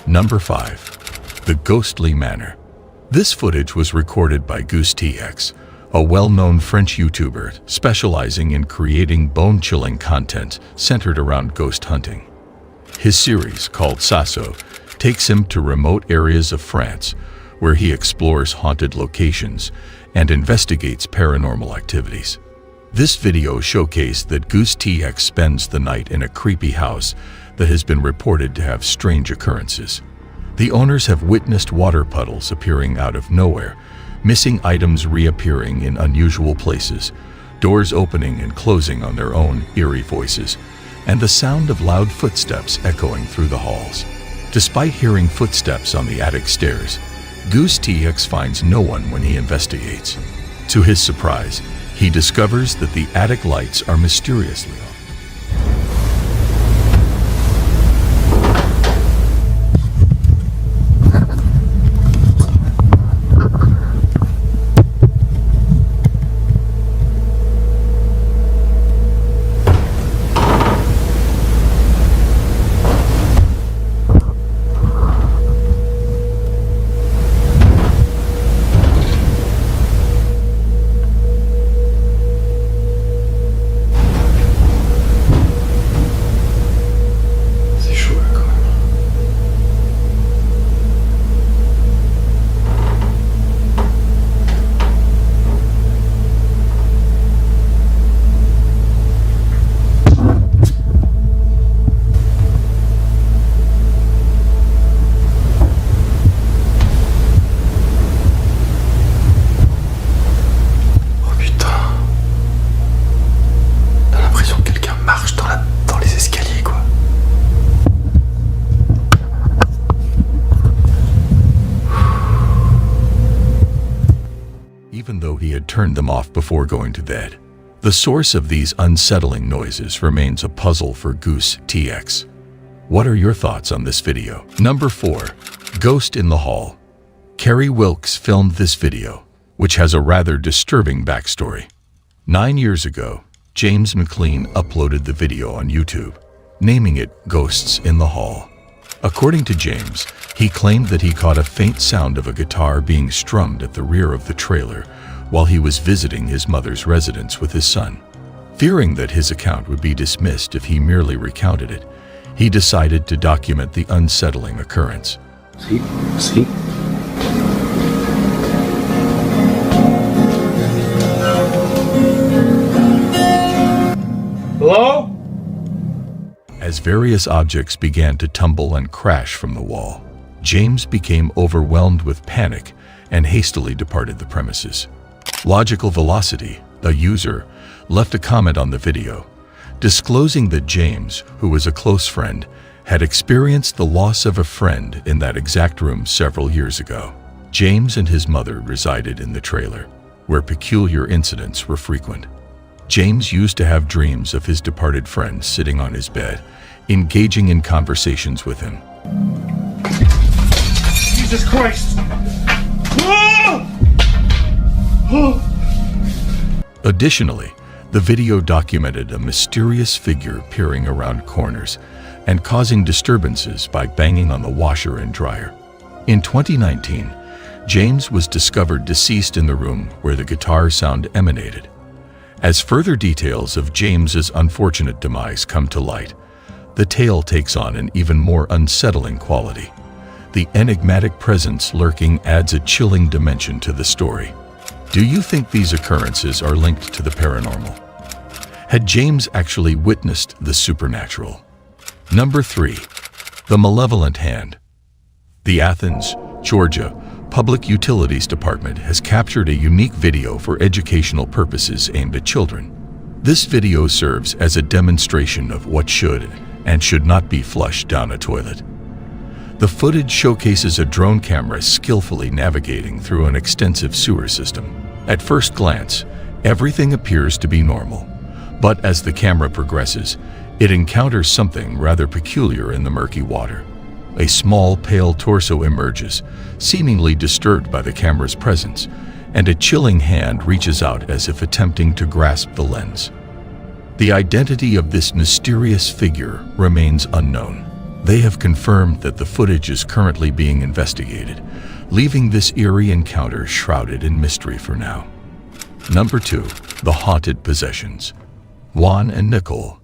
Number 5. The Ghostly Manor. This footage was recorded by Goose TX, a well-known French YouTuber specializing in creating bone-chilling content centered around ghost hunting. His series, called Sasso, takes him to remote areas of France, where he explores haunted locations and investigates paranormal activities. This video showcased that Goose TX spends the night in a creepy house that has been reported to have strange occurrences. The owners have witnessed water puddles appearing out of nowhere, missing items reappearing in unusual places, doors opening and closing on their own eerie voices, and the sound of loud footsteps echoing through the halls. Despite hearing footsteps on the attic stairs, Goose TX finds no one when he investigates. To his surprise, he discovers that the attic lights are mysteriously off. Even though he had turned them off before going to bed. The source of these unsettling noises remains a puzzle for Goose TX. What are your thoughts on this video? Number 4. Ghost in the Hall. Carrie Wilkes filmed this video, which has a rather disturbing backstory. 9 years ago, James McLean uploaded the video on YouTube, naming it Ghosts in the Hall. According to James, he claimed that he caught a faint sound of a guitar being strummed at the rear of the trailer while he was visiting his mother's residence with his son. Fearing that his account would be dismissed if he merely recounted it, he decided to document the unsettling occurrence. See? Hello? As various objects began to tumble and crash from the wall, James became overwhelmed with panic and hastily departed the premises. Logical Velocity, a user, left a comment on the video, disclosing that James, who was a close friend, had experienced the loss of a friend in that exact room several years ago. James and his mother resided in the trailer, where peculiar incidents were frequent. James used to have dreams of his departed friend sitting on his bed, engaging in conversations with him. Jesus Christ! Additionally, the video documented a mysterious figure peering around corners and causing disturbances by banging on the washer and dryer. In 2019, James was discovered deceased in the room where the guitar sound emanated. As further details of James's unfortunate demise come to light, the tale takes on an even more unsettling quality. The enigmatic presence lurking adds a chilling dimension to the story. Do you think these occurrences are linked to the paranormal? Had James actually witnessed the supernatural? Number 3. The Malevolent Hand. The Athens, Georgia, Public Utilities Department has captured a unique video for educational purposes aimed at children. This video serves as a demonstration of what should and should not be flushed down a toilet. The footage showcases a drone camera skillfully navigating through an extensive sewer system. At first glance, everything appears to be normal, but as the camera progresses, it encounters something rather peculiar in the murky water. A small, pale torso emerges, seemingly disturbed by the camera's presence, and a chilling hand reaches out as if attempting to grasp the lens. The identity of this mysterious figure remains unknown. They have confirmed that the footage is currently being investigated, leaving this eerie encounter shrouded in mystery for now. Number 2. The Haunted Possessions. Juan and Nicole,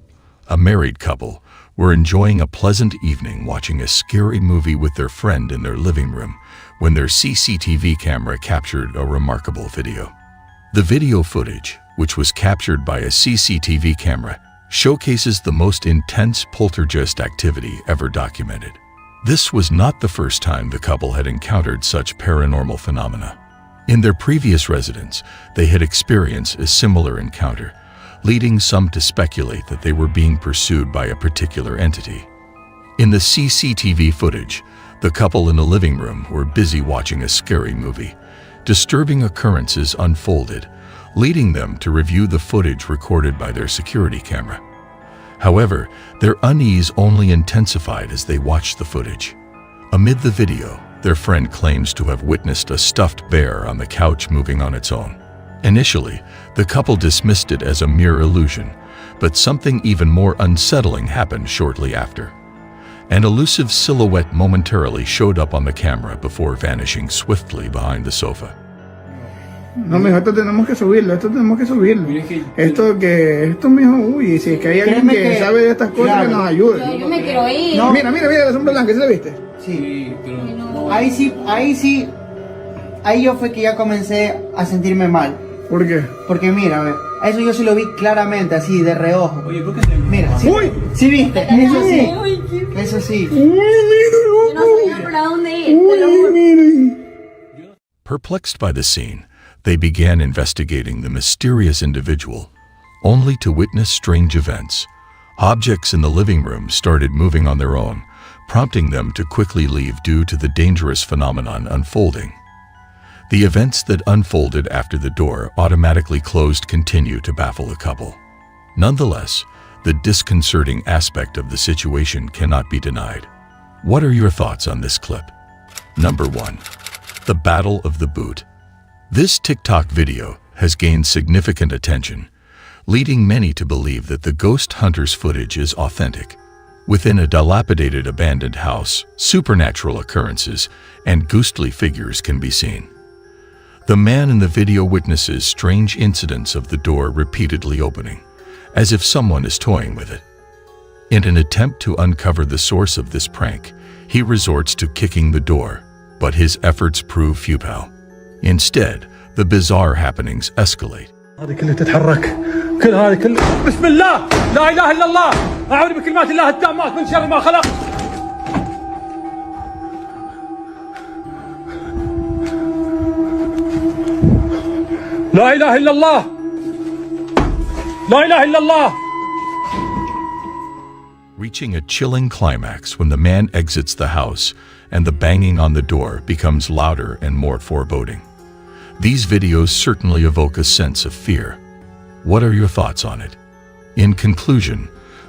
a married couple, were enjoying a pleasant evening watching a scary movie with their friend in their living room when their CCTV camera captured a remarkable video. The video footage, which was captured by a CCTV camera, showcases the most intense poltergeist activity ever documented. This was not the first time the couple had encountered such paranormal phenomena. In their previous residence, they had experienced a similar encounter, leading some to speculate that they were being pursued by a particular entity. In the CCTV footage, the couple in the living room were busy watching a scary movie. Disturbing occurrences unfolded, leading them to review the footage recorded by their security camera. However, their unease only intensified as they watched the footage. Amid the video, their friend claims to have witnessed a stuffed bear on the couch moving on its own. Initially, the couple dismissed it as a mere illusion, but something even more unsettling happened shortly after. An elusive silhouette momentarily showed up on the camera before vanishing swiftly behind the sofa. No, mijo, esto tenemos que subirlo. Esto, mijo, uy, si es que hay alguien que sabe de estas cosas, que nos ayude. Yo me quiero ir. No, mira, la sombra blanca, ¿sí la viste? Sí, pero... Ahí yo fue que ya comencé a sentirme mal. ¿Por qué? Porque mira, a ver, eso yo sí lo vi claramente, así, de reojo. Oye, ¿por qué te... Mira, ¿sí? ¡Uy! ¿Sí viste? Eso sí. Eso sí. Yo no sabía para dónde ir. Perplexed by the scene, they began investigating the mysterious individual, only to witness strange events. Objects in the living room started moving on their own, prompting them to quickly leave due to the dangerous phenomenon unfolding. The events that unfolded after the door automatically closed continue to baffle the couple. Nonetheless, the disconcerting aspect of the situation cannot be denied. What are your thoughts on this clip? Number 1. The Battle of the Boot. This TikTok video has gained significant attention, leading many to believe that the ghost hunter's footage is authentic. Within a dilapidated abandoned house, supernatural occurrences and ghostly figures can be seen. The man in the video witnesses strange incidents of the door repeatedly opening, as if someone is toying with it. In an attempt to uncover the source of this prank, he resorts to kicking the door, but his efforts prove futile. Instead, the bizarre happenings escalate. هذه كلها تتحرك كل هذه كلها بسم الله لا اله الا الله اعوذ بكلمات الله التامات من شر ما خلق لا اله الا الله لا اله الا الله. Reaching a chilling climax when the man exits the house and the banging on the door becomes louder and more foreboding. These videos certainly evoke a sense of fear. What are your thoughts on it? In conclusion,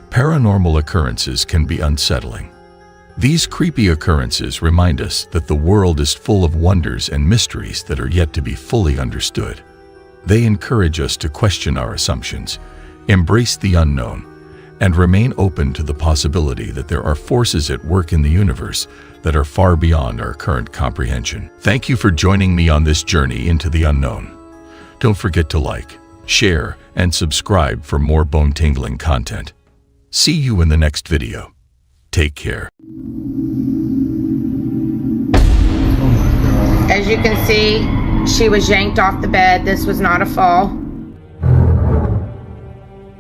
paranormal occurrences can be unsettling. These creepy occurrences remind us that the world is full of wonders and mysteries that are yet to be fully understood. They encourage us to question our assumptions, embrace the unknown, and remain open to the possibility that there are forces at work in the universe that are far beyond our current comprehension. Thank you for joining me on this journey into the unknown. Don't forget to like, share, and subscribe for more bone-tingling content. See you in the next video. Take care. As you can see, she was yanked off the bed. This was not a fall.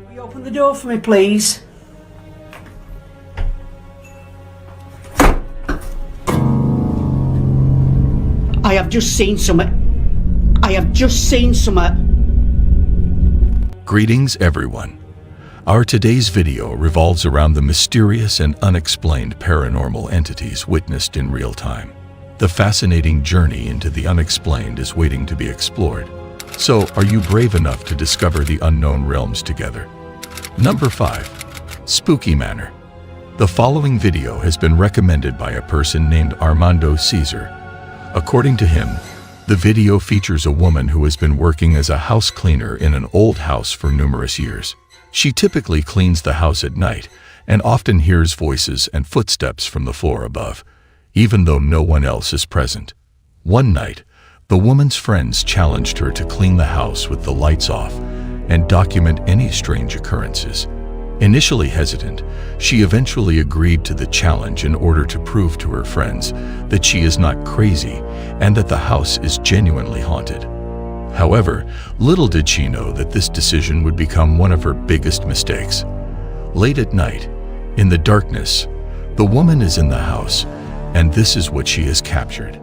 Will you open the door for me, please? I have just seen something. Greetings, everyone. Our today's video revolves around the mysterious and unexplained paranormal entities witnessed in real time. The fascinating journey into the unexplained is waiting to be explored. So, are you brave enough to discover the unknown realms together? Number 5. Spooky Manor. The following video has been recommended by a person named Armando Caesar. According to him, the video features a woman who has been working as a house cleaner in an old house for numerous years. She typically cleans the house at night and often hears voices and footsteps from the floor above, even though no one else is present. One night, the woman's friends challenged her to clean the house with the lights off and document any strange occurrences. Initially hesitant, she eventually agreed to the challenge in order to prove to her friends that she is not crazy and that the house is genuinely haunted. However, little did she know that this decision would become one of her biggest mistakes. Late at night, in the darkness, the woman is in the house, and this is what she has captured.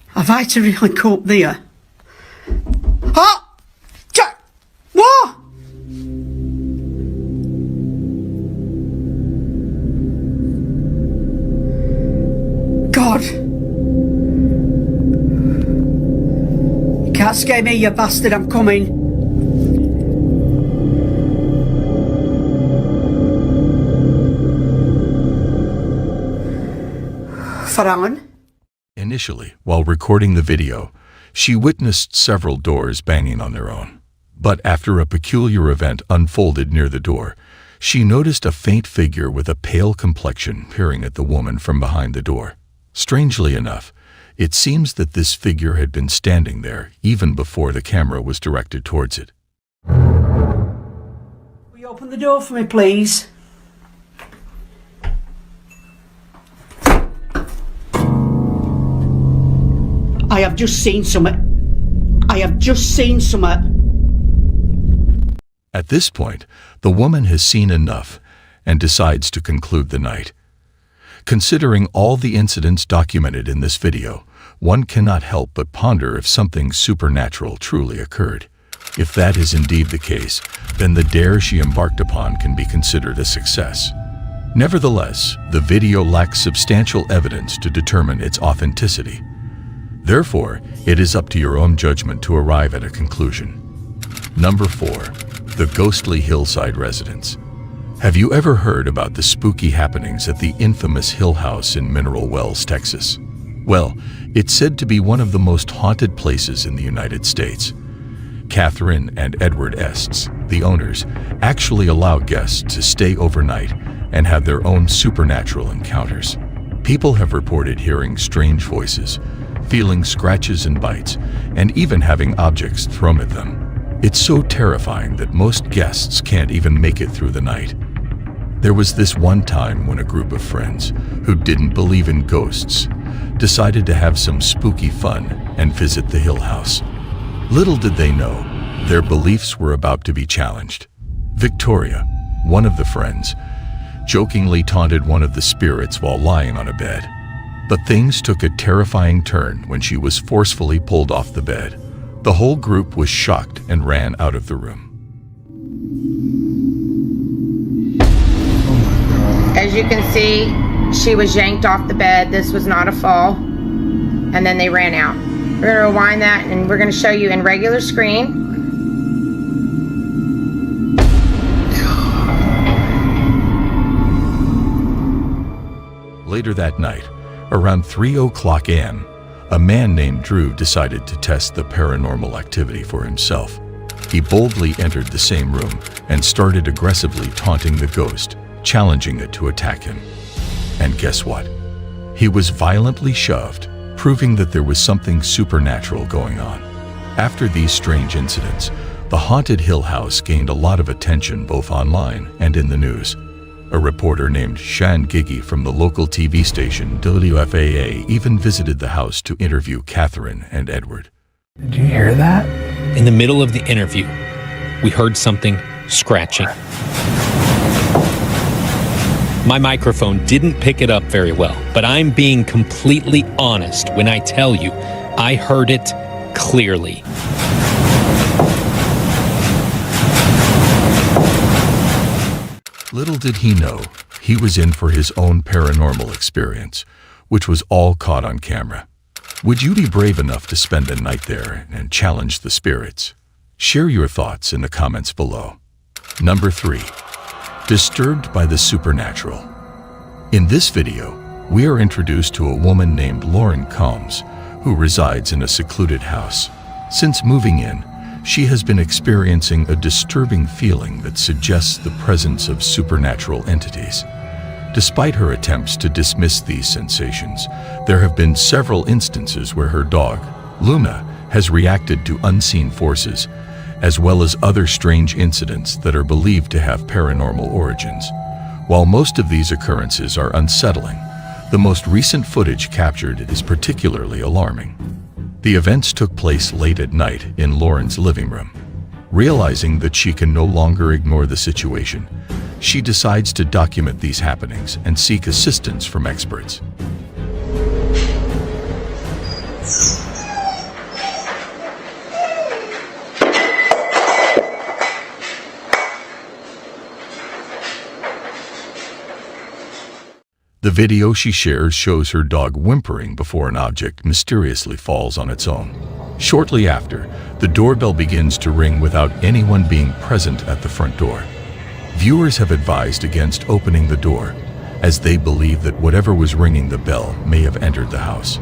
Have I to really cope there? Huh? What? That scared me, you bastard. I'm coming. Faraon? Initially, while recording the video, she witnessed several doors banging on their own. But after a peculiar event unfolded near the door, she noticed a faint figure with a pale complexion peering at the woman from behind the door. Strangely enough, it seems that this figure had been standing there even before the camera was directed towards it. Will you open the door for me, please? I have just seen something. I have just seen something. At this point, the woman has seen enough and decides to conclude the night. Considering all the incidents documented in this video, one cannot help but ponder if something supernatural truly occurred. If that is indeed the case, then the dare she embarked upon can be considered a success. Nevertheless, the video lacks substantial evidence to determine its authenticity. Therefore, it is up to your own judgment to arrive at a conclusion. Number 4. The ghostly hillside residence. Have you ever heard about the spooky happenings at the infamous Hill House in Mineral Wells, Texas? Well, it's said to be one of the most haunted places in the United States. Catherine and Edward Estes, the owners, actually allow guests to stay overnight and have their own supernatural encounters. People have reported hearing strange voices, feeling scratches and bites, and even having objects thrown at them. It's so terrifying that most guests can't even make it through the night. There was this one time when a group of friends, who didn't believe in ghosts, decided to have some spooky fun and visit the Hill House. Little did they know, their beliefs were about to be challenged. Victoria, one of the friends, jokingly taunted one of the spirits while lying on a bed. But things took a terrifying turn when she was forcefully pulled off the bed. The whole group was shocked and ran out of the room. As you can see, she was yanked off the bed. This was not a fall. And then they ran out. We're going to rewind that and we're going to show you in regular screen. Later that night, around 3:00 a.m., a man named Drew decided to test the paranormal activity for himself. He boldly entered the same room and started aggressively taunting the ghost, challenging it to attack him. And guess what? He was violently shoved, proving that there was something supernatural going on. After these strange incidents, the haunted Hill House gained a lot of attention both online and in the news. A reporter named Shan Gigi from the local TV station WFAA even visited the house to interview Catherine and Edward. Did you hear that? In the middle of the interview, we heard something scratching. My microphone didn't pick it up very well, but I'm being completely honest when I tell you I heard it clearly. Little did he know, he was in for his own paranormal experience, which was all caught on camera. Would you be brave enough to spend a night there and challenge the spirits? Share your thoughts in the comments below. Number 3. Disturbed by the supernatural. In this video, we are introduced to a woman named Lauren Combs, who resides in a secluded house. Since moving in, she has been experiencing a disturbing feeling that suggests the presence of supernatural entities. Despite her attempts to dismiss these sensations, there have been several instances where her dog, Luna, has reacted to unseen forces, as well as other strange incidents that are believed to have paranormal origins. While most of these occurrences are unsettling, the most recent footage captured is particularly alarming. The events took place late at night in Lauren's living room. Realizing that she can no longer ignore the situation, she decides to document these happenings and seek assistance from experts. The video she shares shows her dog whimpering before an object mysteriously falls on its own. Shortly after, the doorbell begins to ring without anyone being present at the front door. Viewers have advised against opening the door, as they believe that whatever was ringing the bell may have entered the house.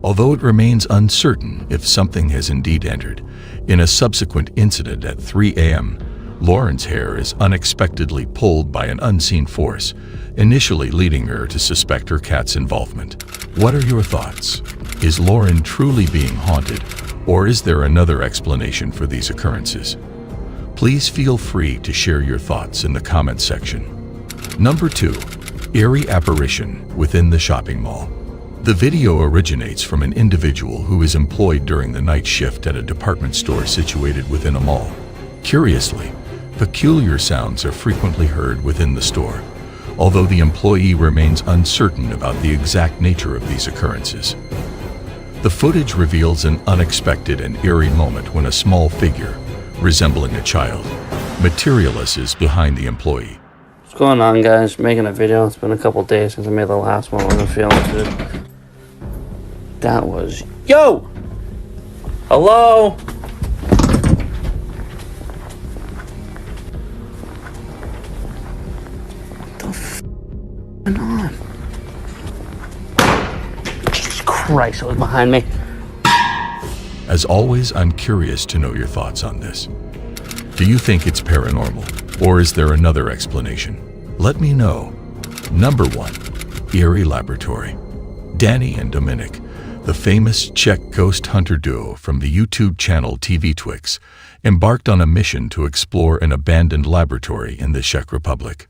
Although it remains uncertain if something has indeed entered, in a subsequent incident at 3 a.m., Lauren's hair is unexpectedly pulled by an unseen force, initially leading her to suspect her cat's involvement. What are your thoughts? Is Lauren truly being haunted, or is there another explanation for these occurrences? Please feel free to share your thoughts in the comment section. Number 2. Eerie apparition within the shopping mall. The video originates from an individual who is employed during the night shift at a department store situated within a mall. Curiously, peculiar sounds are frequently heard within the store, although the employee remains uncertain about the exact nature of these occurrences. The footage reveals an unexpected and eerie moment when a small figure, resembling a child, materializes behind the employee. What's going on, guys? Making a video. It's been a couple days since I made the last one. I'm feeling good. That was... Yo! Hello? What the f*** going on? Jesus Christ, it was behind me. As always, I'm curious to know your thoughts on this. Do you think it's paranormal, or is there another explanation? Let me know. Number 1. Eerie Laboratory. Danny and Dominic, the famous Czech ghost hunter duo from the YouTube channel TV Twix, embarked on a mission to explore an abandoned laboratory in the Czech Republic.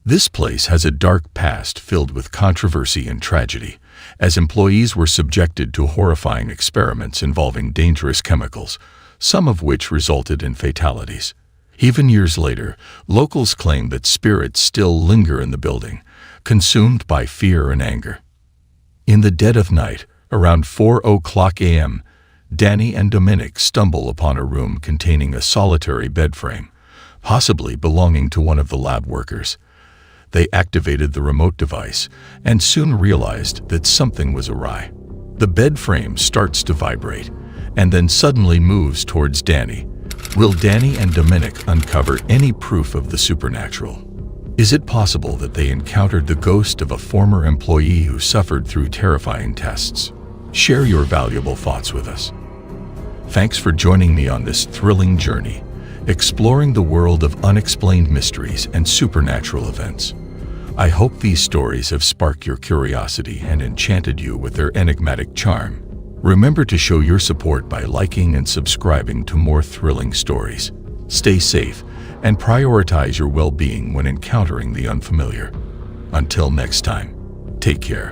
This place has a dark past filled with controversy and tragedy, as employees were subjected to horrifying experiments involving dangerous chemicals, some of which resulted in fatalities. Even years later, locals claim that spirits still linger in the building, consumed by fear and anger. In the dead of night, around 4:00 a.m., Danny and Dominic stumble upon a room containing a solitary bed frame, possibly belonging to one of the lab workers. They activated the remote device and soon realized that something was awry. The bed frame starts to vibrate and then suddenly moves towards Danny. Will Danny and Dominic uncover any proof of the supernatural? Is it possible that they encountered the ghost of a former employee who suffered through terrifying tests? Share your valuable thoughts with us. Thanks for joining me on this thrilling journey, exploring the world of unexplained mysteries and supernatural events. I hope these stories have sparked your curiosity and enchanted you with their enigmatic charm. Remember to show your support by liking and subscribing to more thrilling stories. Stay safe and prioritize your well-being when encountering the unfamiliar. Until next time, take care.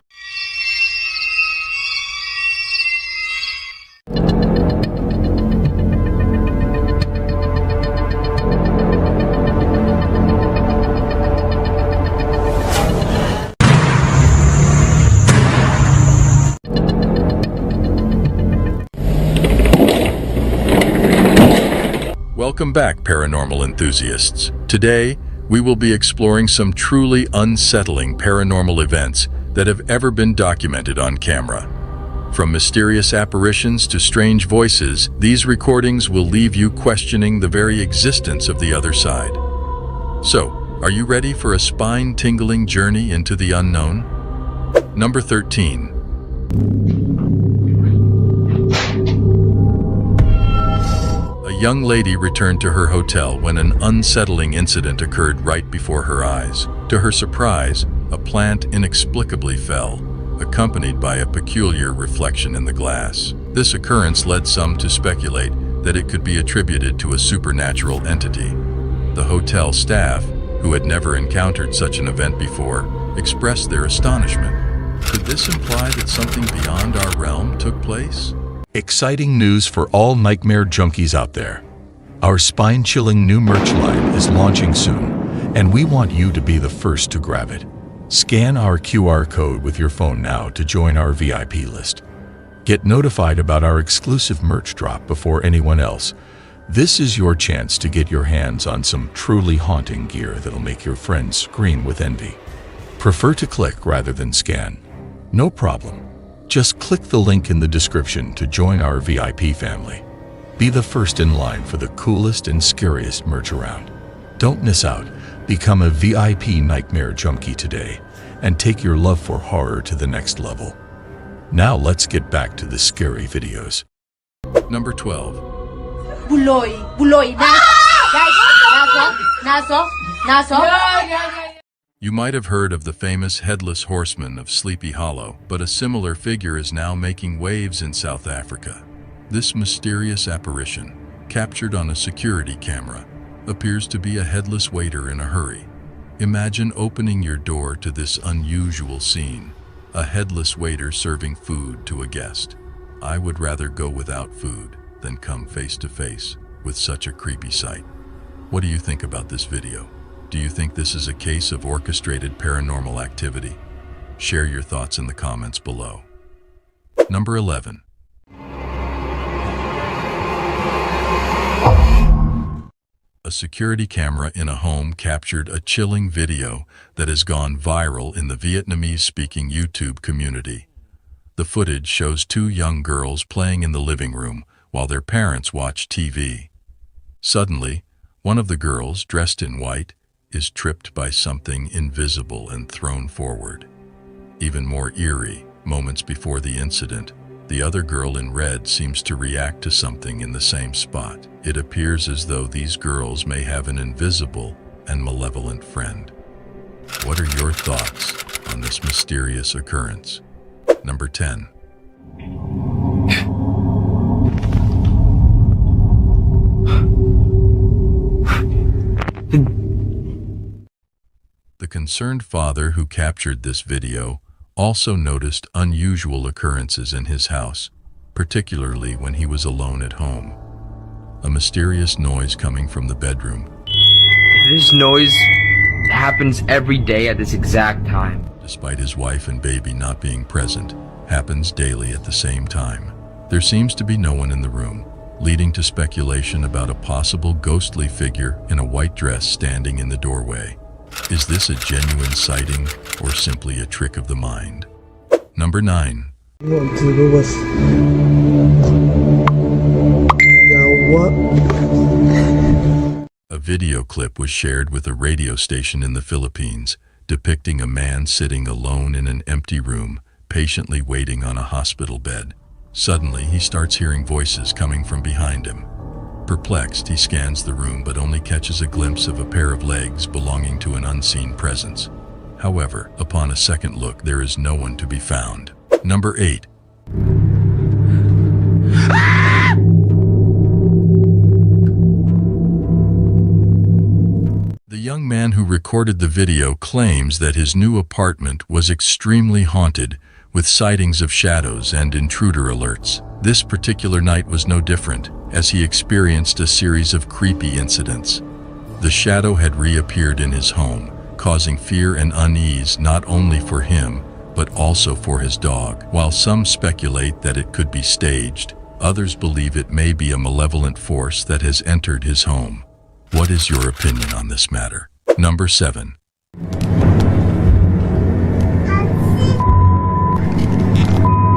Welcome back, paranormal enthusiasts. Today, we will be exploring some truly unsettling paranormal events that have ever been documented on camera. From mysterious apparitions to strange voices, these recordings will leave you questioning the very existence of the other side. So, are you ready for a spine-tingling journey into the unknown? Number 13. A young lady returned to her hotel when an unsettling incident occurred right before her eyes. To her surprise, a plant inexplicably fell, accompanied by a peculiar reflection in the glass. This occurrence led some to speculate that it could be attributed to a supernatural entity. The hotel staff, who had never encountered such an event before, expressed their astonishment. Could this imply that something beyond our realm took place? Exciting news for all nightmare junkies out there. Our spine-chilling new merch line is launching soon, and we want you to be the first to grab it. Scan our QR code with your phone now to join our VIP list. Get notified about our exclusive merch drop before anyone else. This is your chance to get your hands on some truly haunting gear that'll make your friends scream with envy. Prefer to click rather than scan? No problem. Just click the link in the description to join our VIP family. Be the first in line for the coolest and scariest merch around. Don't miss out. Become a VIP nightmare junkie today and take your love for horror to the next level. Now let's get back to the scary videos. Number 12. Buloy, naso. You might have heard of the famous Headless Horseman of Sleepy Hollow, but a similar figure is now making waves in South Africa. This mysterious apparition, captured on a security camera, appears to be a headless waiter in a hurry. Imagine opening your door to this unusual scene, a headless waiter serving food to a guest. I would rather go without food than come face to face with such a creepy sight. What do you think about this video? Do you think this is a case of orchestrated paranormal activity? Share your thoughts in the comments below. Number 11. A security camera in a home captured a chilling video that has gone viral in the Vietnamese-speaking YouTube community. The footage shows two young girls playing in the living room while their parents watch TV. Suddenly, one of the girls, dressed in white, is tripped by something invisible and thrown forward. Even more eerie, moments before the incident, the other girl in red seems to react to something in the same spot. It appears as though these girls may have an invisible and malevolent friend. What are your thoughts on this mysterious occurrence? Number 10. The concerned father who captured this video also noticed unusual occurrences in his house, particularly when he was alone at home. A mysterious noise coming from the bedroom. This noise happens every day at this exact time. Despite his wife and baby not being present, happens daily at the same time. There seems to be no one in the room, leading to speculation about a possible ghostly figure in a white dress standing in the doorway. Is this a genuine sighting or simply a trick of the mind? Number 9. A video clip was shared with a radio station in the Philippines, depicting a man sitting alone in an empty room, patiently waiting on a hospital bed. Suddenly, he starts hearing voices coming from behind him. Perplexed, he scans the room but only catches a glimpse of a pair of legs belonging to an unseen presence. However, upon a second look, there is no one to be found. Number 8. The young man who recorded the video claims that his new apartment was extremely haunted, with sightings of shadows and intruder alerts. This particular night was no different, as he experienced a series of creepy incidents. The shadow had reappeared in his home, causing fear and unease not only for him, but also for his dog. While some speculate that it could be staged, others believe it may be a malevolent force that has entered his home. What is your opinion on this matter? Number 7.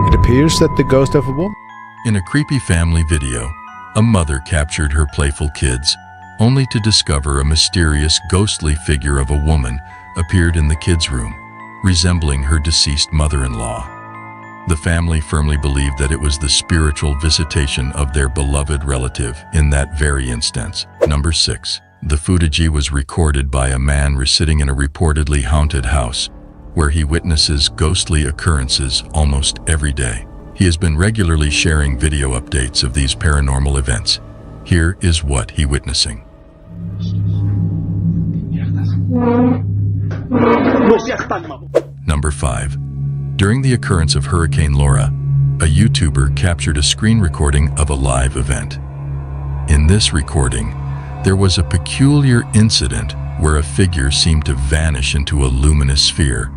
It appears that the ghost of a woman. In a creepy family video, a mother captured her playful kids, only to discover a mysterious ghostly figure of a woman appeared in the kids' room, resembling her deceased mother-in-law. The family firmly believed that it was the spiritual visitation of their beloved relative in that very instance. Number 6. The footage was recorded by a man sitting in a reportedly haunted house, where he witnesses ghostly occurrences almost every day. He has been regularly sharing video updates of these paranormal events. Here is what he witnessing. Number 5. During the occurrence of Hurricane Laura, a YouTuber captured a screen recording of a live event. In this recording, there was a peculiar incident where a figure seemed to vanish into a luminous sphere.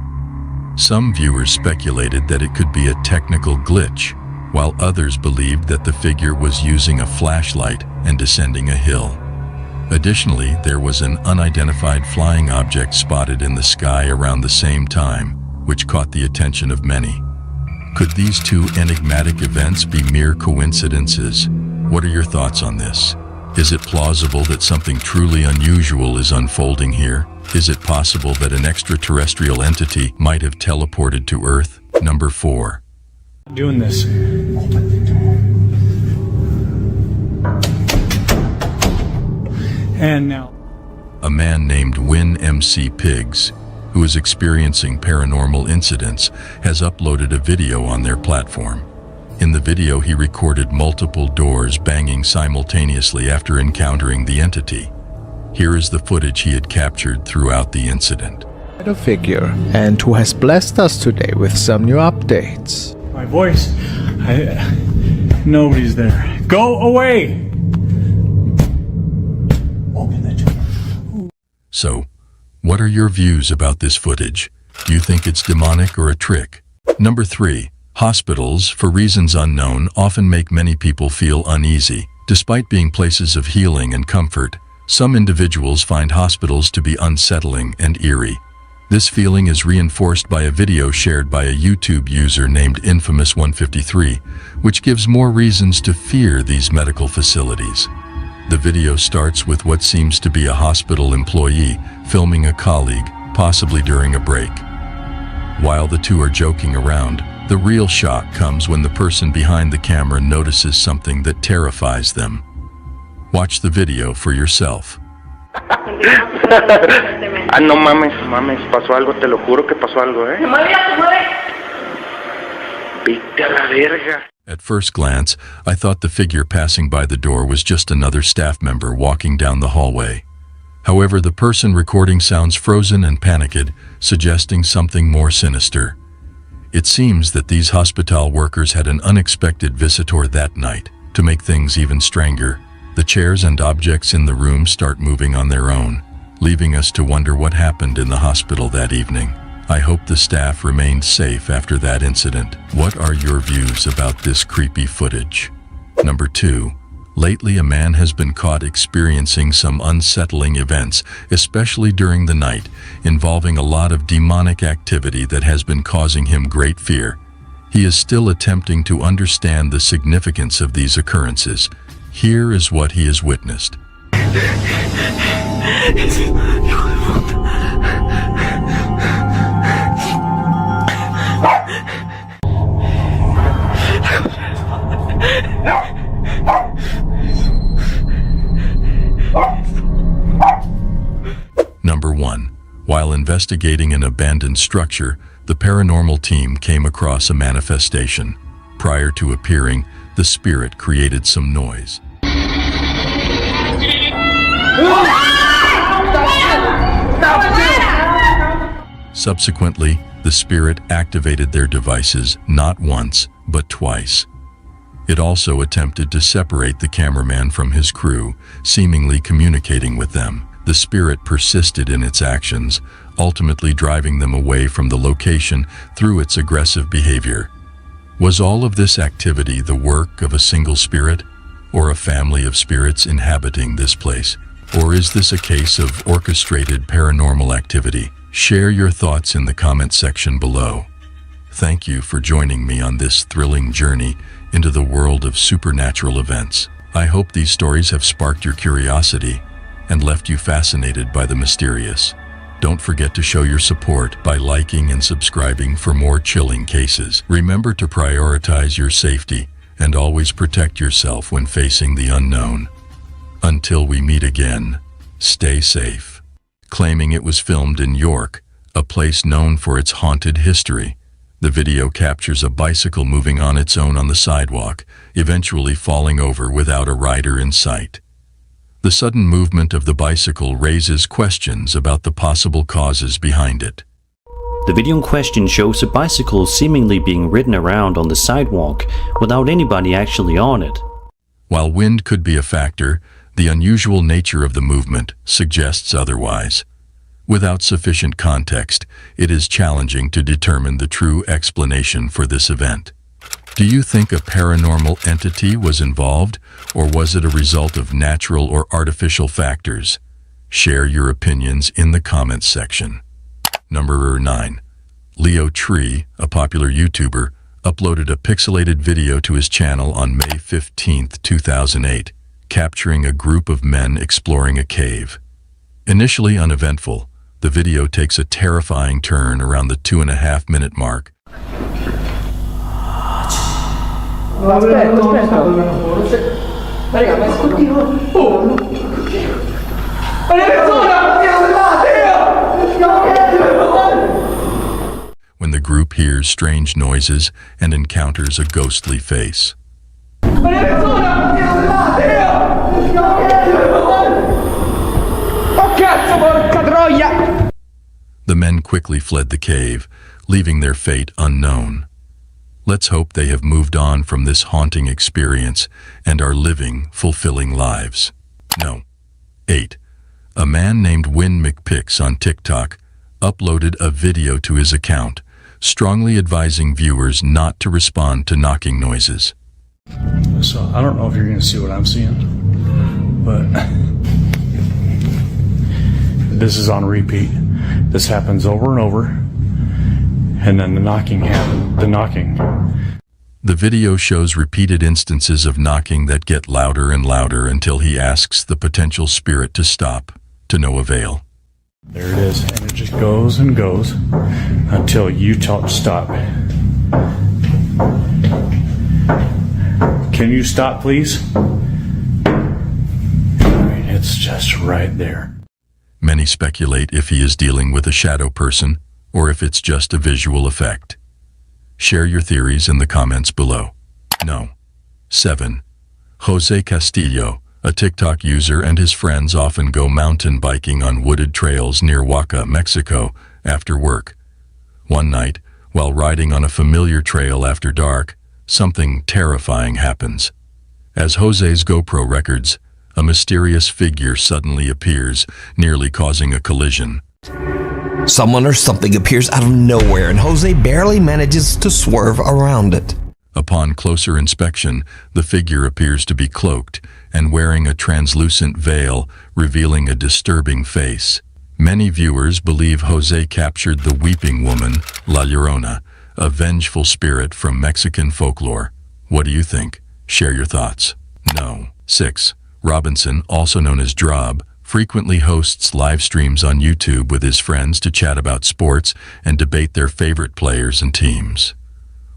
Some viewers speculated that it could be a technical glitch, while others believed that the figure was using a flashlight and descending a hill. Additionally, there was an unidentified flying object spotted in the sky around the same time, which caught the attention of many. Could these two enigmatic events be mere coincidences? What are your thoughts on this? Is it plausible that something truly unusual is unfolding here? Is it possible that an extraterrestrial entity might have teleported to Earth? Number 4. Doing this. And now. A man named Win MC Pigs, who is experiencing paranormal incidents, has uploaded a video on their platform. In the video, he recorded multiple doors banging simultaneously after encountering the entity. Here is the footage he had captured throughout the incident. A figure, and who has blessed us today with some new updates. My voice. Nobody's there. Go away! So, what are your views about this footage? Do you think it's demonic or a trick? Number 3. Hospitals, for reasons unknown, often make many people feel uneasy. Despite being places of healing and comfort, some individuals find hospitals to be unsettling and eerie. This feeling is reinforced by a video shared by a YouTube user named Infamous153, which gives more reasons to fear these medical facilities. The video starts with what seems to be a hospital employee filming a colleague, possibly during a break. While the two are joking around, the real shock comes when the person behind the camera notices something that terrifies them. Watch the video for yourself. Ah, no mames, pasó algo, te lo juro que pasó algo, ¿eh? Vete a la verga. At first glance, I thought the figure passing by the door was just another staff member walking down the hallway. However, the person recording sounds frozen and panicked, suggesting something more sinister. It seems that these hospital workers had an unexpected visitor that night. To make things even stranger, the chairs and objects in the room start moving on their own, leaving us to wonder what happened in the hospital that evening. I hope the staff remained safe after that incident. What are your views about this creepy footage? Number 2. Lately, a man has been caught experiencing some unsettling events, especially during the night, involving a lot of demonic activity that has been causing him great fear. He is still attempting to understand the significance of these occurrences. Here is what he has witnessed. Number 1. While investigating an abandoned structure, the paranormal team came across a manifestation. Prior to appearing, the spirit created some noise. Subsequently, the spirit activated their devices not once, but twice. It also attempted to separate the cameraman from his crew, seemingly communicating with them. The spirit persisted in its actions, ultimately driving them away from the location through its aggressive behavior. Was all of this activity the work of a single spirit, or a family of spirits inhabiting this place? Or is this a case of orchestrated paranormal activity? Share your thoughts in the comment section below. Thank you for joining me on this thrilling journey into the world of supernatural events. I hope these stories have sparked your curiosity and left you fascinated by the mysterious. Don't forget to show your support by liking and subscribing for more chilling cases. Remember to prioritize your safety and always protect yourself when facing the unknown. Until we meet again, stay safe. Claiming it was filmed in York, a place known for its haunted history, the video captures a bicycle moving on its own on the sidewalk, eventually falling over without a rider in sight. The sudden movement of the bicycle raises questions about the possible causes behind it. The video in question shows a bicycle seemingly being ridden around on the sidewalk without anybody actually on it. While wind could be a factor, the unusual nature of the movement suggests otherwise. Without sufficient context, it is challenging to determine the true explanation for this event. Do you think a paranormal entity was involved, or was it a result of natural or artificial factors? Share your opinions in the comments section. Number 9. Leo Tree, a popular YouTuber, uploaded a pixelated video to his channel on May 15, 2008, capturing a group of men exploring a cave. Initially uneventful, the video takes a terrifying turn around the 2.5-minute mark. When the group hears strange noises and encounters a ghostly face. The men quickly fled the cave, leaving their fate unknown. Let's hope they have moved on from this haunting experience and are living fulfilling lives. No. 8. A man named Win McPix on TikTok uploaded a video to his account, strongly advising viewers not to respond to knocking noises. So I don't know if you're going to see what I'm seeing, but this is on repeat. This happens over and over, and then the knocking happens. The video shows repeated instances of knocking that get louder and louder until he asks the potential spirit to stop, to no avail. There it is, and it just goes and goes until you tell it to stop. Can you stop, please? I mean, it's just right there. Many speculate if he is dealing with a shadow person or if it's just a visual effect. Share your theories in the comments below. No. 7. Jose Castillo, a TikTok user, and his friends often go mountain biking on wooded trails near Oaxaca, Mexico, after work. One night, while riding on a familiar trail after dark, something terrifying happens. As Jose's GoPro records, a mysterious figure suddenly appears, nearly causing a collision. Someone or something appears out of nowhere, and Jose barely manages to swerve around it. Upon closer inspection, the figure appears to be cloaked and wearing a translucent veil, revealing a disturbing face. Many viewers believe Jose captured the weeping woman, La Llorona, a vengeful spirit from Mexican folklore. What do you think? Share your thoughts. No. 6. Robinson, also known as Drob, frequently hosts live streams on YouTube with his friends to chat about sports and debate their favorite players and teams.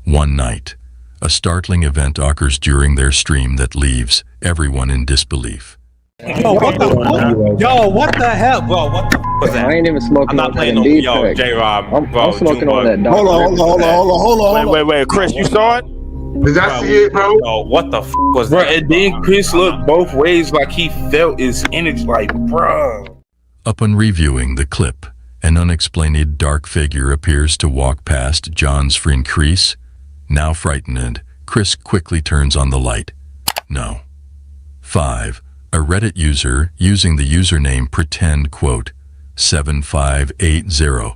One night, a startling event occurs during their stream that leaves everyone in disbelief. Yo, what the fuck? Yo, what the hell? Bro, what the was that? I ain't even smoking. I'm not playing no. Yo, J-Rob. I'm smoking on that. Hold on. Wait, Chris, you saw it? Did I see it, bro? Yo, what the was that? And then Chris looked both ways like he felt his energy, like, bro. Upon reviewing the clip, an unexplained dark figure appears to walk past John's friend Chris. Now frightened, Chris quickly turns on the light. No. 5. A Reddit user using the username pretend7580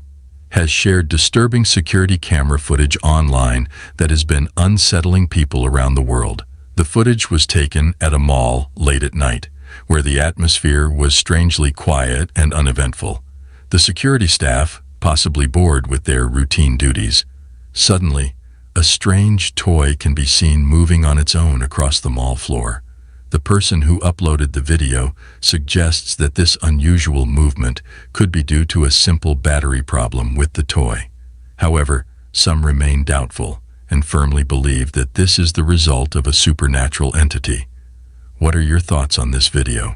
has shared disturbing security camera footage online that has been unsettling people around the world. The footage was taken at a mall late at night, where the atmosphere was strangely quiet and uneventful. The security staff, possibly bored with their routine duties, suddenly, a strange toy can be seen moving on its own across the mall floor. The person who uploaded the video suggests that this unusual movement could be due to a simple battery problem with the toy. However, some remain doubtful and firmly believe that this is the result of a supernatural entity. What are your thoughts on this video?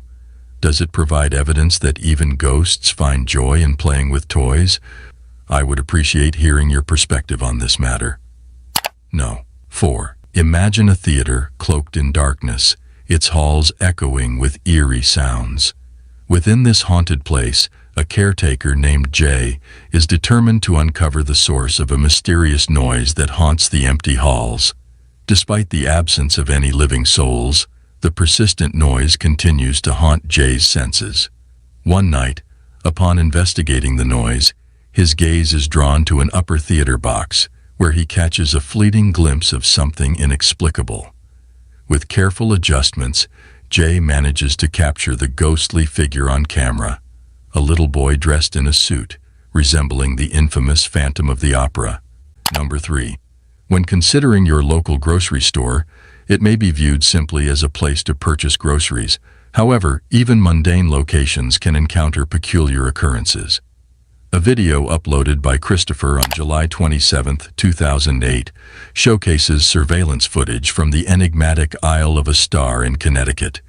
Does it provide evidence that even ghosts find joy in playing with toys? I would appreciate hearing your perspective on this matter. No. 4. Imagine a theater cloaked in darkness, its halls echoing with eerie sounds. Within this haunted place, a caretaker named Jay is determined to uncover the source of a mysterious noise that haunts the empty halls. Despite the absence of any living souls, the persistent noise continues to haunt Jay's senses. One night, upon investigating the noise, his gaze is drawn to an upper theater box, where he catches a fleeting glimpse of something inexplicable. With careful adjustments, Jay manages to capture the ghostly figure on camera, a little boy dressed in a suit, resembling the infamous Phantom of the Opera. Number 3. When considering your local grocery store, it may be viewed simply as a place to purchase groceries. However, even mundane locations can encounter peculiar occurrences. A video uploaded by Christopher on July 27, 2008, showcases surveillance footage from the enigmatic Isle of a Star in Connecticut.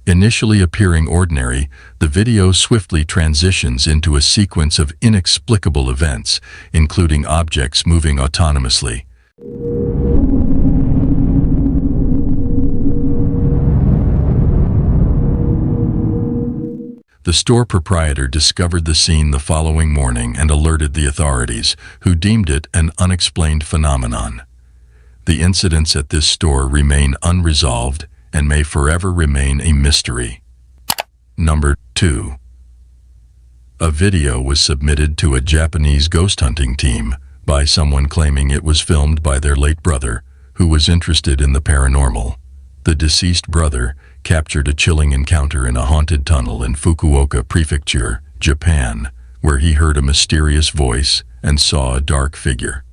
Initially appearing ordinary, the video swiftly transitions into a sequence of inexplicable events, including objects moving autonomously. The store proprietor discovered the scene the following morning and alerted the authorities, who deemed it an unexplained phenomenon. The incidents at this store remain unresolved and may forever remain a mystery. Number 2. A video was submitted to a Japanese ghost hunting team by someone claiming it was filmed by their late brother, who was interested in the paranormal. The deceased brother captured a chilling encounter in a haunted tunnel in Fukuoka Prefecture, Japan, where he heard a mysterious voice and saw a dark figure.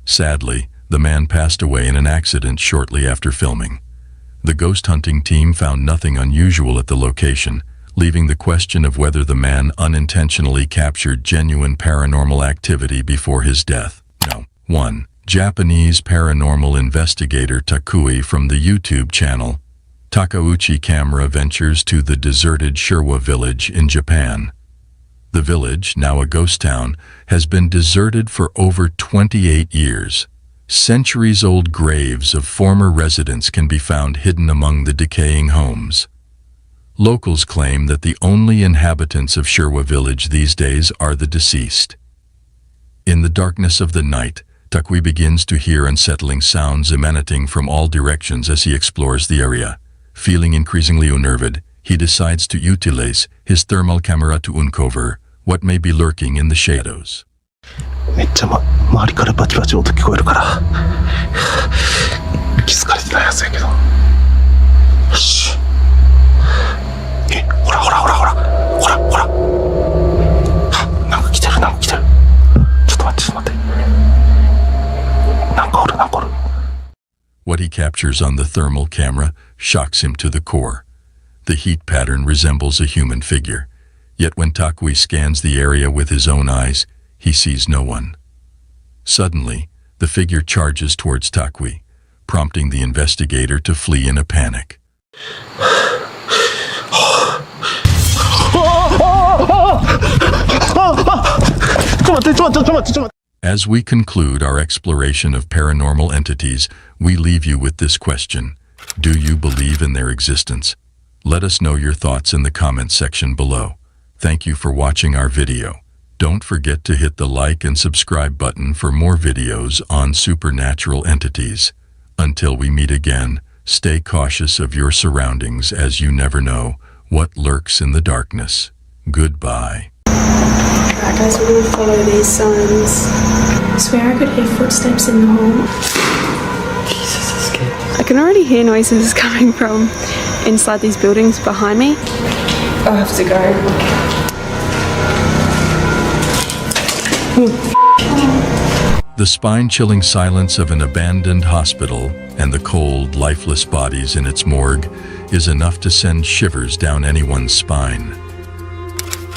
Sadly, the man passed away in an accident shortly after filming. The ghost hunting team found nothing unusual at the location, leaving the question of whether the man unintentionally captured genuine paranormal activity before his death. No. 1. Japanese paranormal investigator Takui from the YouTube channel Takauchi Camera ventures to the deserted Sherwa village in Japan. The village, now a ghost town, has been deserted for over 28 years. Centuries-old graves of former residents can be found hidden among the decaying homes. Locals claim that the only inhabitants of Sherwa village these days are the deceased. In the darkness of the night, Takui begins to hear unsettling sounds emanating from all directions as he explores the area. Feeling increasingly unnerved, he decides to utilize his thermal camera to uncover what may be lurking in the shadows. めっちゃ周りからバチバチ音聞こえるから気づかれてないはずやけどよしほらほらほらほらほらほらなんか来てるなんか来てるちょっと待ってちょっと待ってなんかおるなんかおる What he captures on the thermal camera shocks him to the core. The heat pattern resembles a human figure. Yet when Takui scans the area with his own eyes, he sees no one. Suddenly, the figure charges towards Takui, prompting the investigator to flee in a panic. As we conclude our exploration of paranormal entities, we leave you with this question. Do you believe in their existence? Let us know your thoughts in the comments section below. Thank you for watching our video. Don't forget to hit the like and subscribe button for more videos on supernatural entities. Until we meet again, stay cautious of your surroundings as you never know what lurks in the darkness. Goodbye. Alright guys, we're going to follow these signs. I swear I could hear footsteps in the hall. Jesus, I'm scared. I can already hear noises coming from inside these buildings behind me. I have to go. The spine-chilling silence of an abandoned hospital and the cold, lifeless bodies in its morgue is enough to send shivers down anyone's spine.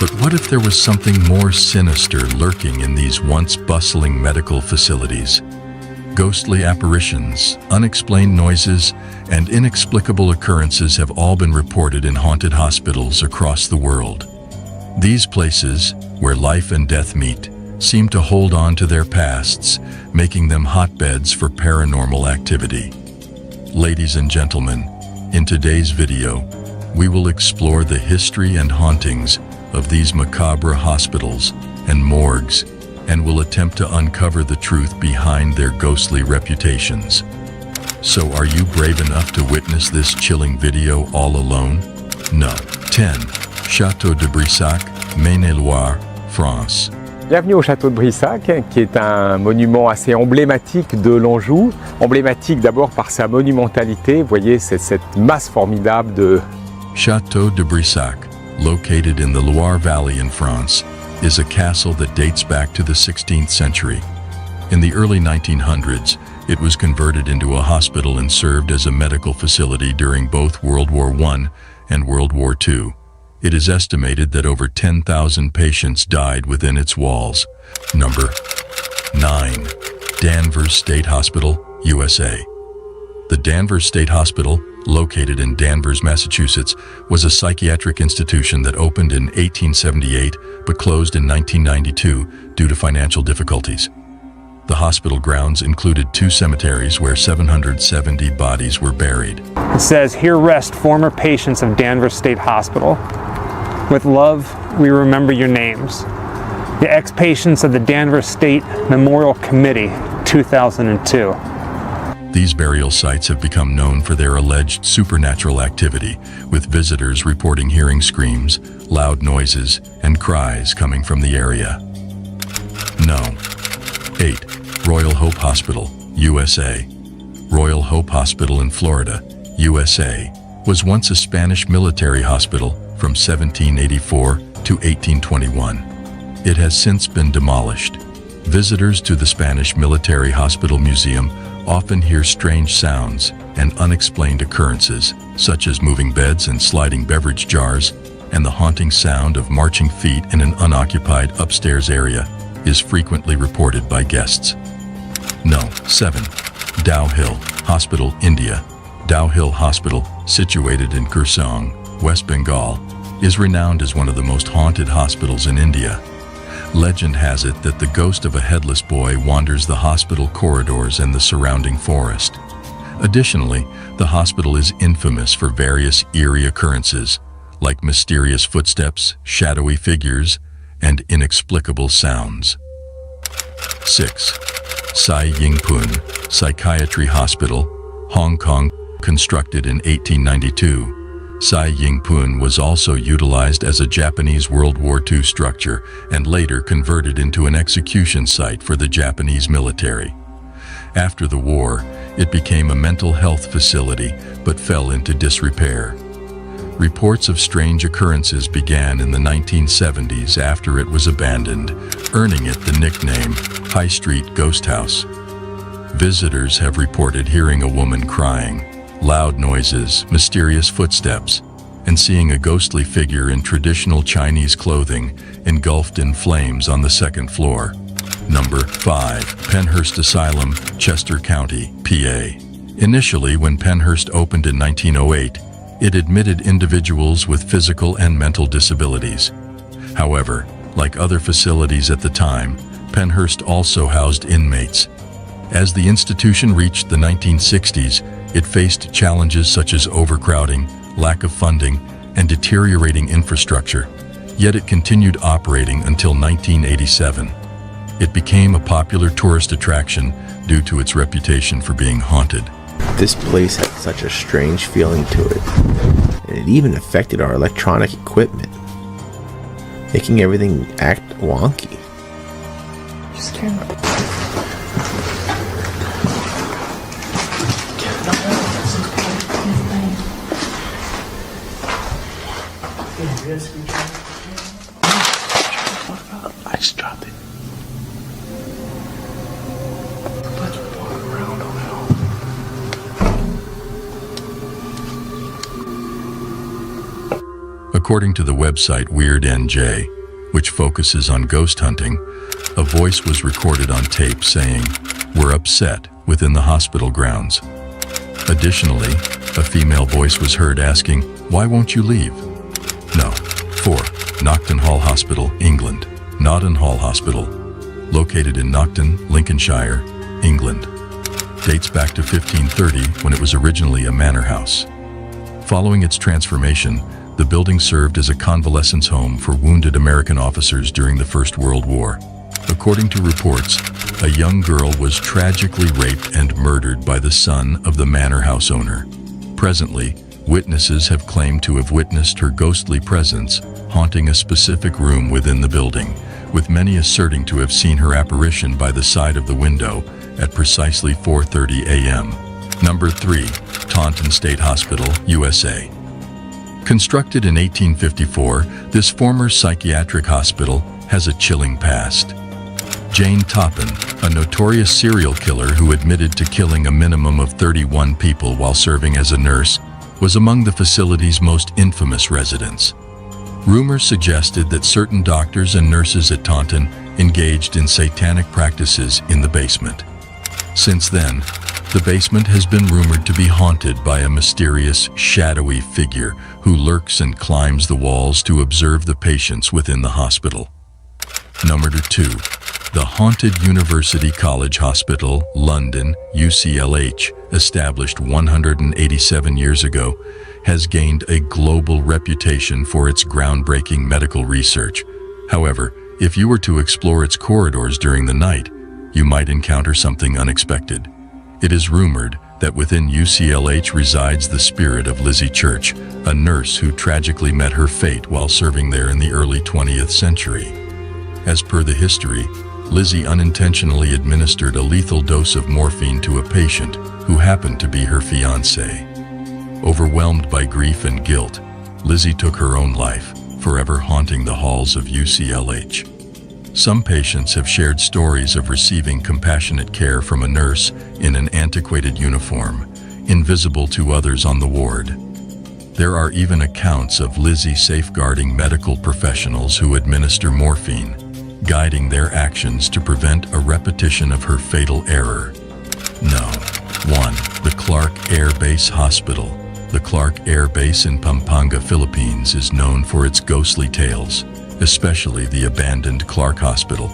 But what if there was something more sinister lurking in these once bustling medical facilities? Ghostly apparitions, unexplained noises, and inexplicable occurrences have all been reported in haunted hospitals across the world. These places, where life and death meet, seem to hold on to their pasts, making them hotbeds for paranormal activity. Ladies and gentlemen, in today's video, we will explore the history and hauntings of these macabre hospitals and morgues, and will attempt to uncover the truth behind their ghostly reputations. So are you brave enough to witness this chilling video all alone? No. 10. Château de Brissac, Maine-et-Loire, France. Bienvenue au château de Brissac, qui est un monument assez emblématique de l'Anjou. Emblématique d'abord par sa monumentalité, vous voyez, c'est cette masse formidable de... Château de Brissac, located in the Loire Valley in France, is a castle that dates back to the 16th century. In the early 1900s, it was converted into a hospital and served as a medical facility during both World War I and World War II. It is estimated that over 10,000 patients died within its walls. Number 9. Danvers State Hospital, USA. The Danvers State Hospital, located in Danvers, Massachusetts, was a psychiatric institution that opened in 1878 but closed in 1992 due to financial difficulties. The hospital grounds included 2 cemeteries where 770 bodies were buried. It says, "Here rest former patients of Danvers State Hospital. With love, we remember your names. The ex-patients of the Danvers State Memorial Committee, 2002. These burial sites have become known for their alleged supernatural activity, with visitors reporting hearing screams, loud noises, and cries coming from the area. No. 8. Royal Hope Hospital, USA. Royal Hope Hospital in Florida, USA, was once a Spanish military hospital from 1784 to 1821. It has since been demolished. Visitors to the Spanish Military Hospital Museum often hear strange sounds and unexplained occurrences, such as moving beds and sliding beverage jars, and the haunting sound of marching feet in an unoccupied upstairs area is frequently reported by guests. No. 7. Dow Hill Hospital, India. Dow Hill Hospital, situated in Kurseong, West Bengal, is renowned as one of the most haunted hospitals in India. Legend has it that the ghost of a headless boy wanders the hospital corridors and the surrounding forest. Additionally, the hospital is infamous for various eerie occurrences, like mysterious footsteps, shadowy figures, and inexplicable sounds. 6. Sai Ying Pun Psychiatry Hospital, Hong Kong, constructed in 1892. Sai Ying Pun was also utilized as a Japanese World War II structure and later converted into an execution site for the Japanese military. After the war, it became a mental health facility but fell into disrepair. Reports of strange occurrences began in the 1970s after it was abandoned, earning it the nickname High Street Ghost House. Visitors have reported hearing a woman crying, loud noises, mysterious footsteps, and seeing a ghostly figure in traditional Chinese clothing engulfed in flames on the second floor. Number 5. Penhurst Asylum, Chester County, PA. Initially, when Penhurst opened in 1908, it admitted individuals with physical and mental disabilities. However, like other facilities at the time, Penhurst also housed inmates. As the institution reached the 1960s, it faced challenges such as overcrowding, lack of funding, and deteriorating infrastructure, yet it continued operating until 1987. It became a popular tourist attraction due to its reputation for being haunted. This place had such a strange feeling to it, and it even affected our electronic equipment, making everything act wonky. Just turn. I just dropped it. Let's walk around a little. According to the website Weird NJ, which focuses on ghost hunting, a voice was recorded on tape saying, "We're upset," within the hospital grounds. Additionally, a female voice was heard asking, "Why won't you leave?" No. 4. Nocton Hall Hospital, England. Notton Hall Hospital, located in Nocton, Lincolnshire, England. Dates back to 1530 when it was originally a manor house. Following its transformation, the building served as a convalescence home for wounded American officers during the First World War. According to reports, a young girl was tragically raped and murdered by the son of the manor house owner. Presently, witnesses have claimed to have witnessed her ghostly presence haunting a specific room within the building, with many asserting to have seen her apparition by the side of the window at precisely 4:30 a.m. Number 3. Taunton State Hospital, USA. Constructed in 1854, this former psychiatric hospital has a chilling past. Jane Toppin, a notorious serial killer who admitted to killing a minimum of 31 people while serving as a nurse, was among the facility's most infamous residents. Rumors suggested that certain doctors and nurses at Taunton engaged in satanic practices in the basement. Since then, the basement has been rumored to be haunted by a mysterious, shadowy figure who lurks and climbs the walls to observe the patients within the hospital. Number 2. The Haunted University College Hospital, London, UCLH, established 187 years ago, has gained a global reputation for its groundbreaking medical research. However, if you were to explore its corridors during the night, you might encounter something unexpected. It is rumored that within UCLH resides the spirit of Lizzie Church, a nurse who tragically met her fate while serving there in the early 20th century. As per the history, Lizzie unintentionally administered a lethal dose of morphine to a patient who happened to be her fiancé. Overwhelmed by grief and guilt, Lizzie took her own life, forever haunting the halls of UCLH. Some patients have shared stories of receiving compassionate care from a nurse in an antiquated uniform, invisible to others on the ward. There are even accounts of Lizzie safeguarding medical professionals who administer morphine, guiding their actions to prevent a repetition of her fatal error. No. 1. The Clark Air Base Hospital. The Clark Air Base in Pampanga, Philippines is known for its ghostly tales, especially the abandoned Clark Hospital.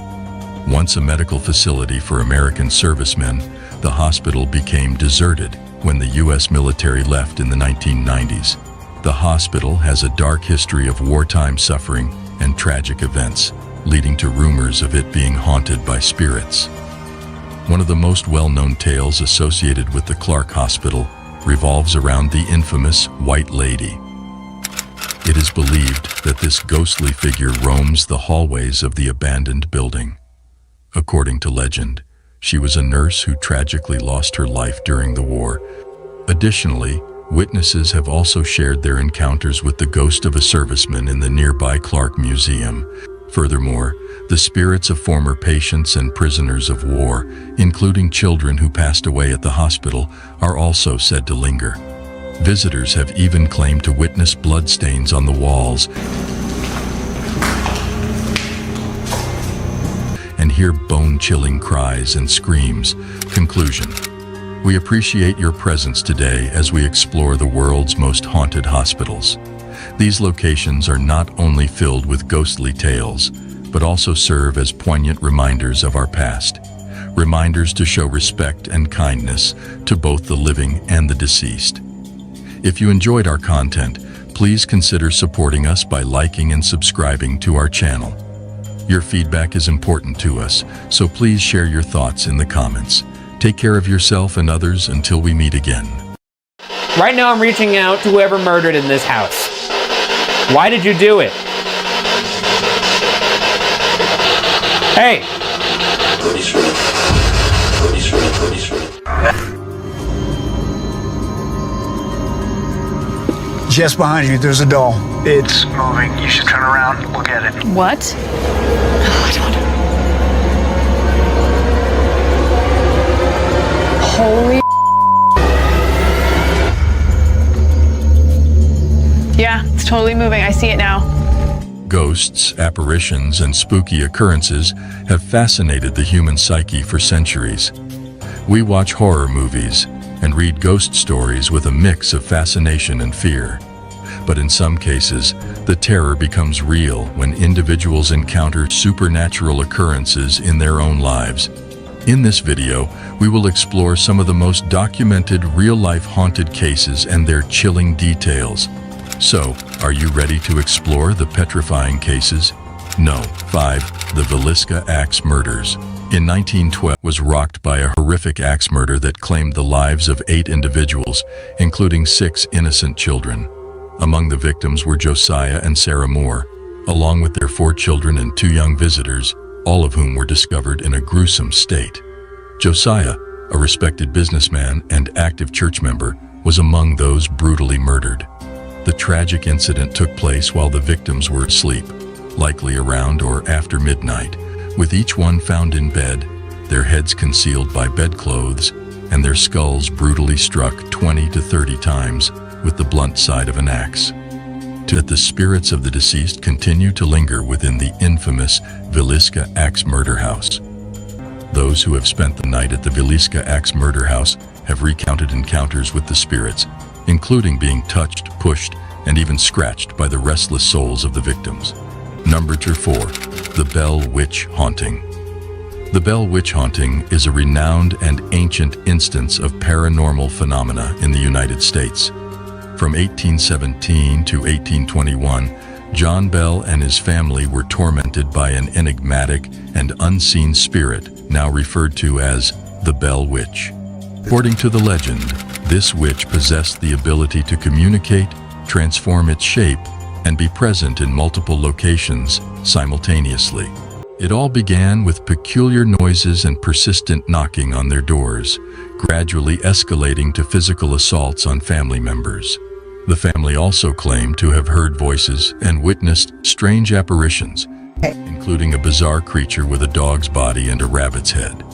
Once a medical facility for American servicemen, the hospital became deserted when the U.S. military left in the 1990s. The hospital has a dark history of wartime suffering and tragic events, leading to rumors of it being haunted by spirits. One of the most well-known tales associated with the Clark Hospital revolves around the infamous White Lady. It is believed that this ghostly figure roams the hallways of the abandoned building. According to legend, she was a nurse who tragically lost her life during the war. Additionally, witnesses have also shared their encounters with the ghost of a serviceman in the nearby Clark Museum. Furthermore, the spirits of former patients and prisoners of war, including children who passed away at the hospital, are also said to linger. Visitors have even claimed to witness bloodstains on the walls and hear bone-chilling cries and screams. Conclusion: we appreciate your presence today as we explore the world's most haunted hospitals. These locations are not only filled with ghostly tales, but also serve as poignant reminders of our past. Reminders to show respect and kindness to both the living and the deceased. If you enjoyed our content, please consider supporting us by liking and subscribing to our channel. Your feedback is important to us, so please share your thoughts in the comments. Take care of yourself and others until we meet again. Right now I'm reaching out to whoever murdered in this house. Why did you do it? Hey! Just behind you, there's a doll. It's moving. You should turn around and look at it. What? Holy. Yeah, it's totally moving. I see it now. Ghosts, apparitions, and spooky occurrences have fascinated the human psyche for centuries. We watch horror movies and read ghost stories with a mix of fascination and fear. But in some cases, the terror becomes real when individuals encounter supernatural occurrences in their own lives. In this video, we will explore some of the most documented real-life haunted cases and their chilling details. So, are you ready to explore the petrifying cases? No. 5. The Villisca Axe Murders. In 1912 was rocked by a horrific axe murder that claimed the lives of 8 individuals, including 6 innocent children. Among the victims were Josiah and Sarah Moore, along with their 4 children and 2 young visitors, all of whom were discovered in a gruesome state. Josiah, a respected businessman and active church member, was among those brutally murdered. The tragic incident took place while the victims were asleep, likely around or after midnight, with each one found in bed, their heads concealed by bedclothes, and their skulls brutally struck 20 to 30 times with the blunt side of an axe. That the spirits of the deceased continue to linger within the infamous Villisca Axe Murder House. Those who have spent the night at the Villisca Axe Murder House have recounted encounters with the spirits, including being touched, pushed, and even scratched by the restless souls of the victims. Number 4. The Bell Witch Haunting. The Bell Witch Haunting is a renowned and ancient instance of paranormal phenomena in the United States. From 1817 to 1821, John Bell and his family were tormented by an enigmatic and unseen spirit, now referred to as the Bell Witch. According to the legend, this witch possessed the ability to communicate, transform its shape, and be present in multiple locations simultaneously. It all began with peculiar noises and persistent knocking on their doors, gradually escalating to physical assaults on family members. The family also claimed to have heard voices and witnessed strange apparitions, including a bizarre creature with a dog's body and a rabbit's head.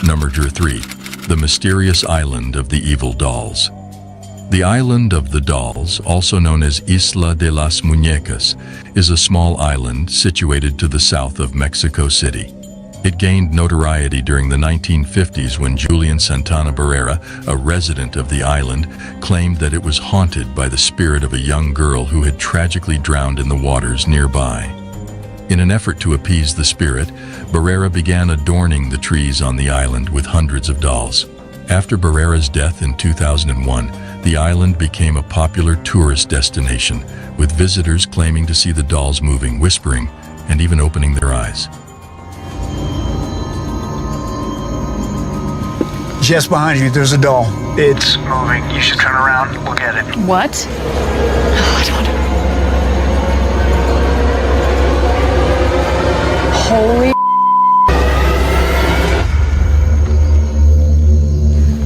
Number 3. The Mysterious Island of the Evil Dolls. The Island of the Dolls, also known as Isla de las Muñecas, is a small island situated to the south of Mexico City. It gained notoriety during the 1950s when Julian Santana Barrera, a resident of the island, claimed that it was haunted by the spirit of a young girl who had tragically drowned in the waters nearby. In an effort to appease the spirit, Barrera began adorning the trees on the island with hundreds of dolls. After Barrera's death in 2001, the island became a popular tourist destination, with visitors claiming to see the dolls moving, whispering, and even opening their eyes. Just behind you, there's a doll. It's moving. You should turn around and look at it. What? Oh, I don't. Holy.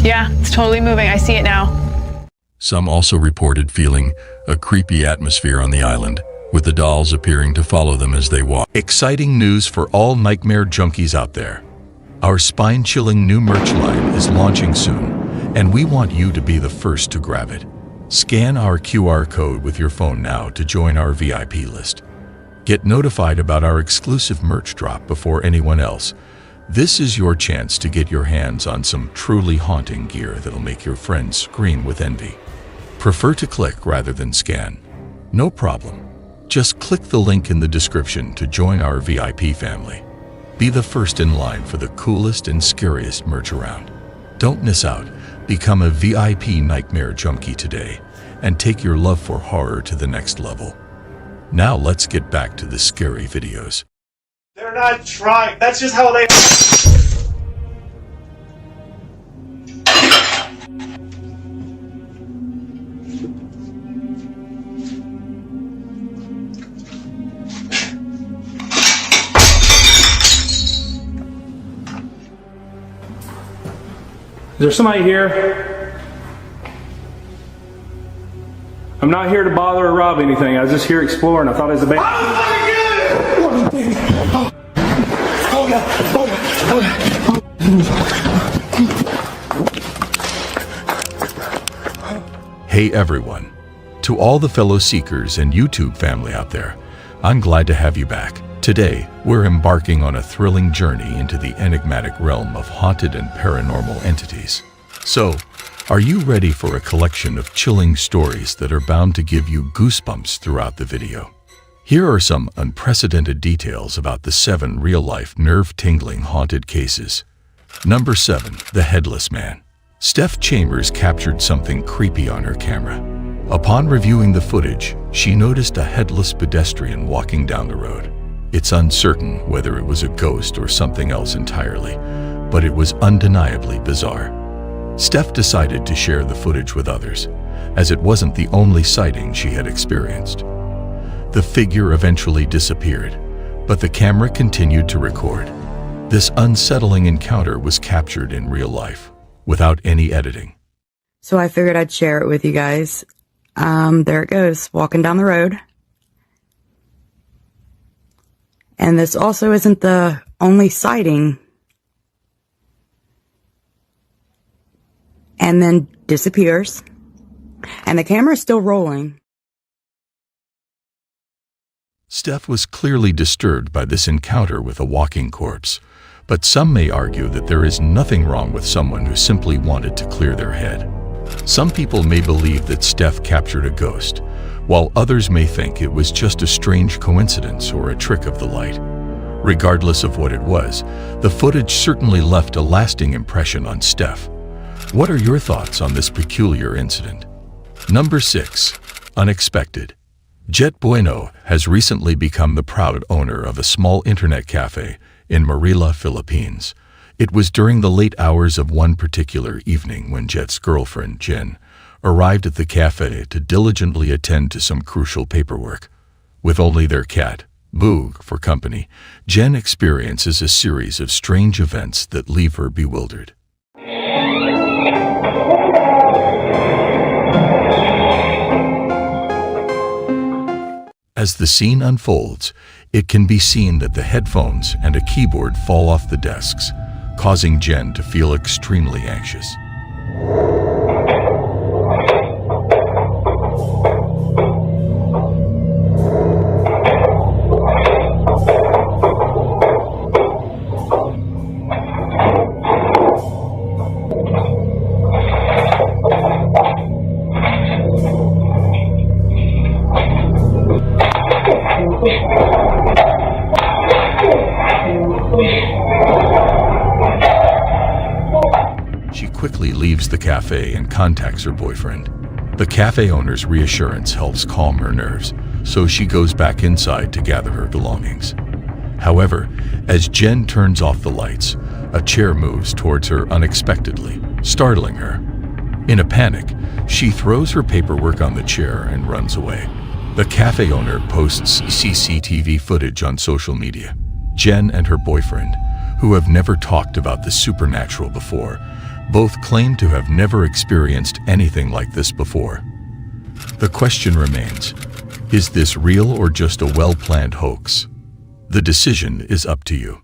Yeah, it's totally moving. I see it now. Some also reported feeling a creepy atmosphere on the island, with the dolls appearing to follow them as they walk. Exciting news for all nightmare junkies out there. Our spine-chilling new merch line is launching soon, and we want you to be the first to grab it. Scan our QR code with your phone now to join our VIP list. Get notified about our exclusive merch drop before anyone else. This is your chance to get your hands on some truly haunting gear that'll make your friends scream with envy. Prefer to click rather than scan? No problem. Just click the link in the description to join our VIP family. Be the first in line for the coolest and scariest merch around. Don't miss out. Become a VIP nightmare junkie today and take your love for horror to the next level. Now let's get back to the scary videos. They're not trying. That's just how they. Is there somebody here? I'm not here to bother or rob anything. I was just here exploring. I thought it was a baby. Hey everyone. To all the fellow seekers and YouTube family out there, I'm glad to have you back. Today, we're embarking on a thrilling journey into the enigmatic realm of haunted and paranormal entities. So, are you ready for a collection of chilling stories that are bound to give you goosebumps throughout the video? Here are some unprecedented details about the 7 real-life nerve-tingling haunted cases. Number 7. The Headless Man. Steph Chambers captured something creepy on her camera. Upon reviewing the footage, she noticed a headless pedestrian walking down the road. It's uncertain whether it was a ghost or something else entirely, but it was undeniably bizarre. Steph decided to share the footage with others, as it wasn't the only sighting she had experienced. The figure eventually disappeared, but the camera continued to record. This unsettling encounter was captured in real life, without any editing. So I figured I'd share it with you guys. There it goes, walking down the road. And this also isn't the only sighting. And then disappears. And the camera's still rolling. Steph was clearly disturbed by this encounter with a walking corpse, but some may argue that there is nothing wrong with someone who simply wanted to clear their head. Some people may believe that Steph captured a ghost, while others may think it was just a strange coincidence or a trick of the light. Regardless of what it was, the footage certainly left a lasting impression on Steph. What are your thoughts on this peculiar incident? Number 6. Unexpected. Jet Bueno has recently become the proud owner of a small internet cafe in Manila, Philippines. It was during the late hours of one particular evening when Jet's girlfriend, Jen, arrived at the cafe to diligently attend to some crucial paperwork. With only their cat, Boog, for company, Jen experiences a series of strange events that leave her bewildered. As the scene unfolds, it can be seen that the headphones and a keyboard fall off the desks, causing Jen to feel extremely anxious. She quickly leaves the cafe and contacts her boyfriend. The cafe owner's reassurance helps calm her nerves, so she goes back inside to gather her belongings. However, as Jen turns off the lights, a chair moves towards her unexpectedly, startling her. In a panic, she throws her paperwork on the chair and runs away. The cafe owner posts CCTV footage on social media. Jen and her boyfriend, who have never talked about the supernatural before, both claim to have never experienced anything like this before. The question remains, is this real or just a well-planned hoax? The decision is up to you.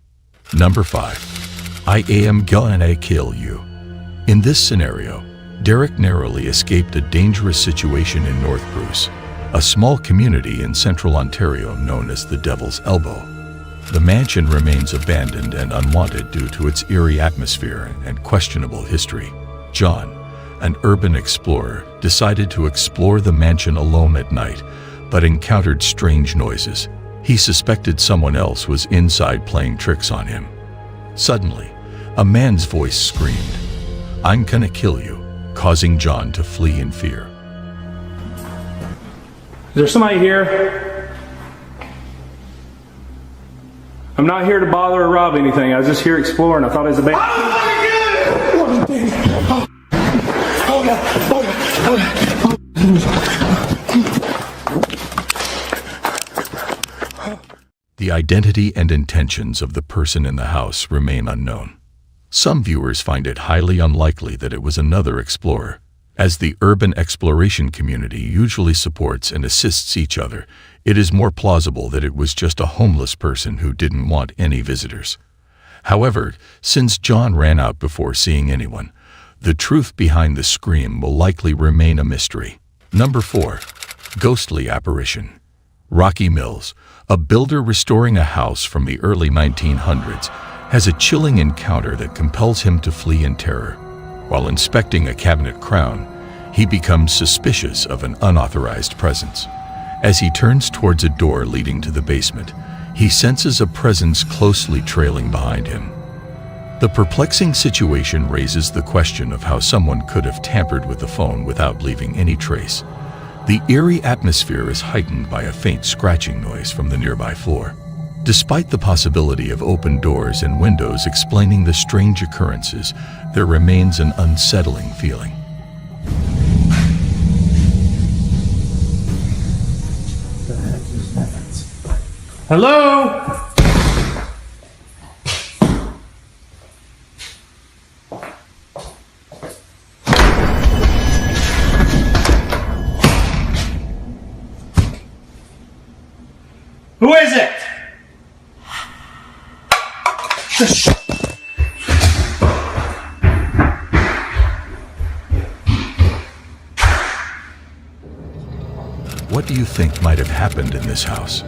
Number 5. I am gonna kill you. In this scenario, Derek narrowly escaped a dangerous situation in North Bruce, a small community in central Ontario known as the Devil's Elbow. The mansion remains abandoned and unwanted due to its eerie atmosphere and questionable history. John, an urban explorer, decided to explore the mansion alone at night, but encountered strange noises. He suspected someone else was inside playing tricks on him. Suddenly, a man's voice screamed, "I'm gonna kill you," causing John to flee in fear. Is there somebody here? I'm not here to bother or rob anything. I was just here exploring. I thought it was a bad. The identity and intentions of the person in the house remain unknown. Some viewers find it highly unlikely that it was another explorer. As the urban exploration community usually supports and assists each other, it is more plausible that it was just a homeless person who didn't want any visitors. However, since John ran out before seeing anyone, the truth behind the scream will likely remain a mystery. Number 4. Ghostly apparition. Rocky Mills, a builder restoring a house from the early 1900s, has a chilling encounter that compels him to flee in terror. While inspecting a cabinet crown, he becomes suspicious of an unauthorized presence. As he turns towards a door leading to the basement, he senses a presence closely trailing behind him. The perplexing situation raises the question of how someone could have tampered with the phone without leaving any trace. The eerie atmosphere is heightened by a faint scratching noise from the nearby floor. Despite the possibility of open doors and windows explaining the strange occurrences, there remains an unsettling feeling. Hello? Who is it? What do you think might have happened in this house?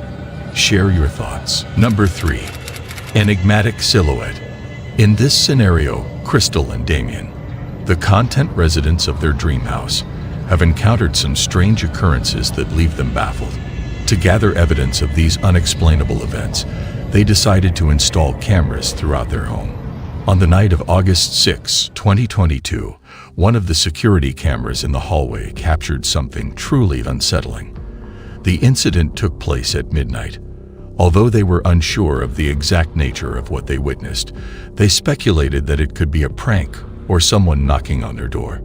Share your thoughts. Number 3. Enigmatic silhouette. In this scenario, Crystal and Damien, the content residents of their dream house, have encountered some strange occurrences that leave them baffled. To gather evidence of these unexplainable events, they decided to install cameras throughout their home. On the night of August 6, 2022, one of the security cameras in the hallway captured something truly unsettling. The incident took place at midnight. Although they were unsure of the exact nature of what they witnessed, they speculated that it could be a prank or someone knocking on their door.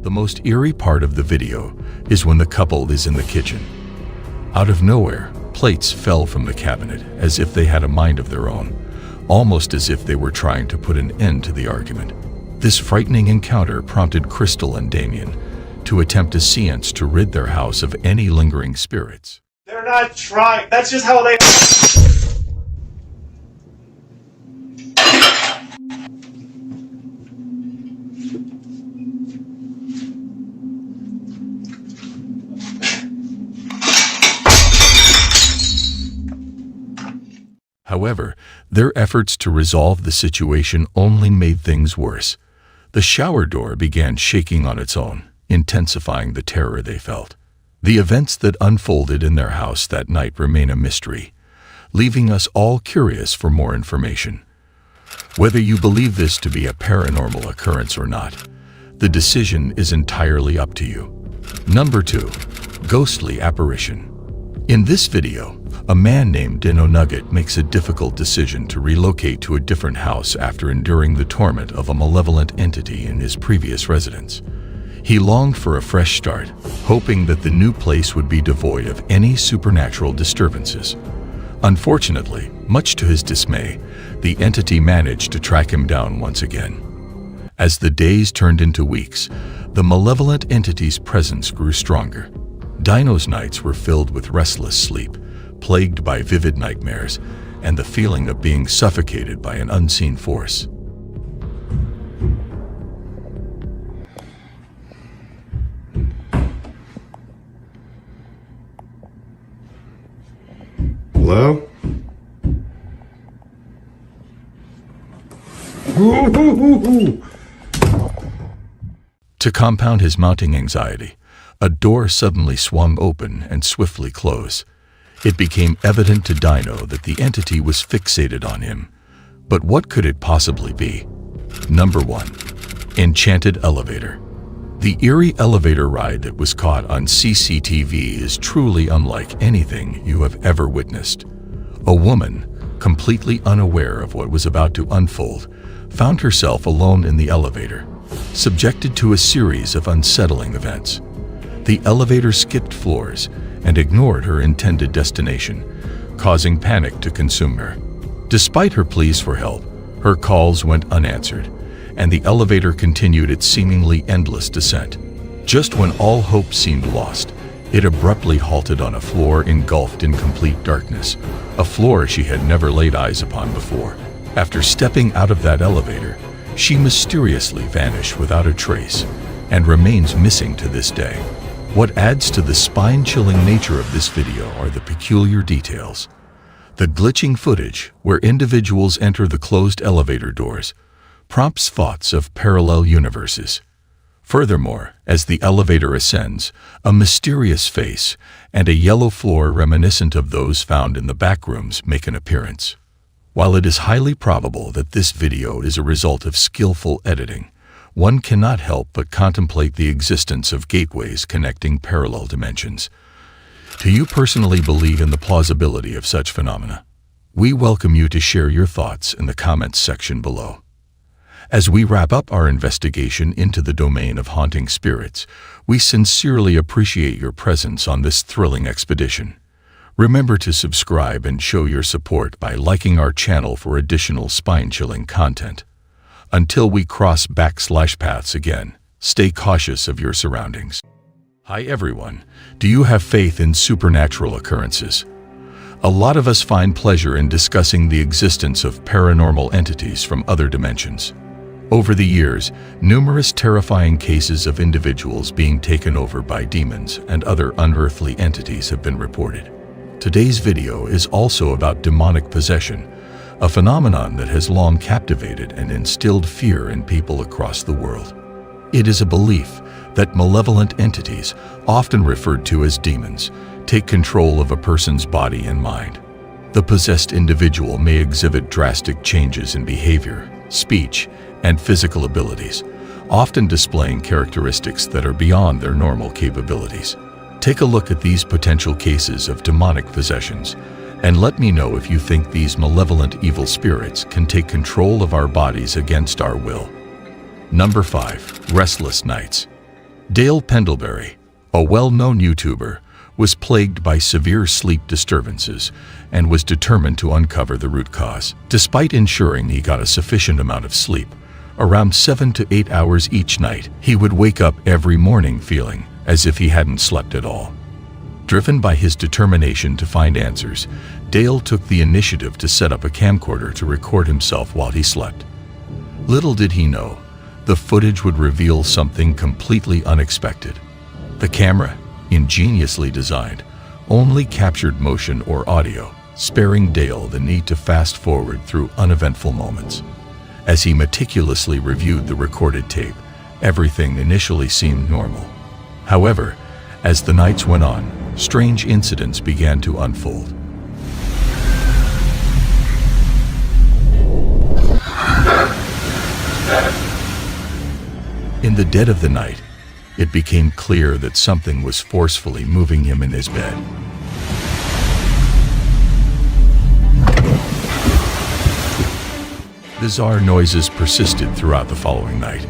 The most eerie part of the video is when the couple is in the kitchen. Out of nowhere, plates fell from the cabinet as if they had a mind of their own, almost as if they were trying to put an end to the argument. This frightening encounter prompted Crystal and Damien to attempt a seance to rid their house of any lingering spirits. They're not trying. That's just how they. However, their efforts to resolve the situation only made things worse. The shower door began shaking on its own, intensifying the terror they felt. The events that unfolded in their house that night remain a mystery, leaving us all curious for more information. Whether you believe this to be a paranormal occurrence or not, the decision is entirely up to you. Number 2. Ghostly apparition. In this video, a man named Dino Nugget makes a difficult decision to relocate to a different house after enduring the torment of a malevolent entity in his previous residence. He longed for a fresh start, hoping that the new place would be devoid of any supernatural disturbances. Unfortunately, much to his dismay, the entity managed to track him down once again. As the days turned into weeks, the malevolent entity's presence grew stronger. Dino's nights were filled with restless sleep, plagued by vivid nightmares, and the feeling of being suffocated by an unseen force. Hello? To compound his mounting anxiety, a door suddenly swung open and swiftly closed. It became evident to Dino that the entity was fixated on him. But what could it possibly be? Number 1. Enchanted elevator. The eerie elevator ride that was caught on CCTV is truly unlike anything you have ever witnessed. A woman, completely unaware of what was about to unfold, found herself alone in the elevator, subjected to a series of unsettling events. The elevator skipped floors and ignored her intended destination, causing panic to consume her. Despite her pleas for help, her calls went unanswered, and the elevator continued its seemingly endless descent. Just when all hope seemed lost, it abruptly halted on a floor engulfed in complete darkness, a floor she had never laid eyes upon before. After stepping out of that elevator, she mysteriously vanished without a trace and remains missing to this day. What adds to the spine-chilling nature of this video are the peculiar details. The glitching footage, where individuals enter the closed elevator doors, prompts thoughts of parallel universes. Furthermore, as the elevator ascends, a mysterious face and a yellow floor reminiscent of those found in the back rooms make an appearance. While it is highly probable that this video is a result of skillful editing, one cannot help but contemplate the existence of gateways connecting parallel dimensions. Do you personally believe in the plausibility of such phenomena? We welcome you to share your thoughts in the comments section below. As we wrap up our investigation into the domain of haunting spirits, we sincerely appreciate your presence on this thrilling expedition. Remember to subscribe and show your support by liking our channel for additional spine-chilling content. Until we cross paths again, stay cautious of your surroundings. Hi everyone, do you have faith in supernatural occurrences? A lot of us find pleasure in discussing the existence of paranormal entities from other dimensions. Over the years, numerous terrifying cases of individuals being taken over by demons and other unearthly entities have been reported. Today's video is also about demonic possession, a phenomenon that has long captivated and instilled fear in people across the world. It is a belief that malevolent entities, often referred to as demons, take control of a person's body and mind. The possessed individual may exhibit drastic changes in behavior, speech, and physical abilities, often displaying characteristics that are beyond their normal capabilities. Take a look at these potential cases of demonic possessions, and let me know if you think these malevolent evil spirits can take control of our bodies against our will. Number 5. Restless Nights. Dale Pendlebury, a well-known YouTuber, was plagued by severe sleep disturbances and was determined to uncover the root cause. Despite ensuring he got a sufficient amount of sleep, around 7 to 8 hours each night, he would wake up every morning feeling as if he hadn't slept at all. Driven by his determination to find answers, Dale took the initiative to set up a camcorder to record himself while he slept. Little did he know, the footage would reveal something completely unexpected. The camera, ingeniously designed, only captured motion or audio, sparing Dale the need to fast forward through uneventful moments. As he meticulously reviewed the recorded tape, everything initially seemed normal. However, as the nights went on, strange incidents began to unfold. In the dead of the night, it became clear that something was forcefully moving him in his bed. Bizarre noises persisted throughout the following night,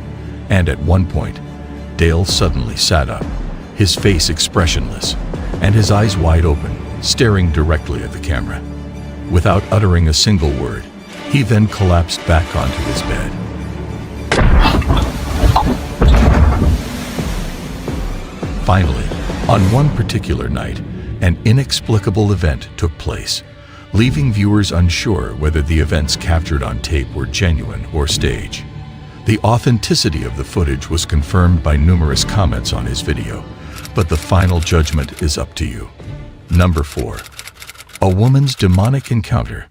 and at one point, Dale suddenly sat up, his face expressionless, and his eyes wide open, staring directly at the camera. Without uttering a single word, he then collapsed back onto his bed. Finally, on one particular night, an inexplicable event took place, leaving viewers unsure whether the events captured on tape were genuine or staged. The authenticity of the footage was confirmed by numerous comments on his video, but the final judgment is up to you. Number 4. A woman's demonic encounter.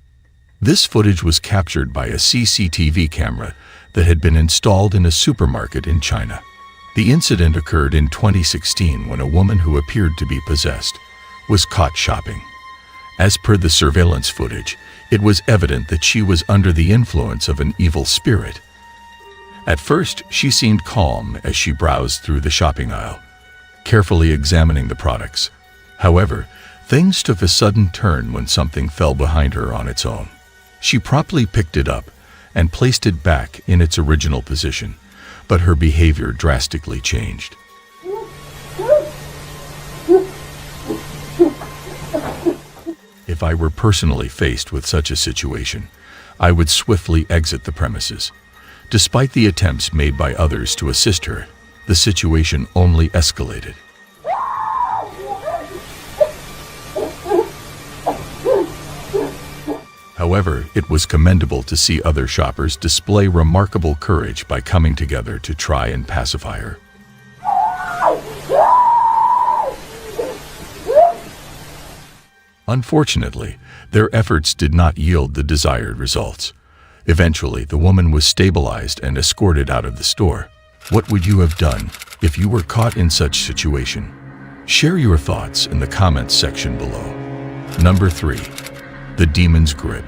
This footage was captured by a CCTV camera that had been installed in a supermarket in China. The incident occurred in 2016 when a woman who appeared to be possessed was caught shopping. As per the surveillance footage, it was evident that she was under the influence of an evil spirit. At first, she seemed calm as she browsed through the shopping aisle, carefully examining the products. However, things took a sudden turn when something fell behind her on its own. She promptly picked it up and placed it back in its original position, but her behavior drastically changed. If If I were personally faced with such a situation, I would swiftly exit the premises. Despite the attempts made by others to assist her, the situation only escalated. However, it was commendable to see other shoppers display remarkable courage by coming together to try and pacify her. Unfortunately, their efforts did not yield the desired results. Eventually, the woman was stabilized and escorted out of the store. What would you have done if you were caught in such situation? Share your thoughts in the comments section below. Number 3. The Demon's Grip.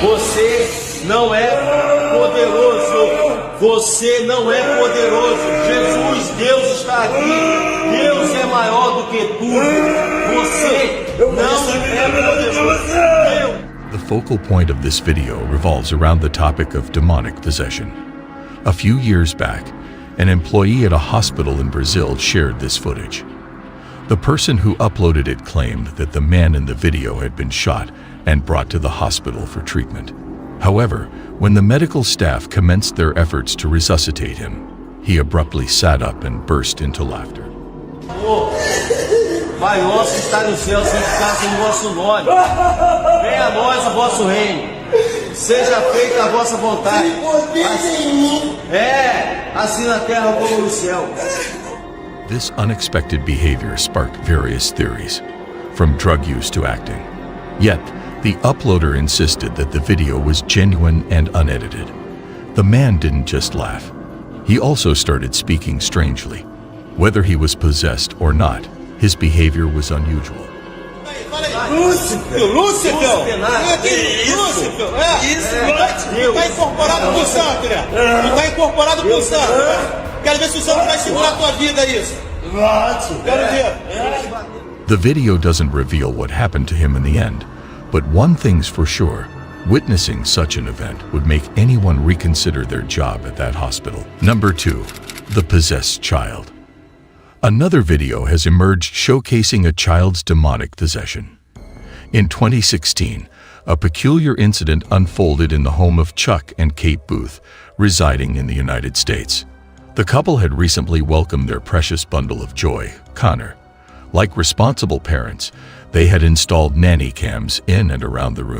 Você não é poderoso. Você não é poderoso. Jesus, Deus está aqui. Deus é maior do que tudo. Você não é poderoso. The focal point of this video revolves around the topic of demonic possession. A few years back, an employee at a hospital in Brazil shared this footage. The person who uploaded it claimed that the man in the video had been shot and brought to the hospital for treatment. However, when the medical staff commenced their efforts to resuscitate him, he abruptly sat up and burst into laughter. Pai nosso que está nos céus, santificado o vosso nome. Venha a nós o vosso reino. Seja feita a vossa vontade. Assim na terra como no céu. This unexpected behavior sparked various theories, from drug use to acting. Yet, the uploader insisted that the video was genuine and unedited. The man didn't just laugh. He also started speaking strangely. Whether he was possessed or not, his behavior was unusual. Lúcifer! Está incorporado com o santo, né? Está incorporado com o santo. Quero ver se o santo vai segurar a tua vida isso. Quero ver. The video doesn't reveal what happened to him in the end, but one thing's for sure. Witnessing such an event would make anyone reconsider their job at that hospital. Number 2. The Possessed Child. Another video has emerged showcasing a child's demonic possession. In 2016, a peculiar incident unfolded in the home of Chuck and Kate Booth, residing in the United States. The couple had recently welcomed their precious bundle of joy, Connor. Like responsible parents, they had installed nanny cams in and around the room.